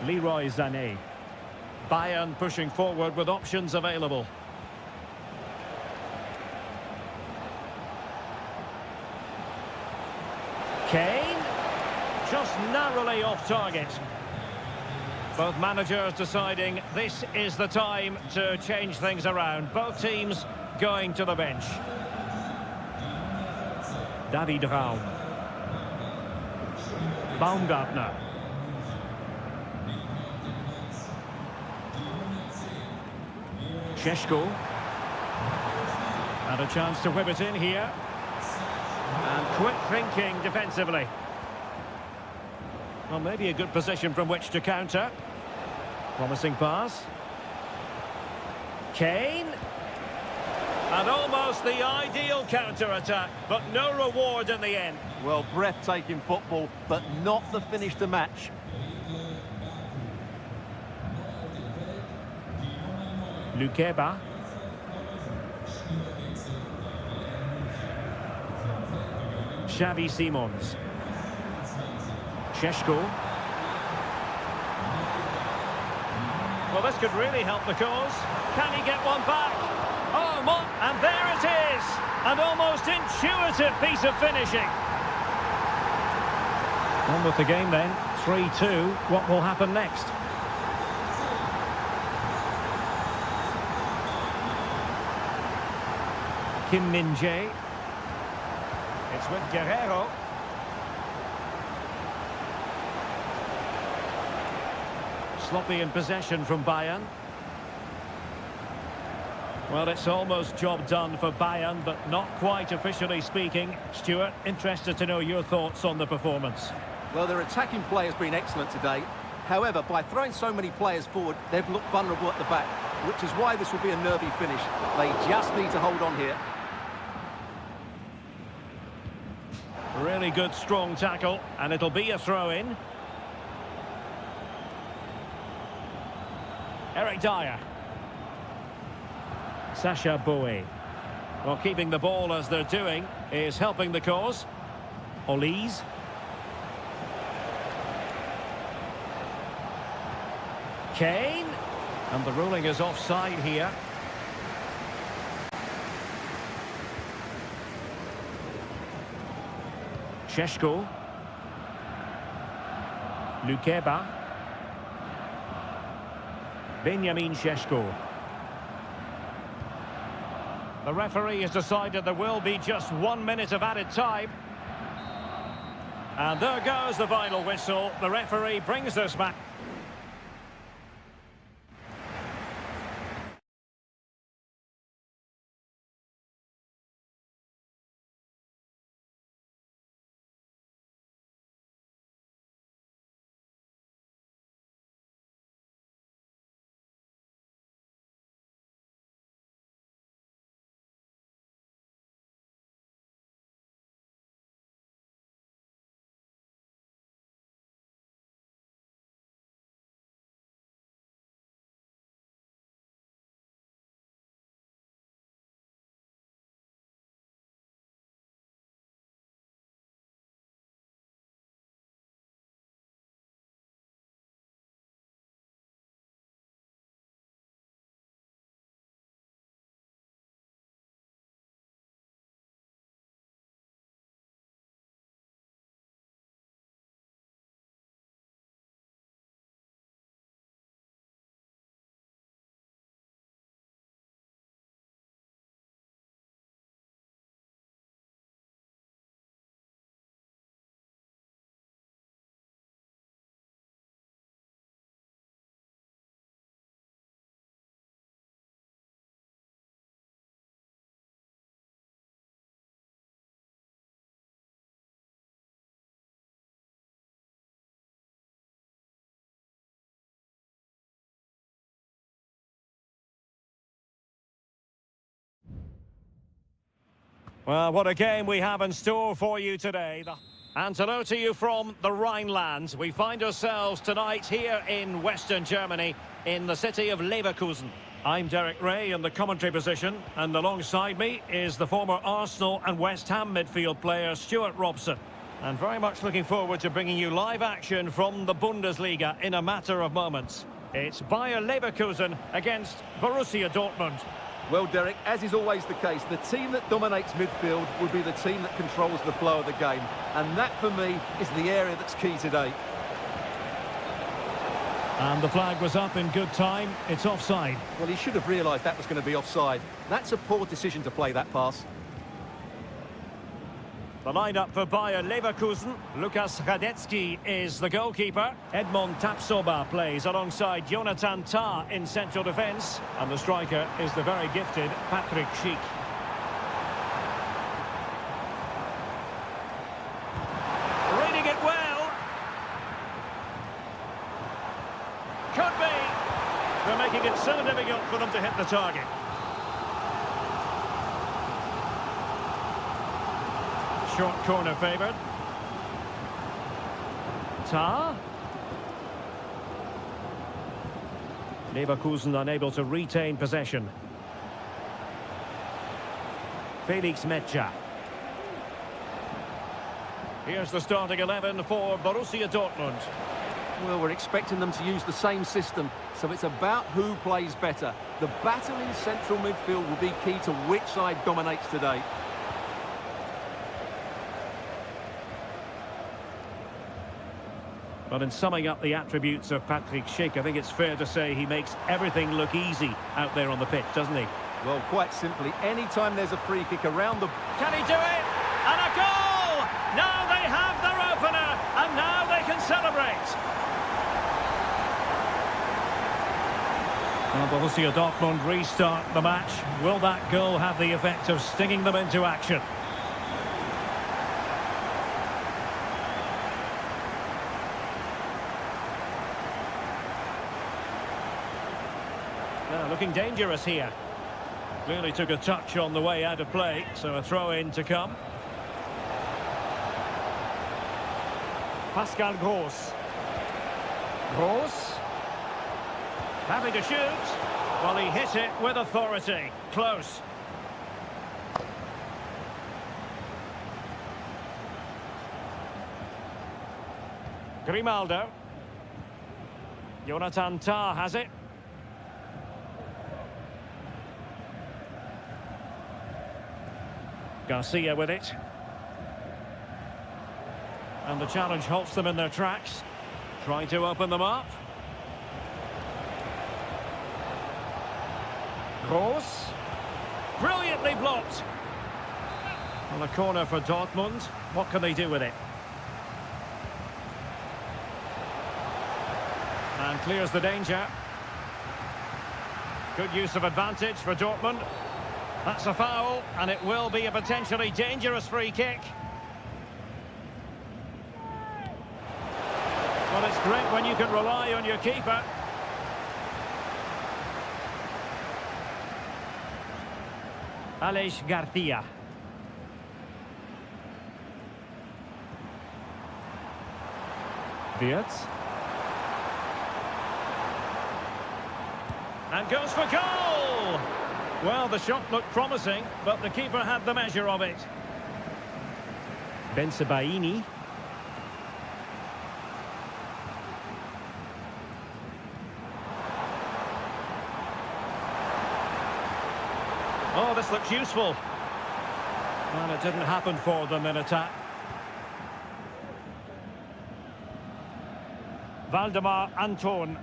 Leroy Sané. Bayern pushing forward with options available. Kane. Just narrowly off target. Both managers deciding this is the time to change things around. Both teams going to the bench. David Raum. Baumgartner. Šeško. And a chance to whip it in here. And quick thinking defensively. Well, maybe a good position from which to counter. Promising pass. Kane. And almost the ideal counter-attack, but no reward in the end. Well, breathtaking football, but not the finish to match. Lukeba. Xavi Simons. Šeško. Well, this could really help the cause. Can he get one back? Oh, and there it is! An almost intuitive piece of finishing. On with the game then. 3-2. What will happen next? Kim Min-jae. It's with Guerrero. Sloppy in possession from Bayern. Well, it's almost job done for Bayern, but not quite officially speaking. Stuart, interested to know your thoughts on the performance. Well, their attacking play has been excellent today. However, by throwing so many players forward, they've looked vulnerable at the back, which is why this will be a nervy finish. They just need to hold on here. Really good, strong tackle, and it'll be a throw-in. Eric Dyer. Sacha Boey. Well, keeping the ball as they're doing is helping the cause. Olise. Kane. And the ruling is offside here. Šeško. Lukeba. Benjamin Šeško. The referee has decided there will be just 1 minute of added time. And there goes the final whistle. The referee brings this back. Well, what a game we have in store for you today. And hello to you from the Rhineland. We find ourselves tonight here in Western Germany, in the city of Leverkusen. I'm Derek Ray in the commentary position, and alongside me is the former Arsenal and West Ham midfield player Stuart Robson. And very much looking forward to bringing you live action from the Bundesliga in a matter of moments. It's Bayer Leverkusen against Borussia Dortmund. Well, Derek, as is always the case, the team that dominates midfield will be the team that controls the flow of the game. And that, for me, is the area that's key today. And the flag was up in good time. It's offside. Well, he should have realised that was going to be offside. That's a poor decision to play that pass. The lineup for Bayer Leverkusen. Lukas Radetzky is the goalkeeper. Edmond Tapsoba plays alongside Jonathan Tah in central defence. And the striker is the very gifted Patrick Schick. Reading it well. Could be. They're making it so difficult for them to hit the target. Short corner favoured. Tah. Leverkusen unable to retain possession. Felix Metscher. Here's the starting 11 for Borussia Dortmund. Well, we're expecting them to use the same system, so it's about who plays better. The battle in central midfield will be key to which side dominates today. But in summing up the attributes of Patrick Schick, I think it's fair to say he makes everything look easy out there on the pitch, doesn't he? Well, quite simply, anytime there's a free kick around the... Can he do it? And a goal! Now they have their opener, and now they can celebrate. Well, Borussia Dortmund restart the match. Will that goal have the effect of stinging them into action? Now, looking dangerous here. Clearly took a touch on the way out of play, so a throw-in to come. Pascal Gross. Gross. Having to shoot. Well, he hit it with authority. Close. Grimaldo. Jonathan Tah has it. Garcia with it. And the challenge halts them in their tracks. Trying to open them up. Gross. Brilliantly blocked. Well, a corner for Dortmund. What can they do with it? And clears the danger. Good use of advantage for Dortmund. That's a foul, and it will be a potentially dangerous free kick. Well, it's great when you can rely on your keeper. Aleix Garcia. Wirtz. And goes for goal! Well, the shot looked promising, but the keeper had the measure of it. Bensebaini. Oh, this looks useful. Well, it didn't happen for them in attack. Valdemar Anton.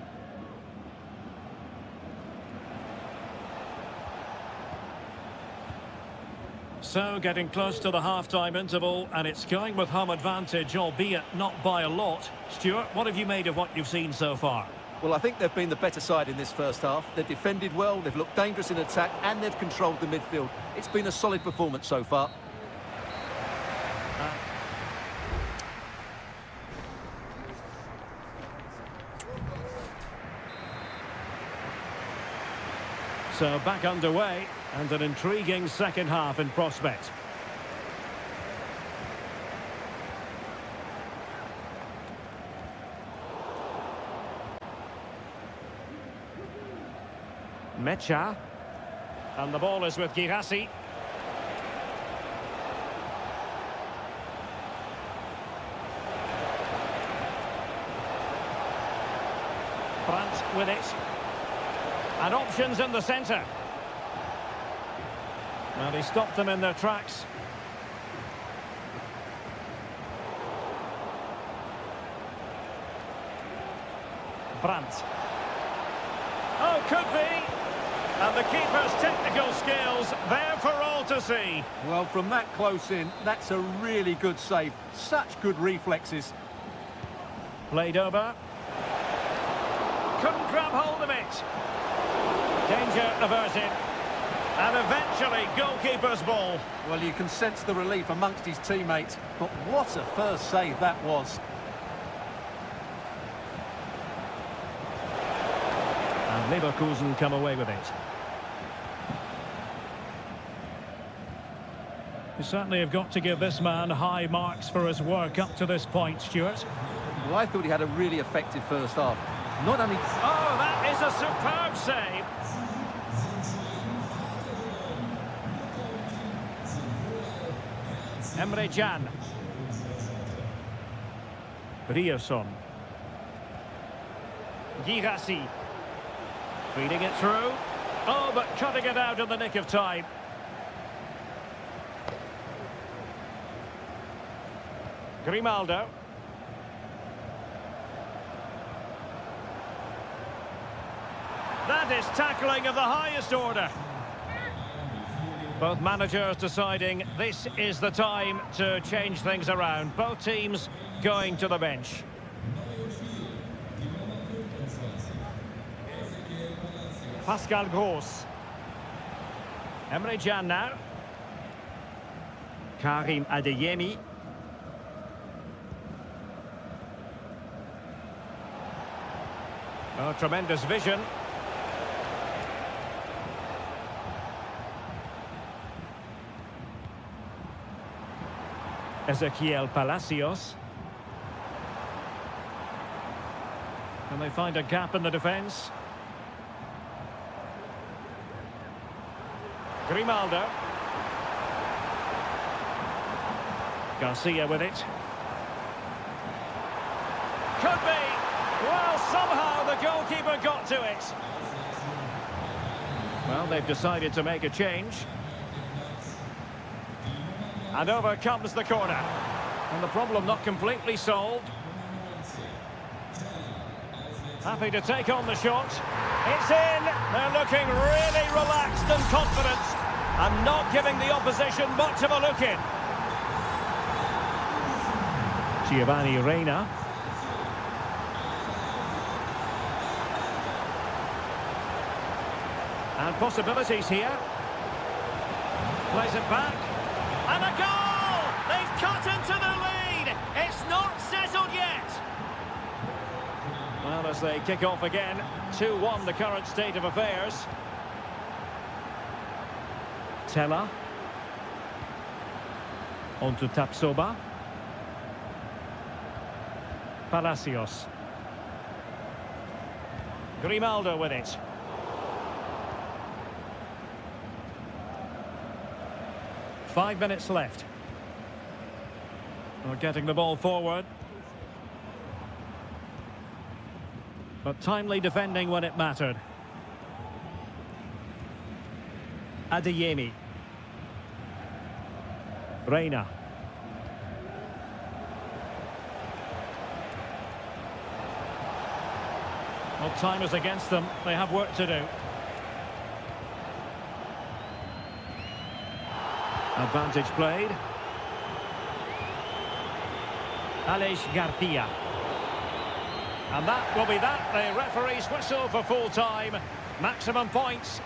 So, getting close to the half-time interval, and it's going with home advantage, albeit not by a lot. Stuart, what have you made of what you've seen so far? Well, I think they've been the better side in this first half. They've defended well, they've looked dangerous in attack, and they've controlled the midfield. It's been a solid performance so far. So back underway, and an intriguing second half in prospect. Mecha. And the ball is with Girassi. Brandt with it. And options in the centre. And he stopped them in their tracks. Brandt. Oh, could be. And the keeper's technical skills there for all to see. Well, from that close in, that's a really good save. Such good reflexes. Played over. Couldn't grab hold of it. Danger averted. And eventually, goalkeeper's ball. Well, you can sense the relief amongst his teammates. But what a first save that was. And Leverkusen come away with it. You certainly have got to give this man high marks for his work up to this point, Stuart. Well, I thought he had a really effective first half. Not only... Oh, that is a superb save. Emre Can. Rierson. Girassi. Feeding it through. Oh, but cutting it out in the nick of time. Grimaldo. That is tackling of the highest order. Both managers deciding this is the time to change things around. Both teams going to the bench. Pascal Gross. Emre Can now. Karim Adeyemi. Oh, tremendous vision. Ezequiel Palacios. Can they find a gap in the defence? Grimaldo. Garcia with it. Could be. Well, somehow the goalkeeper got to it. Well, they've decided to make a change. And over comes the corner. And the problem not completely solved. Happy to take on the shot. It's in. They're looking really relaxed and confident. And not giving the opposition much of a look in. Giovanni Reina. And possibilities here. Plays it back. And a goal! They've cut into the lead. It's not settled yet. Well, as they kick off again, 2-1 the current state of affairs. Tella. On to Tapsoba. Palacios. Grimaldo with it. Five minutes left. We're getting the ball forward. But timely defending when it mattered. Adeyemi. Reina. Well, time is against them. They have work to do. Advantage played. Aleix Garcia. And that will be that. The referee's whistle for full time. Maximum points.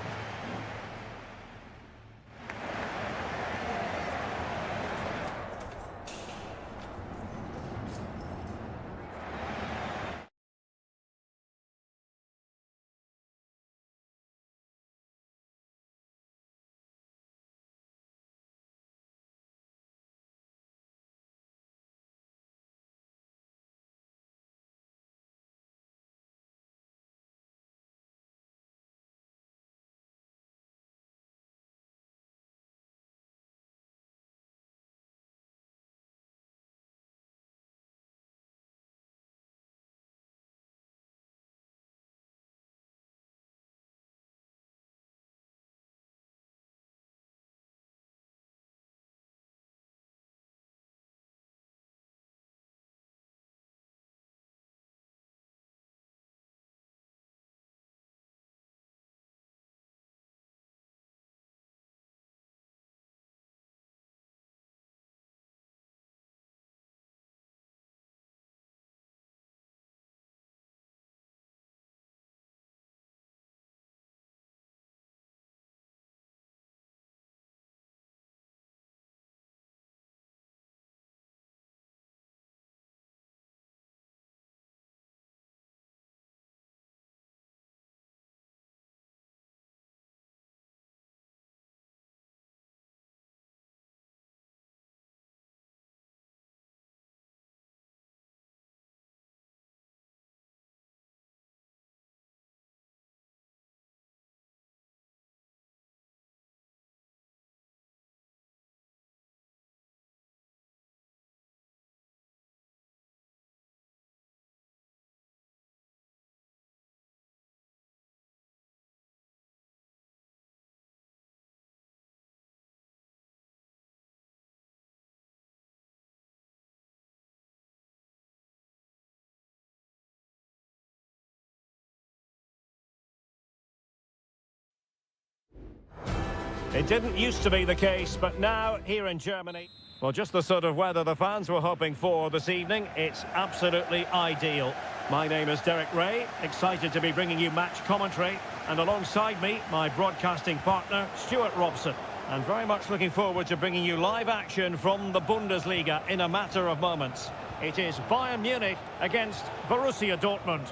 It didn't used to be the case, but now here in Germany, well, just the sort of weather the fans were hoping for this evening. It's absolutely ideal. My name is Derek Ray, excited to be bringing you match commentary, and alongside me, my broadcasting partner, Stuart Robson. And very much looking forward to bringing you live action from the Bundesliga in a matter of moments. It is Bayern Munich against Borussia Dortmund.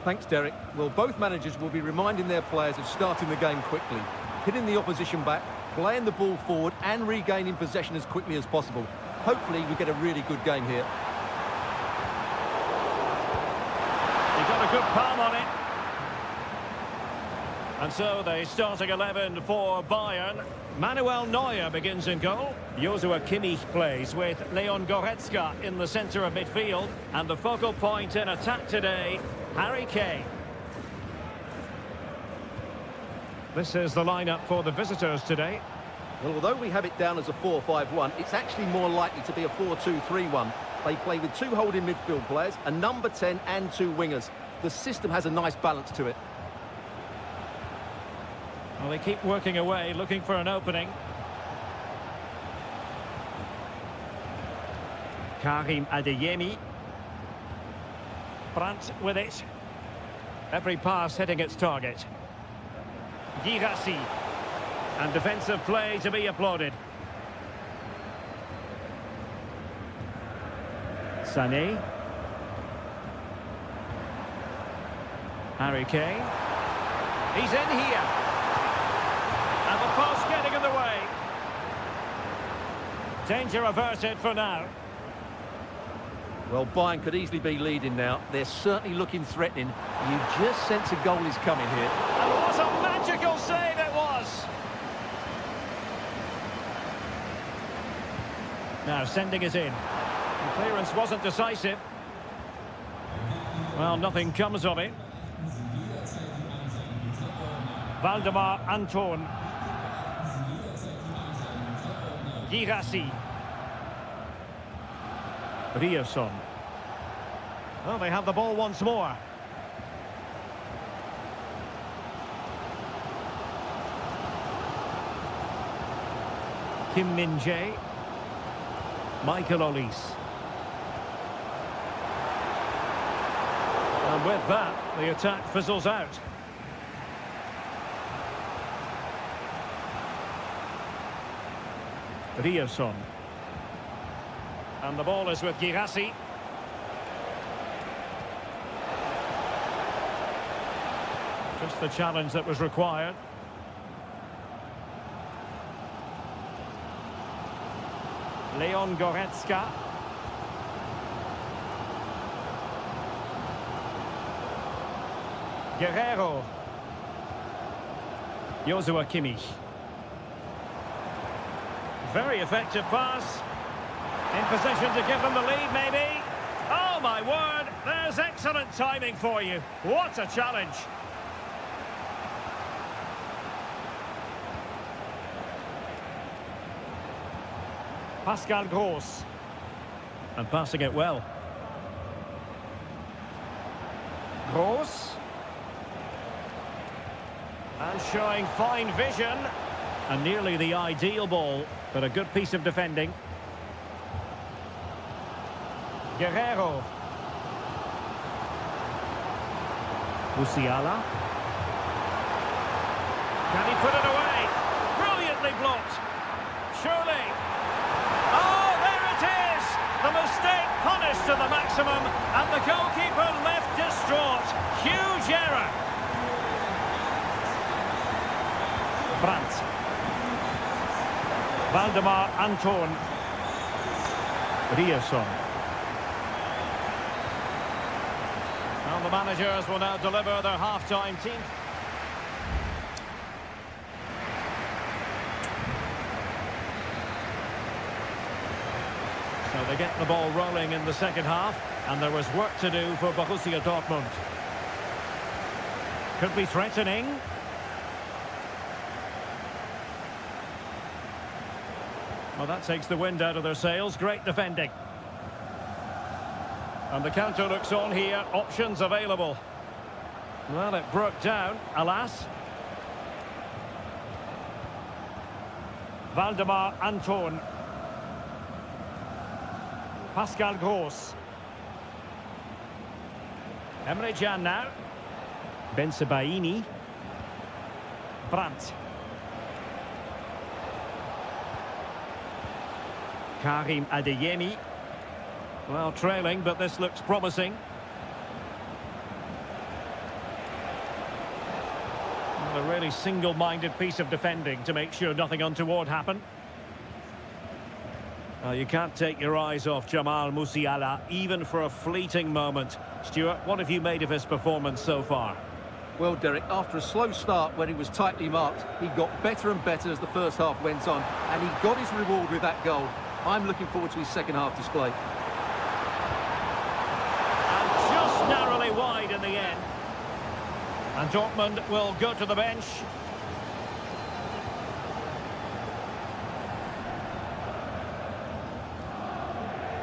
Thanks, Derek. Well, both managers will be reminding their players of starting the game quickly, hitting the opposition back, playing the ball forward and regaining possession as quickly as possible. Hopefully we get a really good game here. He got a good palm on it. And so the starting 11 for Bayern. Manuel Neuer begins in goal. Joshua Kimmich plays with Leon Goretzka in the centre of midfield. And the focal point in attack today, Harry Kane. This is the lineup for the visitors today. Well, although we have it down as a 4-5-1, it's actually more likely to be a 4-2-3-1. They play with two holding midfield players, a number 10 and two wingers. The system has a nice balance to it. Well, they keep working away, looking for an opening. Karim Adeyemi. Brandt with it. Every pass hitting its target. Girassi. And defensive play to be applauded. Sané. Harry Kane. He's in here. And the post getting in the way. Danger averted for now. Well, Bayern could easily be leading now. They're certainly looking threatening. You just sense a goal is coming here. And what a magical save it was! Now sending it in. The clearance wasn't decisive. Well, nothing comes of it. Valdemar Anton. Girassi. Ryerson. Well, they have the ball once more. Kim Min-jae. Michael Olise. And with that, the attack fizzles out. Ryerson. And the ball is with Girassi. Just the challenge that was required. Leon Goretzka. Guerrero. Joshua Kimmich. Very effective pass. In position to give them the lead, maybe. Oh, my word. There's excellent timing for you. What a challenge. Pascal Gross. And passing it well. Gross. And showing fine vision. And nearly the ideal ball, but a good piece of defending. Guerrero. Musiala. Can he put it away? Brilliantly blocked. Surely. Oh, there it is! The mistake punished to the maximum, and the goalkeeper left distraught. Huge error. Brandt. Valdemar Anton. Ryerson. Well, the managers will now deliver their half-time team. So they get the ball rolling in the second half, and there was work to do for Borussia Dortmund. Could be threatening. Well, that takes the wind out of their sails. Great defending. And the counter looks on here. Options available. Well, it broke down, alas. Valdemar Anton. Pascal Gross. Emre Can now. Bensebaini. Brandt. Karim Adeyemi. Well, trailing, but this looks promising. Well, a really single-minded piece of defending to make sure nothing untoward happened. You can't take your eyes off Jamal Musiala, even for a fleeting moment. Stuart, what have you made of his performance so far? Well, Derek, after a slow start when he was tightly marked, he got better and better as the first half went on, and he got his reward with that goal. I'm looking forward to his second half display. And just narrowly wide in the end. And Dortmund will go to the bench.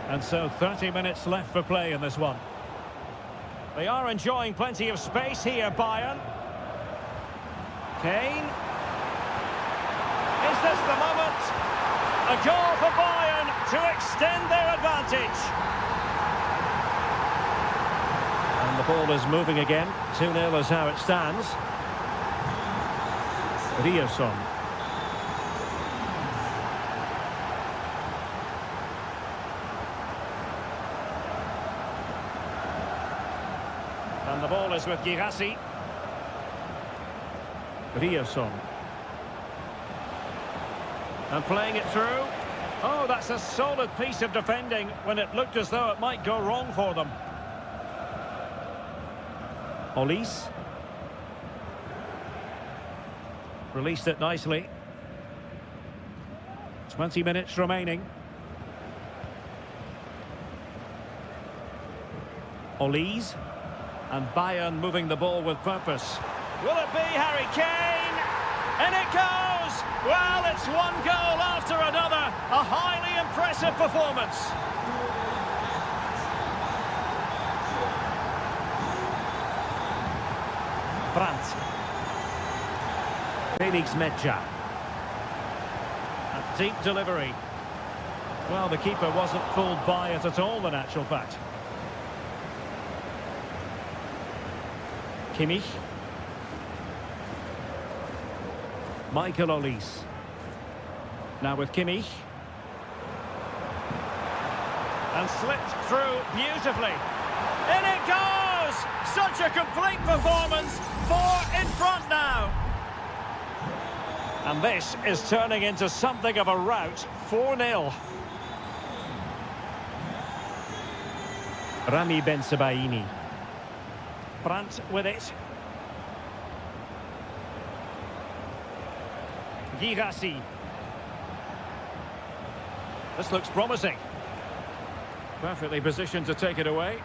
And so 30 minutes left for play in this one. They are enjoying plenty of space here, Bayern. Kane. Is this the moment? A goal for Bayern to extend their advantage. And the ball is moving again. 2-0 is how it stands. Ryerson. And the ball is with Girassi. Ryerson. And playing it through. Oh, that's a solid piece of defending when it looked as though it might go wrong for them. Olise. Released it nicely. 20 minutes remaining. Olise. And Bayern moving the ball with purpose. Will it be Harry Kane? And it goes! Well, it's one goal after another. A highly impressive performance. Brandt. Felix Medja. A deep delivery. Well, the keeper wasn't fooled by it at all, in actual fact. Kimmich. Michael Olise. Now with Kimmich. And slipped through beautifully. In it goes! Such a complete performance. 4 in front now. And this is turning into something of a rout. 4-0. Rami Bensebaini. Brandt with it. Girassi. This looks promising. Perfectly positioned to take it away.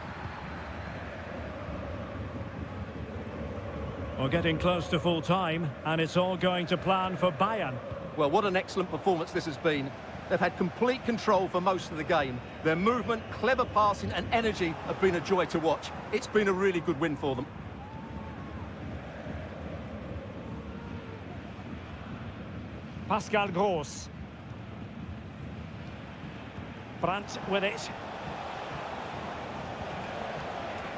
We're getting close to full time, and it's all going to plan for Bayern. Well, what an excellent performance this has been. They've had complete control for most of the game. Their movement, clever passing and energy have been a joy to watch. It's been a really good win for them. Pascal Gross. Brandt with it.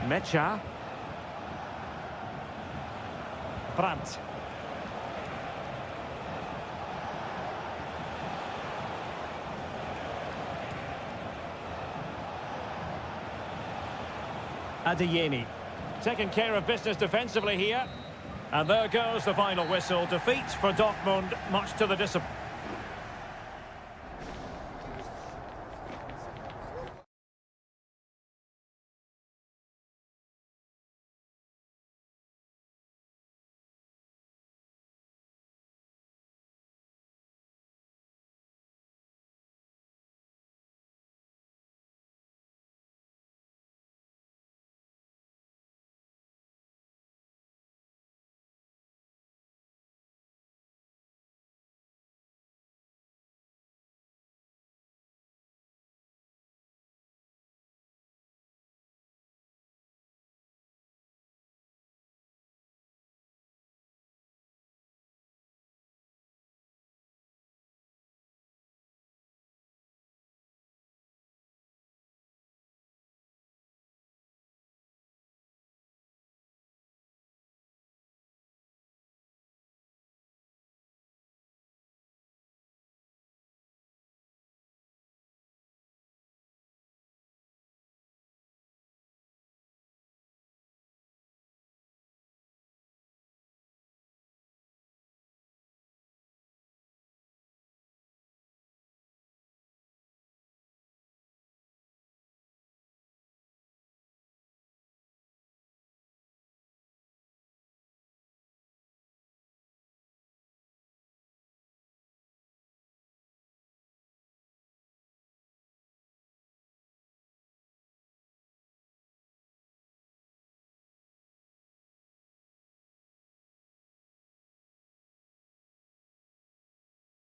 Mecha. Brandt. Adeyemi. Taking care of business defensively here. And there goes the final whistle. Defeat for Dortmund, much to the disappointment.